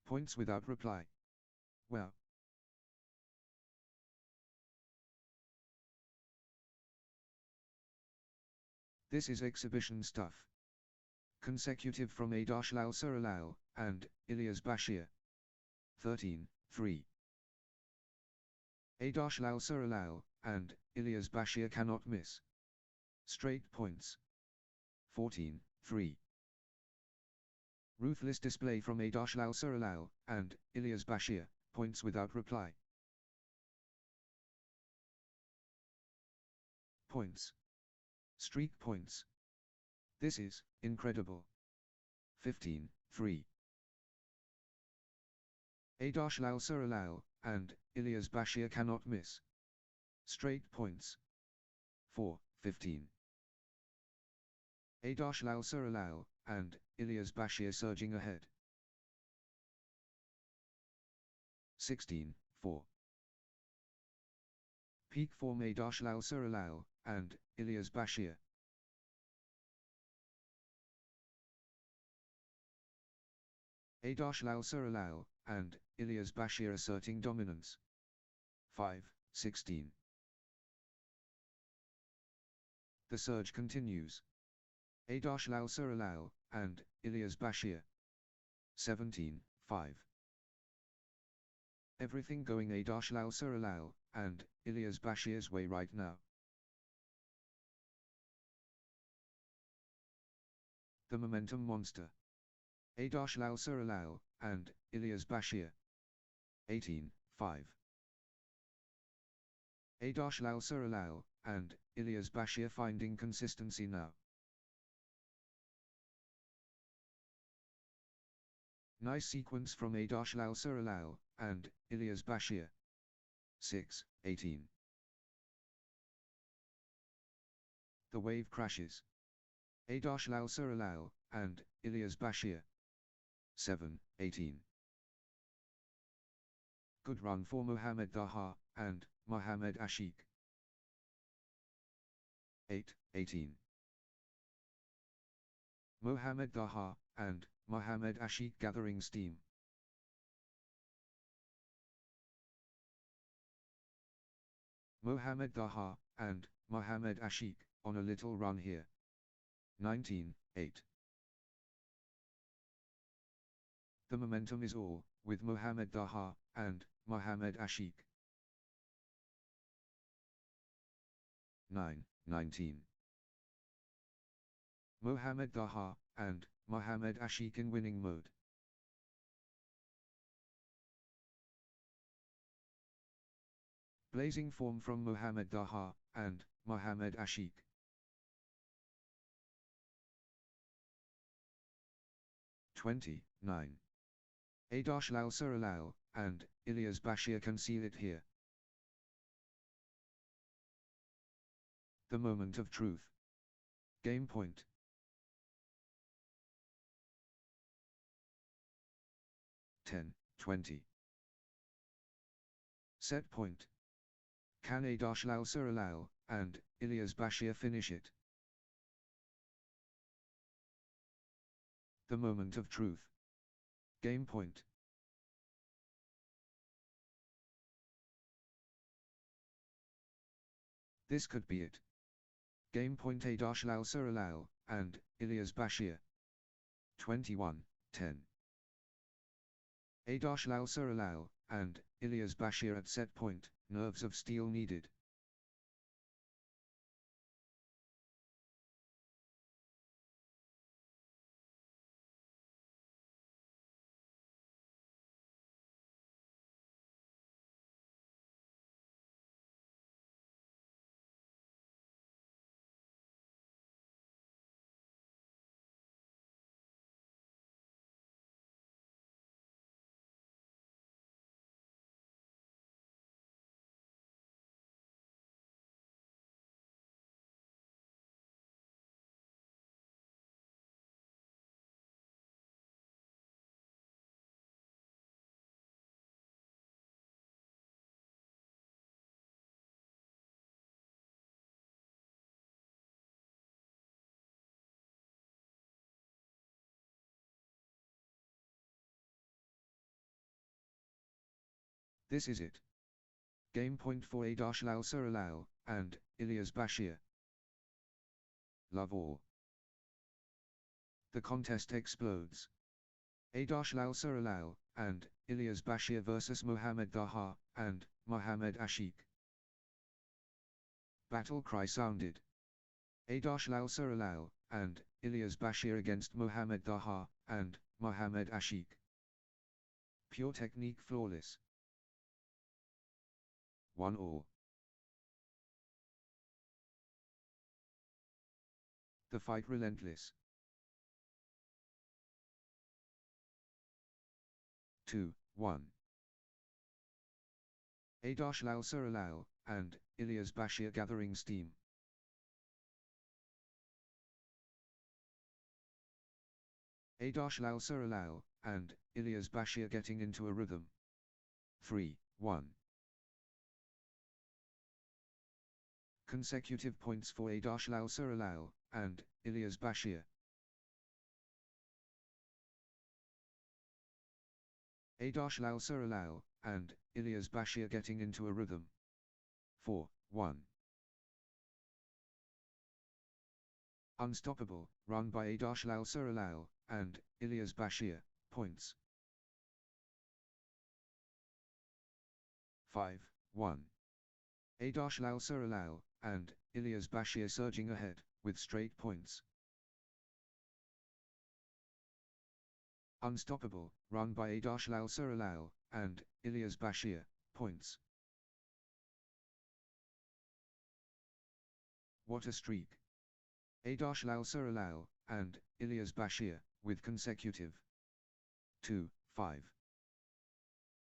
Points without reply. Well. This is exhibition stuff. Consecutive from Lal Suralal and Ilyas Bashir. 13, 3. Lal Suralal and Ilyas Bashir cannot miss. Straight points. 14, 3. Ruthless display from Lal Suralal and Ilyas Bashir, points without reply. Points. Streak points. This is incredible. 15, 3. Lal Suralal and Ilyas Bashir cannot miss. Straight points. 4, 15. Lal Suralal and Ilyas Bashir surging ahead. 16, 4. Peak form Lal Suralal and Ilyas Bashir. Lal Suralal and Ilyas Bashir asserting dominance. 5, 16. The surge continues. Lal Suralal and Ilyas Bashir. 17, 5. Everything going Lal Suralal and Ilyas Bashir's way right now. The momentum monster. Lal Suralal and Ilyas Bashir. 18, 5. Lal Suralal and Ilyas Bashir finding consistency now. Nice sequence from Lal Suralal and Ilyas Bashir. 6, 18. The wave crashes. Lal Suralal and Ilyas Bashir. 7, 18. Good run for Mohammad Daha and Mohammad Ashik. 8, 18. Mohammad Daha and Mohammad Ashik gathering steam. Mohammad Daha and Mohammad Ashik on a little run here. 19, 8. The momentum is all with Mohammad Daha and Mohammad Ashik. 9, 19. Mohammad Daha and Mohammad Ashik in winning mode. Blazing form from Mohammad Daha and Mohammad Ashik. 29. Lal Suralal and Ilyas Bashir can seal it here. The moment of truth. Game point. Ten, 20. Set point. Can Lal Suralal and Ilyas Bashir finish it? The moment of truth. Game point. This could be it. Game point Lal Suralal and Ilyas Bashir. 21, 10. Lal Suralal and Ilyas Bashir at set point, nerves of steel needed. This is it. Game point for Lal Suralal and Ilyas Bashir. Love all. The contest explodes. Lal Suralal and Ilyas Bashir versus Mohammad Daha and Mohammad Ashik. Battle cry sounded. Lal Suralal and Ilyas Bashir against Mohammad Daha and Mohammad Ashik. Pure technique flawless. 1-1. The fight relentless. 2-1. Lal Suralal and Ilyas Bashir gathering steam. Lal Suralal and Ilyas Bashir getting into a rhythm. 3-1. Consecutive points for Lal Suralal and Ilyas Bashir. Lal Suralal and Ilyas Bashir getting into a rhythm. 4-1. Unstoppable, run by Lal Suralal and Ilyas Bashir, points. 5-1. Lal Suralal and Ilyas Bashir surging ahead, with straight points. Unstoppable, run by Lal Suralal and Ilyas Bashir, points. What a streak. Lal Suralal and Ilyas Bashir, with consecutive 2-5.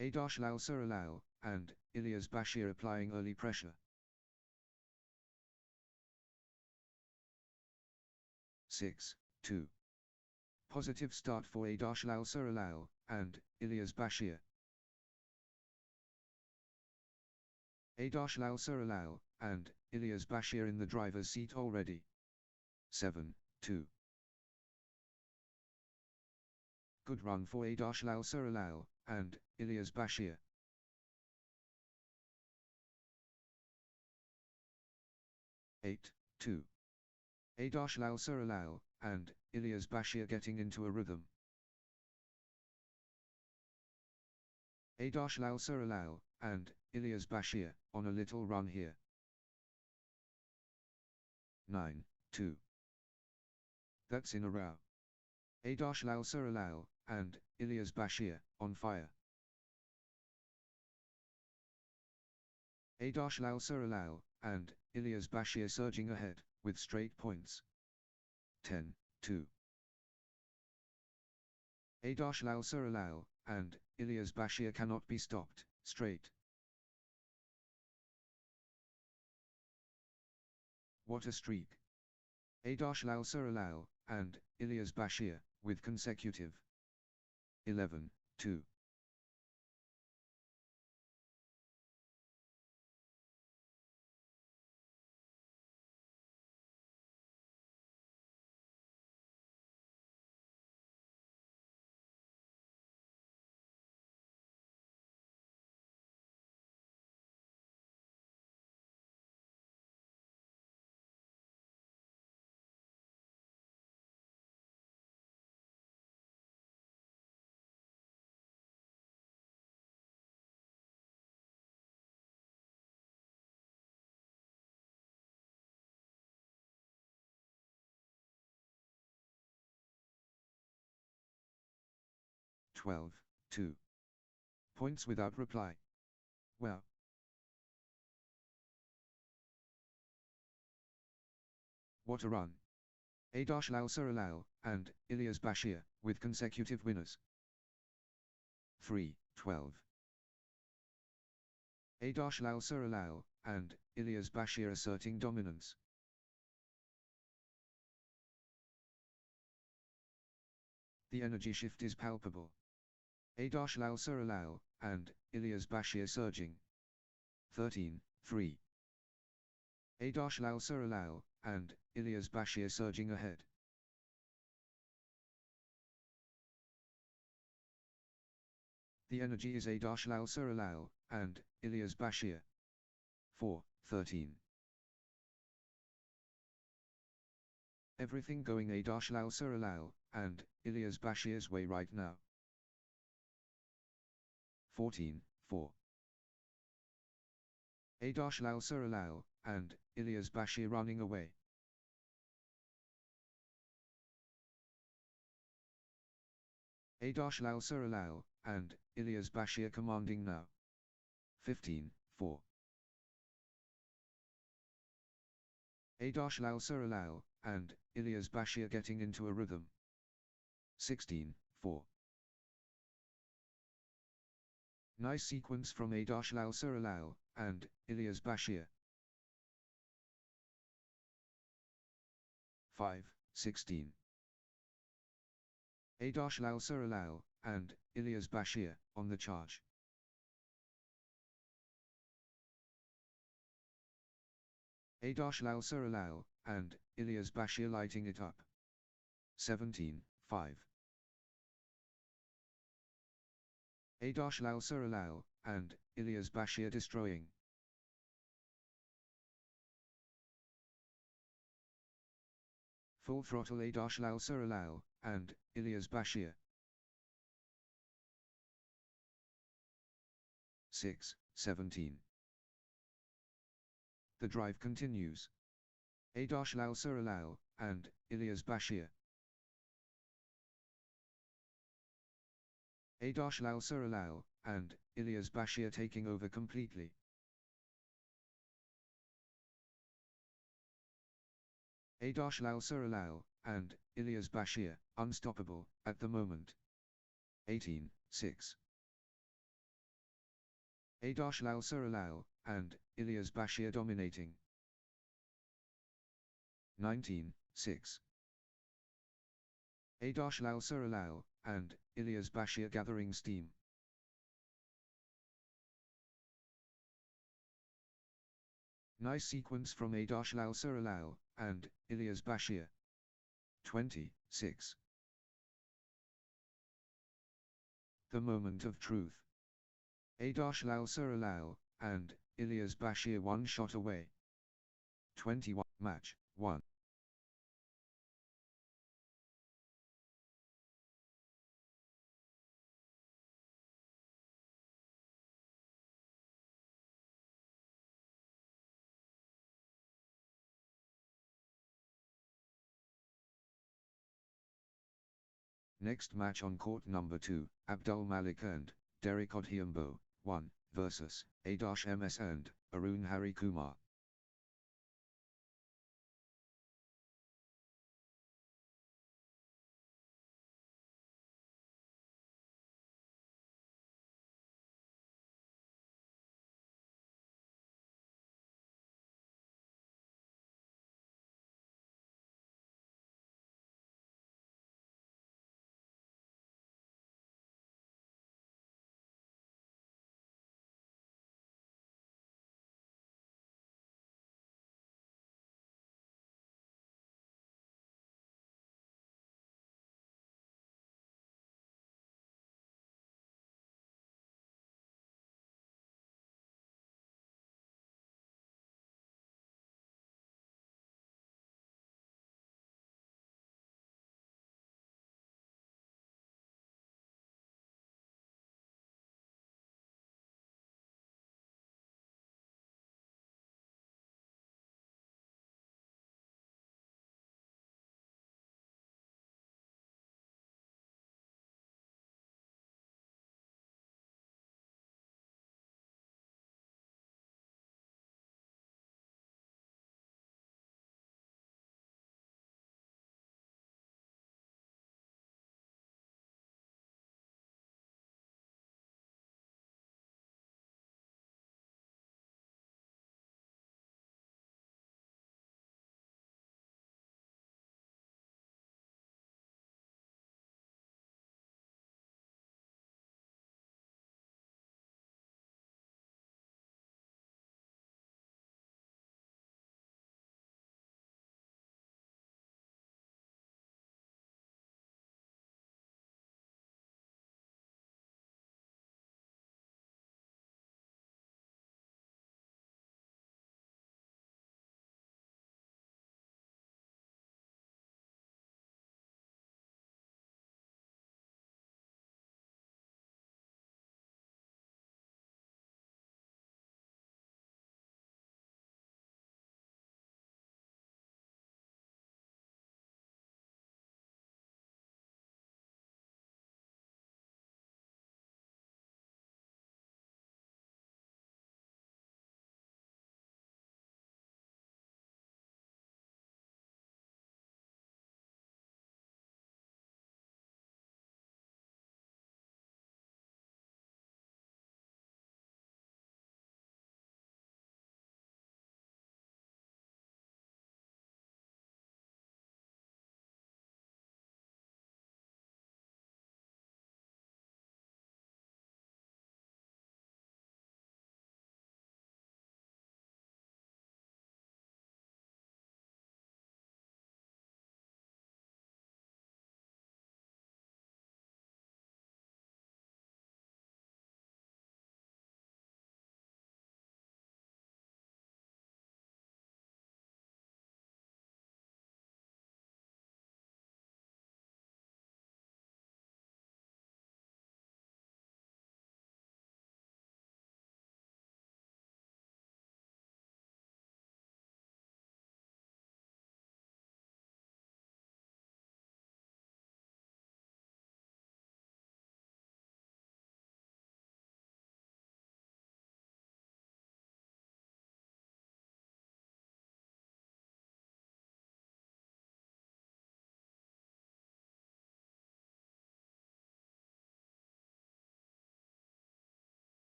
Lal Suralal and Ilyas Bashir applying early pressure. 6-2. Positive start for Lal Suralal and Ilyas Bashir. Lal Suralal and Ilyas Bashir in the driver's seat already. 7-2. Good run for Lal Suralal and Ilyas Bashir. 8-2. Lal Suralal and Ilyas Bashir getting into a rhythm. Lal Suralal and Ilyas Bashir on a little run here. 9-2. That's in a row. Lal Suralal and Ilyas Bashir on fire. Lal Suralal and Ilyas Bashir surging ahead, with straight points. 10-2. Lal Suralal and Ilyas Bashir cannot be stopped, straight. What a streak. Lal Suralal and Ilyas Bashir, with consecutive 11-2. Twelve, 2. Points without reply. Well. What a run. Lal Suralal and Ilyas Bashir, with consecutive winners. 3-12. Lal Suralal and Ilyas Bashir asserting dominance. The energy shift is palpable. Lal Suralal and Ilyas Bashir surging. 13-3. Lal Suralal and Ilyas Bashir surging ahead. . The energy is Lal Suralal, and Ilyas Bashir. 4:13. Everything going Lal Suralal, and Ilyas Bashir's way right now. 14:4. Lal Suralal, and Ilyas Bashir running away. Lal Suralal, and Ilyas Bashir commanding now. 15:4. Lal Suralal, and Ilyas Bashir getting into a rhythm. 16:4. Nice sequence from Lal Suralal, and Ilyas Bashir. 5:16. Lal Suralal, and Ilyas Bashir, on the charge. Lal Suralal, and Ilyas Bashir lighting it up. 17:5. Lal Suralal, and Ilyas Bashir destroying. Full throttle Lal Suralal, and Ilyas Bashir. 6:17. The drive continues. Lal Suralal, and Ilyas Bashir. Lal Suralal, and Ilyas Bashir taking over completely. Lal Suralal, and Ilyas Bashir, unstoppable, at the moment. 18:6. Lal Suralal, and Ilyas Bashir dominating. 19:6. Lal Suralal, and Ilyas Bashir gathering steam. Nice sequence from Lal Suralal, and Ilyas Bashir. 26. The moment of truth. Lal Suralal, and Ilyas Bashir one shot away. 21. Match 1. Next match on court number 2, Abdul Malik and Derek Odhiambo, 1, versus A-MS and Arun Hari Kumar.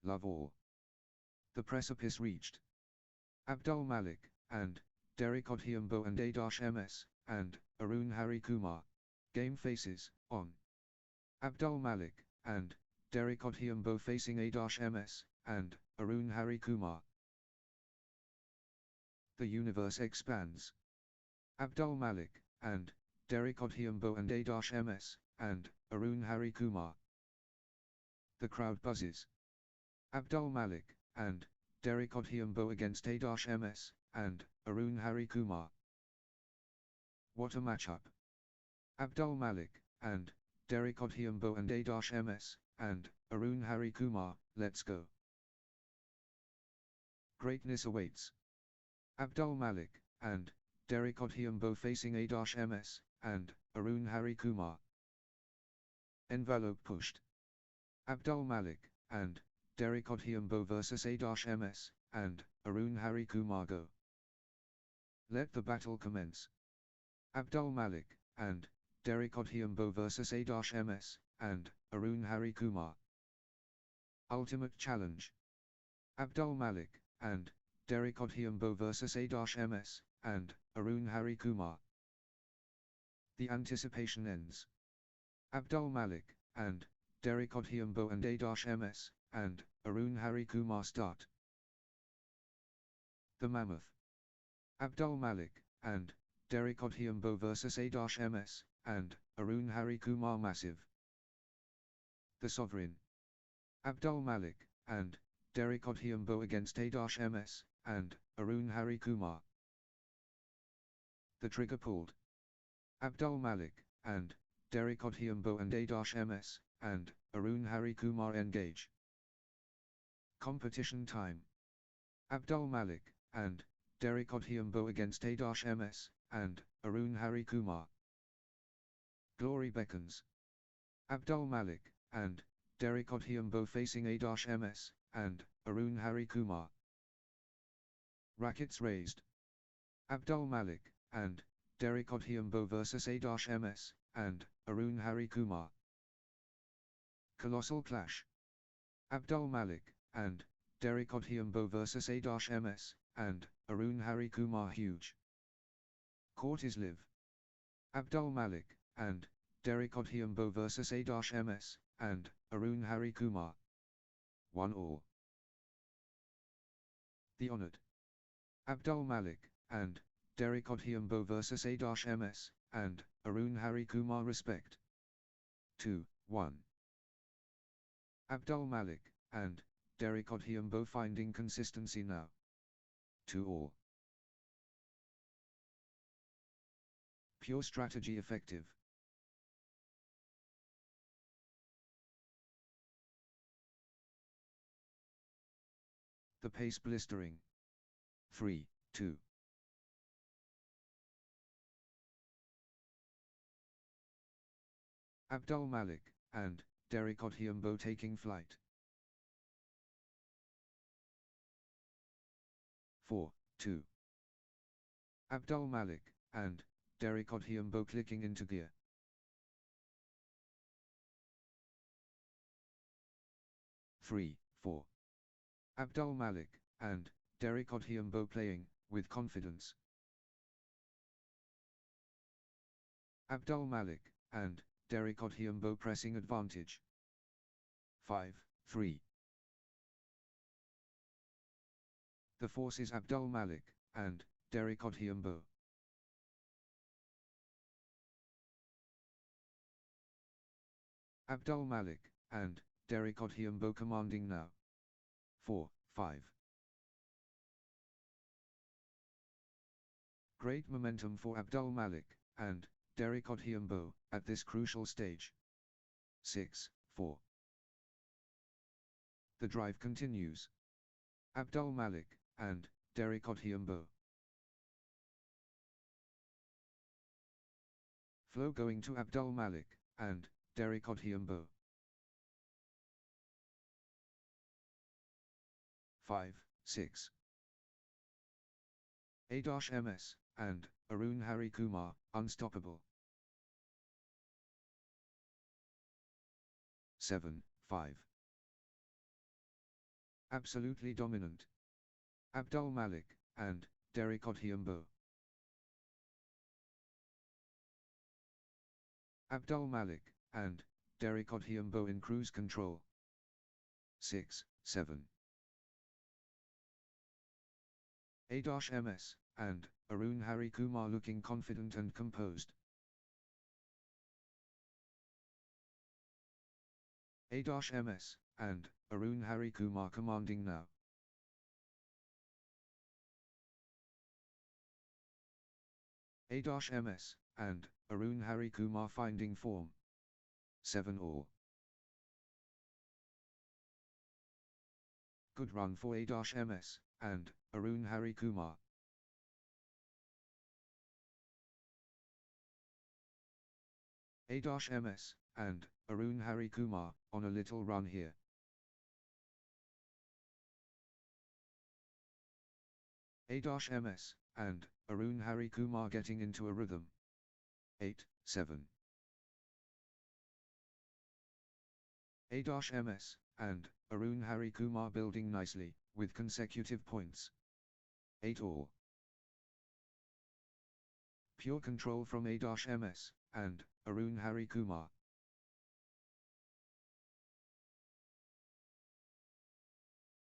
love all. The precipice reached. Abdul Malik, and Derek Odhiambo and A-MS, and Arun Hari Kumar. Game faces, on. Abdul Malik, and Derek Odhiambo facing A-MS, and Arun Hari Kumar. The universe expands. Abdul Malik, and Derek Odhiambo and A-MS, and Arun Hari Kumar. The crowd buzzes. Abdul Malik, and Derek Odhiambo against A-MS, and Arun Hari Kumar. What a matchup. Abdul Malik, and Derek Odhiambo and A-MS, and Arun Hari Kumar, let's go. Greatness awaits. Abdul Malik, and Derek Odhiambo facing A-MS, and Arun Hari Kumar. Envelope pushed. Abdul Malik, and Derek Odhiambo vs A-MS, and Arun Hari Kumar go. Let the battle commence. Abdul Malik, and Derek Odhiambo vs A-MS, and Arun Hari Kumar. Ultimate challenge. Abdul Malik, and Derek Odhiambo vs A-MS, and Arun Hari Kumar. The anticipation ends. Abdul Malik, and Derek Odhiambo and A-MS, and Arun Hari Kumar start. The Mammoth. Abdul Malik, and Derek Odhiambo vs A-MS, and Arun Hari Kumar massive. The Sovereign. Abdul Malik, and Derek Odhiambo against A-MS, and Arun Hari Kumar. The trigger pulled. Abdul Malik, and Derek Odhiambo and A-MS, and Arun Hari Kumar engage. Competition time. Abdul Malik, and Derek Odhiambo against A-MS, and Arun Hari Kumar. Glory beckons. Abdul Malik, and Derek Odhiambo facing A-MS, and Arun Hari Kumar. Rackets raised. Abdul Malik, and Derek Odhiambo vs A-MS, and Arun Hari Kumar. Colossal clash. Abdul Malik, and Derek Odhiambo vs A-MS, and Arun Hari Kumar huge. Court is live. Abdul Malik, and Derek Odhiambo vs A-MS, and Arun Hari Kumar. 1-1. The honored. Abdul Malik, and Derek Odhiambo vs A-MS, and Arun Hari Kumar respect. 2-1. Abdul Malik, and Derek Odhiambo finding consistency now. 2-2. Pure strategy effective. The pace blistering. 3-2. Abdul Malik, and Derek Odhiambo taking flight. 4-2. Abdul Malik, and Derek Odhiambo clicking into gear. 3-4. Abdul Malik, and Derek Odhiambo playing, with confidence. Abdul Malik, and Derek Odhiambo pressing advantage. 5-3. The force is Abdul Malik, and Derek Odhiambo. Abdul Malik, and Derek Odhiambo commanding now. 4-5. Great momentum for Abdul Malik, and Derek Odhiambo, at this crucial stage. 6-4. The drive continues. Abdul Malik, and Derek Odhiambo. Flow going to Abdul Malik, and Derek Odhiambo. 5-6. A-MS, and Arun Hari Kumar, unstoppable. 7-5. Absolutely dominant. Abdul Malik and Derek Odhiambo. Abdul Malik and Derek Odhiambo in cruise control. 6-7. A-MS and Arun Hari Kumar looking confident and composed. A-MS and Arun Hari Kumar commanding now. A-MS and Arun Hari Kumar finding form. 7-all. Good run for A-MS and Arun Hari Kumar. A-MS and Arun Hari Kumar on a little run here. A-MS and Arun Hari Kumar getting into a rhythm. 8-7. A-MS and Arun Hari Kumar building nicely, with consecutive points. 8-all. Pure control from A-MS and Arun Hari Kumar.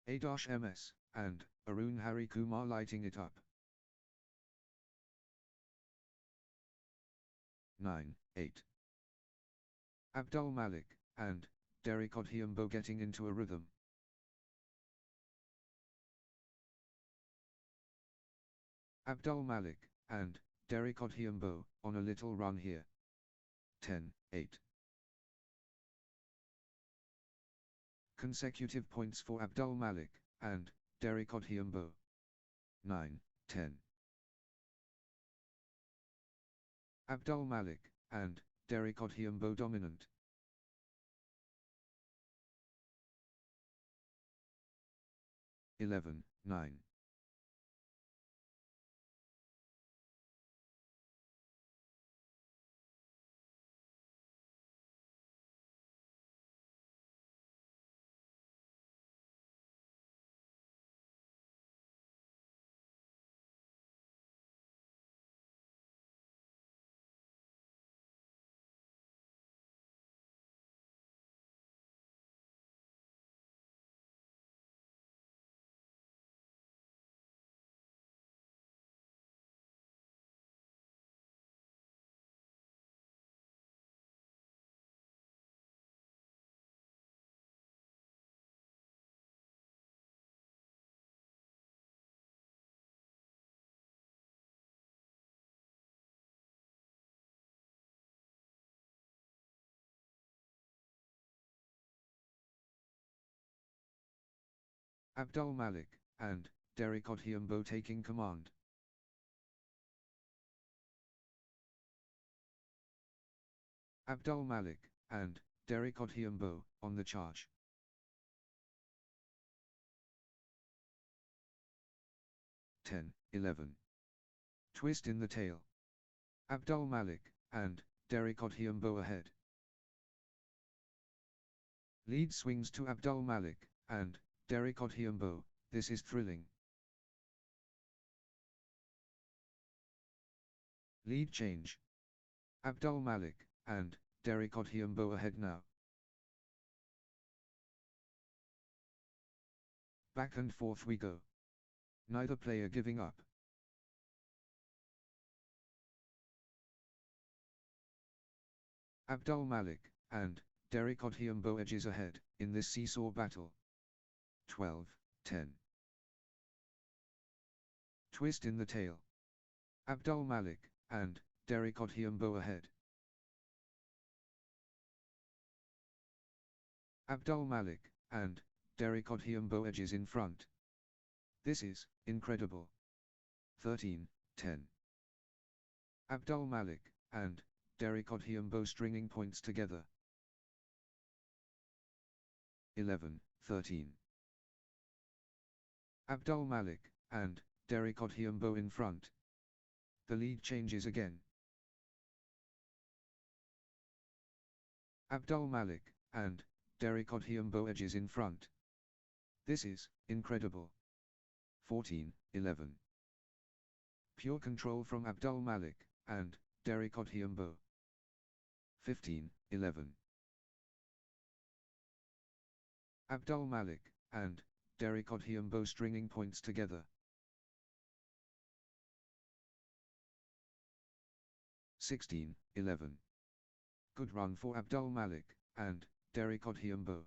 A-MS and Arun Hari Kumar lighting it up. 9-8. Abdul Malik and Derek Odhiambo getting into a rhythm. Abdul Malik and Derek Odhiambo on a little run here. 10-8. Consecutive points for Abdul Malik and Derek Odhiambo. 9-10. Abdul Malik and Derek Odhiambo dominant. 11-9. Abdul Malik and Derek Odhiambo taking command. Abdul Malik and Derek Odhiambo on the charge. 10-11. Twist in the tail. Abdul Malik and Derek Odhiambo ahead. Lead swings to Abdul Malik and Derek Odhiambo. This is thrilling. Lead change. Abdul Malik and Derek Odhiambo ahead now. Back and forth we go. Neither player giving up. Abdul Malik and Derek Odhiambo edges ahead in this seesaw battle. 12-10. Twist in the tail. Abdul Malik and Derek Odhiambo ahead. Abdul Malik and Derek Odhiambo edges in front. This is incredible. 13-10. Abdul Malik and Derek Odhiambo stringing points together. 11-13. Abdul Malik and Derek Odhiambo in front. The lead changes again. Abdul Malik and Derek Odhiambo edges in front. This is incredible. 14-11. Pure control from Abdul Malik and Derek Odhiambo. 15-11. Abdul Malik and Derek Odhiambo stringing points together. 16-11. Good run for Abdul Malik and Derek Odhiambo.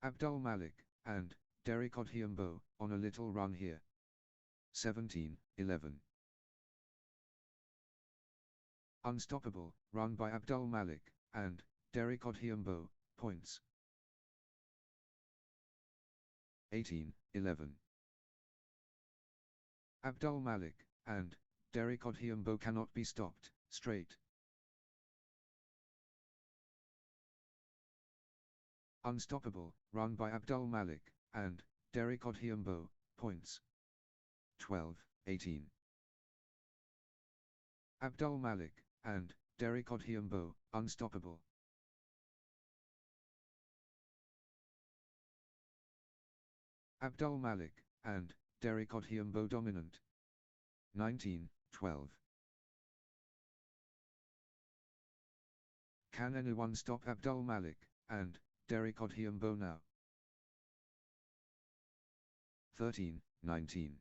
Abdul Malik and Derek Odhiambo on a little run here. 17-11. Unstoppable run by Abdul Malik and Derek Odhiambo, points. 18-11. Abdul Malik and Derek Odhiambo cannot be stopped, straight. Unstoppable run by Abdul Malik and Derek Odhiambo, points. 12-18. Abdul Malik and Derek Odhiambo, unstoppable. Abdul Malik and Derek Odhiambo dominant. 19-12. Can anyone stop Abdul Malik and Derek Odhiambo now? 13-19.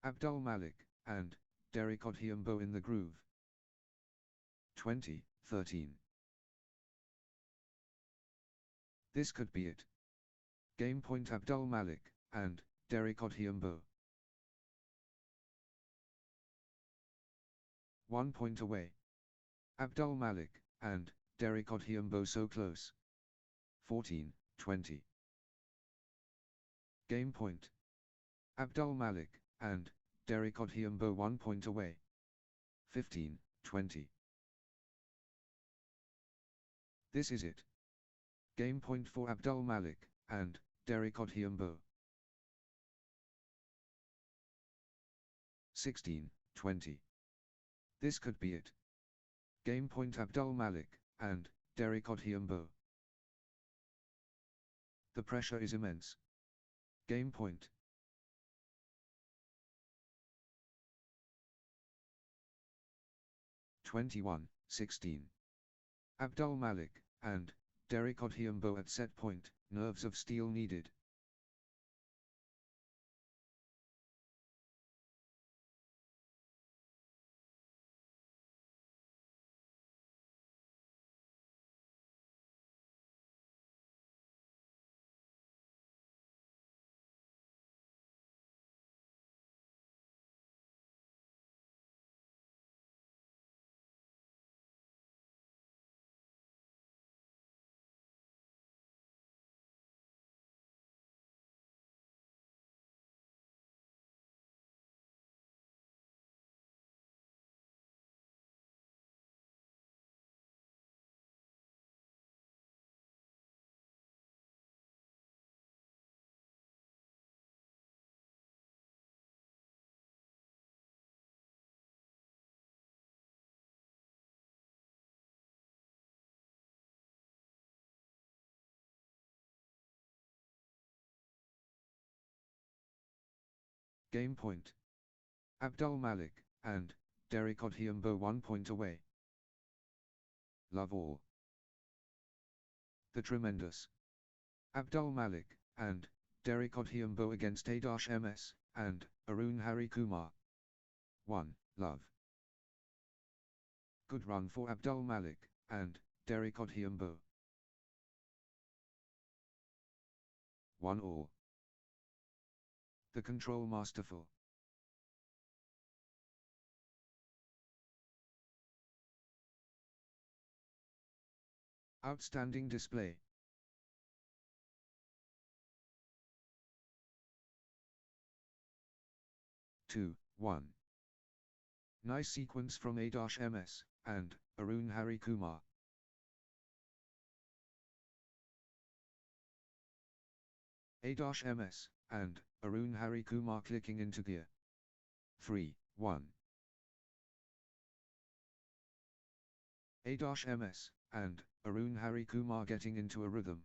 Abdul Malik and Derek Odhiambo in the groove. 20-13. This could be it. Game point Abdul Malik and Derek Odhiambo. 1 point away. Abdul Malik and Derek Odhiambo so close. 14-20. Game point. Abdul Malik and Derek Odhiambo 1 point away. 15-20. This is it. Game point for Abdul Malik and Derek Odhiambo. 16-20. This could be it. Game point Abdul Malik and Derek Odhiambo. The pressure is immense. Game point. 21-16. Abdul Malik and Derek Odhiambo at set point, nerves of steel needed. Game point. Abdul Malik and Derek Odhiambo 1 point away. Love all. The tremendous Abdul Malik and Derek Odhiambo against A-MS and Arun Harikumar. 1. Love. Good run for Abdul Malik and Derek Odhiambo. 1 all. The control masterful. Outstanding display. Two, 1. Nice sequence from A-MS and Arun Harikumar. A-MS and Arun Harikumar clicking into gear. 3, 1. A-MS and Arun Harikumar getting into a rhythm.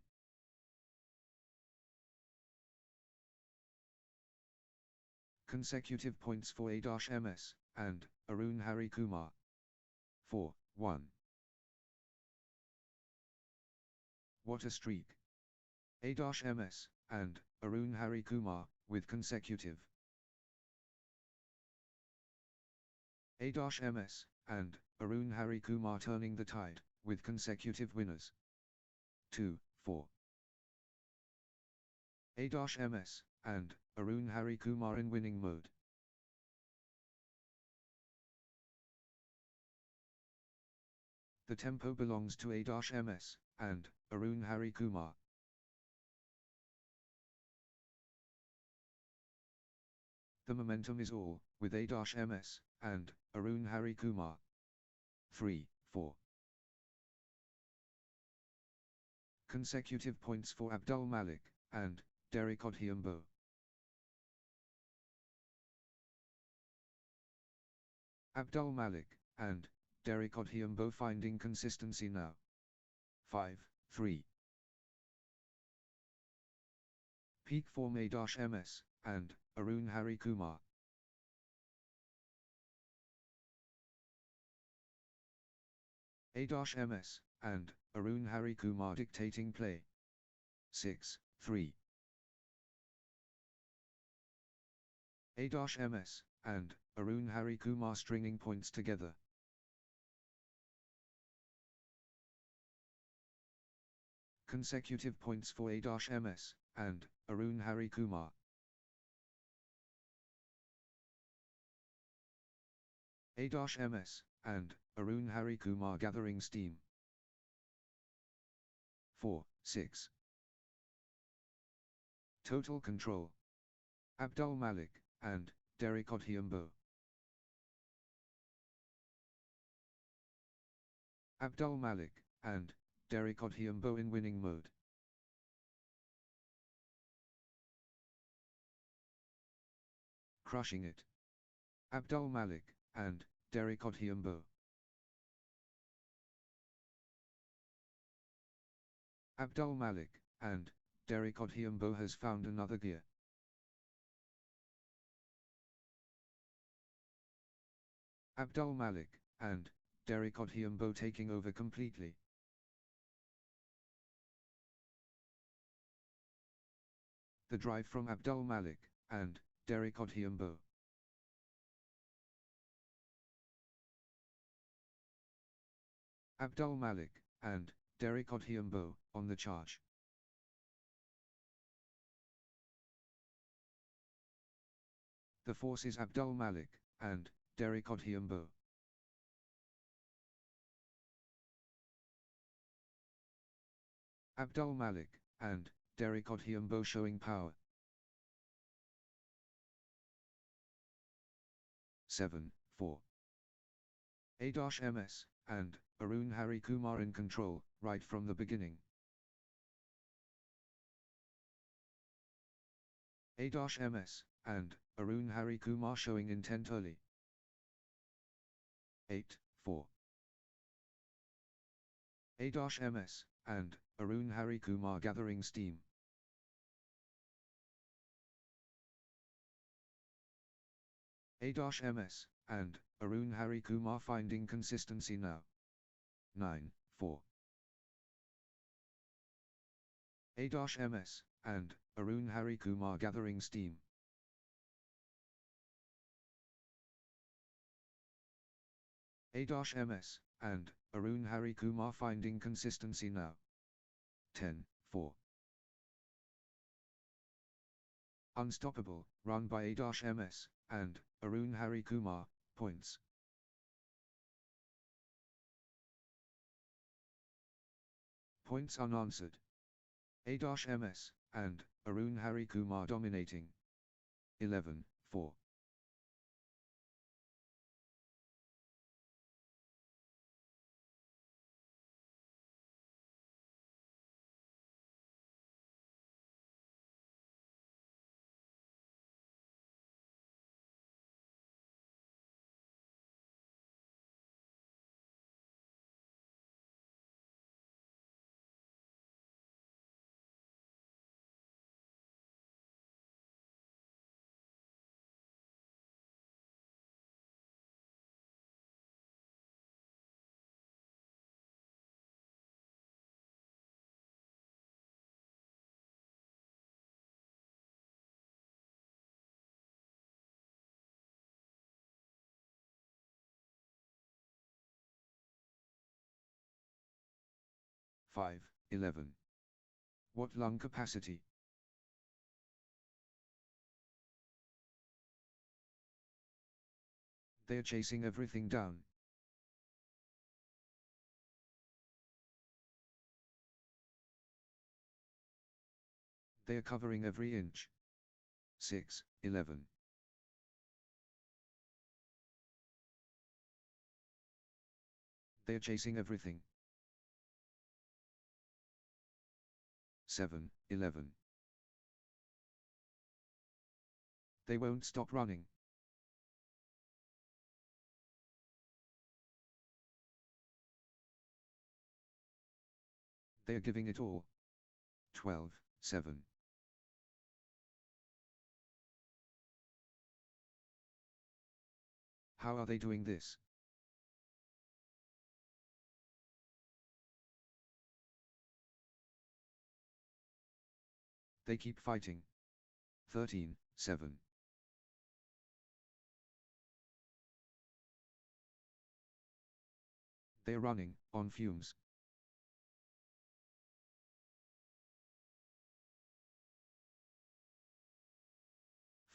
Consecutive points for A-MS and Arun Harikumar. 4-1. What a streak. A-MS and Arun Harikumar with consecutive. A-MS and Arun Harikumar turning the tide with consecutive winners. 2-4. A-MS and Arun Harikumar in winning mode. The tempo belongs to A-MS and Arun Harikumar. The momentum is all with A-MS and Arun Harikumar. 3-4. Consecutive points for Abdul Malik and Derek Odhiambo. Abdul Malik and Derek Odhiambo finding consistency now. 5-3. Peak form A-MS and Arun Harikumar. A-MS and Arun Harikumar dictating play. 6-3. A-MS and Arun Harikumar stringing points together. Consecutive points for A-MS and Arun Harikumar. A-MS and Arun Harikumar gathering steam. 4-6. Total control. Abdul Malik and Derek Odhiambo. Abdul Malik and Derek Odhiambo in winning mode. Crushing it. Abdul Malik and Derek Odhiambo. Abdul Malik and Derek Odhiambo has found another gear. Abdul Malik and Derek Odhiambo taking over completely. The drive from Abdul Malik and Derek Odhiambo. Abdul Malik and Derek Odhiambo on the charge. The force is Abdul Malik and Derek Odhiambo. Abdul Malik and Derek Odhiambo showing power. 7-4. A-MS and Arun Harikumar in control right from the beginning. A-MS and Arun Harikumar showing intent early. 8-4. A-MS and Arun Harikumar gathering steam. A-MS and Arun Harikumar finding consistency now. 9-4. A-MS and Arun Harikumar gathering steam. A-MS and Arun Harikumar finding consistency now. 10-4. Unstoppable run by A-MS and Arun Harikumar, points. Points unanswered. A-MS and Arun Harikumar dominating. 11-4. 5-11. What lung capacity? They are chasing everything down. They are covering every inch. 6-11. They are chasing everything. 7-11. They won't stop running. They are giving it all. 12-7. How are they doing this? They keep fighting. 13-7. They are running, on fumes.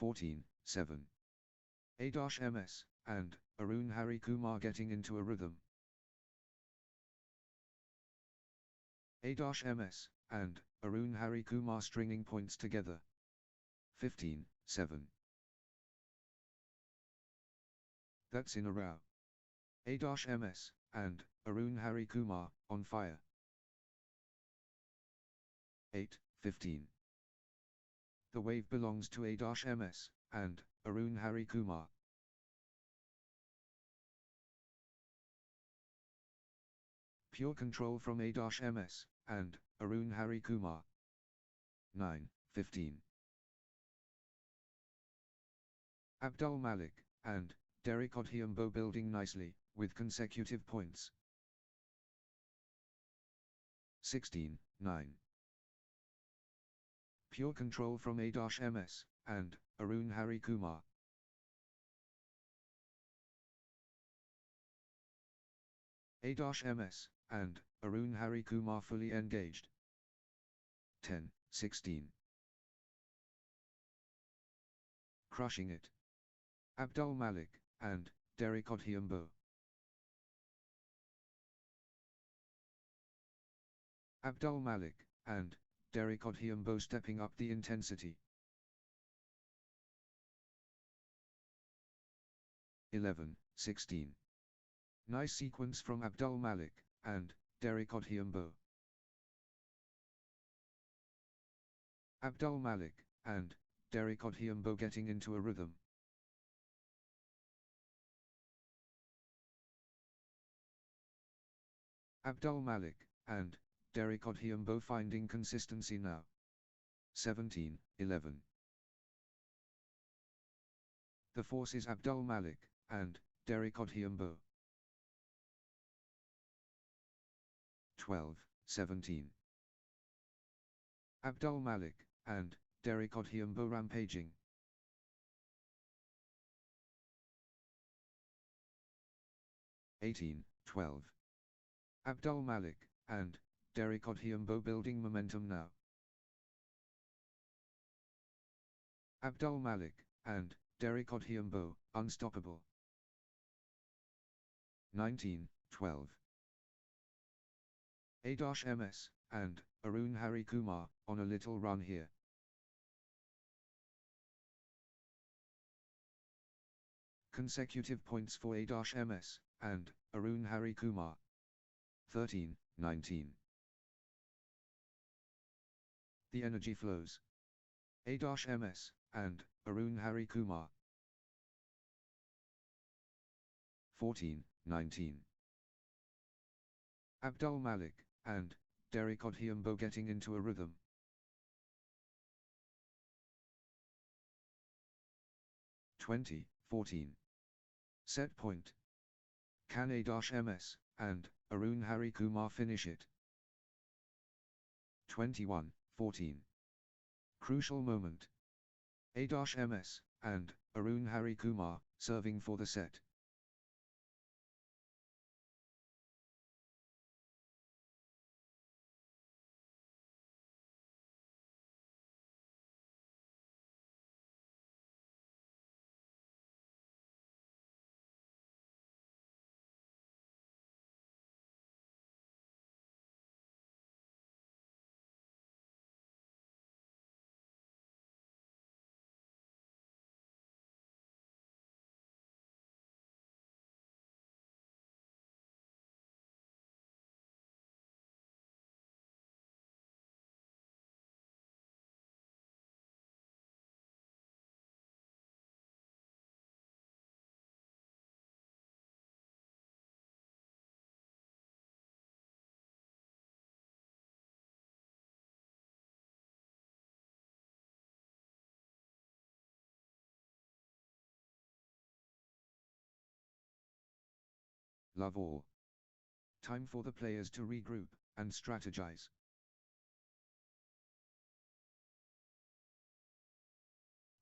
(14-7). A-MS, and Arun Hari Kumar getting into a rhythm. A-MS, and Arun Hari Kumar stringing points together. 15-7. That's in a row. A-MS, and Arun Hari Kumar, on fire. 8-15. The wave belongs to A-MS, and Arun Hari Kumar. Pure control from A-MS, and Arun Hari Kumar. 9-15. Abdul Malik, and Derek Odhiambo building nicely, with consecutive points. 16-9. Pure control from A-MS, and Arun Hari Kumar. A-MS, and Arun Hari Kumar fully engaged. 10-16. Crushing it. Abdul Malik, and Derek Odhiambo. Abdul Malik, and Derek Odhiambo stepping up the intensity. 11-16. Nice sequence from Abdul Malik, and Derek Odhiambo. Abdul Malik, and Derek Odhiambo getting into a rhythm. Abdul Malik, and Derek Odhiambo finding consistency now. 17-11. The force is Abdul Malik, and Derek Odhiambo. 12-17. Abdul Malik, and Derek Odhiambo rampaging. 18-12. Abdul Malik, and Derek Odhiambo building momentum now. Abdul Malik, and Derek Odhiambo, unstoppable. 19-12. A-MS, and Arun Hari Kumar, on a little run here. Consecutive points for A-MS, and Arun Hari Kumar. 13-19. The energy flows. A-MS, and Arun Hari Kumar. 14-19. Abdul Malik, and Derek Odhiambo getting into a rhythm. 20-14. Set point. Can A-MS, and Arun Hari Kumar finish it? 21-14. Crucial moment. A-MS, and Arun Hari Kumar, serving for the set. love all. Time for the players to regroup and strategize.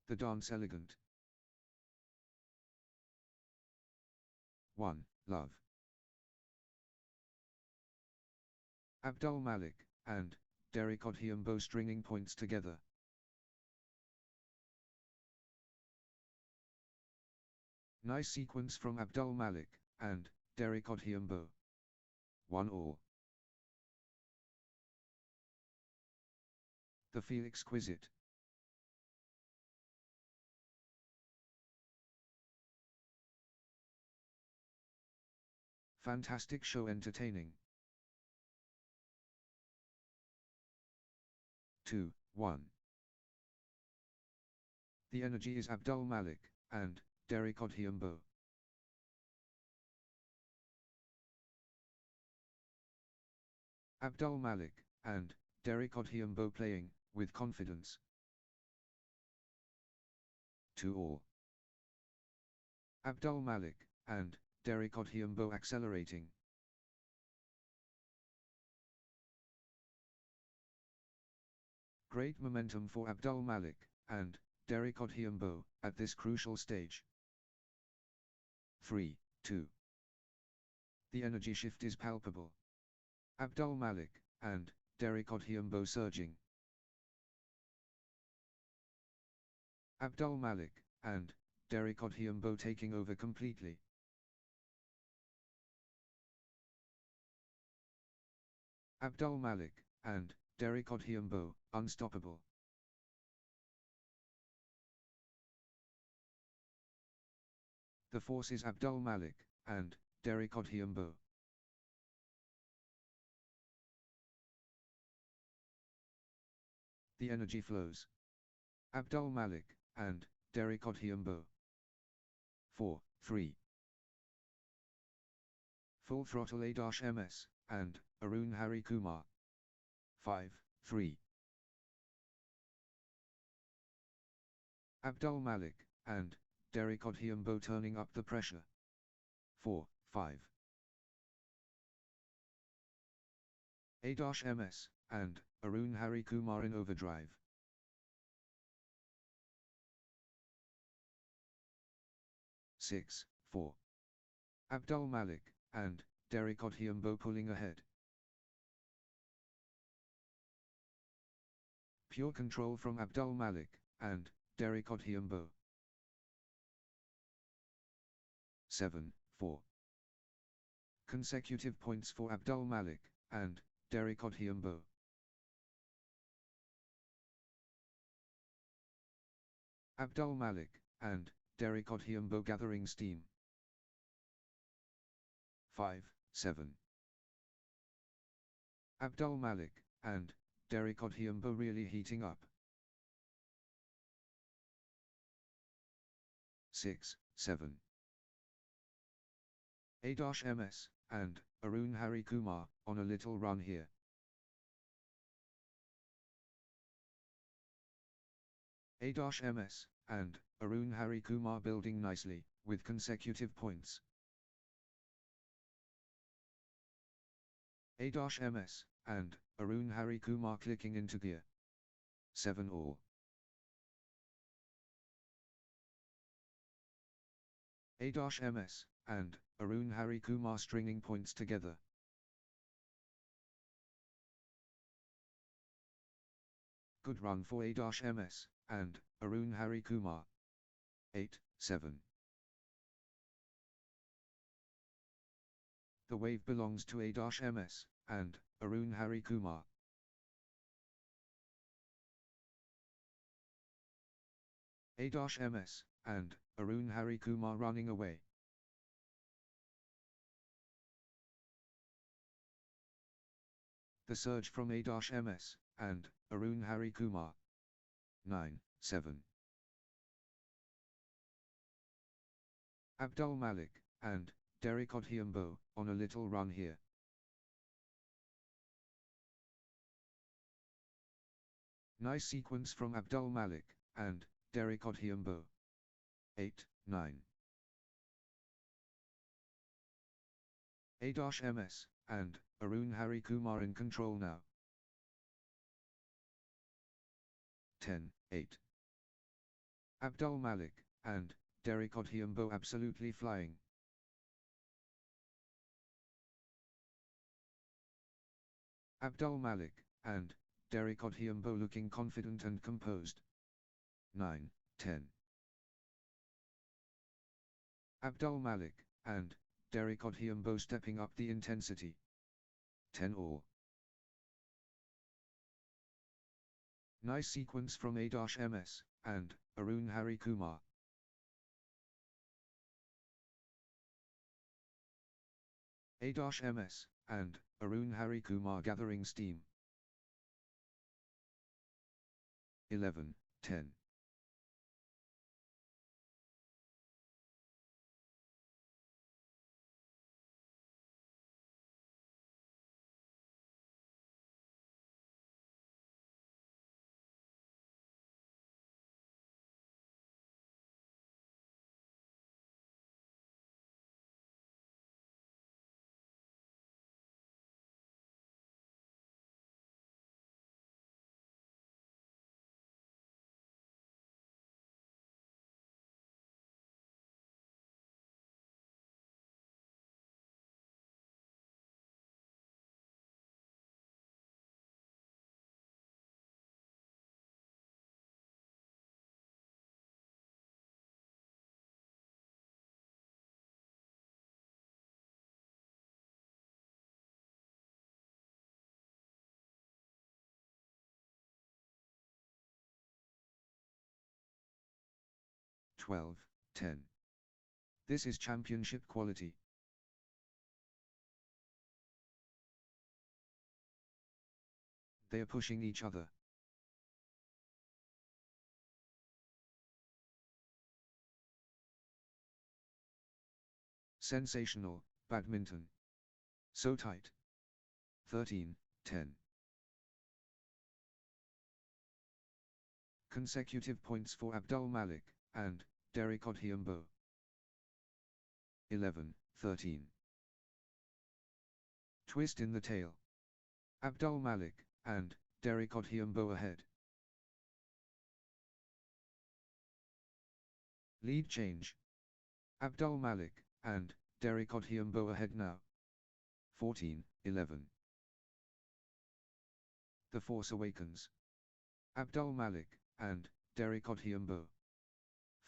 The dance elegant. 1. Love. Abdul Malik and Derek Odhiambo stringing points together. Nice sequence from Abdul Malik and Derek Odhiambo. 1-1. The feel exquisite. Fantastic show entertaining. 2-1. The energy is Abdul Malik and Derek Odhiambo. Abdul Malik and Derek Odhiambo playing with confidence. 2-2. Abdul Malik and Derek Odhiambo accelerating. Great momentum for Abdul Malik and Derek Odhiambo at this crucial stage. 3-2. The energy shift is palpable. Abdul Malik and Derek Odhiambo surging. Abdul Malik and Derek Odhiambo taking over completely. Abdul Malik and Derek Odhiambo unstoppable. The force is Abdul Malik and Derek Odhiambo. The energy flows. Abdul Malik and Derek Odhiambo. 4-3. Full throttle A-MS and Arun Hari Kumar. 5-3. Abdul Malik and Derek Odhiambo turning up the pressure. 4-5. A-MS and Arun Hari Kumar in overdrive. 6-4. Abdul Malik and Derek Odhiambo pulling ahead. Pure control from Abdul Malik and Derek Odhiambo. 7-4. Consecutive points for Abdul Malik and Derek Odhiambo. Abdul Malik and Derek Odhiambo gathering steam. 5-7. Abdul Malik and Derek Odhiambo really heating up. 6-7. A-MS and Arun Hari Kumar on a little run here. A-MS and Arun Hari Kumar building nicely with consecutive points. A-MS and Arun Hari Kumar clicking into gear. 7-all. A-MS and Arun Hari Kumar stringing points together. Good run for A-MS and Arun Hari Kumar. 8-7. The wave belongs to A-MS and Arun Hari Kumar. A-MS and Arun Hari Kumar running away. The surge from A-MS and Arun Hari Kumar. 9-7. Abdul Malik and Derek Odhiambo on a little run here. Nice sequence from Abdul Malik and Derek Odhiambo. 8-9. A-MS, and Arun Harikumar in control now. 10-8. Abdul Malik, and Derek Odhiambo absolutely flying. Abdul Malik, and Derek Odhiambo looking confident and composed. 9-10. Abdul Malik, and Derek Odhiambo stepping up the intensity. 10-all. Nice sequence from A-MS, and Arun Harikumar. A-MS, and Arun Harikumar gathering steam. 11-10. Twelve, 10. This is championship quality. They are pushing each other. Sensational, badminton. So tight. 13-10. Consecutive points for Abdul Malik, and Derek Odhiambo. 11-13. Twist in the tail. Abdul Malik, and Derek Odhiambo ahead. Lead change. Abdul Malik, and Derek Odhiambo ahead now. 14-11. The Force Awakens. Abdul Malik, and Derek Odhiambo.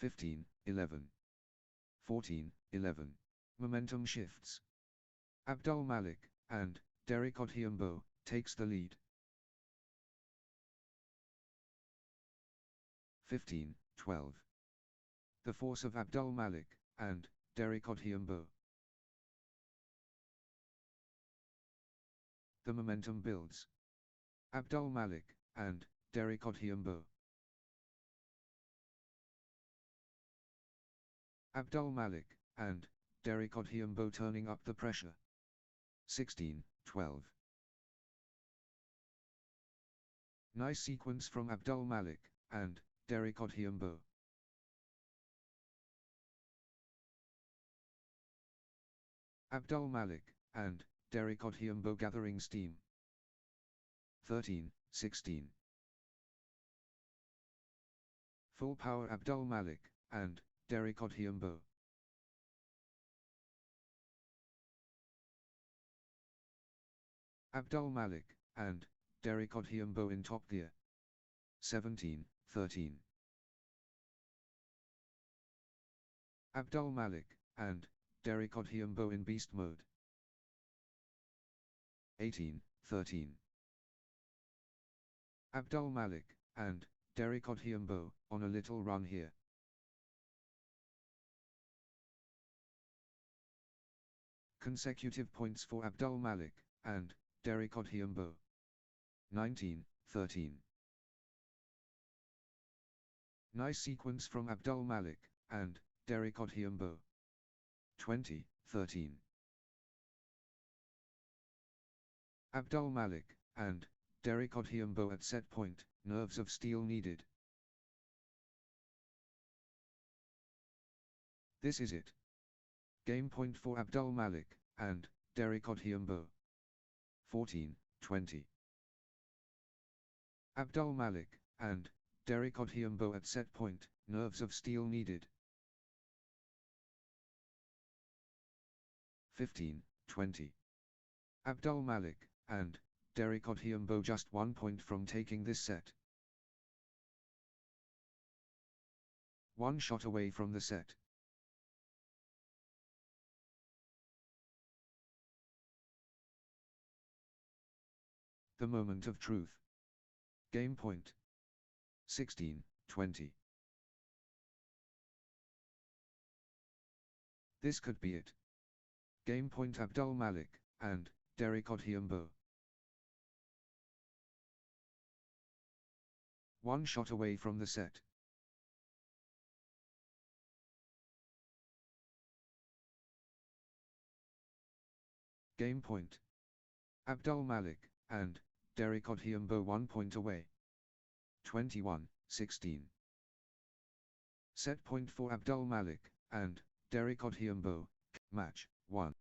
15-11. 14-11. Momentum shifts. Abdul Malik, and Derek Odhiambo, takes the lead. 15-12. The force of Abdul Malik, and Derek Odhiambo. The momentum builds. Abdul Malik, and Derek Odhiambo. Abdul Malik, and Derek Odhiambo turning up the pressure. 16-12. Nice sequence from Abdul Malik, and Derek Odhiambo. Abdul Malik, and Derek Odhiambo gathering steam. 13-16. Full power Abdul Malik, and Derek Odhiambo. Abdul Malik, and Derek Odhiambo in top gear. 17-13. Abdul Malik, and Derek Odhiambo in beast mode. 18-13. Abdul Malik, and Derek Odhiambo, on a little run here. Consecutive points for Abdul Malik, and Derek Odhiambo. 19-13. Nice sequence from Abdul Malik, and Derek Odhiambo. 20-13. Abdul Malik, and Derek Odhiambo at set point, nerves of steel needed. This is it. Game point for Abdul Malik, and Derek Odhiambo. 14-20. Abdul Malik and Derek Odhiambo at set point, nerves of steel needed. 15-20. Abdul Malik and Derek Odhiambo just 1 point from taking this set. 1 shot away from the set. The moment of truth. Game point. 16-20. This could be it. Game point Abdul Malik and Derek Odhiambo. 1 shot away from the set. Game point. Abdul Malik and Derek Odhiambo 1 point away. 21-16. Set point for Abdul Malik and Derek Odhiambo. Match 1.